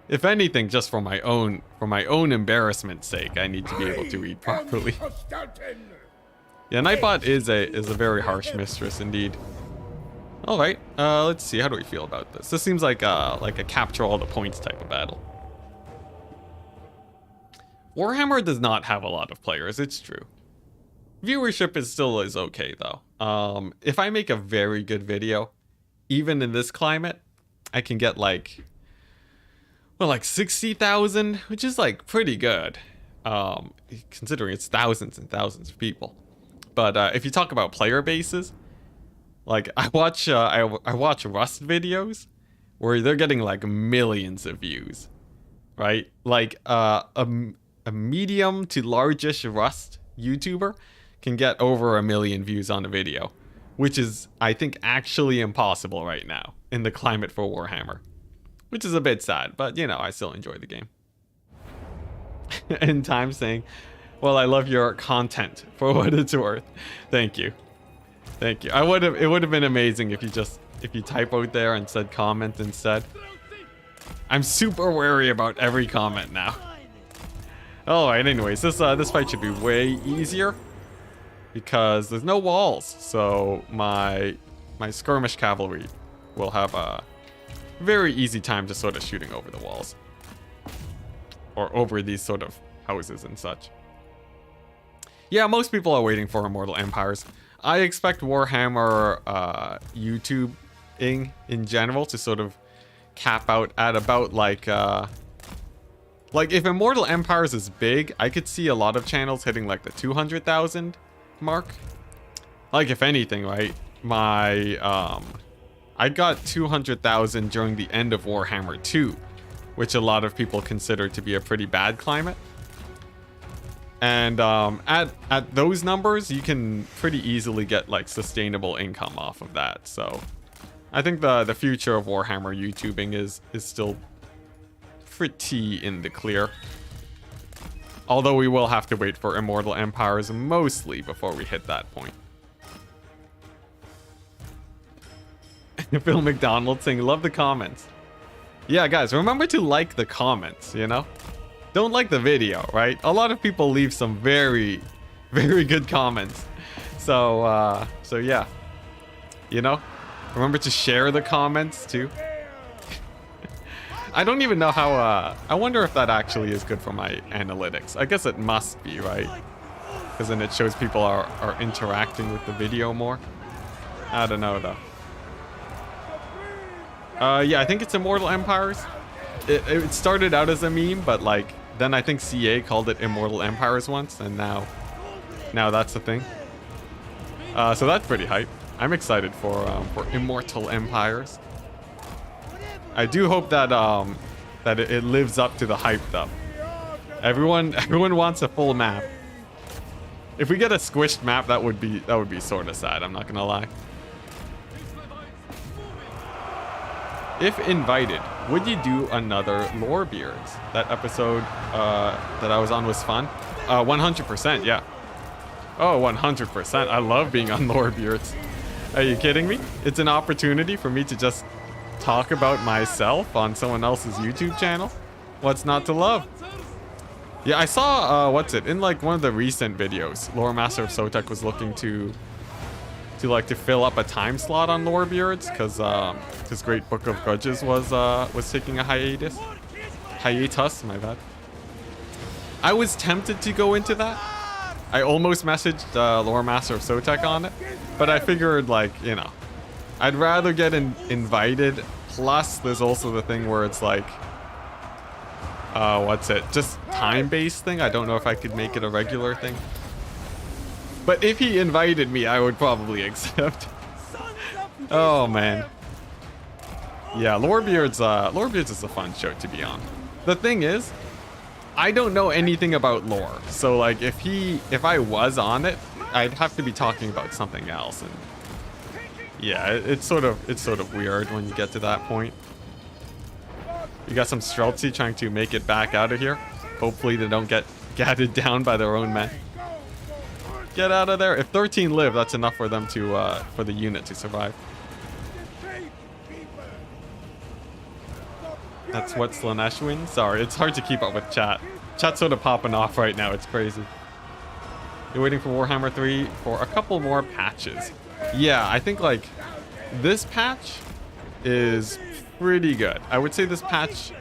if anything, just for my own embarrassment's sake, I need to be able to read properly. Yeah, Nightbot is a very harsh mistress indeed. All right, let's see. How do we feel about this? This seems like a capture all the points type of battle. Warhammer does not have a lot of players. It's true. Viewership still is okay though. If I make a very good video, even in this climate, I can get like 60,000, which is like pretty good, considering it's thousands and thousands of people. But if you talk about player bases, like I watch Rust videos where they're getting like millions of views, right? Like a medium to largish Rust YouTuber can get over 1 million views on a video, which is, I think, actually impossible right now in the climate for Warhammer, which is a bit sad, but you know, I still enjoy the game. And Time saying, well, I love your content for what it's worth. Thank you. Thank you. It would have been amazing if you typoed there and said comment instead. I'm super wary about every comment now. Alright, anyways, this fight should be way easier because there's no walls, so my skirmish cavalry will have a very easy time just sort of shooting over the walls. Or over these sort of houses and such. Yeah, most people are waiting for Immortal Empires. I expect Warhammer YouTubing in general to sort of cap out at about like if Immortal Empires is big, I could see a lot of channels hitting like the 200,000 mark. Like if anything, right? I got 200,000 during the end of Warhammer 2, which a lot of people consider to be a pretty bad climate. And at those numbers, you can pretty easily get like sustainable income off of that. So I think the future of Warhammer YouTubing is still pretty in the clear. Although we will have to wait for Immortal Empires mostly before we hit that point. Phil McDonald saying, love the comments. Yeah, guys, remember to like the comments, you know? Don't like the video, right? A lot of people leave some very, very good comments. So yeah. You know? Remember to share the comments, too. I don't even know how, I wonder if that actually is good for my analytics. I guess it must be, right? Because then it shows people are interacting with the video more. I don't know, though. Yeah, I think it's Immortal Empires. It started out as a meme, but like, then I think CA called it Immortal Empires once, and now that's the thing. So that's pretty hype. I'm excited for Immortal Empires. I do hope that that it lives up to the hype though. Everyone wants a full map. If we get a squished map, that would be sort of sad. I'm not gonna lie. If invited, would you do another Lorebeards? That episode that I was on was fun. 100%, yeah. Oh, 100%. I love being on Lorebeards. Are you kidding me? It's an opportunity for me to just talk about myself on someone else's YouTube channel. What's not to love? Yeah, I saw, what's it? In like one of the recent videos, Lore Master of Sotek was looking to fill up a time slot on Lorebeards because Great Book of Grudges was taking a hiatus. Hiatus, my bad. I was tempted to go into that. I almost messaged Lore Master of Sotek on it, but I figured, like, you know, I'd rather get invited. Plus, there's also the thing where it's like, what's it? Just time-based thing. I don't know if I could make it a regular thing. But if he invited me, I would probably accept. Oh man. Yeah, Lorebeards is a fun show to be on. The thing is, I don't know anything about lore. So like if I was on it, I'd have to be talking about something else, and yeah, it's sort of weird when you get to that point. You got some Streltsy trying to make it back out of here. Hopefully they don't get gathered down by their own men. Get out of there. If 13 live, that's enough for them to for the unit to survive. That's what Slaanesh wins. Sorry, it's hard to keep up with chat. Chat's sort of popping off right now. It's crazy. You're waiting for Warhammer 3 for a couple more patches. Yeah, I think like this patch is pretty good. I would say this patch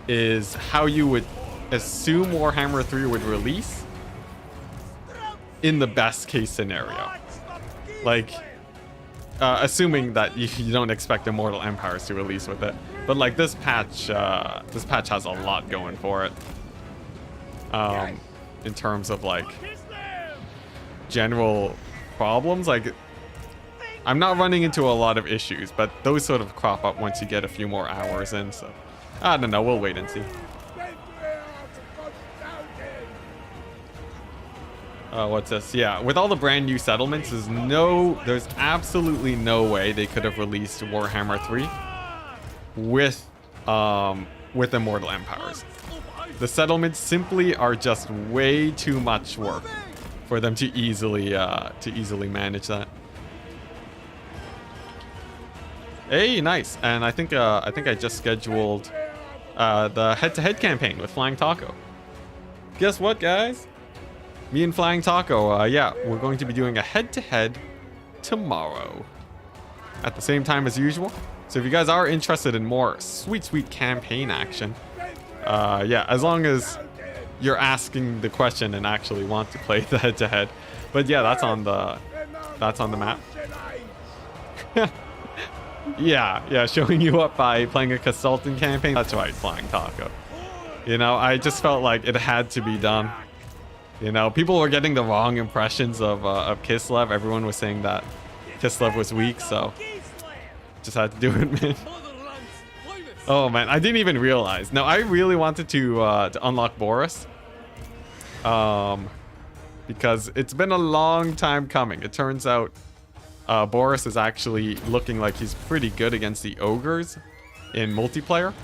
is how you would assume Warhammer 3 would release in the best case scenario. Like, assuming that you don't expect Immortal Empires to release with it. But like this patch has a lot going for it. In terms of like general problems, like I'm not running into a lot of issues, but those sort of crop up once you get a few more hours in, so I don't know, we'll wait and see. What's this? Yeah, with all the brand new settlements, there's absolutely no way they could have released Warhammer 3 with Immortal Empires. The settlements simply are just way too much work for them to easily manage that. Hey, nice. And I think I just scheduled the head-to-head campaign with Flying Taco. Guess what, guys? Me and Flying Taco, yeah, we're going to be doing a head-to-head tomorrow at the same time as usual. So if you guys are interested in more sweet campaign action, yeah, as long as you're asking the question and actually want to play the head-to-head. But yeah, that's on the map. yeah, showing you up by playing a consultant campaign. That's right, Flying Taco. You know, I just felt like it had to be done. You know, people were getting the wrong impressions of Kislev. Everyone was saying that Kislev was weak, so just had to do it, man. Oh man, I didn't even realize. No, I really wanted to unlock Boris, because it's been a long time coming. It turns out Boris is actually looking like he's pretty good against the ogres in multiplayer,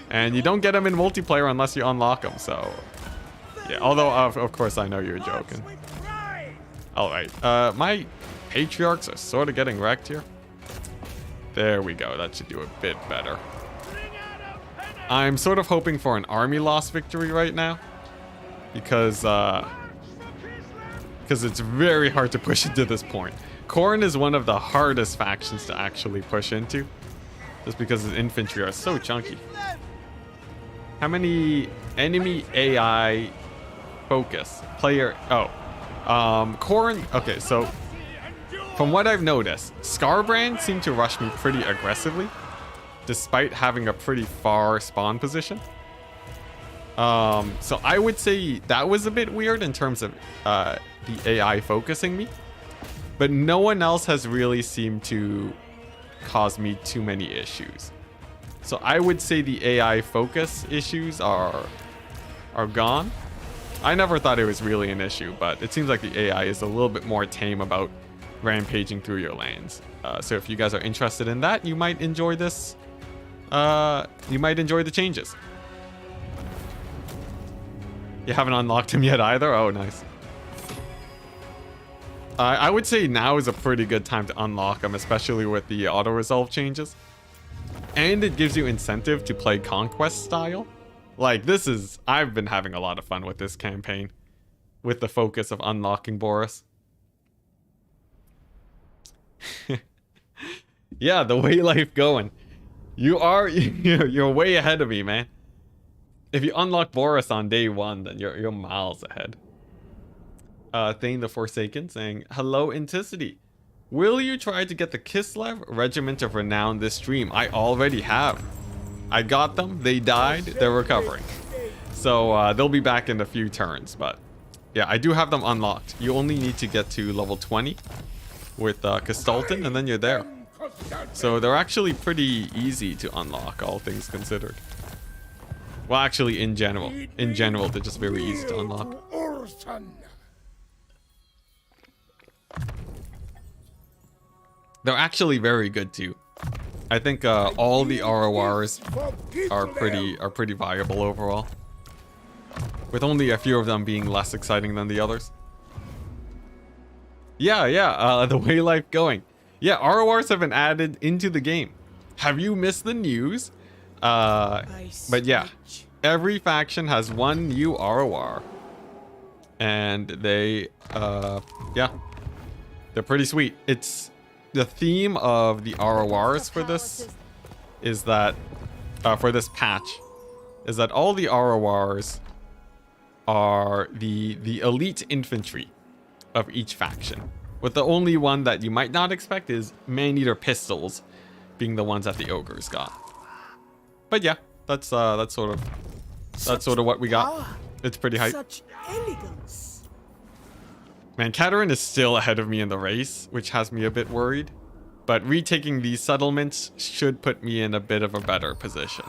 and you don't get him in multiplayer unless you unlock him. So. Yeah, although, of course, I know you're joking. Alright, my patriarchs are sort of getting wrecked here. There we go, that should do a bit better. I'm sort of hoping for an army loss victory right now. Because it's very hard to push into this point. Khorne is one of the hardest factions to actually push into. Just because his infantry are so chunky. How many enemy AI... focus player? Khorne. Okay, so from what I've noticed, Scarbrand seemed to rush me pretty aggressively, despite having a pretty far spawn position. So I would say that was a bit weird in terms of the AI focusing me, but no one else has really seemed to cause me too many issues. So I would say the AI focus issues are gone. I never thought it was really an issue, but it seems like the AI is a little bit more tame about rampaging through your lands. So if you guys are interested in that, you might enjoy this. You might enjoy the changes. You haven't unlocked him yet either? Oh, nice. I would say now is a pretty good time to unlock him, especially with the auto-resolve changes. And it gives you incentive to play conquest style. Like, I've been having a lot of fun with this campaign. With the focus of unlocking Boris. Yeah, the way life going. You're way ahead of me, man. If you unlock Borris on day 1, then you're miles ahead. Thane the Forsaken saying, hello, Enticity. Will you try to get the Kislev Regiment of Renown this stream? I already have. I got them. They died. They're recovering. So they'll be back in a few turns. But yeah, I do have them unlocked. You only need to get to level 20 with Castalton, and then you're there. So they're actually pretty easy to unlock, all things considered. Well, actually, in general. In general, they're just very easy to unlock. They're actually very good too. I think all the RORs are pretty viable overall, with only a few of them being less exciting than the others. Yeah. The way life going. Yeah, RORs have been added into the game. Have you missed the news? But yeah, every faction has one new ROR, and they're pretty sweet. It's the theme of the RORs for this is that for this patch is that all the RORs are the elite infantry of each faction, with the only one that you might not expect is man-eater pistols being the ones that the ogres got. But yeah, that's sort of what we got. It's pretty hype. Such elegance. Man, Katerin is still ahead of me in the race, which has me a bit worried. But retaking these settlements should put me in a bit of a better position.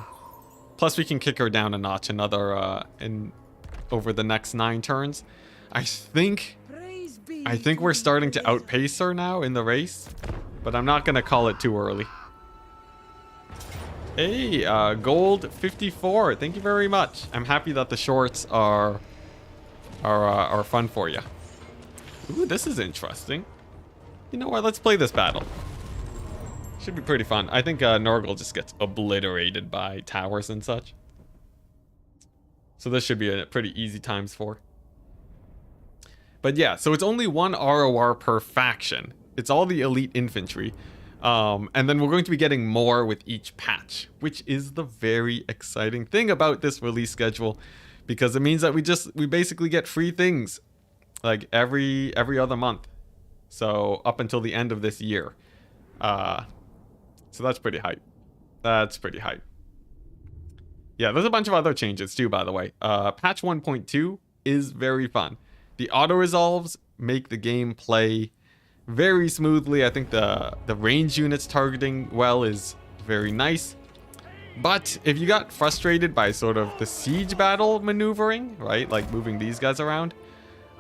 Plus, we can kick her down a notch over the next 9 turns. I think we're starting to outpace her now in the race, but I'm not gonna call it too early. Hey, gold 54. Thank you very much. I'm happy that the shorts are fun for you. Ooh, this is interesting. You know what? Let's play this battle. Should be pretty fun. I think Norgal just gets obliterated by towers and such. So this should be a pretty easy ×4. But yeah, so it's only one ROR per faction. It's all the elite infantry. And then we're going to be getting more with each patch, which is the very exciting thing about this release schedule, because it means that we basically get free things like every other month. So up until the end of this year. So that's pretty hype. That's pretty hype. Yeah, there's a bunch of other changes too, by the way. Patch 1.2 is very fun. The auto-resolves make the game play very smoothly. I think the range units targeting well is very nice. But if you got frustrated by sort of the siege battle maneuvering, right? Like moving these guys around,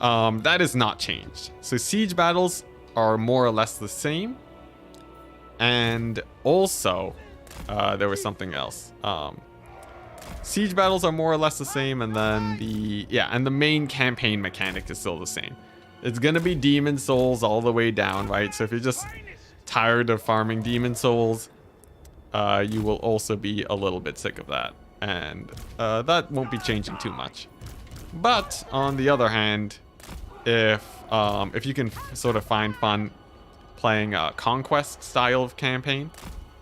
that is not changed. So siege battles are more or less the same. And also, there was something else. Siege battles are more or less the same, and then the main campaign mechanic is still the same. It's gonna be demon souls all the way down, right? So if you're just tired of farming demon souls, you will also be a little bit sick of that, and that won't be changing too much. But on the other hand, if you can sort of find fun playing a conquest style of campaign,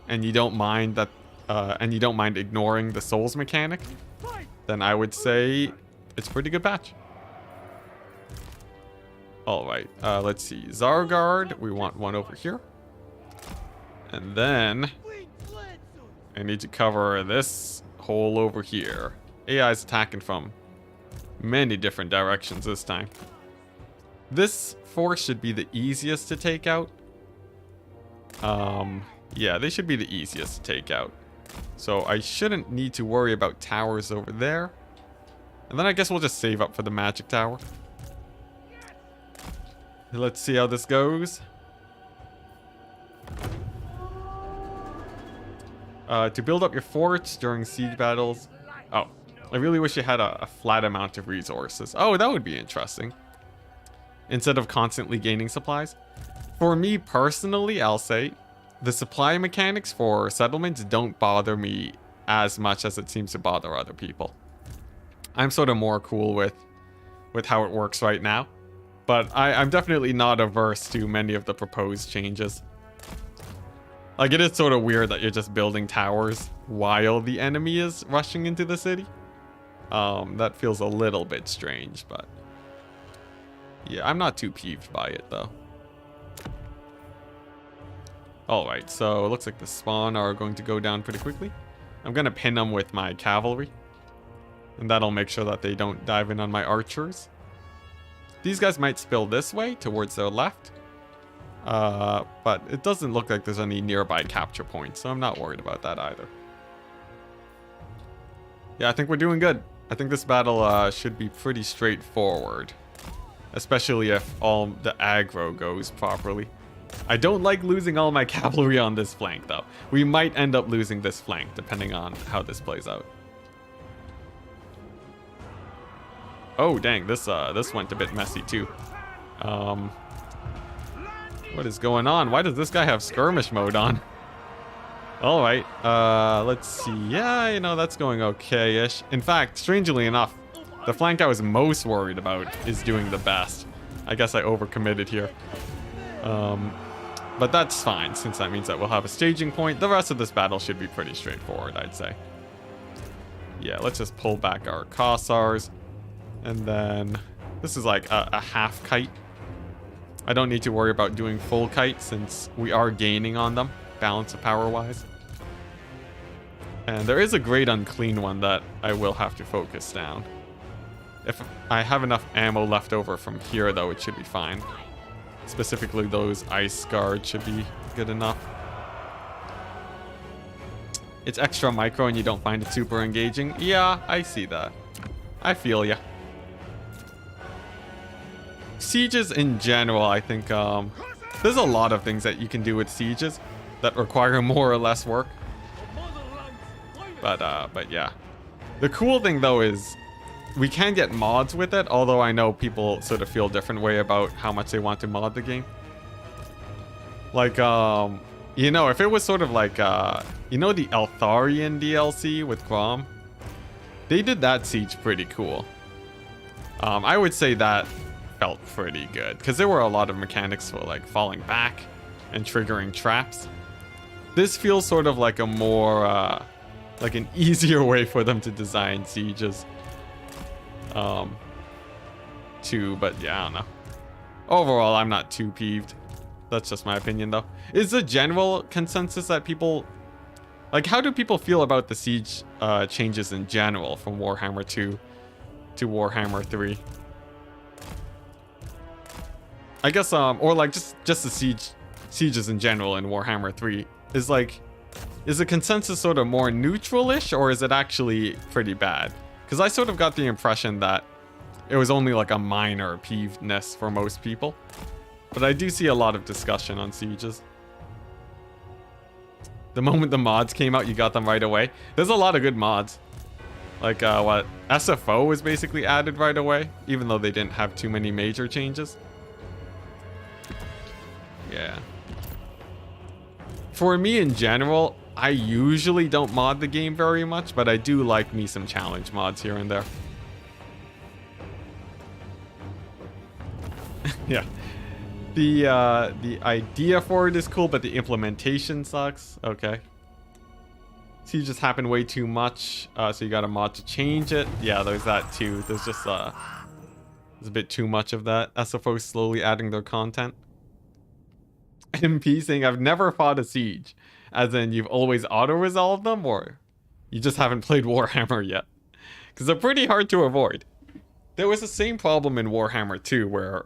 and you don't mind that, and you don't mind ignoring the souls mechanic, then I would say it's a pretty good patch. All right, let's see. Zargard, we want one over here. And then I need to cover this hole over here. AI is attacking from many different directions this time. This force should be the easiest to take out. Yeah, they should be the easiest to take out. So I shouldn't need to worry about towers over there. And then I guess we'll just save up for the magic tower. Let's see how this goes. To build up your forts during siege battles. Oh, I really wish you had a flat amount of resources. Oh, that would be interesting. Instead of constantly gaining supplies. For me personally, I'll say, the supply mechanics for settlements don't bother me as much as it seems to bother other people. I'm sort of more cool with how it works right now. But I'm definitely not averse to many of the proposed changes. Like, it is sort of weird that you're just building towers while the enemy is rushing into the city. That feels a little bit strange, but... yeah, I'm not too peeved by it, though. Alright, so it looks like the spawn are going to go down pretty quickly. I'm going to pin them with my cavalry. And that'll make sure that they don't dive in on my archers. These guys might spill this way, towards their left. But it doesn't look like there's any nearby capture points, so I'm not worried about that either. Yeah, I think we're doing good. I think this battle should be pretty straightforward. Especially if all the aggro goes properly. I don't like losing all my cavalry on this flank, though. We might end up losing this flank, depending on how this plays out. Oh, dang, this went a bit messy, too. What is going on? Why does this guy have skirmish mode on? Alright, let's see. Yeah, you know, that's going okay-ish. In fact, strangely enough, the flank I was most worried about is doing the best. I guess I overcommitted here. But that's fine, since that means that we'll have a staging point. The rest of this battle should be pretty straightforward, I'd say. Yeah, let's just pull back our Kossars. And then this is like a half kite. I don't need to worry about doing full kite since we are gaining on them, balance of power wise. And there is a great unclean one that I will have to focus down. If I have enough ammo left over from here though, it should be fine. Specifically those ice guards should be good enough. It's extra micro and you don't find it super engaging. Yeah, I see that. I feel ya. Sieges in general, I think, there's a lot of things that you can do with sieges that require more or less work. But yeah. The cool thing though is we can get mods with it, although I know people sort of feel a different way about how much they want to mod the game. Like, you know, if it was sort of like, you know, the Eltharion DLC with Grom? They did that siege pretty cool. I would say that felt pretty good because there were a lot of mechanics for like falling back and triggering traps. This feels sort of like a more like an easier way for them to design sieges too, but yeah, I don't know. Overall, I'm not too peeved. That's just my opinion though. Is the general consensus that people like, how do people feel about the siege changes in general from Warhammer 2 to Warhammer 3? I guess, or like just the sieges in general in Warhammer 3 is like, is the consensus sort of more neutral-ish or is it actually pretty bad? Because I sort of got the impression that it was only like a minor peevedness for most people. But I do see a lot of discussion on sieges. The moment the mods came out, you got them right away. There's a lot of good mods. Like, what? SFO was basically added right away, even though they didn't have too many major changes. Yeah. For me in general, I usually don't mod the game very much, but I do like me some challenge mods here and there. Yeah. The idea for it is cool, but the implementation sucks. Okay. So you just happen way too much, so you got a mod to change it. Yeah, there's that too. There's just there's a bit too much of that. SFO slowly adding their content. MP saying, I've never fought a siege. As in, you've always auto-resolved them, or you just haven't played Warhammer yet? Because they're pretty hard to avoid. There was the same problem in Warhammer 2, where,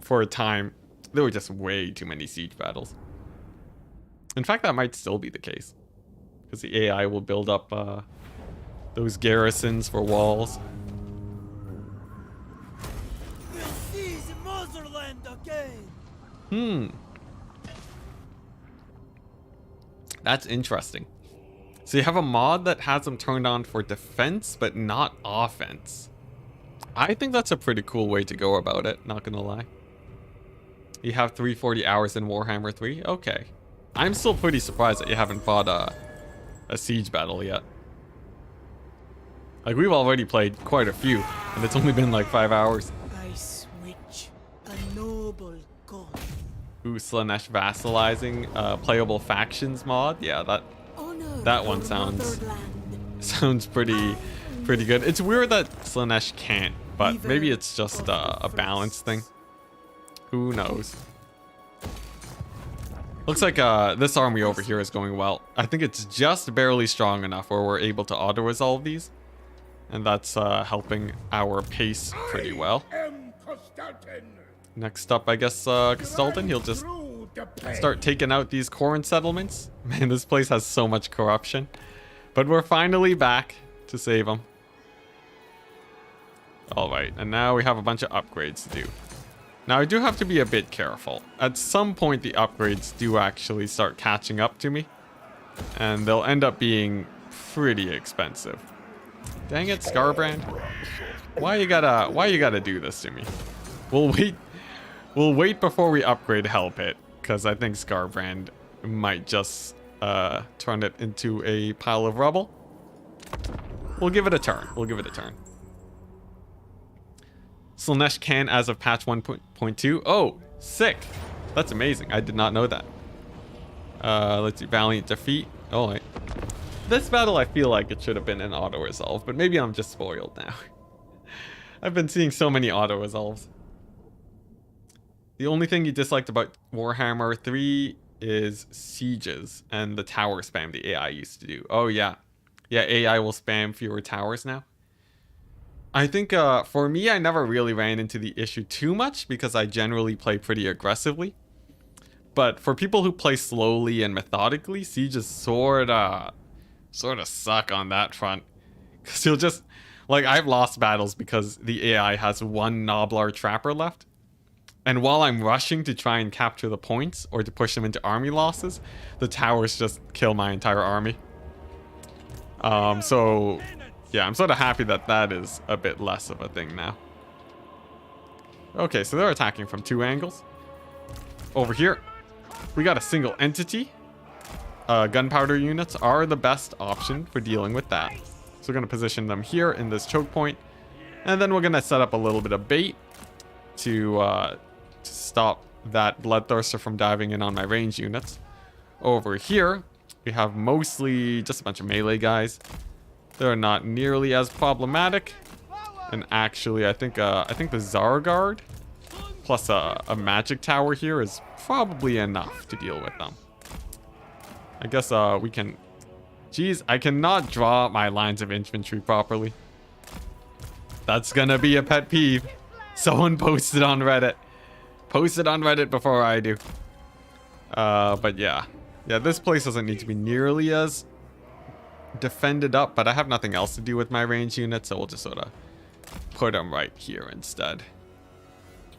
for a time, there were just way too many siege battles. In fact, that might still be the case. Because the AI will build up, those garrisons for walls. We'll seize motherland again. That's interesting. So you have a mod that has them turned on for defense, but not offense. I think that's a pretty cool way to go about it, not gonna lie. You have 340 hours in Warhammer 3? Okay. I'm still pretty surprised that you haven't fought a siege battle yet. Like, we've already played quite a few, and it's only been like 5 hours. I switch. A noble god. Ooh, Slaanesh vassalizing playable factions mod. Yeah, Honor that one your sounds motherland. pretty good. It's weird that Slaanesh can't, but maybe it's just a balance thing. Who knows? Looks like this army over here is going well. I think it's just barely strong enough where we're able to auto-resolve these. And that's helping our pace pretty well. Next up, I guess, Castalton, he'll just start taking out these corn settlements. Man, this place has so much corruption. But we're finally back to save them. Alright, and now we have a bunch of upgrades to do. Now, I do have to be a bit careful. At some point, the upgrades do actually start catching up to me. And they'll end up being pretty expensive. Dang it, Scarbrand. Why you gotta do this to me? We'll wait before we upgrade Hell Pit, because I think Scarbrand might just turn it into a pile of rubble. We'll give it a turn. Slaanesh can as of patch 1.2. Oh, sick. That's amazing. I did not know that. Let's do Valiant Defeat. Oh, wait. This battle, I feel like it should have been an auto-resolve, but maybe I'm just spoiled now. I've been seeing so many auto-resolves. The only thing you disliked about Warhammer 3 is sieges and the tower spam the AI used to do. Oh, yeah. Yeah, AI will spam fewer towers now. I think for me, I never really ran into the issue too much because I generally play pretty aggressively. But for people who play slowly and methodically, sieges sort of suck on that front. Because you'll just... Like, I've lost battles because the AI has one Noblar Trapper left. And while I'm rushing to try and capture the points or to push them into army losses, the towers just kill my entire army. So, yeah, I'm sort of happy that that is a bit less of a thing now. Okay, so they're attacking from two angles. Over here, we got a single entity. Gunpowder units are the best option for dealing with that. So we're going to position them here in this choke point. And then we're going to set up a little bit of bait to stop that Bloodthirster from diving in on my range units. Over here, we have mostly just a bunch of melee guys. They're not nearly as problematic. And actually, I think the Zargard plus a magic tower here is probably enough to deal with them. I guess we can... Jeez, I cannot draw my lines of infantry properly. That's gonna be a pet peeve. Someone posted on Reddit. Post it on Reddit before I do. But yeah. Yeah, this place doesn't need to be nearly as defended up, but I have nothing else to do with my range units, so we'll just sort of put them right here instead.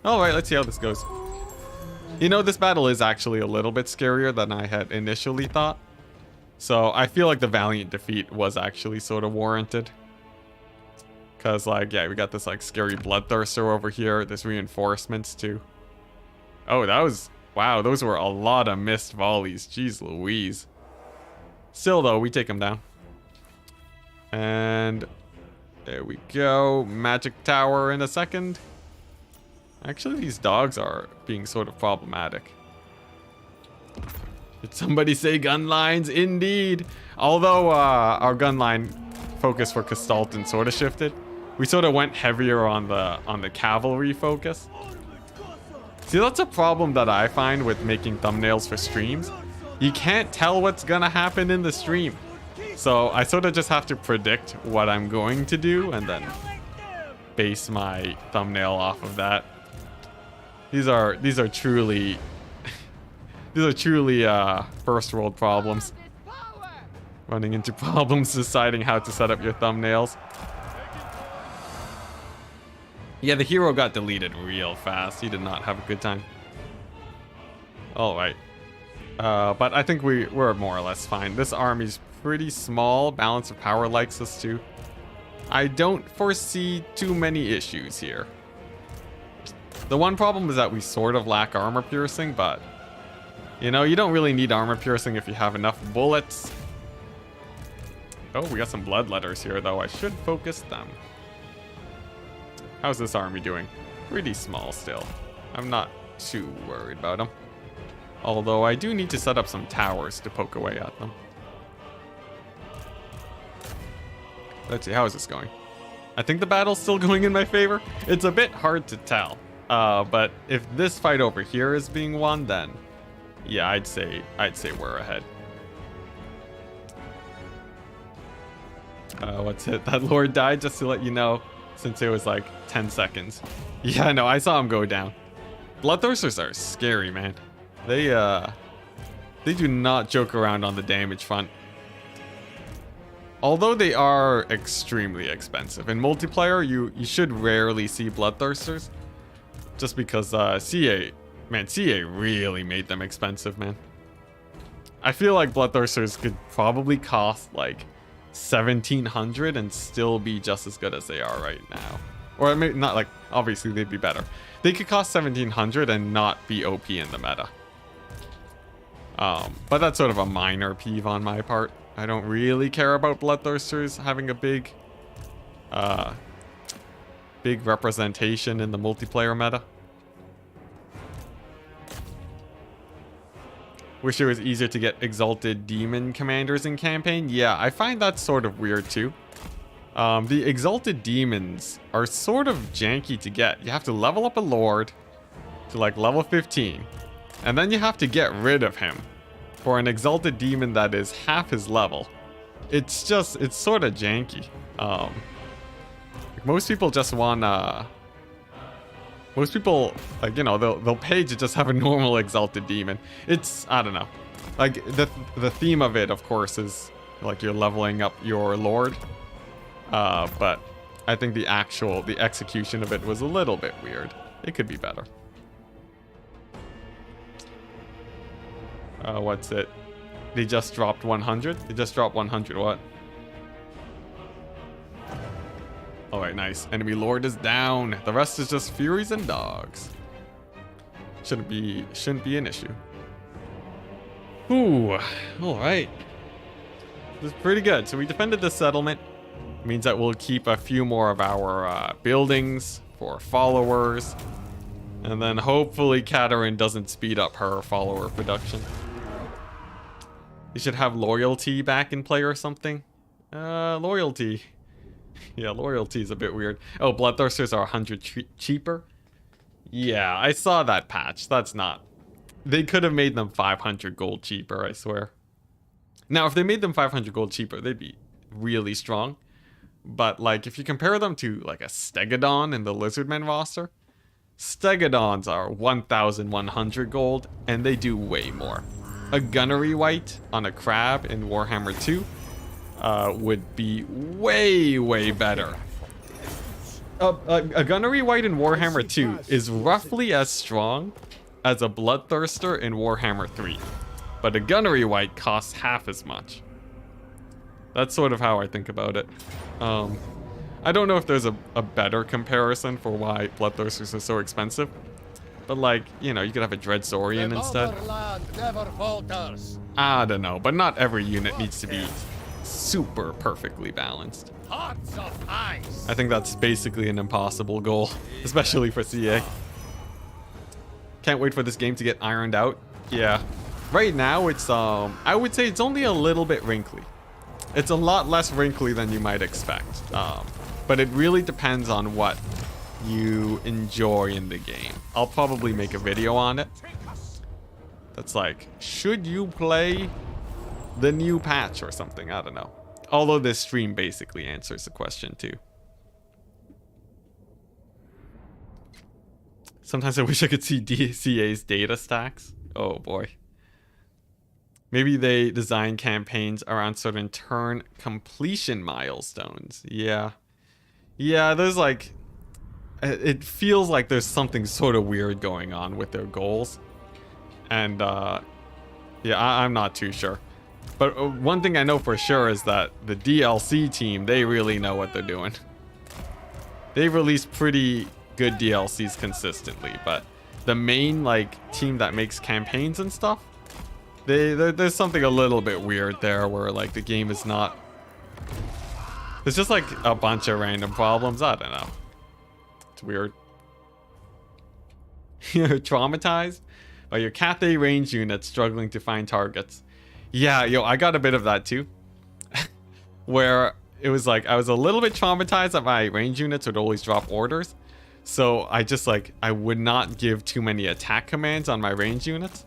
Alright, let's see how this goes. You know, this battle is actually a little bit scarier than I had initially thought. So I feel like the Valiant Defeat was actually sort of warranted. Because, like, yeah, we got this, like, scary Bloodthirster over here. There's reinforcements, too. Oh, that was... Wow, those were a lot of missed volleys. Jeez Louise. Still, though, we take them down. And... there we go. Magic Tower in a second. Actually, these dogs are being sort of problematic. Did somebody say gun lines? Indeed. Although our gun line focus for Castalton sort of shifted, we sort of went heavier on the cavalry focus. See, that's a problem that I find with making thumbnails for streams. You can't tell what's gonna happen in the stream. So I sort of just have to predict what I'm going to do and then base my thumbnail off of that. These are truly first world problems. Running into problems deciding how to set up your thumbnails. Yeah, the hero got deleted real fast. He did not have a good time. Alright. But I think we're more or less fine. This army's pretty small. Balance of power likes us too. I don't foresee too many issues here. The one problem is that we sort of lack armor piercing, but you know, you don't really need armor piercing if you have enough bullets. Oh, we got some bloodletters here though. I should focus them. How's this army doing? Pretty small still. I'm not too worried about them. Although I do need to set up some towers to poke away at them. Let's see, how is this going? I think the battle's still going in my favor. It's a bit hard to tell. But if this fight over here is being won, then yeah, I'd say we're ahead. What's it? That lord died, just to let you know, since it was like 10 seconds. Yeah, no, I saw him go down. Bloodthirsters are scary, man. They do not joke around on the damage front. Although they are extremely expensive. In multiplayer, you should rarely see Bloodthirsters. Just because CA really made them expensive, man. I feel like Bloodthirsters could probably cost like 1,700 and still be just as good as they are right now. Or maybe not, like, obviously they'd be better. They could cost 1,700 and not be OP in the meta. But that's sort of a minor peeve on my part. I don't really care about Bloodthirsters having a big representation in the multiplayer meta. Wish it was easier to get exalted demon commanders in campaign. Yeah, I find that sort of weird too. The exalted demons are sort of janky to get. You have to level up a lord to like level 15, and then you have to get rid of him for an exalted demon that is half his level. It's sort of janky. Like most people just want most people, like, you know, they'll pay to just have a normal exalted demon. It's, I don't know. Like the theme of it, of course, is like you're leveling up your lord. But I think the execution of it was a little bit weird. It could be better. What's it? They just dropped 100? They just dropped 100 what? Alright, nice. Enemy lord is down. The rest is just furies and dogs. Shouldn't be an issue. Ooh, alright. This is pretty good. So we defended the settlement. Means that we'll keep a few more of our buildings for followers. And then hopefully Katarine doesn't speed up her follower production. You should have loyalty back in play or something. Loyalty. Yeah, loyalty is a bit weird. Oh, Bloodthirsters are 100 cheaper? Yeah, I saw that patch. That's not... They could have made them 500 gold cheaper, I swear. Now, if they made them 500 gold cheaper, they'd be really strong. But, like, if you compare them to, like, a Stegodon in the Lizardmen roster, Stegodons are 1,100 gold, and they do way more. A Gunnery Wight on a Crab in Warhammer 2 would be way better. A Gunnery Wight in Warhammer 2 is roughly as strong as a Bloodthirster in Warhammer 3. But a Gunnery Wight costs half as much. That's sort of how I think about it. I don't know if there's a better comparison for why Bloodthirsters are so expensive. But like, you know, you could have a Dreadsaurian instead. I don't know, but not every unit needs to be super perfectly balanced. I think that's basically an impossible goal, especially for CA. Can't wait for this game to get ironed out. Yeah. Right now it's I would say it's only a little bit wrinkly. It's a lot less wrinkly than you might expect. But it really depends on what you enjoy in the game. I'll probably make a video on it. That's like, should you play the new patch or something? I don't know. Although this stream basically answers the question too. Sometimes I wish I could see CA's data stacks. Oh boy. Maybe they design campaigns around certain turn completion milestones. Yeah. Yeah, there's like... It feels like there's something sort of weird going on with their goals. And, yeah, I'm not too sure. But one thing I know for sure is that the DLC team, they really know what they're doing. They release pretty good DLCs consistently, but the main like team that makes campaigns and stuff, there's something a little bit weird there where like the game is not. It's just like a bunch of random problems. I don't know. It's weird. You're traumatized by your Cathay range unit struggling to find targets. Yeah, yo, I got a bit of that too. Where it was like I was a little bit traumatized that my range units would always drop orders. So I just like, I would not give too many attack commands on my range units.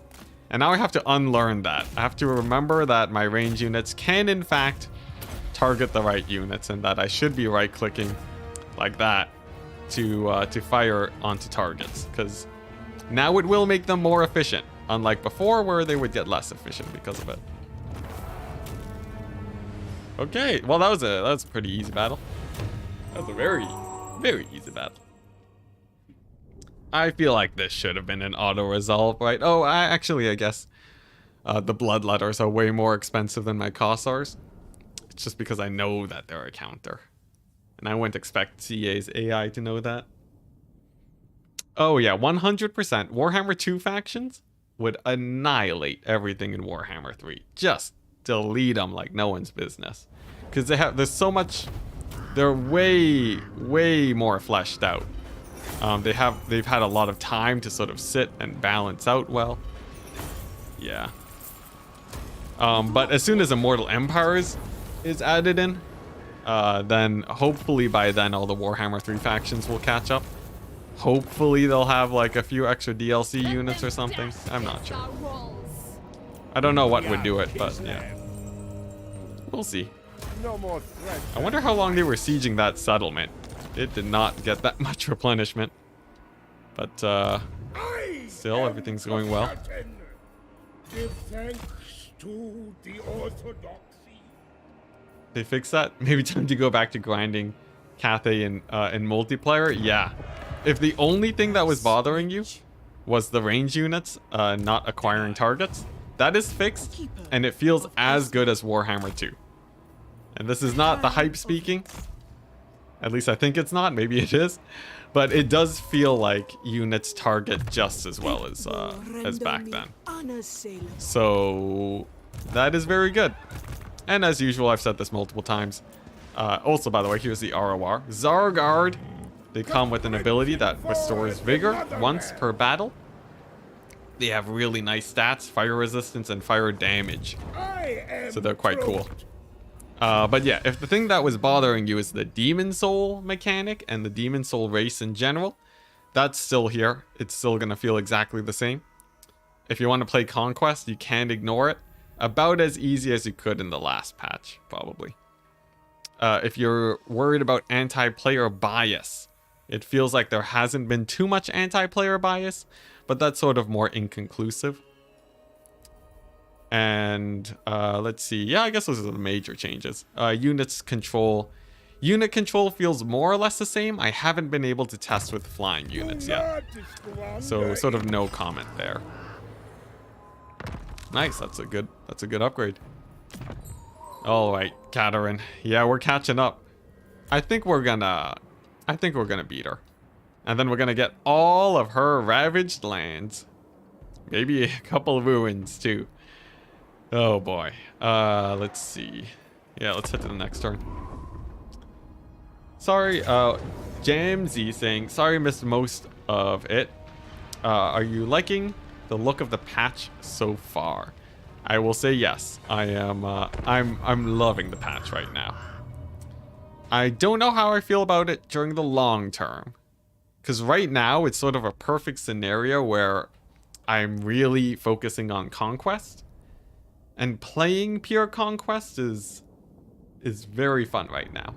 And now I have to unlearn that. I have to remember that my range units can in fact target the right units and that I should be right clicking like that to fire onto targets. Because now it will make them more efficient. Unlike before where they would get less efficient because of it. Okay, well that was a pretty easy battle. That was a very, very easy battle. I feel like this should have been an auto resolve, right? Oh, I guess the bloodletters are way more expensive than my Kossars. It's just because I know that they're a counter. And I wouldn't expect CA's AI to know that. Oh yeah, 100% Warhammer 2 factions would annihilate everything in Warhammer 3. Just delete them like no one's business. Because there's so much, they're way more fleshed out. They've had a lot of time to sort of sit and balance out well. Yeah. But as soon as Immortal Empires is added in, then hopefully by then all the Warhammer 3 factions will catch up. Hopefully they'll have like a few extra DLC units or something. I'm not sure. I don't know what would do it, but yeah. We'll see. I wonder how long they were sieging that settlement. It did not get that much replenishment. But still, everything's going well. Give thanks to the orthodoxy. They fixed that? Maybe time to go back to grinding Cathay in multiplayer? Yeah. If the only thing that was bothering you was the range units not acquiring targets, that is fixed, and it feels as good as Warhammer 2. And this is not the hype speaking. At least I think it's not. Maybe it is. But it does feel like units target just as well as back then. So that is very good. And as usual, I've said this multiple times. Also, by the way, here's the ROR. Zargard. They come with an ability that restores vigor once per battle. They have really nice stats, fire resistance, and fire damage. So they're quite cool. But yeah, if the thing that was bothering you is the Demon Soul mechanic and the Demon Soul race in general, that's still here. It's still going to feel exactly the same. If you want to play Conquest, you can't ignore it. About as easy as you could in the last patch, probably. If you're worried about anti-player bias, it feels like there hasn't been too much anti-player bias, but that's sort of more inconclusive. And let's see. Yeah, I guess those are the major changes. Unit control feels more or less the same. I haven't been able to test with flying units yet. So sort of no comment there. Nice, that's a good upgrade. All right, Katerin. Yeah, we're catching up. I think we're gonna beat her. And then we're gonna get all of her ravaged lands. Maybe a couple of ruins too. Oh boy. Let's see. Yeah, let's head to the next turn. Sorry, Jamsy saying, sorry missed most of it. Are you liking the look of the patch so far? I will say yes. I am I'm loving the patch right now. I don't know how I feel about it during the long term. Because right now it's sort of a perfect scenario where I'm really focusing on Conquest. And playing pure Conquest is very fun right now.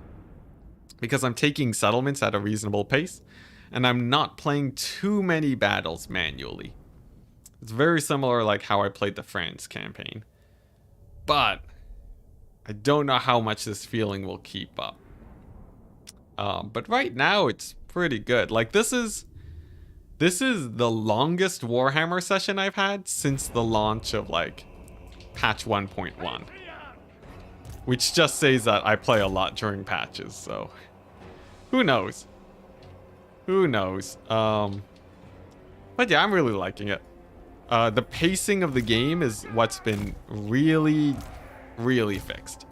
Because I'm taking settlements at a reasonable pace. And I'm not playing too many battles manually. It's very similar like how I played the France campaign. But I don't know how much this feeling will keep up. But right now it's pretty good. Like this is the longest Warhammer session I've had since the launch of like patch 1.1. Which just says that I play a lot during patches, so who knows? Who knows? But yeah, I'm really liking it. The pacing of the game is what's been really, really fixed.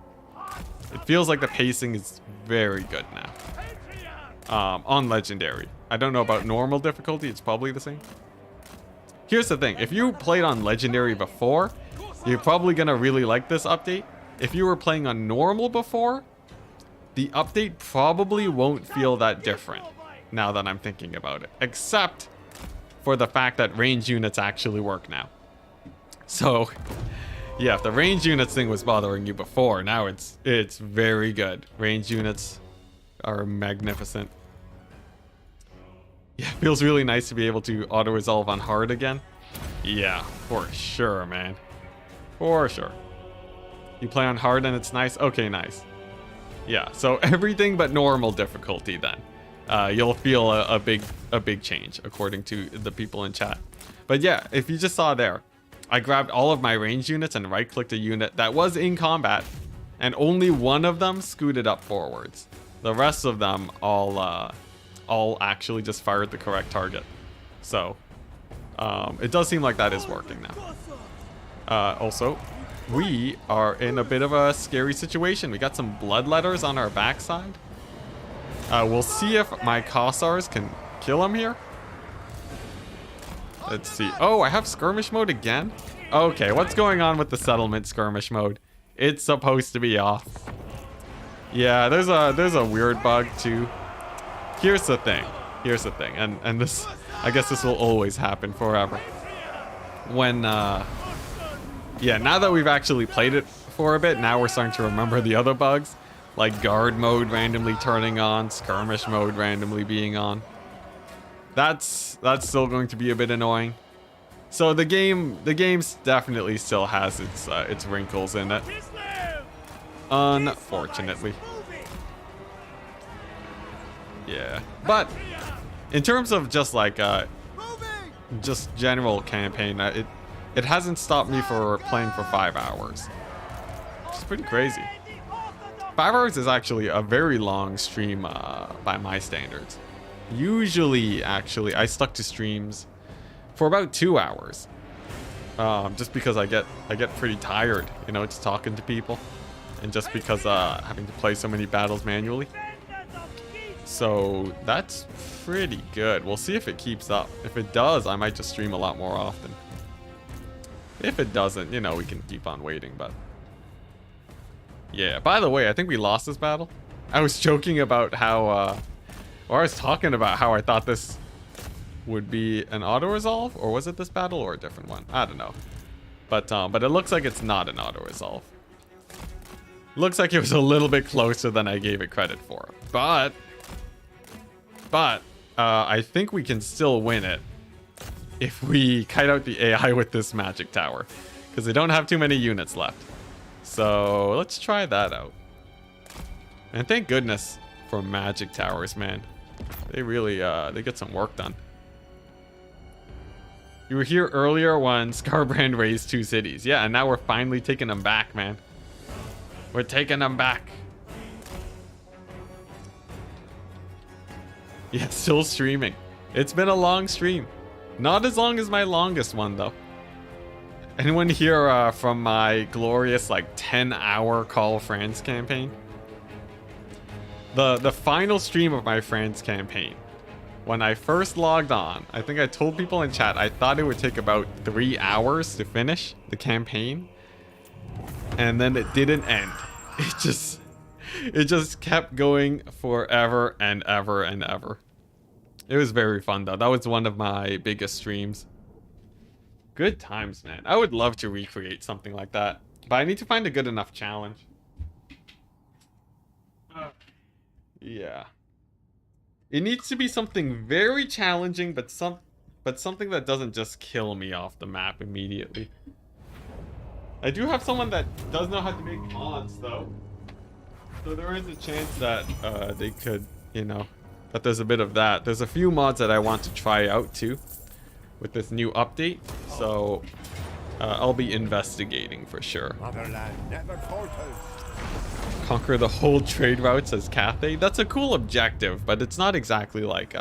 It feels like the pacing is very good now. On Legendary. I don't know about normal difficulty, it's probably the same. Here's the thing, if you played on Legendary before, you're probably gonna really like this update. If you were playing on normal before, the update probably won't feel that different, now that I'm thinking about it. Except for the fact that range units actually work now. So, yeah, if the range units thing was bothering you before, now it's very good. Range units are magnificent. Yeah, it feels really nice to be able to auto-resolve on hard again. Yeah, for sure, man. For sure. You play on hard and it's nice? Okay, nice. Yeah, so everything but normal difficulty then. You'll feel a big change, according to the people in chat. But yeah, if you just saw there, I grabbed all of my range units and right-clicked a unit that was in combat, and only one of them scooted up forwards. The rest of them all actually just fired the correct target. So, it does seem like that is working now. Also, we are in a bit of a scary situation. We got some bloodletters on our backside. We'll see if my Kossars can kill him here. Let's see. Oh, I have skirmish mode again? Okay, what's going on with the settlement skirmish mode? It's supposed to be off. Yeah, there's a weird bug too. Here's the thing. Here's the thing. And this, I guess this will always happen forever. When yeah, now that we've actually played it for a bit, now we're starting to remember the other bugs. Like guard mode randomly turning on, skirmish mode randomly being on. That's still going to be a bit annoying. So the game definitely still has its wrinkles in it. Unfortunately. Yeah. But in terms of just like just general campaign, it hasn't stopped me for playing for 5 hours. It's pretty crazy. 5 hours is actually a very long stream by my standards. Usually, actually, I stuck to streams for about 2 hours. Just because I get pretty tired, you know, just talking to people. And just because having to play so many battles manually. So that's pretty good. We'll see if it keeps up. If it does, I might just stream a lot more often. If it doesn't, you know, we can keep on waiting, but... Yeah, by the way, I think we lost this battle. I was joking about how, or I was talking about how I thought this would be an auto-resolve, or was it this battle or a different one? I don't know. But it looks like it's not an auto-resolve. Looks like it was a little bit closer than I gave it credit for. But I think we can still win it if we kite out the AI with this magic tower, because they don't have too many units left. So let's try that out. And thank goodness for magic towers, man. They really they get some work done. You were here earlier when Scarbrand raised 2 cities. Yeah, and now we're finally taking them back, man. We're taking them back. Yeah, still streaming. It's been a long stream. Not as long as my longest one, though. Anyone here from my glorious, like, 10-hour Call of France campaign? The final stream of my France campaign. When I first logged on, I think I told people in chat I thought it would take about 3 hours to finish the campaign. And then it didn't end. It just kept going forever and ever and ever. It was very fun, though. That was one of my biggest streams. Good times, man. I would love to recreate something like that, but I need to find a good enough challenge. Yeah. It needs to be something very challenging, but something that doesn't just kill me off the map immediately. I do have someone that does know how to make mods, though. So there is a chance that they could, you know, that there's a bit of that. There's a few mods that I want to try out, too, with this new update. So I'll be investigating for sure. Motherland never falters. Conquer the whole trade routes as Cathay. That's a cool objective, but it's not exactly like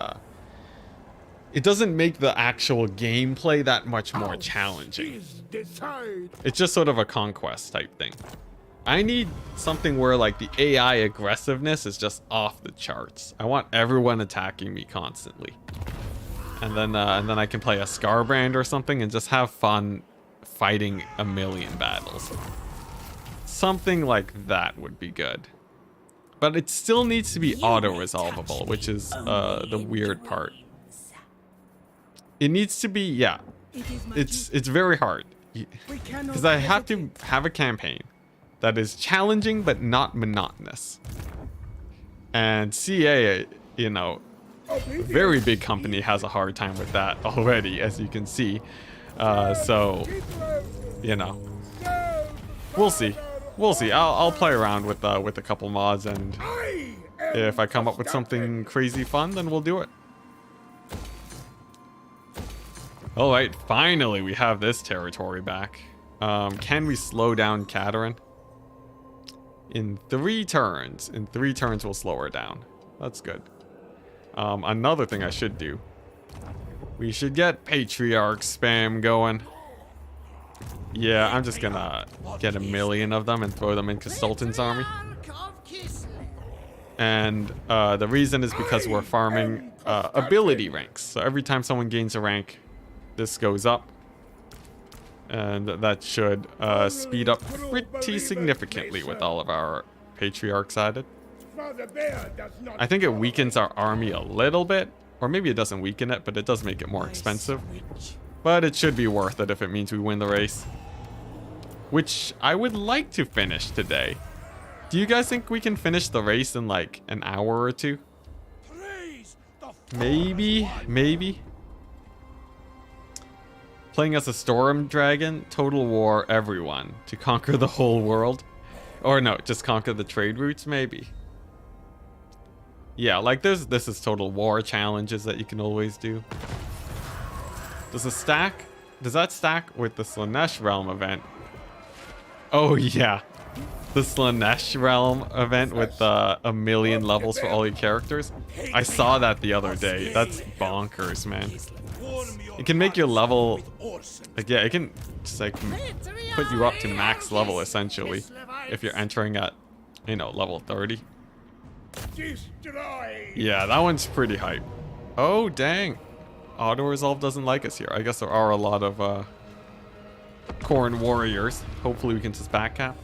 it doesn't make the actual gameplay that much more challenging. It's just sort of a conquest type thing. I need something where like the AI aggressiveness is just off the charts. I want everyone attacking me constantly. And then I can play a Scarbrand or something and just have fun fighting a million battles. Something like that would be good. But it still needs to be auto-resolvable, which is the weird part. It needs to be, yeah. It's very hard. Because I have to have a campaign that is challenging but not monotonous. And CA, you know, very big company has a hard time with that already, as you can see. So, you know, we'll see. We'll see. I'll play around with a couple mods, and if I come up with something crazy fun, then we'll do it. All right, finally we have this territory back. Can we slow down Katerin? In 3 turns. In 3 turns, we'll slow her down. That's good. Another thing I should do. We should get Patriarch spam going. Yeah, I'm just gonna get 1 million of them and throw them in Consultant's army. And the reason is because we're farming ability ranks. So every time someone gains a rank, this goes up. And that should speed up pretty significantly with all of our Patriarchs added. I think it weakens our army a little bit. Or maybe it doesn't weaken it, but it does make it more expensive. But it should be worth it if it means we win the race. Which I would like to finish today. Do you guys think we can finish the race in like an hour or 2? Maybe. Playing as a Storm Dragon, Total War everyone to conquer the whole world. Or no, just conquer the trade routes, maybe. Yeah, like this is Total War challenges that you can always do. Does that stack with the Slaanesh Realm event? Oh yeah. The Slaanesh Realm event with 1 million levels for all your characters. I saw that the other day. That's bonkers, man. It can make your level, like, yeah, it can just like put you up to max level essentially if you're entering at, you know, level 30. Yeah, that one's pretty hype. Oh dang, auto resolve doesn't like us here. I guess there are a lot of Khorne warriors. Hopefully we can just backcap.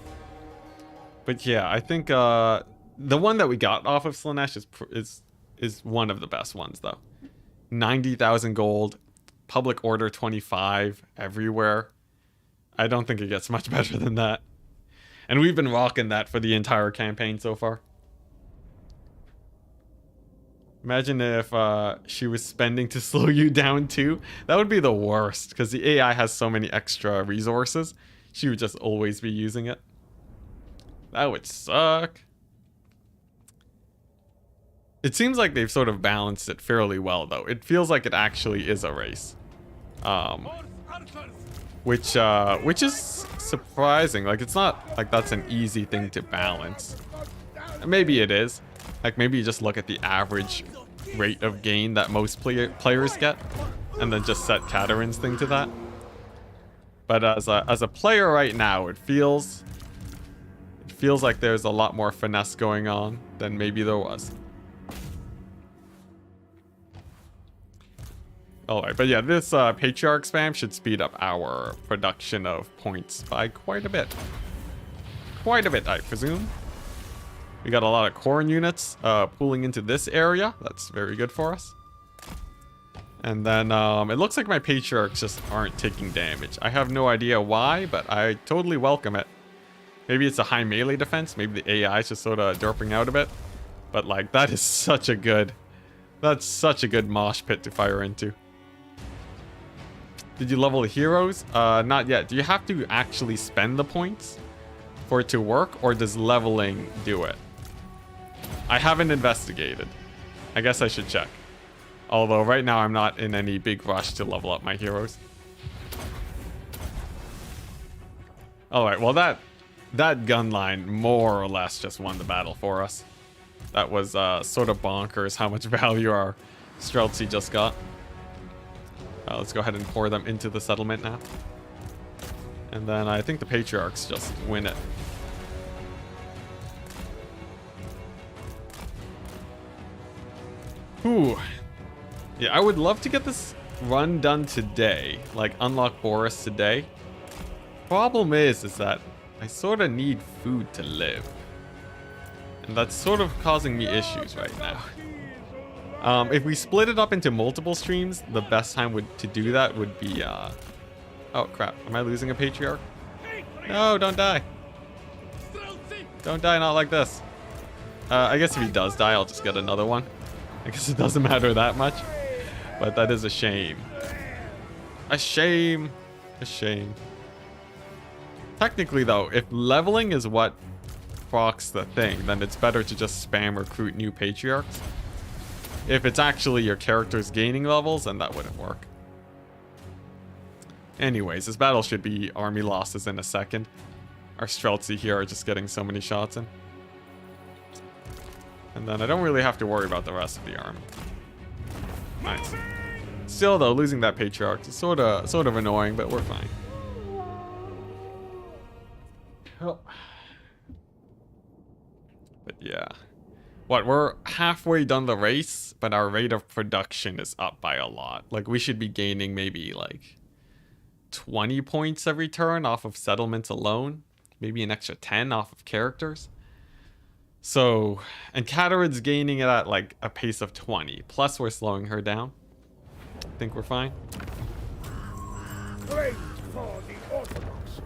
But yeah, I think the one that we got off of Slaanesh is one of the best ones though. 90,000 gold, public order 25 everywhere. I don't think it gets much better than that. And we've been rocking that for the entire campaign so far. Imagine if she was spending to slow you down too. That would be the worst, because the AI has so many extra resources. She would just always be using it. That would suck. It seems like they've sort of balanced it fairly well, though. It feels like it actually is a race. Which is surprising. Like, it's not like that's an easy thing to balance. Maybe it is. Like, maybe you just look at the average rate of gain that most players get, and then just set Katerin's thing to that. But as a player right now, it feels like there's a lot more finesse going on than maybe there was. Alright, but yeah, this Patriarch spam should speed up our production of points by quite a bit. Quite a bit, I presume. We got a lot of Khorne units pooling into this area. That's very good for us. And then it looks like my Patriarchs just aren't taking damage. I have no idea why, but I totally welcome it. Maybe it's a high melee defense. Maybe the AI is just sort of derping out a bit. But like, that is such a good... That's such a good mosh pit to fire into. Did you level the heroes? Not yet. Do you have to actually spend the points for it to work, or does leveling do it? I haven't investigated. I guess I should check. Although right now I'm not in any big rush to level up my heroes. Alright, well that gun line more or less just won the battle for us. That was sort of bonkers how much value our Streltsy just got. Let's go ahead and pour them into the settlement now. And then I think the Patriarchs just win it. Whew. Yeah, I would love to get this run done today. Like, unlock Boris today. Problem is that I sort of need food to live. And that's sort of causing me issues right now. If we split it up into multiple streams, the best time to do that would be, oh crap, am I losing a Patriarch? No, don't die. Don't die, not like this. I guess if he does die, I'll just get another one. I guess it doesn't matter that much. But that is a shame. A shame. A shame. Technically though, if leveling is what procs the thing, then it's better to just spam recruit new Patriarchs. If it's actually your character's gaining levels, then that wouldn't work. Anyways, this battle should be army losses in a second. Our Streltsy here are just getting so many shots in. And then I don't really have to worry about the rest of the army. Nice. Still though, losing that Patriarch is sort of annoying, but we're fine. Oh. But yeah. What, we're halfway done the race, but our rate of production is up by a lot. Like, we should be gaining maybe, like, 20 points every turn off of settlements alone. Maybe an extra 10 off of characters. So, and Katarin's gaining it at, like, a pace of 20. Plus, we're slowing her down. I think we're fine.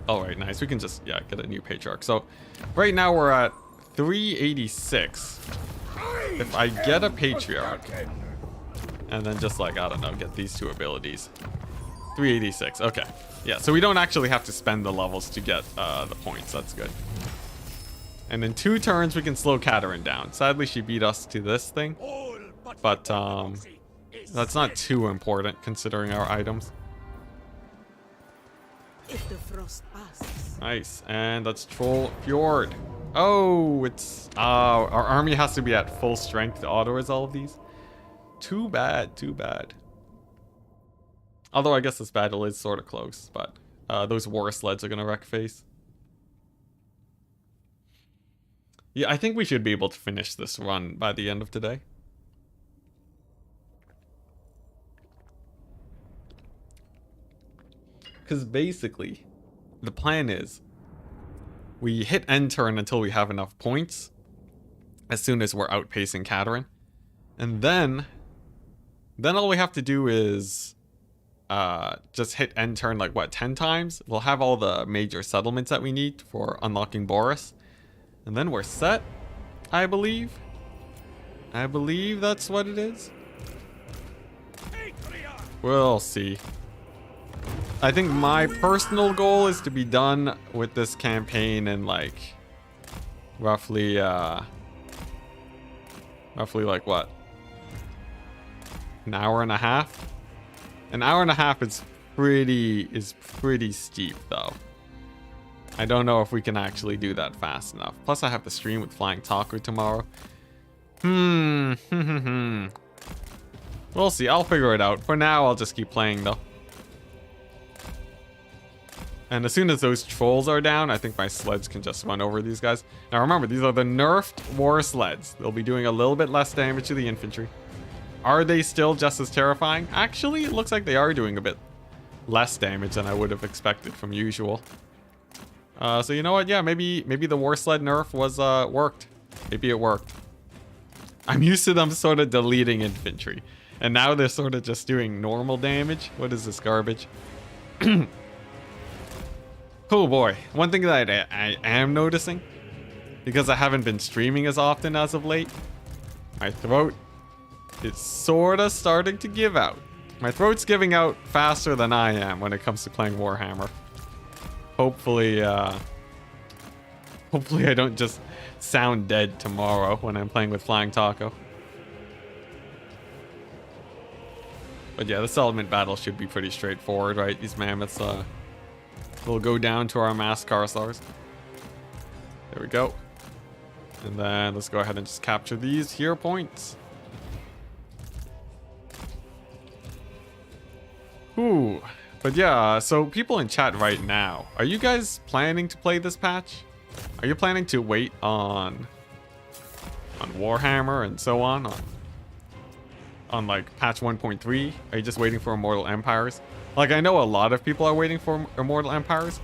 Alright, nice. We can just, yeah, get a new Patriarch. So, right now we're at 386. If I get a Patriarch, and then just like, I don't know, get these two abilities. 386, okay. Yeah, so we don't actually have to spend the levels to get the points, that's good. And in 2 turns, we can slow Katarin down. Sadly, she beat us to this thing. But, that's not too important, considering our items. If the frost passes. Nice, and that's Troll Fjord. Oh, it's... our army has to be at full strength to auto-resolve these. Too bad, too bad. Although I guess this battle is sort of close, but those war sleds are going to wreck face. Yeah, I think we should be able to finish this run by the end of today. Because basically, the plan is we hit end turn until we have enough points as soon as we're outpacing Katarin. And then all we have to do is just hit end turn like, what, 10 times? We'll have all the major settlements that we need for unlocking Boris. And then we're set, I believe. I believe that's what it is. We'll see. I think my personal goal is to be done with this campaign in like roughly like what? An hour and a half? An hour and a half is pretty steep though. I don't know if we can actually do that fast enough. Plus I have to stream with Flying Taco tomorrow. We'll see, I'll figure it out. For now, I'll just keep playing though. And as soon as those trolls are down, I think my sleds can just run over these guys. Now remember, these are the nerfed war sleds. They'll be doing a little bit less damage to the infantry. Are they still just as terrifying? Actually, it looks like they are doing a bit less damage than I would have expected from usual. So you know what? Yeah, maybe the war sled nerf was worked. Maybe it worked. I'm used to them sort of deleting infantry. And now they're sort of just doing normal damage. What is this garbage? Oh boy, one thing that I am noticing, because I haven't been streaming as often as of late, my throat is sort of starting to give out. My throat's giving out faster than I am when it comes to playing Warhammer. Hopefully I don't just sound dead tomorrow when I'm playing with Flying Taco. But yeah, the settlement battle should be pretty straightforward, right? These mammoths We'll go down to our mass Karsars. There we go. And then let's go ahead and just capture these hero points. Ooh. But yeah, so people in chat right now, are you guys planning to play this patch? Are you planning to wait on Warhammer and so on like patch 1.3? Are you just waiting for Immortal Empires? Like, I know a lot of people are waiting for Immortal Empires,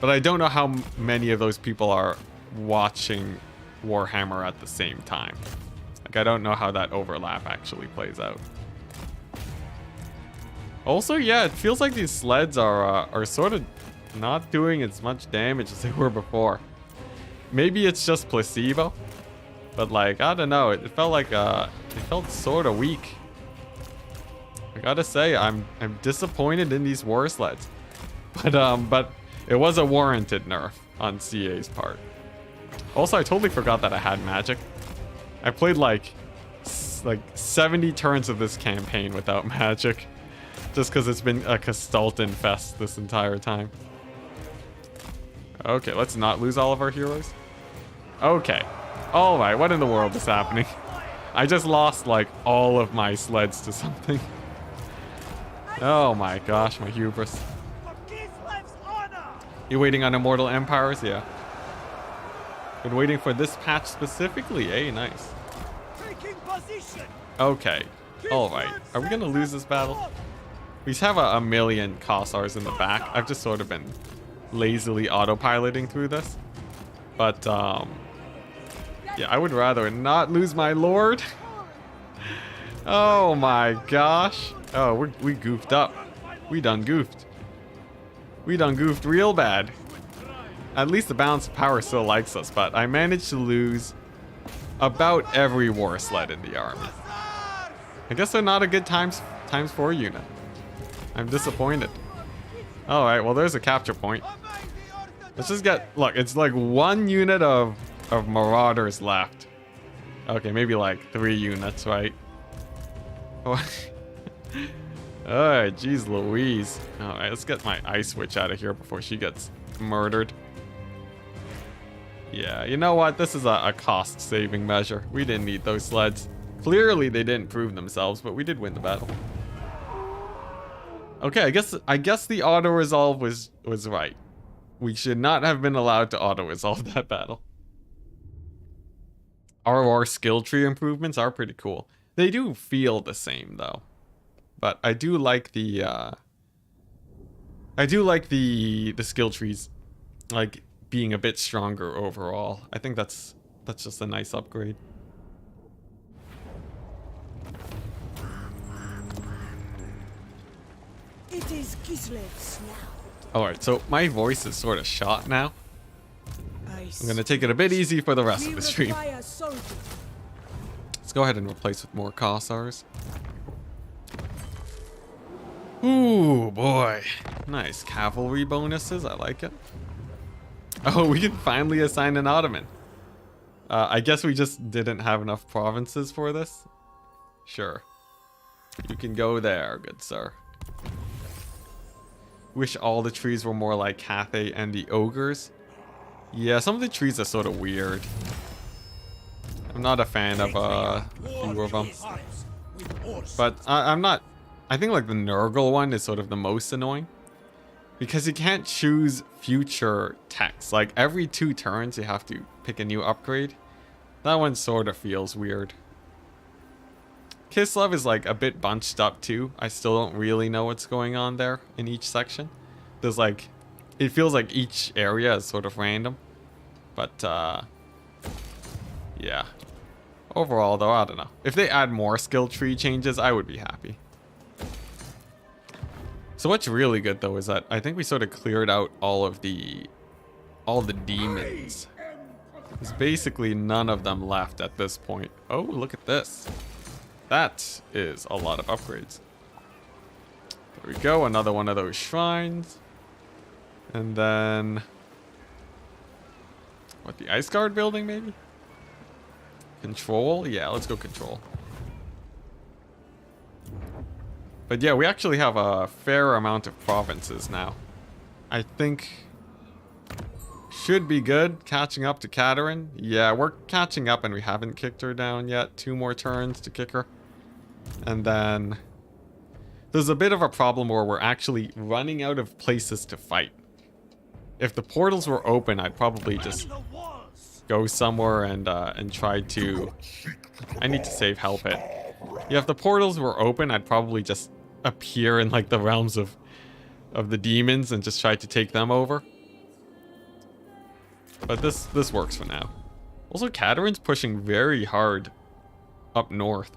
but I don't know how many of those people are watching Warhammer at the same time. Like, I don't know how that overlap actually plays out. Also, yeah, it feels like these sleds are sort of not doing as much damage as they were before. Maybe it's just placebo, but like, I don't know. It felt like it felt sort of weak. I gotta say, I'm disappointed in these war sleds, but it was a warranted nerf on CA's part. Also, I totally forgot that I had magic. I played like 70 turns of this campaign without magic. Just because it's been a Castalton fest this entire time. Okay, let's not lose all of our heroes. Okay. Alright, what in the world is happening? I just lost like all of my sleds to something. Oh my gosh, my hubris. You waiting on Immortal Empires? Yeah. Been waiting for this patch specifically. Hey, nice. Okay. Alright. Are we gonna lose this battle? We just have a million Kossars in the back. I've just sort of been lazily autopiloting through this. But, yeah, I would rather not lose my lord. Oh my gosh. Oh, we goofed up. We done goofed. We done goofed real bad. At least the balance of power still likes us, but I managed to lose about every war sled in the army. I guess they're not a good times 4 unit. I'm disappointed. Alright, well there's a capture point. Let's just get... Look, it's like 1 unit of Marauders left. Okay, maybe like 3 units, right? Alright, jeez Louise. Alright, let's get my Ice Witch out of here before she gets murdered. Yeah, you know what? This is a cost-saving measure. We didn't need those sleds. Clearly they didn't prove themselves, but we did win the battle. Okay, I guess the auto-resolve was right. We should not have been allowed to auto-resolve that battle. Our skill tree improvements are pretty cool. They do feel the same though. But I do like the skill trees like being a bit stronger overall. I think that's just a nice upgrade. It is Kislev's now. Alright, so my voice is sort of shot now. I'm gonna take it a bit easy for the rest of the stream. Let's go ahead and replace with more Kossars. Ooh, boy. Nice cavalry bonuses. I like it. Oh, we can finally assign an Ottoman. I guess we just didn't have enough provinces for this. Sure. You can go there, good sir. Wish all the trees were more like Cathay and the Ogres. Yeah, some of the trees are sort of weird. I'm not a fan of a few of them. But I'm not... I think like the Nurgle one is sort of the most annoying. Because you can't choose future techs. Like every 2 turns you have to pick a new upgrade. That one sort of feels weird. Kislev is like a bit bunched up too. I still don't really know what's going on there in each section. There's like... It feels like each area is sort of random. But, yeah. Overall, though, I don't know. If they add more skill tree changes, I would be happy. So what's really good, though, is that I think we sort of cleared out all the demons. There's basically none of them left at this point. Oh, look at this. That is a lot of upgrades. There we go, another one of those shrines. And then... What, the Ice Guard building, maybe? Control? Yeah, let's go control. But yeah, we actually have a fair amount of provinces now. I think should be good. Catching up to Katerin. Yeah, we're catching up and we haven't kicked her down yet. 2 more turns to kick her. And then there's a bit of a problem where we're actually running out of places to fight. If the portals were open, I'd probably just go somewhere and try to... I need to save Hell Pit. Yeah, if the portals were open, I'd probably just appear in like the realms of the demons and just try to take them over. But this works for now. Also, Katerin's pushing very hard up north.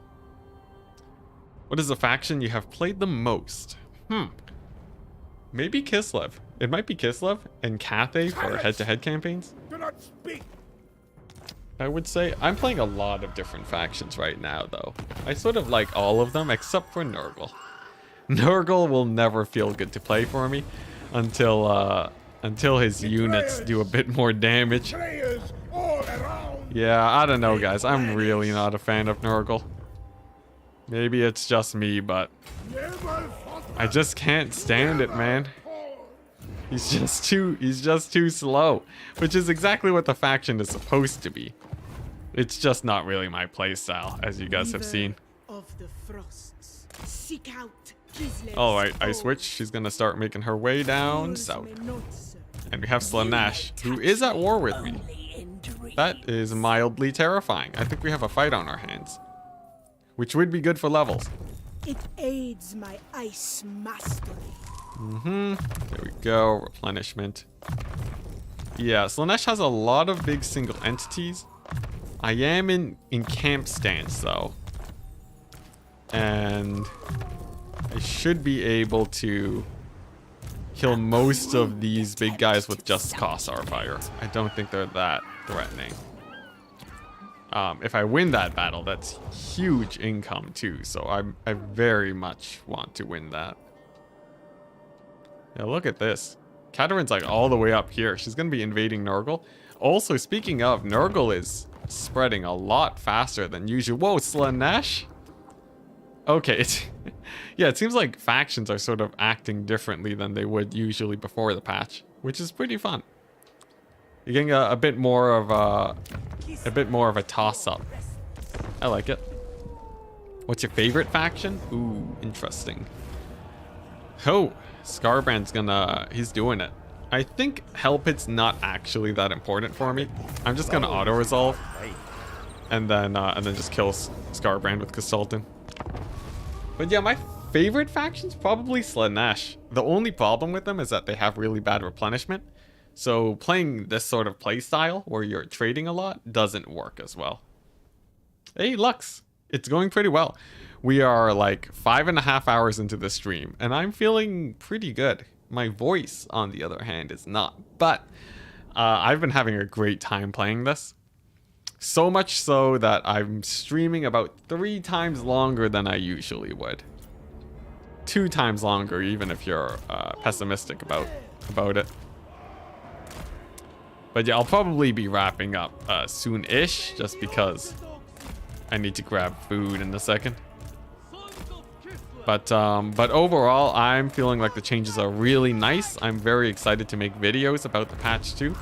What is the faction you have played the most? Maybe Kislev. It might be Kislev and Cathay for head-to-head campaigns. Do not speak. I would say I'm playing a lot of different factions right now, though. I sort of like all of them except for Nurgle. Nurgle will never feel good to play for me until his units do a bit more damage. Players all around. Yeah, I don't know, guys. I'm really not a fan of Nurgle. Maybe it's just me, but I just can't stand it, man. He's just too slow, which is exactly what the faction is supposed to be. It's just not really my playstyle, as you guys have seen. Of the frosts. Seek out Kislev's Alright, I foe. switch. She's gonna start making her way down south. May not serve. And we have Slaanesh, who is at war with me. That is mildly terrifying. I think we have a fight on our hands, which would be good for levels. It aids my ice mastery. There we go. Replenishment. Yeah, Slaanesh has a lot of big single entities. I am in camp stance, though. And I should be able to kill most of these big guys with just Kossar fire. I don't think they're that threatening. If I win that battle, that's huge income too. So I very much want to win that. Yeah, look at this. Katerin's like all the way up here. She's going to be invading Nurgle. Also, speaking of, Nurgle is spreading a lot faster than usual. Whoa, Slaanesh? Okay, yeah, it seems like factions are sort of acting differently than they would usually before the patch, which is pretty fun. You're getting a bit more of a toss-up. I like it. What's your favorite faction? Ooh, interesting. Oh, Scarbrand's he's doing it. I think Hell Pit's not actually that important for me. I'm just gonna auto-resolve and then just kill Scarbrand with Consultant. But yeah, my favorite faction's probably Slaanesh. The only problem with them is that they have really bad replenishment. So playing this sort of playstyle where you're trading a lot doesn't work as well. Hey, Lux, it's going pretty well. We are like 5.5 hours into the stream and I'm feeling pretty good. My voice, on the other hand, is not. But I've been having a great time playing this. So much so that I'm streaming about 3 times longer than I usually would. 2 times longer, even if you're pessimistic about it. But yeah, I'll probably be wrapping up soon-ish, just because I need to grab food in a second. But overall, I'm feeling like the changes are really nice. I'm very excited to make videos about the patch too.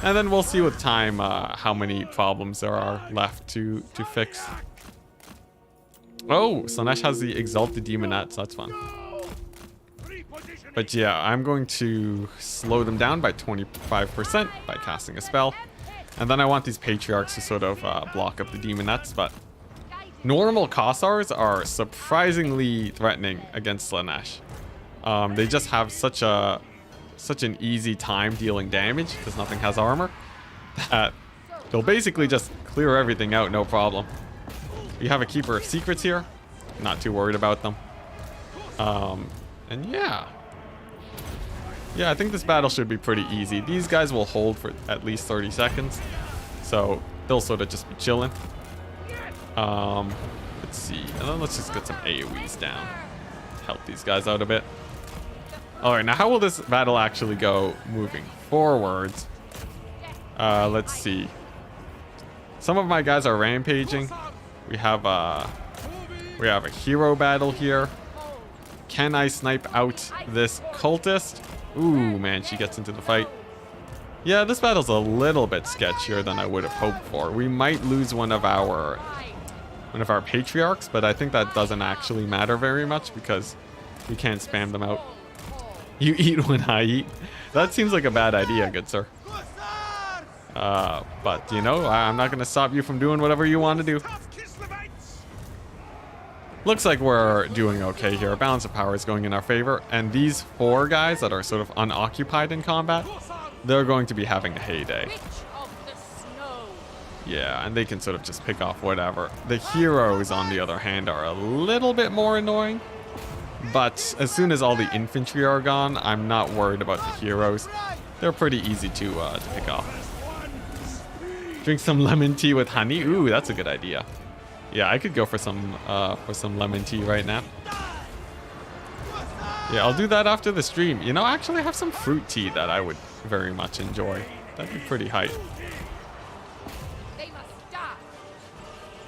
And then we'll see with time how many problems there are left to fix. Oh, Slaanesh has the Exalted Demonette, so that's fun. But yeah, I'm going to slow them down by 25% by casting a spell. And then I want these Patriarchs to sort of block up the Demonettes, but normal Kossars are surprisingly threatening against Slaanesh. They just have such an easy time dealing damage because nothing has armor that they'll basically just clear everything out, no problem. You have a Keeper of Secrets here. Not too worried about them. And yeah. Yeah, I think this battle should be pretty easy. These guys will hold for at least 30 seconds. So they'll sort of just be chilling. Let's see. And then let's just get some AoEs down. Help these guys out a bit. Alright, now how will this battle actually go moving forwards? Let's see. Some of my guys are rampaging. We have a hero battle here. Can I snipe out this cultist? Ooh, man, she gets into the fight. Yeah, this battle's a little bit sketchier than I would have hoped for. We might lose one of our patriarchs, but I think that doesn't actually matter very much because we can't spam them out. You eat when I eat. That seems like a bad idea, good sir. But you know, I'm not gonna stop you from doing whatever you want to do. Looks like we're doing okay here. Balance of power is going in our favor, and these 4 guys that are sort of unoccupied in combat, they're going to be having a heyday. Yeah, and they can sort of just pick off whatever. The heroes, on the other hand, are a little bit more annoying. But as soon as all the infantry are gone, I'm not worried about the heroes. They're pretty easy to pick off. Drink some lemon tea with honey. Ooh, that's a good idea. Yeah, I could go for some lemon tea right now. Yeah, I'll do that after the stream. You know, actually I have some fruit tea that I would very much enjoy. That'd be pretty hype.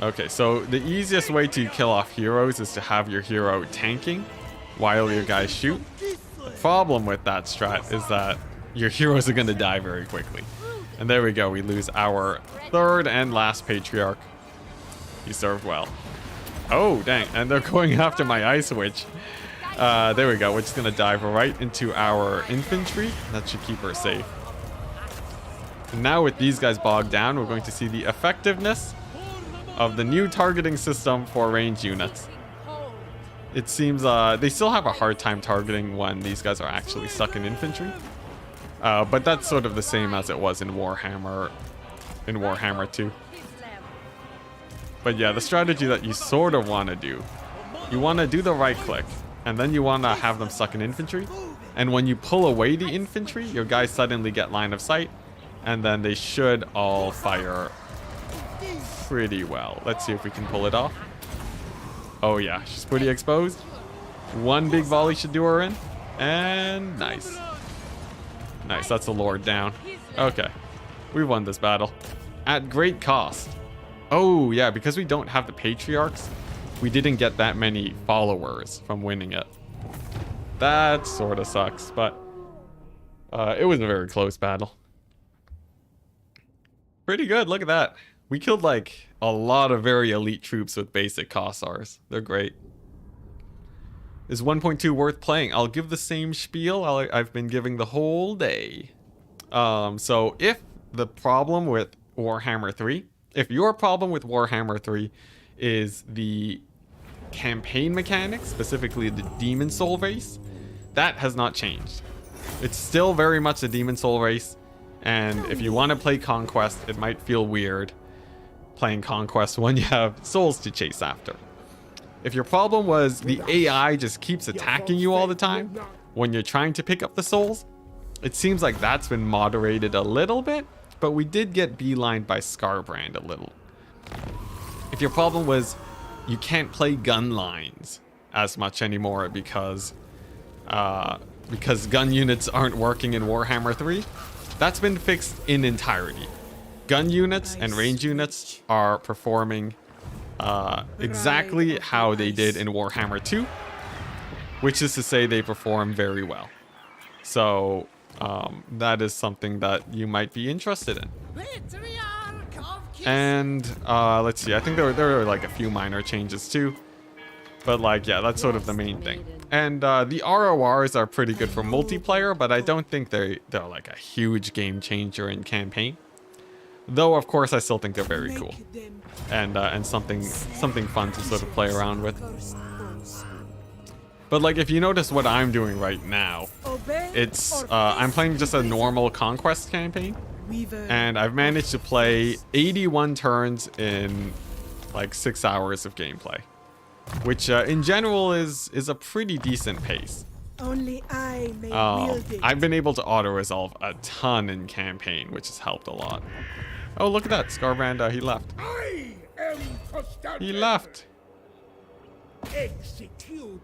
Okay, so the easiest way to kill off heroes is to have your hero tanking while your guys shoot. The problem with that strat is that your heroes are going to die very quickly. And there we go, we lose our 3rd and last patriarch. He served well. Oh, dang, and they're going after my ice witch. There we go, we're just going to dive right into our infantry. That should keep her safe. And now with these guys bogged down, we're going to see the effectiveness of the new targeting system for range units. It seems they still have a hard time targeting when these guys are actually stuck in infantry. But that's sort of the same as it was in Warhammer 2. But yeah, the strategy that you sort of want to do, you want to do the right click, and then you want to have them stuck in infantry. And when you pull away the infantry, your guys suddenly get line of sight, and then they should all fire pretty well. Let's see if we can pull it off. Oh yeah, she's pretty exposed. One big volley should do her in. And nice. Nice, that's a lord down. Okay, we won this battle. At great cost. Oh yeah, because we don't have the patriarchs, we didn't get that many followers from winning it. That sort of sucks, but it was a very close battle. Pretty good, look at that. We killed like a lot of very elite troops with basic Kossars. They're great. Is 1.2 worth playing? I'll give the same spiel I've been giving the whole day. So if the problem with Warhammer 3, if your problem with Warhammer 3 is the campaign mechanics, specifically the Demon Soul race, that has not changed. It's still very much a Demon Soul race, and if you want to play Conquest, it might feel weird playing Conquest when you have souls to chase after. If your problem was the AI just keeps attacking you all the time when you're trying to pick up the souls, it seems like that's been moderated a little bit, but we did get beelined by Scarbrand a little. If your problem was you can't play gun lines as much anymore because gun units aren't working in Warhammer 3, that's been fixed in entirety. Gun units and range units are performing exactly how they did in Warhammer 2, which is to say they perform very well. So that is something that you might be interested in. And let's see, I think there were like a few minor changes too, but like, yeah, that's sort of the main thing. And the RORs are pretty good for multiplayer, but I don't think they're like a huge game changer in campaign. Though of course I still think they're very cool, and something fun to sort of play around with. But like, if you notice what I'm doing right now, it's I'm playing just a normal Conquest campaign, and I've managed to play 81 turns in like 6 hours of gameplay, which in general is a pretty decent pace. Only I may wield it. I've been able to auto-resolve a ton in campaign, which has helped a lot. Oh, look at that. Scarbrand, he left. He left.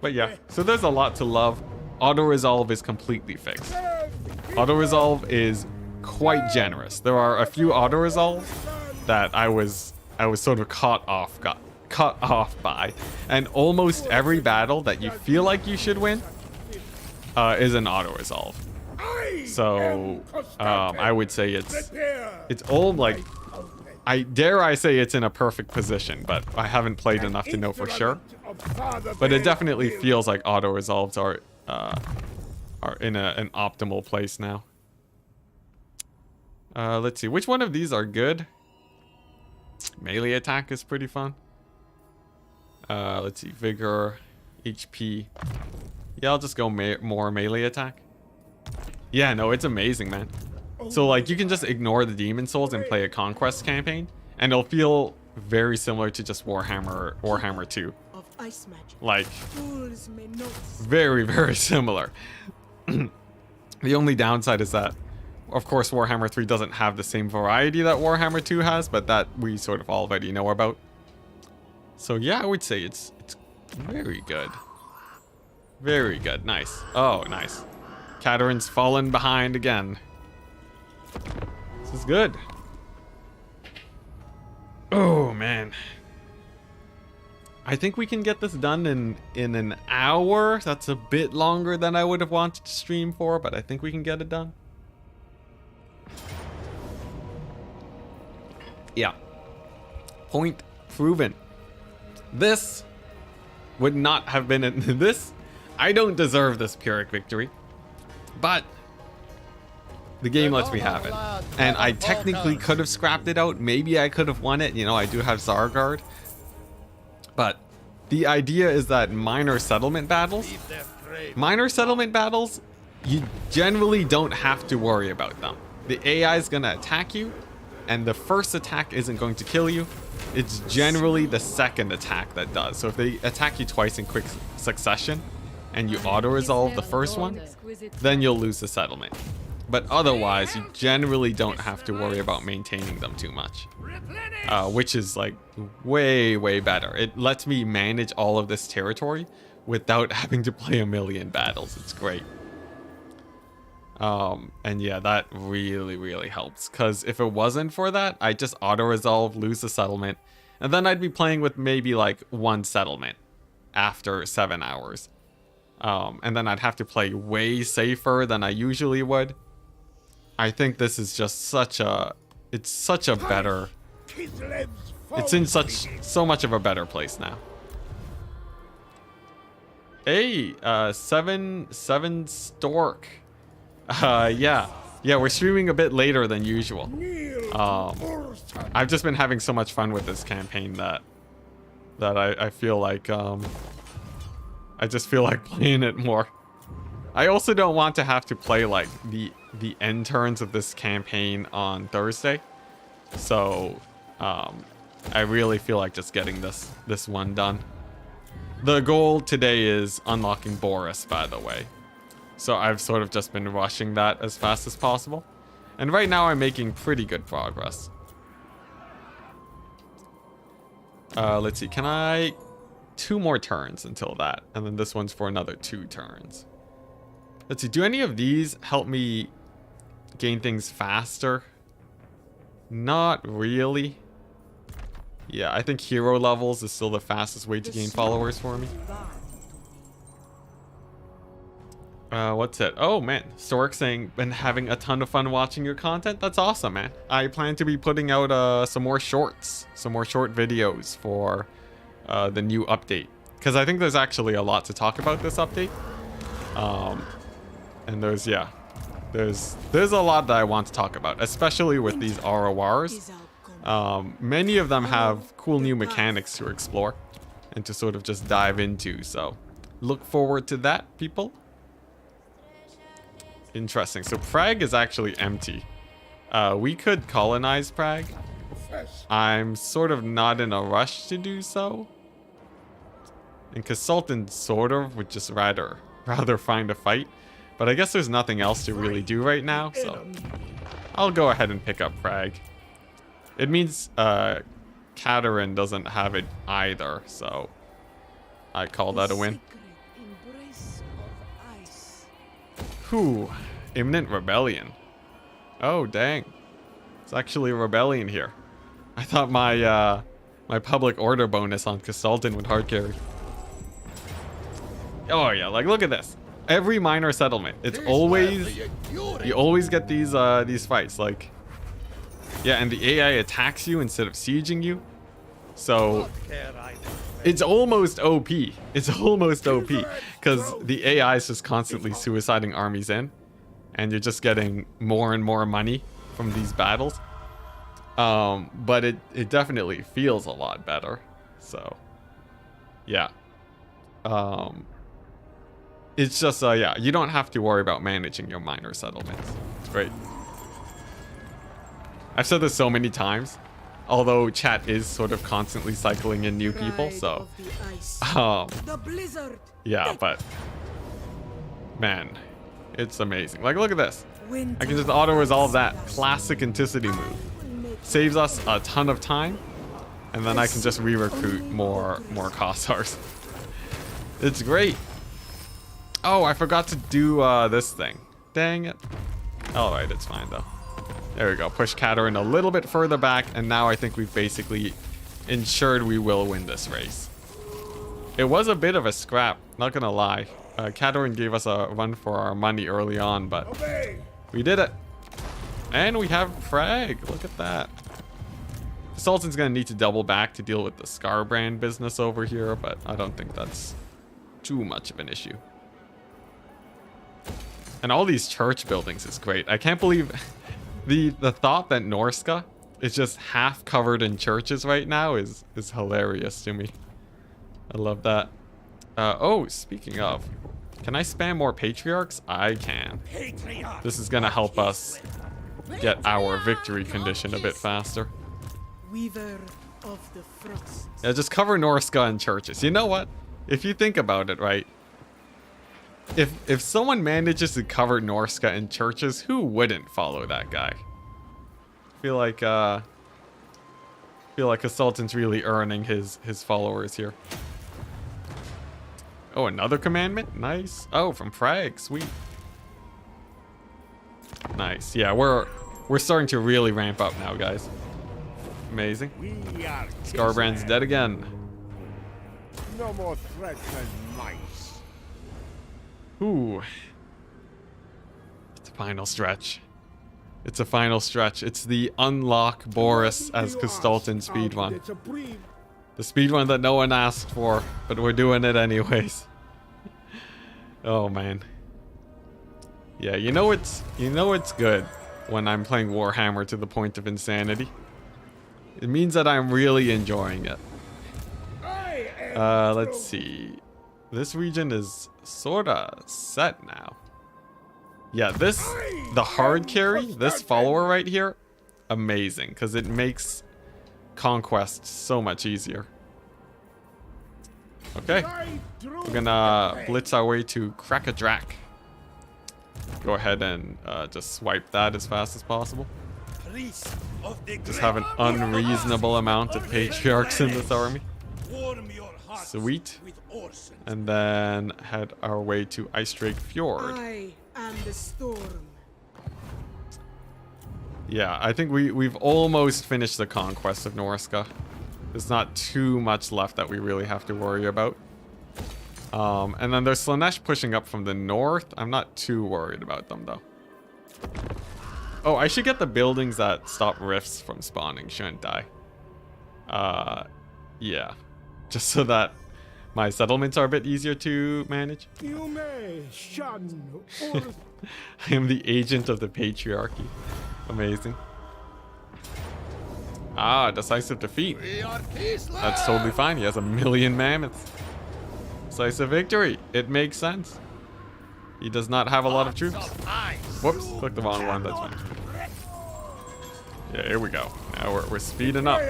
But yeah, so there's a lot to love. Auto-resolve is completely fixed. Auto-resolve is quite generous. There are a few auto-resolves that I was sort of caught off by. And almost every battle that you feel like you should win is an auto-resolve. So I would say it's all like, I dare say it's in a perfect position, but I haven't played enough to know for sure. But it definitely feels like auto resolves are in an optimal place now. Let's see, which one of these are good? Melee attack is pretty fun. Let's see, vigor, HP. Yeah, I'll just go more melee attack. Yeah, no, it's amazing, man. So like, you can just ignore the demon souls and play a conquest campaign, and it'll feel very similar to just Warhammer 2. Of ice magic. Like, Fools may notice. very, very similar. The only downside is that, of course, Warhammer 3 doesn't have the same variety that Warhammer 2 has, but that we sort of already know about. So yeah, I would say it's very good. Very good. Nice. Oh, nice. Katarin's fallen behind again. This is good. Oh, man. I think we can get this done in an hour. That's a bit longer than I would have wanted to stream for, but I think we can get it done. Yeah. Point proven. This would not have been this. I don't deserve this Pyrrhic victory, but the game lets me have it. And I technically could have scrapped it out. Maybe I could have won it. You know, I do have Zargard. But the idea is that minor settlement battles, you generally don't have to worry about them. The AI is going to attack you, and the first attack isn't going to kill you. It's generally the second attack that does. So if they attack you twice in quick succession, and you auto-resolve the first one, then you'll lose the settlement. But otherwise, you generally don't have to worry about maintaining them too much. Which is like way, way better. It lets me manage all of this territory without having to play a million battles. It's great. And yeah, that really, really helps. Because if it wasn't for that, I'd just auto-resolve, lose the settlement, and then I'd be playing with maybe like one settlement after 7 hours. And then I'd have to play way safer than I usually would. I think this is just such a better, it's in so much of a better place now. Hey, 7 Stork. Yeah, we're streaming a bit later than usual. I've just been having so much fun with this campaign that I feel like I just feel like playing it more. I also don't want to have to play like the end turns of this campaign on Thursday. So I really feel like just getting this one done. The goal today is unlocking Borris, by the way. So I've sort of just been rushing that as fast as possible. And right now I'm making pretty good progress. Let's see, can I... 2 more turns until that, and then this one's for another 2 turns. Let's see, do any of these help me gain things faster? Not really. Yeah, I think hero levels is still the fastest way to gain followers for me. What's it? Oh man, Stork saying, been having a ton of fun watching your content. That's awesome, man. I plan to be putting out some more shorts, some more short videos for the new update, because I think there's actually a lot to talk about this update. And there's a lot that I want to talk about, especially with these RORs. Many of them have cool new mechanics to explore and to sort of just dive into, so look forward to that, people. Interesting. So Prague is actually empty. We could colonize Prague. I'm sort of not in a rush to do so. And Consultant sort of would just rather find a fight. But I guess there's nothing else to really do right now, so I'll go ahead and pick up Prague. It means Katarin doesn't have it either, so I call that a win. Whew. Imminent rebellion. Oh, dang. It's actually a rebellion here. I thought my my public order bonus on Consultant would hard carry. Oh yeah, like look at this. every minor settlement. It's always, you always get these fights. Like, yeah, and the AI attacks you instead of sieging you. So it's almost OP. It's almost OP because the AI is just constantly suiciding armies in, and you're just getting more and more money from these battles. But it definitely feels a lot better. So yeah. It's just yeah, you don't have to worry about managing your minor settlements. It's great. I've said this so many times, although chat is sort of constantly cycling in new people, so yeah, but man, it's amazing. Like, look at this. I can just auto resolve that classic Enticity move. Saves us a ton of time, and then I can just re-recruit more Cossars. It's great. Oh, I forgot to do this thing. Dang it. Alright, it's fine though. There we go. Push Katarin a little bit further back, and now I think we've basically ensured we will win this race. It was a bit of a scrap, not gonna lie. Katarin gave us a run for our money early on, but we did it. And we have frag. Look at that. The Sultan's gonna need to double back to deal with the Scarbrand business over here, but I don't think that's too much of an issue. And all these church buildings is great. I can't believe the thought that Norska is just half covered in churches right now is hilarious to me. I love that. Oh, speaking of, can I spam more patriarchs? I can. This is gonna help us get our victory condition a bit faster. Weaver of the Frost. Yeah, just cover Norska and churches. You know what? If you think about it, right? If someone manages to cover Norska and churches, who wouldn't follow that guy? I feel like a Sultan's really earning his followers here. Oh, another commandment? Nice. Oh, from Frag. Sweet. Nice. Yeah, we're starting to really ramp up now, guys. Amazing. Scarbrand's dead again. No more threats than mice. Ooh. It's a final stretch. It's a final stretch. It's the unlock Boris as Kastalton speedrun. The speedrun that no one asked for, but we're doing it anyways. Oh man. Yeah, you know it's good when I'm playing Warhammer to the point of insanity. It means that I'm really enjoying it. Let's see. This region is sorta set now. Yeah, the hard carry, this follower right here, amazing, because it makes conquest so much easier. Okay, we're gonna blitz our way to Krakadrak. Go ahead and just swipe that as fast as possible. Just have an unreasonable amount of patriarchs in this army. Sweet. And then head our way to Ice Drake Fjord. I am the storm. Yeah, I think we've almost finished the conquest of Norska. There's not too much left that we really have to worry about. And then there's Slaanesh pushing up from the north. I'm not too worried about them though. Oh, I should get the buildings that stop rifts from spawning, shouldn't I? Yeah. Just so that my settlements are a bit easier to manage. You may shun I am the agent of the patriarchy. Amazing. Ah, decisive defeat. That's totally fine. He has 1,000,000 mammoths. Decisive victory. It makes sense. He does not have a lot of troops. Whoops, clicked the wrong one. That's fine. Yeah, here we go. Now we're speeding up.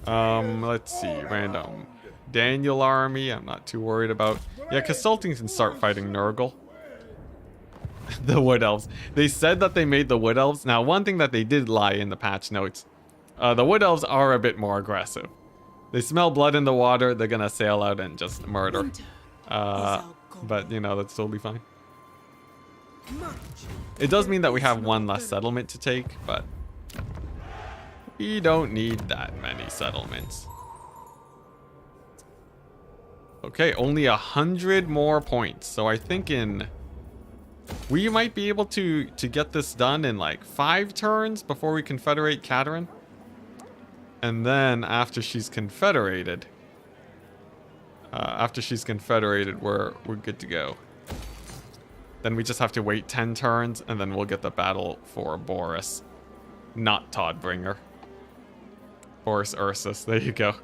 Let's see. Random. Daniel army. I'm not too worried about. Yeah, Kastalton can start fighting Nurgle. The Wood Elves. They said that they made the Wood Elves. Now, one thing that they did lie in the patch notes. The Wood Elves are a bit more aggressive. They smell blood in the water. They're gonna sail out and just murder. But, you know, that's totally fine. It does mean that we have one less settlement to take, but we don't need that many settlements. Okay, only 100 more points. So I think we might be able to get this done in like 5 turns before we confederate Katerin. And then after she's confederated, we're good to go. Then we just have to wait 10 turns, and then we'll get the battle for Boris, not Toddbringer. Boris Ursus. There you go.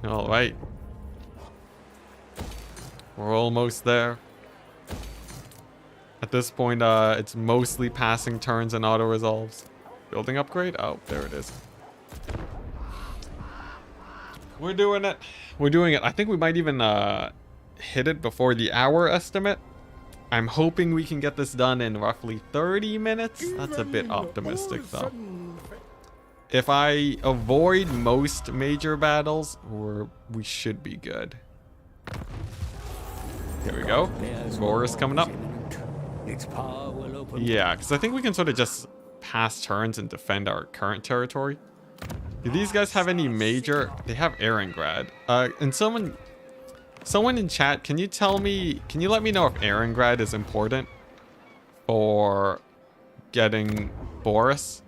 All right. We're almost there. At this point, it's mostly passing turns and auto resolves. Building upgrade? Oh, there it is. We're doing it. We're doing it. I think we might even hit it before the hour estimate. I'm hoping we can get this done in roughly 30 minutes. That's a bit optimistic, though. If I avoid most major battles, we should be good. Here we go. Borris coming up. Yeah, because I think we can sort of just pass turns and defend our current territory. Do these guys have any major? They have Erengrad. And someone in chat, can you let me know if Erengrad is important for getting Borris?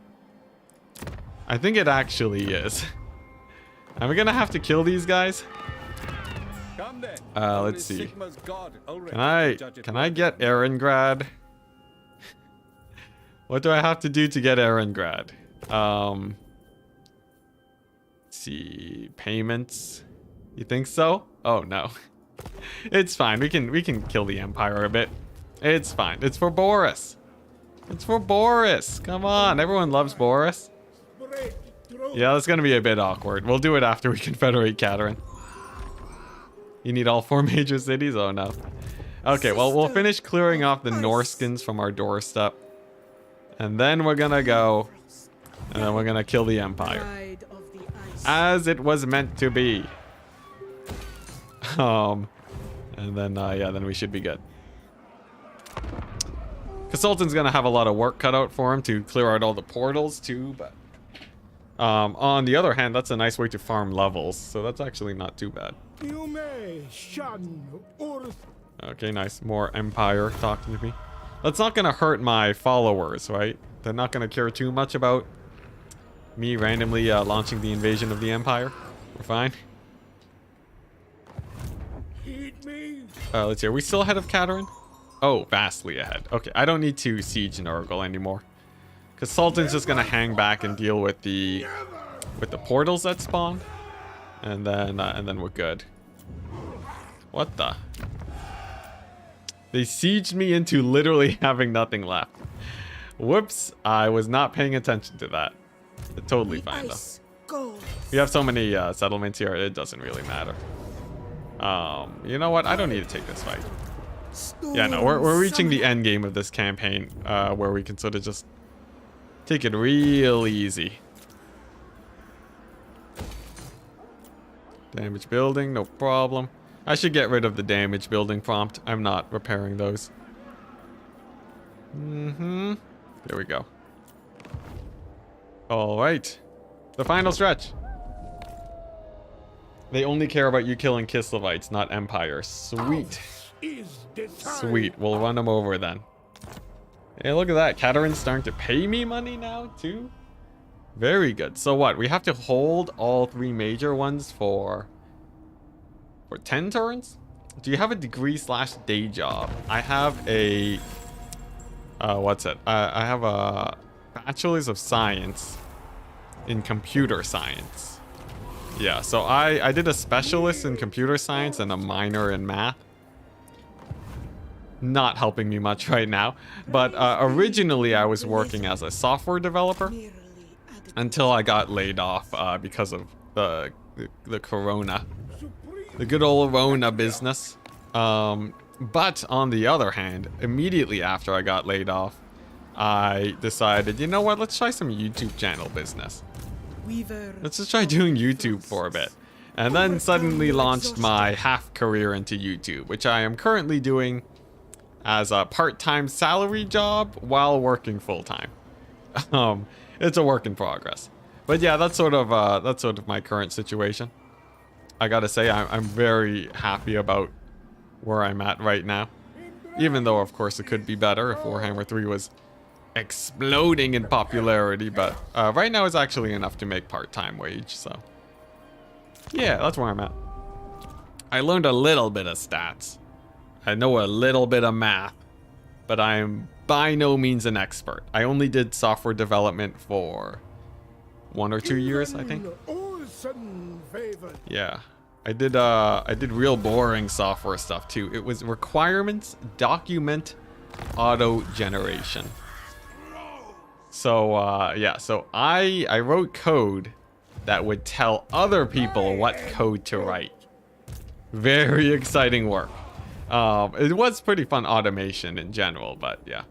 I think it actually is. Am I gonna have to kill these guys? Let's see. Can I get Erengrad? What do I have to do to get Erengrad? Let's see. Payments. You think so? Oh no. It's fine. We can kill the Empire a bit. It's fine. It's for Borris. It's for Borris. Come on. Everyone loves Borris. Yeah, that's gonna be a bit awkward. We'll do it after we confederate Katerin. You need all 4 major cities? Oh no. Okay, well, we'll finish clearing off the Norskins from our doorstep. And then we're gonna go. And then we're gonna kill the Empire. As it was meant to be. And then, yeah, then we should be good. Consultant's gonna have a lot of work cut out for him to clear out all the portals too, but... on the other hand, that's a nice way to farm levels, so that's actually not too bad. Okay, nice. More Empire talking to me. That's not gonna hurt my followers, right? They're not gonna care too much about me randomly launching the invasion of the Empire. We're fine. Let's see. Are we still ahead of Katerin? Oh, vastly ahead. Okay, I don't need to siege Nurgle anymore. Because Sultan's just gonna hang back and deal with the portals that spawn, and then we're good. What the? They sieged me into literally having nothing left. Whoops! I was not paying attention to that. It's totally fine though. We have so many settlements here. It doesn't really matter. You know what? I don't need to take this fight. Yeah, no, we're reaching the end game of this campaign, where we can sort of just take it real easy. Damage building, no problem. I should get rid of the damage building prompt. I'm not repairing those. There we go. All right. The final stretch. They only care about you killing Kislevites, not Empire. Sweet. Sweet. We'll run them over then. Hey, look at that. Katerin's starting to pay me money now, too. Very good. So what? We have to hold all 3 major ones for 10 turns? Do you have a degree/day job? I have a... what's it? I have a Bachelor's of Science in Computer Science. Yeah, so I did a specialist in Computer Science and a minor in Math. Not helping me much right now, but originally I was working as a software developer until I got laid off because of the corona, the good old Rona business. But on the other hand, immediately after I got laid off, I decided, you know what, let's try some YouTube channel business. Let's just try doing YouTube for a bit. And then suddenly launched my half career into YouTube, which I am currently doing as a part-time salary job while working full-time. It's a work in progress. But yeah, that's sort of my current situation. I gotta say, I'm very happy about where I'm at right now. Even though, of course, it could be better if Warhammer 3 was exploding in popularity. But right now it's actually enough to make part-time wage, so... yeah, that's where I'm at. I learned a little bit of stats. I know a little bit of math. But I'm by no means an expert. I only did software development for 1 or 2 years, I think. Yeah. I did real boring software stuff too. It was requirements, document, auto generation. So yeah, so I wrote code that would tell other people what code to write. Very exciting work. It was pretty fun automation in general, but yeah.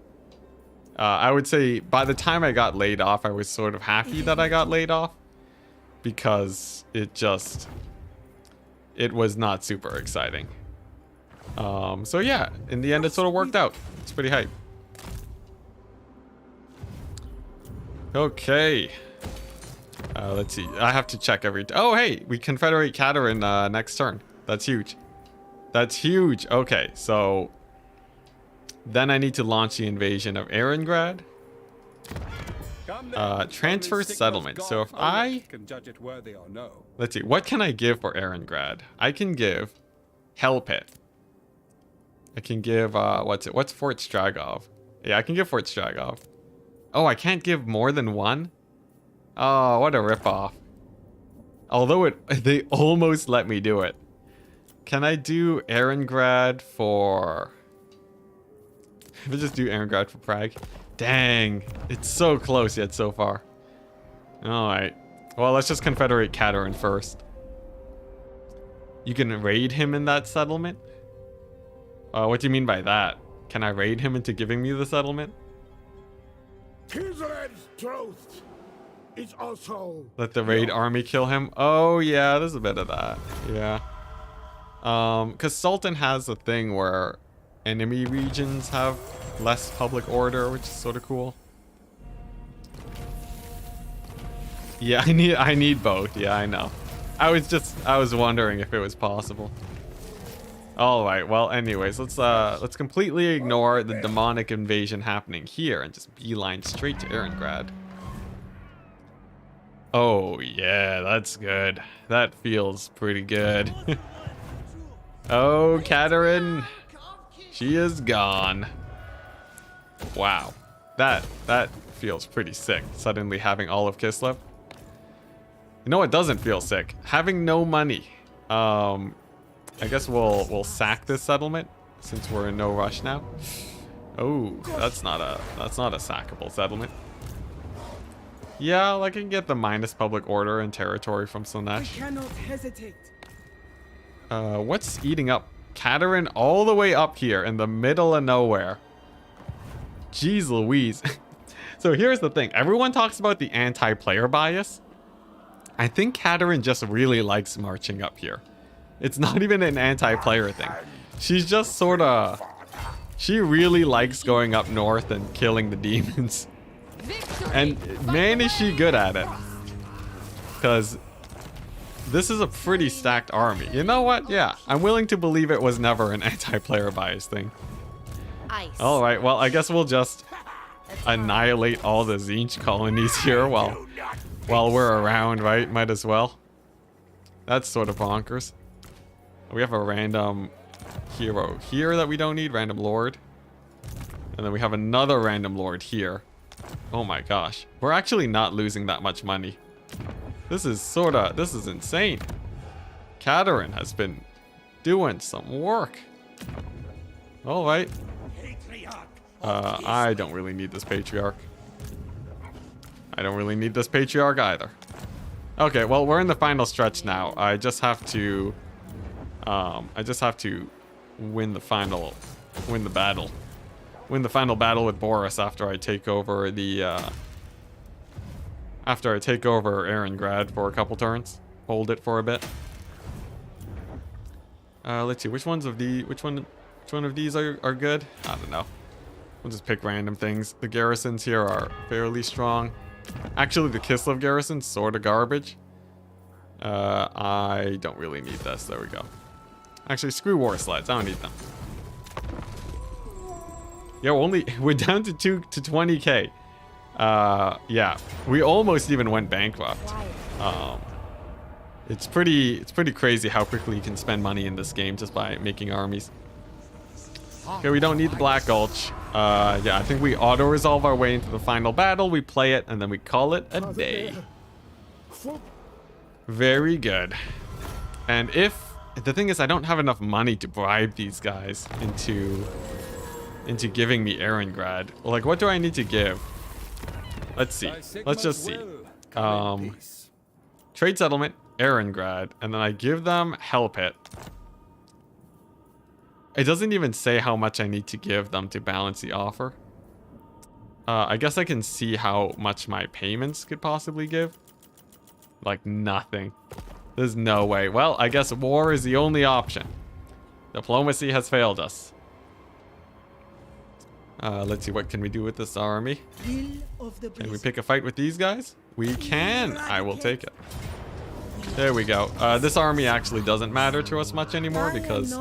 I would say by the time I got laid off, I was sort of happy that I got laid off. Because it was not super exciting. So yeah, in the end it sort of worked out. It's pretty hype. Okay. Let's see. I have to check every... oh, hey! We Confederate Katerin next turn. That's huge. That's huge. Okay, so... then I need to launch the invasion of Erengrad. Transfer settlement. So if I... let's see. What can I give for Erengrad? I can give... Hell Pit. I can give... what's it? What's Fort Stragov? Yeah, I can give Fort Stragov. Oh, I can't give more than one? Oh, what a ripoff. Although they almost let me do it. Can I do Erengrad for... if I just do Erengrad for Prague? Dang. It's so close yet so far. Alright. Well, let's just Confederate Katerin first. You can raid him in that settlement? What do you mean by that? Can I raid him into giving me the settlement? Kisled's truth is also... let the raid army kill him? Oh, yeah, there's a bit of that. Yeah. Because Sultan has a thing where enemy regions have less public order, which is sort of cool. Yeah, I need both. Yeah, I know. I was wondering if it was possible. All right. Well, anyways, let's completely ignore the demonic invasion happening here and just beeline straight to Erengrad. Oh yeah, that's good. That feels pretty good. Oh, Katerin, she is gone. Wow, that feels pretty sick. Suddenly having all of Kislev. You know what doesn't feel sick? Having no money. I guess we'll sack this settlement since we're in no rush now. Oh, that's not a sackable settlement. Yeah, I can get the minus public order and territory from Slaanesh. I cannot hesitate. What's eating up Katerin all the way up here in the middle of nowhere? Jeez Louise. So here's the thing. Everyone talks about the anti-player bias. I think Katerin just really likes marching up here. It's not even an anti-player thing. She's just sort of... she really likes going up north and killing the demons. And man, is she good at it. Because this is a pretty stacked army. You know what? Yeah, I'm willing to believe it was never an anti-player bias thing. Alright, well, I guess we'll just annihilate all the Tzeentch colonies here while we're around, right? Might as well. That's sort of bonkers. We have a random hero here that we don't need, random lord. And then we have another random lord here. Oh my gosh. We're actually not losing that much money. This is insane. Katerin has been doing some work. All right. I don't really need this patriarch. I don't really need this patriarch either. Okay, well, we're in the final stretch now. I just have to win the final battle. Win the final battle with Boris after I take over Erengrad for a couple turns. Hold it for a bit. Let's see, which one of these are good? I don't know. We'll just pick random things. The garrisons here are fairly strong. Actually, the Kislev garrison's sort of garbage. I don't really need this. There we go. Actually, screw war sleds. I don't need them. Yeah, we're down to 20k. Yeah, we almost even went bankrupt. It's pretty crazy how quickly you can spend money in this game just by making armies. Okay, we don't need the Black Gulch. Yeah, I think we auto-resolve our way into the final battle. We play it, and then we call it a day. Very good. And the thing is, I don't have enough money to bribe these guys into giving me Erengrad. Like, what do I need to give? Let's see. Let's just see. Trade settlement, Erengrad, and then I give them Hell Pit. It doesn't even say how much I need to give them to balance the offer. I guess I can see how much my payments could possibly give. Like nothing. There's no way. Well, I guess war is the only option. Diplomacy has failed us. Let's see, what can we do with this army? Can we pick a fight with these guys? We can. I will take it. There we go. This army actually doesn't matter to us much anymore because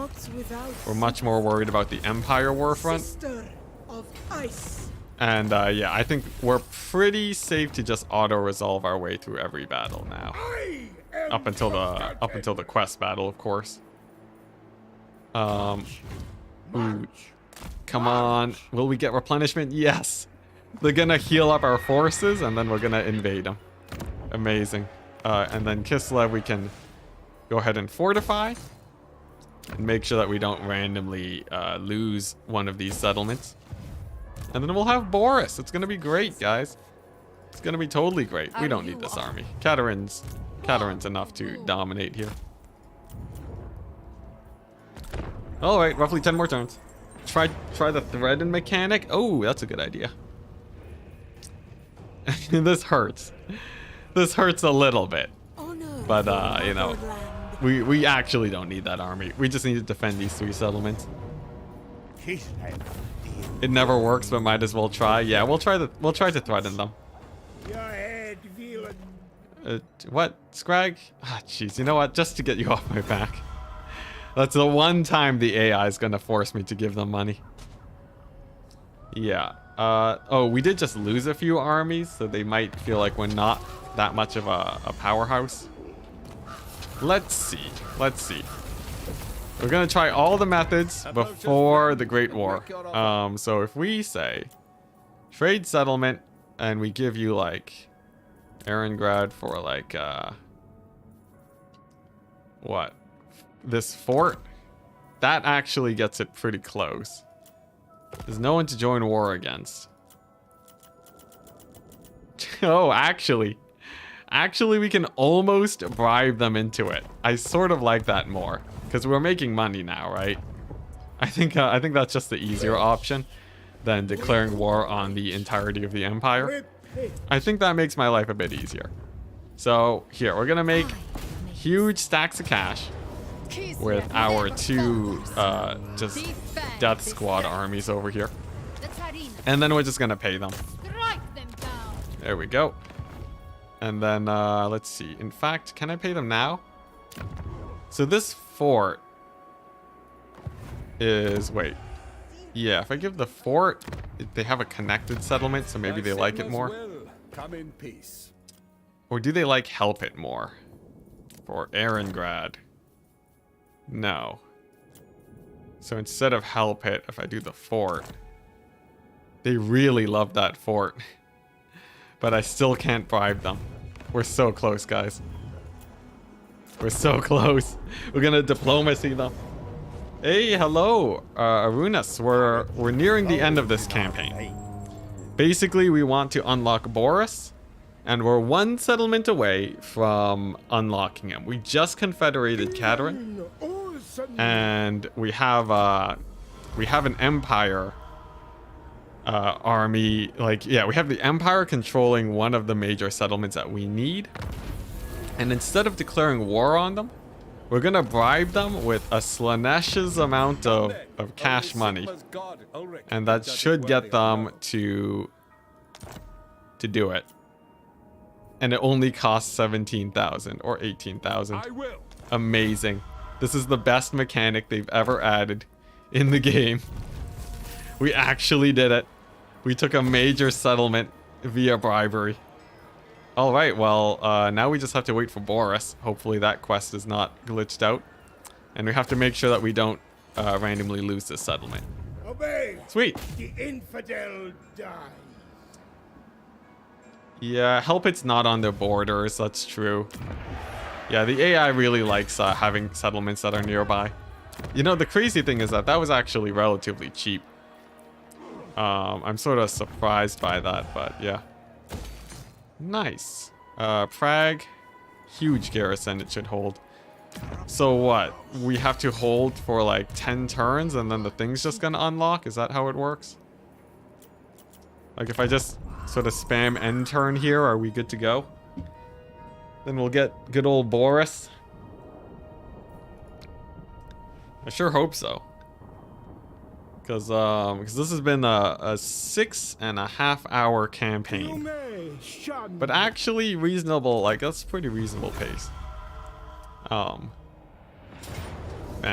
we're much more worried about the Empire war front. And yeah, I think we're pretty safe to just auto-resolve our way through every battle now. Up until the quest battle, of course. Ooh. Come on. Will we get replenishment? Yes. They're gonna heal up our forces and then we're gonna invade them. Amazing. And then Kislev we can go ahead and fortify. And make sure that we don't randomly lose one of these settlements. And then we'll have Boris. It's gonna be great, guys. It's gonna be totally great. We don't need this army. Katarin's enough to dominate here. Alright, roughly 10 more turns. Try the thread and mechanic. Oh, that's a good idea. This hurts. This hurts a little bit. But you know, we actually don't need that army. We just need to defend these 3 settlements. It never works, but might as well try. Yeah, we'll try to threaten them. What? Scrag? Ah, jeez. You know what? Just to get you off my back. That's the one time the AI is gonna force me to give them money. Yeah. Oh, we did just lose a few armies, so they might feel like we're not that much of a powerhouse. Let's see. Let's see. We're gonna try all the methods before the Great War. So if we say trade settlement and we give you like Erengrad for like what? This fort, that actually gets it pretty close. There's no one to join war against. Oh, actually we can almost bribe them into it. I sort of like that more because we're making money now, right? I think that's just the easier option than declaring war on the entirety of the empire. I think that makes my life a bit easier. So here, we're gonna make huge stacks of cash with our 2 just death squad armies over here. And then we're just gonna pay them. There we go. And then let's see. In fact, can I pay them now? So this fort is, wait. Yeah, if I give the fort, they have a connected settlement, so maybe they like it more. Come in peace. Or do they like help it more? For Erengrad. No. So instead of help it, if I do the fort, they really love that fort. But I still can't bribe them. We're so close, guys. We're so close. We're gonna diplomacy them. Hey, hello, Arunas. We're nearing the end of this campaign. Basically, we want to unlock Borris, and we're 1 settlement away from unlocking him. We just confederated Katarin, and we have an Empire army. Like, yeah, we have the Empire controlling one of the major settlements that we need. And instead of declaring war on them, we're gonna bribe them with a Slaanesh's amount of cash money. And that should get them to do it. and it only costs 17,000 or 18,000. I will. Amazing. This is the best mechanic they've ever added in the game. We actually did it. We took a major settlement via bribery. All right, well, now we just have to wait for Boris. Hopefully that quest is not glitched out. And we have to make sure that we don't randomly lose this settlement. Obey. Sweet. The infidel dies. Yeah, help it's not on their borders. That's true. Yeah, the AI really likes having settlements that are nearby. You know, the crazy thing is that that was actually relatively cheap. I'm sort of surprised by that, but yeah. Nice. Prague, huge garrison it should hold. So what? We have to hold for like 10 turns and then the thing's just gonna unlock? Is that how it works? Like if I just sort of spam end turn here, are we good to go? Then we'll get good old Boris. I sure hope so. Because this has been a 6.5 hour campaign. But actually reasonable, like that's pretty reasonable pace. Man,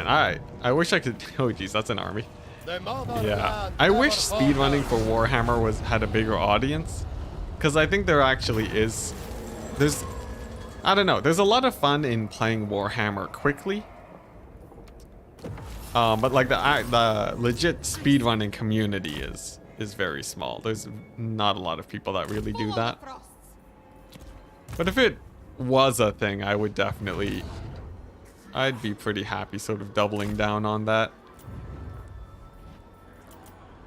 I wish I could, oh geez, that's an army. Yeah, I wish speedrunning for Warhammer had a bigger audience. Because I think there actually is, I don't know, there's a lot of fun in playing Warhammer quickly. But like the legit speedrunning community is very small. There's not a lot of people that really do that. But if it was a thing, I would definitely, I'd be pretty happy sort of doubling down on that.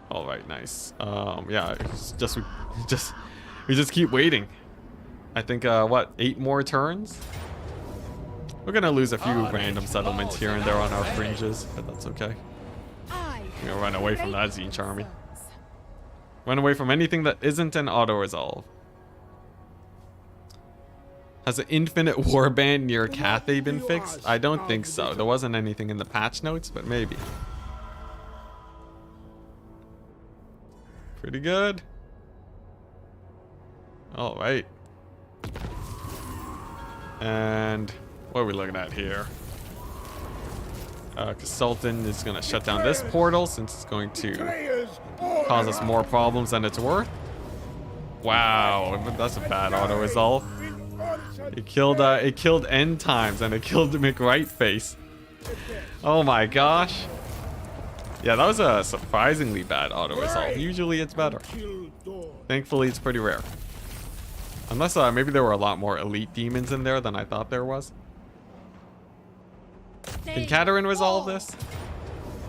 All right, nice. Yeah, it's just we just keep waiting. I think what, 8 more turns? We're gonna lose a few random settlements here and there on our fringes, but that's okay. We're gonna run away from that Zinch army. Run away from anything that isn't an auto-resolve. Has an infinite warband near Cathay been fixed? I don't think so. There wasn't anything in the patch notes, but maybe. Pretty good. All right. And what are we looking at here? Consultant is going to shut down this portal since it's going to cause us more problems than it's worth. Wow, that's a bad auto resolve. It killed End Times and it killed McRightface. Oh my gosh. Yeah, that was a surprisingly bad auto resolve. Usually it's better. Thankfully, it's pretty rare. Unless maybe there were a lot more elite demons in there than I thought there was. Can Katarine resolve this?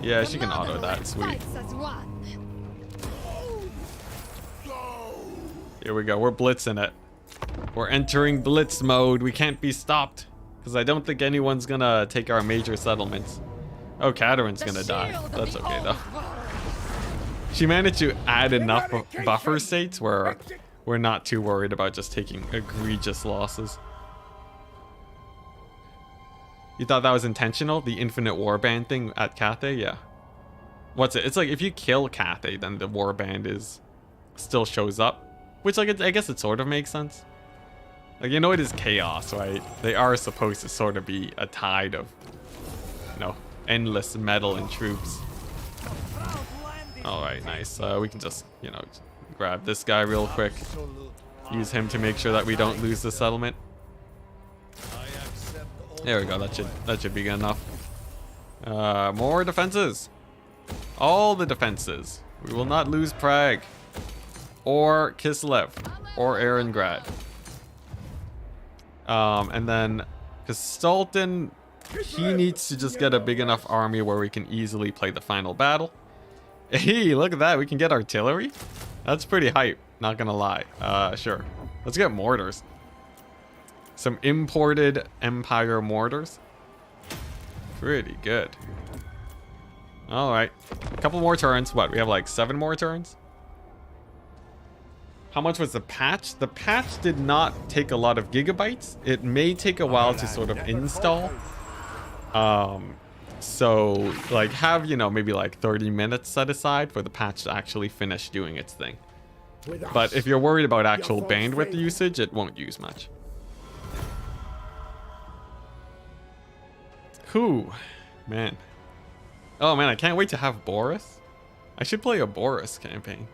Yeah, she can auto that. Sweet. Here we go. We're blitzing it. We're entering blitz mode. We can't be stopped. Because I don't think anyone's gonna take our major settlements. Oh, Katarine's gonna die. That's okay, though. She managed to add enough buffer states where we're not too worried about just taking egregious losses. You thought that was intentional? The infinite warband thing at Cathay? Yeah. What's it? It's like if you kill Cathay, then the warband still shows up. Which, like, I guess it sort of makes sense. Like, you know, it is chaos, right? They are supposed to sort of be a tide of, you know, endless metal and troops. Alright, nice. We can just, you know, grab this guy real quick. Use him to make sure that we don't lose the settlement. There we go. That should be good enough. More defenses. All the defenses. We will not lose Prague. Or Kislev. Or Erengrad. And then Sultan, he needs to just get a big enough army where we can easily play the final battle. Hey, look at that. We can get artillery. That's pretty hype. Not gonna lie. Sure. Let's get mortars. Some imported Empire mortars. Pretty good. Alright. A couple more turns. What? We have like 7 more turns? How much was the patch? The patch did not take a lot of gigabytes. It may take a while to sort of install. So, like, have, you know, maybe like 30 minutes set aside for the patch to actually finish doing its thing. But if you're worried about actual bandwidth usage, it won't use much. Whew. Man. Oh man, I can't wait to have Boris. I should play a Boris campaign.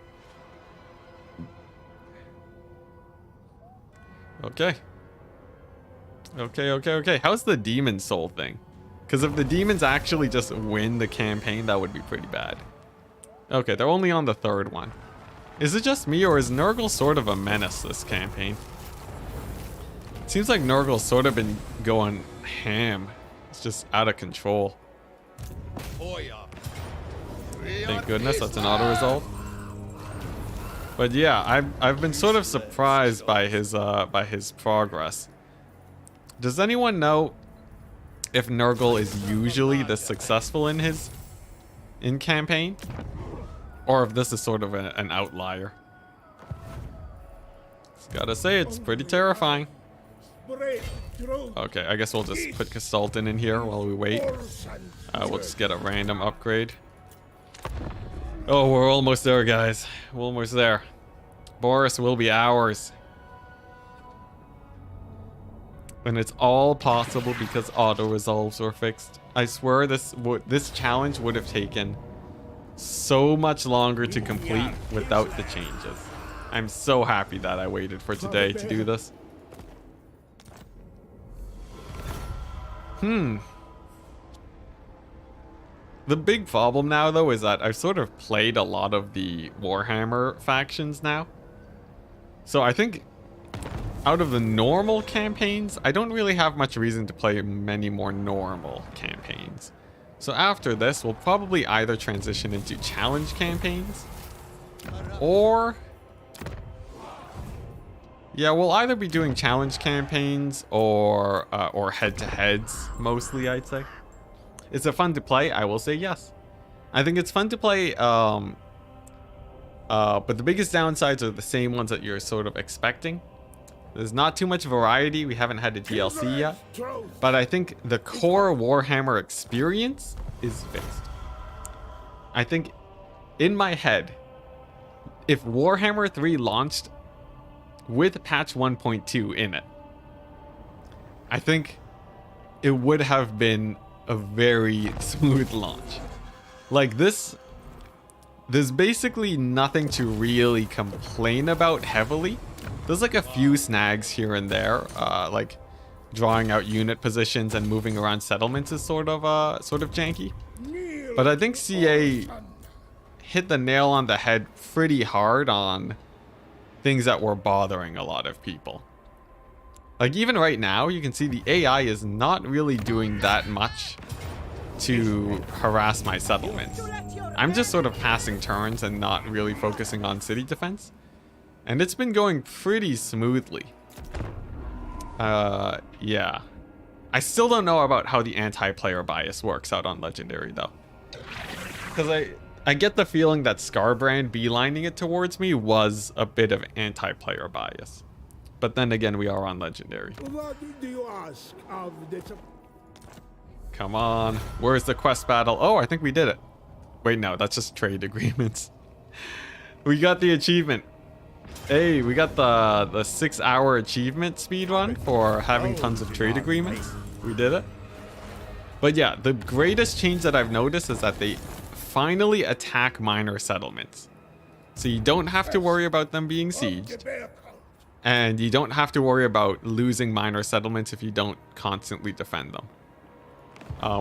Okay. Okay. How's the demon soul thing? Because if the demons actually just win the campaign, that would be pretty bad. Okay, they're only on the third one. Is it just me, or is Nurgle sort of a menace this campaign? It seems like Nurgle's sort of been going ham. It's just out of control. Thank goodness that's an auto resolve. But yeah, I've been sort of surprised by his progress. Does anyone know if Nurgle is usually this successful in campaign, or if this is sort of an outlier? Just gotta say, it's pretty terrifying. Okay, I guess we'll just put Consultant in here while we wait. We'll just get a random upgrade. Oh, we're almost there, guys. We're almost there. Boris will be ours. And it's all possible because auto resolves were fixed. I swear this challenge would have taken so much longer to complete without the changes. I'm so happy that I waited for today to do this. The big problem now, though, is that I've sort of played a lot of the Warhammer factions now. So I think out of the normal campaigns, I don't really have much reason to play many more normal campaigns. So after this, we'll probably either transition into challenge campaigns, or... yeah, we'll either be doing challenge campaigns or head-to-heads, mostly, I'd say. Is it fun to play? I will say yes. I think it's fun to play, but the biggest downsides are the same ones that you're sort of expecting. There's not too much variety. We haven't had a DLC yet. But I think the core Warhammer experience is fixed. I think, in my head, if Warhammer 3 launched with patch 1.2 in it, I think it would have been a very smooth launch. Like this, there's basically nothing to really complain about heavily. There's like a few snags here and there, like drawing out unit positions and moving around settlements is sort of janky. But I think CA hit the nail on the head pretty hard on things that were bothering a lot of people. Like even right now, you can see the AI is not really doing that much to harass my settlements. I'm just sort of passing turns and not really focusing on city defense. And it's been going pretty smoothly. Yeah. I still don't know about how the anti-player bias works out on Legendary though. Because I get the feeling that Scarbrand beelining it towards me was a bit of anti-player bias. But then again, we are on Legendary. What do you ask of this? Come on. Where's the quest battle? Oh, I think we did it. Wait, no, that's just trade agreements. We got the achievement. Hey, we got the 6-hour achievement speedrun for having tons of trade agreements. We did it. But yeah, the greatest change that I've noticed is that they finally attack minor settlements. So you don't have to worry about them being sieged. And you don't have to worry about losing minor settlements if you don't constantly defend them.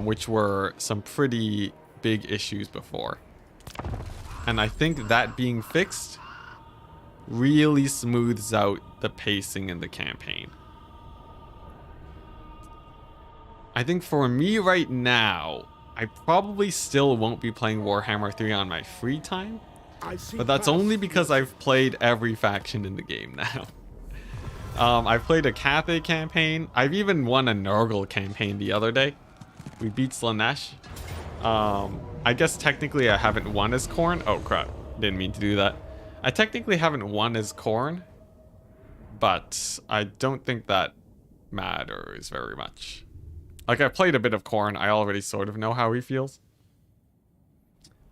Which were some pretty big issues before. And I think that being fixed really smooths out the pacing in the campaign. I think for me right now, I probably still won't be playing Warhammer 3 on my free time. But that's only because I've played every faction in the game now. I've played a Cathay campaign. I've even won a Nurgle campaign the other day. We beat Slaanesh. I guess technically I haven't won as Khorne. Oh crap, didn't mean to do that. I technically haven't won as Khorne, but I don't think that matters very much. Like I played a bit of Khorne, I already sort of know how he feels.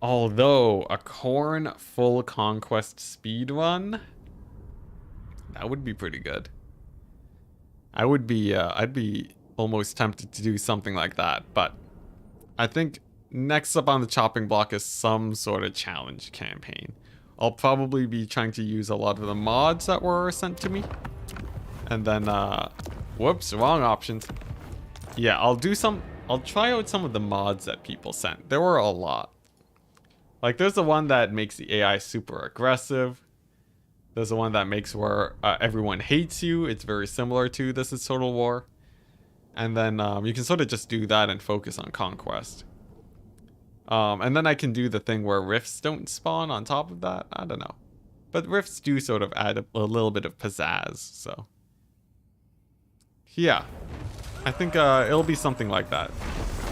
Although a Corn full conquest speed run, that would be pretty good. I'd be almost tempted to do something like that, but I think next up on the chopping block is some sort of challenge campaign. I'll probably be trying to use a lot of the mods that were sent to me. And then, whoops, wrong options. Yeah, I'll try out some of the mods that people sent. There were a lot. Like, there's the one that makes the AI super aggressive. There's the one that makes where everyone hates you. It's very similar to This is Total War. And then you can sort of just do that and focus on conquest. And then I can do the thing where rifts don't spawn on top of that. I don't know. But rifts do sort of add a little bit of pizzazz, so. Yeah. I think it'll be something like that.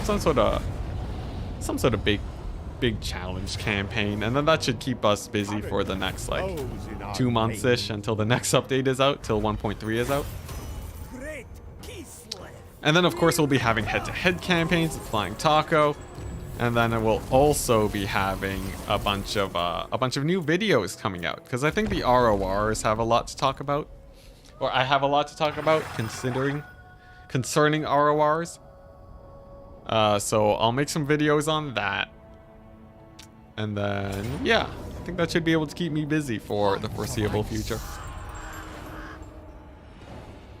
Some sort of big challenge campaign, and then that should keep us busy for the next like 2 months-ish until the next update is out, till 1.3 is out. And then of course we'll be having head-to-head campaigns with Flying Taco, and then it will also be having a bunch of new videos coming out, because I think the RORs have a lot to talk about, or I have a lot to talk about concerning RORs. So I'll make some videos on that. And then, yeah, I think that should be able to keep me busy for the foreseeable future.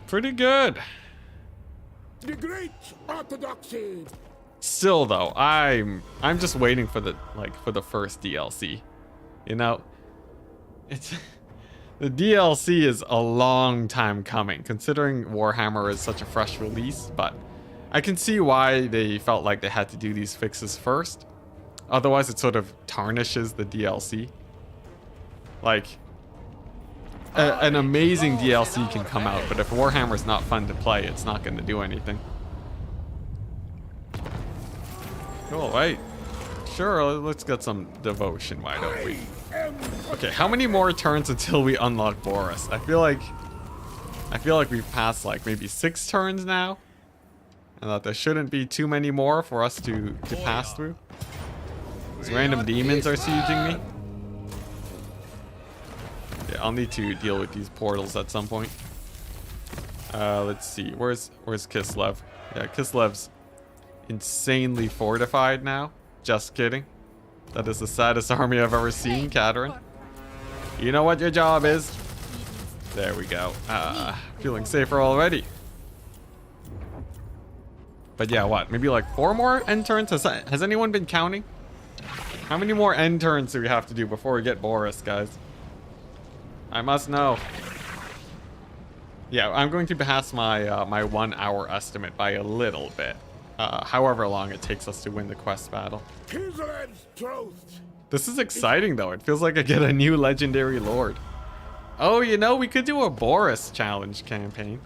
Pretty good. The great orthodoxy. Still though, I'm just waiting for the first DLC. You know, it's the DLC is a long time coming, considering Warhammer is such a fresh release, but I can see why they felt like they had to do these fixes first. Otherwise, it sort of tarnishes the DLC. Like, an amazing DLC can come out, but if Warhammer's not fun to play, it's not going to do anything. All right. Sure, let's get some devotion, why don't we? Okay, how many more turns until we unlock Boris? I feel like we've passed like maybe 6 turns now, and that there shouldn't be too many more for us to pass through. These random demons are sieging me. Yeah, I'll need to deal with these portals at some point. Let's see. Where's Kislev? Yeah, Kislev's insanely fortified now. Just kidding. That is the saddest army I've ever seen, Katerin. You know what your job is. There we go. Feeling safer already. But yeah, what? Maybe like 4 more end turns? Has anyone been counting? How many more end turns do we have to do before we get Borris, guys? I must know. Yeah, I'm going to pass my my 1 hour estimate by a little bit. However long it takes us to win the quest battle. This is exciting though. It feels like I get a new legendary lord. Oh, you know, we could do a Borris challenge campaign.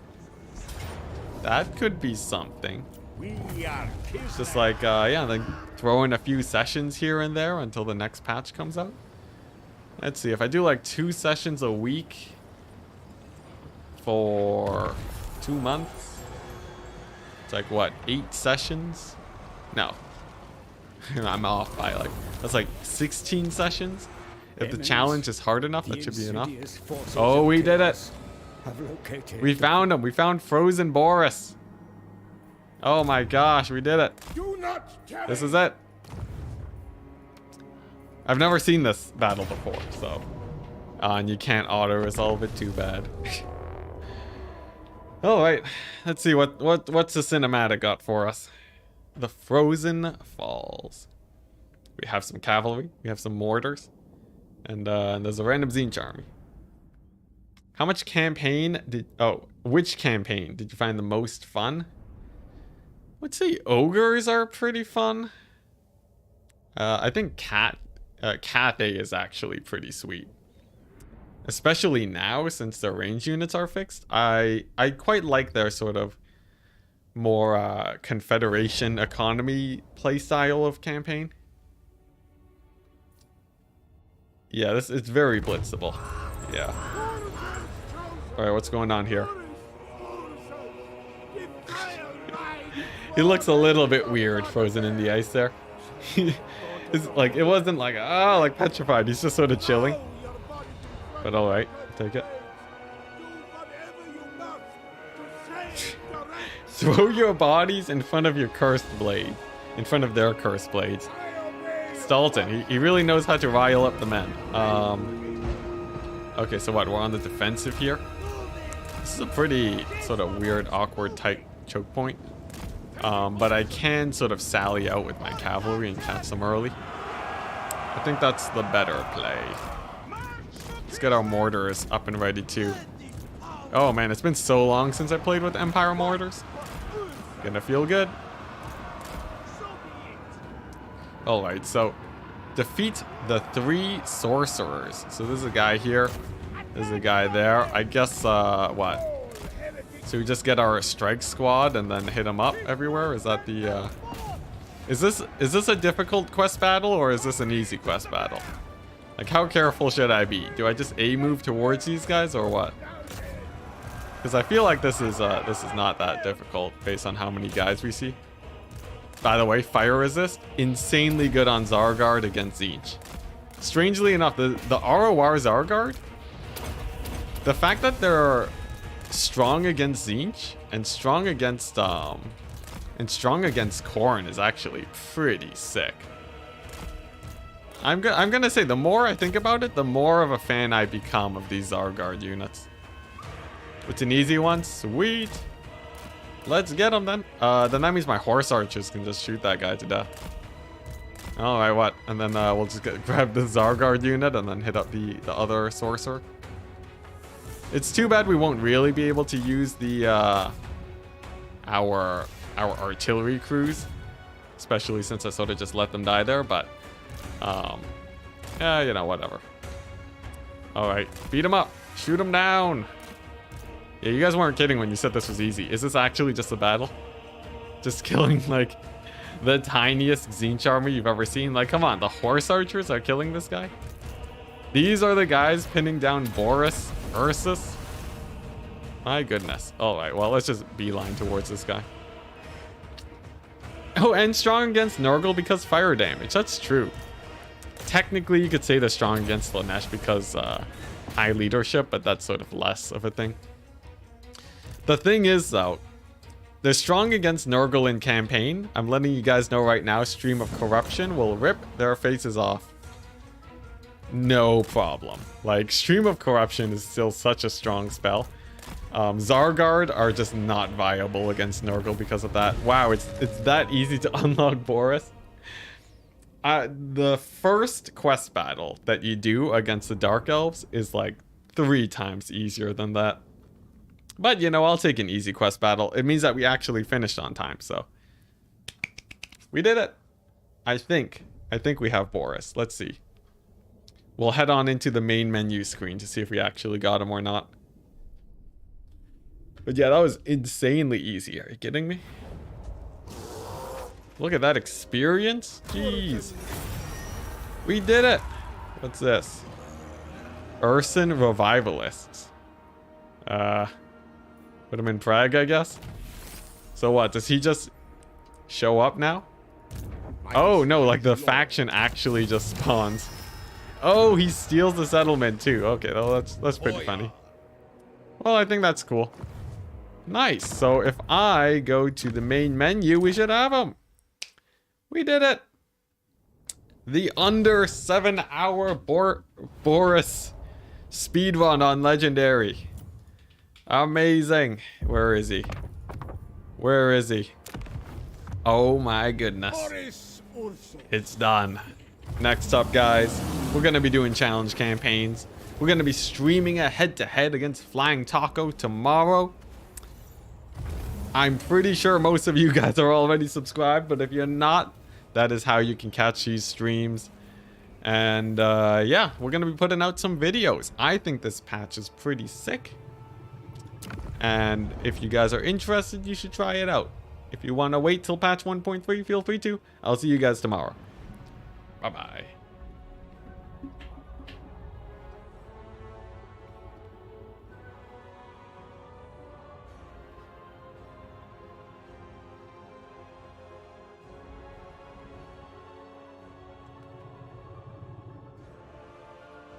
That could be something. Just like, yeah, then throw in a few sessions here and there until the next patch comes out. Let's see, if I do like 2 sessions a week for 2 months, it's like what, 8 sessions? No, I'm off by like, that's like 16 sessions. If the challenge is hard enough, that should be enough. Oh, we did it. We found him. We found frozen Borris. Oh my gosh, we did it. This is it. I've never seen this battle before, so. And you can't auto-resolve it, too bad. Alright, let's see what's the cinematic got for us. The Frozen Falls. We have some cavalry, we have some mortars, and there's a random Zinch army. How much campaign which campaign did you find the most fun? I would say ogres are pretty fun. I think Cathay is actually pretty sweet. Especially now, since their range units are fixed. I quite like their sort of more Confederation economy playstyle of campaign. Yeah, it's very blitzable. Yeah. Alright, what's going on here? He looks a little bit weird, frozen in the ice there. It's like, it wasn't like, oh, like petrified. He's just sort of chilling. But alright, take it. Throw your bodies in front of your cursed blade. In front of their cursed blades. Stalton, he really knows how to rile up the men. Okay, so what? We're on the defensive here. This is a pretty sort of weird, awkward type choke point. But I can sort of sally out with my cavalry and catch them early. I think that's the better play. Let's get our mortars up and ready too. Oh man, it's been so long since I played with Empire mortars. Gonna feel good. Alright, so defeat the 3 sorcerers. So there's a guy here. There's a guy there. I guess, what? So we just get our strike squad and then hit them up everywhere? Is that the, Is this a difficult quest battle or is this an easy quest battle? Like, how careful should I be? Do I just A-move towards these guys or what? Because I feel like this is not that difficult based on how many guys we see. By the way, fire resist, insanely good on Zargard against Tzeentch. Strangely enough, the ROR Zargard, the fact that they're strong against Tzeentch and strong against Khorne is actually pretty sick. I'm gonna say the more I think about it, the more of a fan I become of these Zargard units. It's an easy one, sweet. Let's get them then. Then that means my horse archers can just shoot that guy to death. Alright, what? And then we'll just grab the Zargard unit and then hit up the other sorcerer. It's too bad we won't really be able to use the our artillery crews, especially since I sort of just let them die there, but yeah, you know, whatever. Alright, beat him up, shoot him down. Yeah, you guys weren't kidding when you said this was easy. Is this actually just a battle? Just killing, like, the tiniest Tzeentch army you've ever seen? Like, come on, the horse archers are killing this guy? These are the guys pinning down Boris, Ursus? My goodness. Alright, well, let's just beeline towards this guy. Oh, and strong against Nurgle because fire damage. That's true. Technically, you could say they're strong against Slaanesh because high leadership, but that's sort of less of a thing. The thing is, though, they're strong against Nurgle in campaign. I'm letting you guys know right now, Stream of Corruption will rip their faces off. No problem. Like, Stream of Corruption is still such a strong spell. Zargard are just not viable against Nurgle because of that. Wow, it's that easy to unlock Boris. The first quest battle that you do against the Dark Elves is like 3 times easier than that. But, you know, I'll take an easy quest battle. It means that we actually finished on time, so. We did it. I think we have Boris. Let's see. We'll head on into the main menu screen to see if we actually got him or not. But yeah, that was insanely easy. Are you kidding me? Look at that experience. Jeez. We did it. What's this? Urson Revivalists. Put him in Prague, I guess. So what? Does he just show up now? Oh, no, like the faction actually just spawns. Oh, he steals the settlement too. Okay, well, that's pretty funny. Well, I think that's cool. Nice. So if I go to the main menu, we should have him. We did it. The under 7-hour Boris speedrun on Legendary. Amazing. Where is he? Where is he? Oh my goodness. It's done. Next up, guys, we're going to be doing challenge campaigns. We're going to be streaming a head-to-head against Flying Taco tomorrow. I'm pretty sure most of you guys are already subscribed, but if you're not, that is how you can catch these streams. And yeah, we're going to be putting out some videos. I think this patch is pretty sick. And if you guys are interested, you should try it out. If you want to wait till patch 1.3, feel free to. I'll see you guys tomorrow. Bye-bye.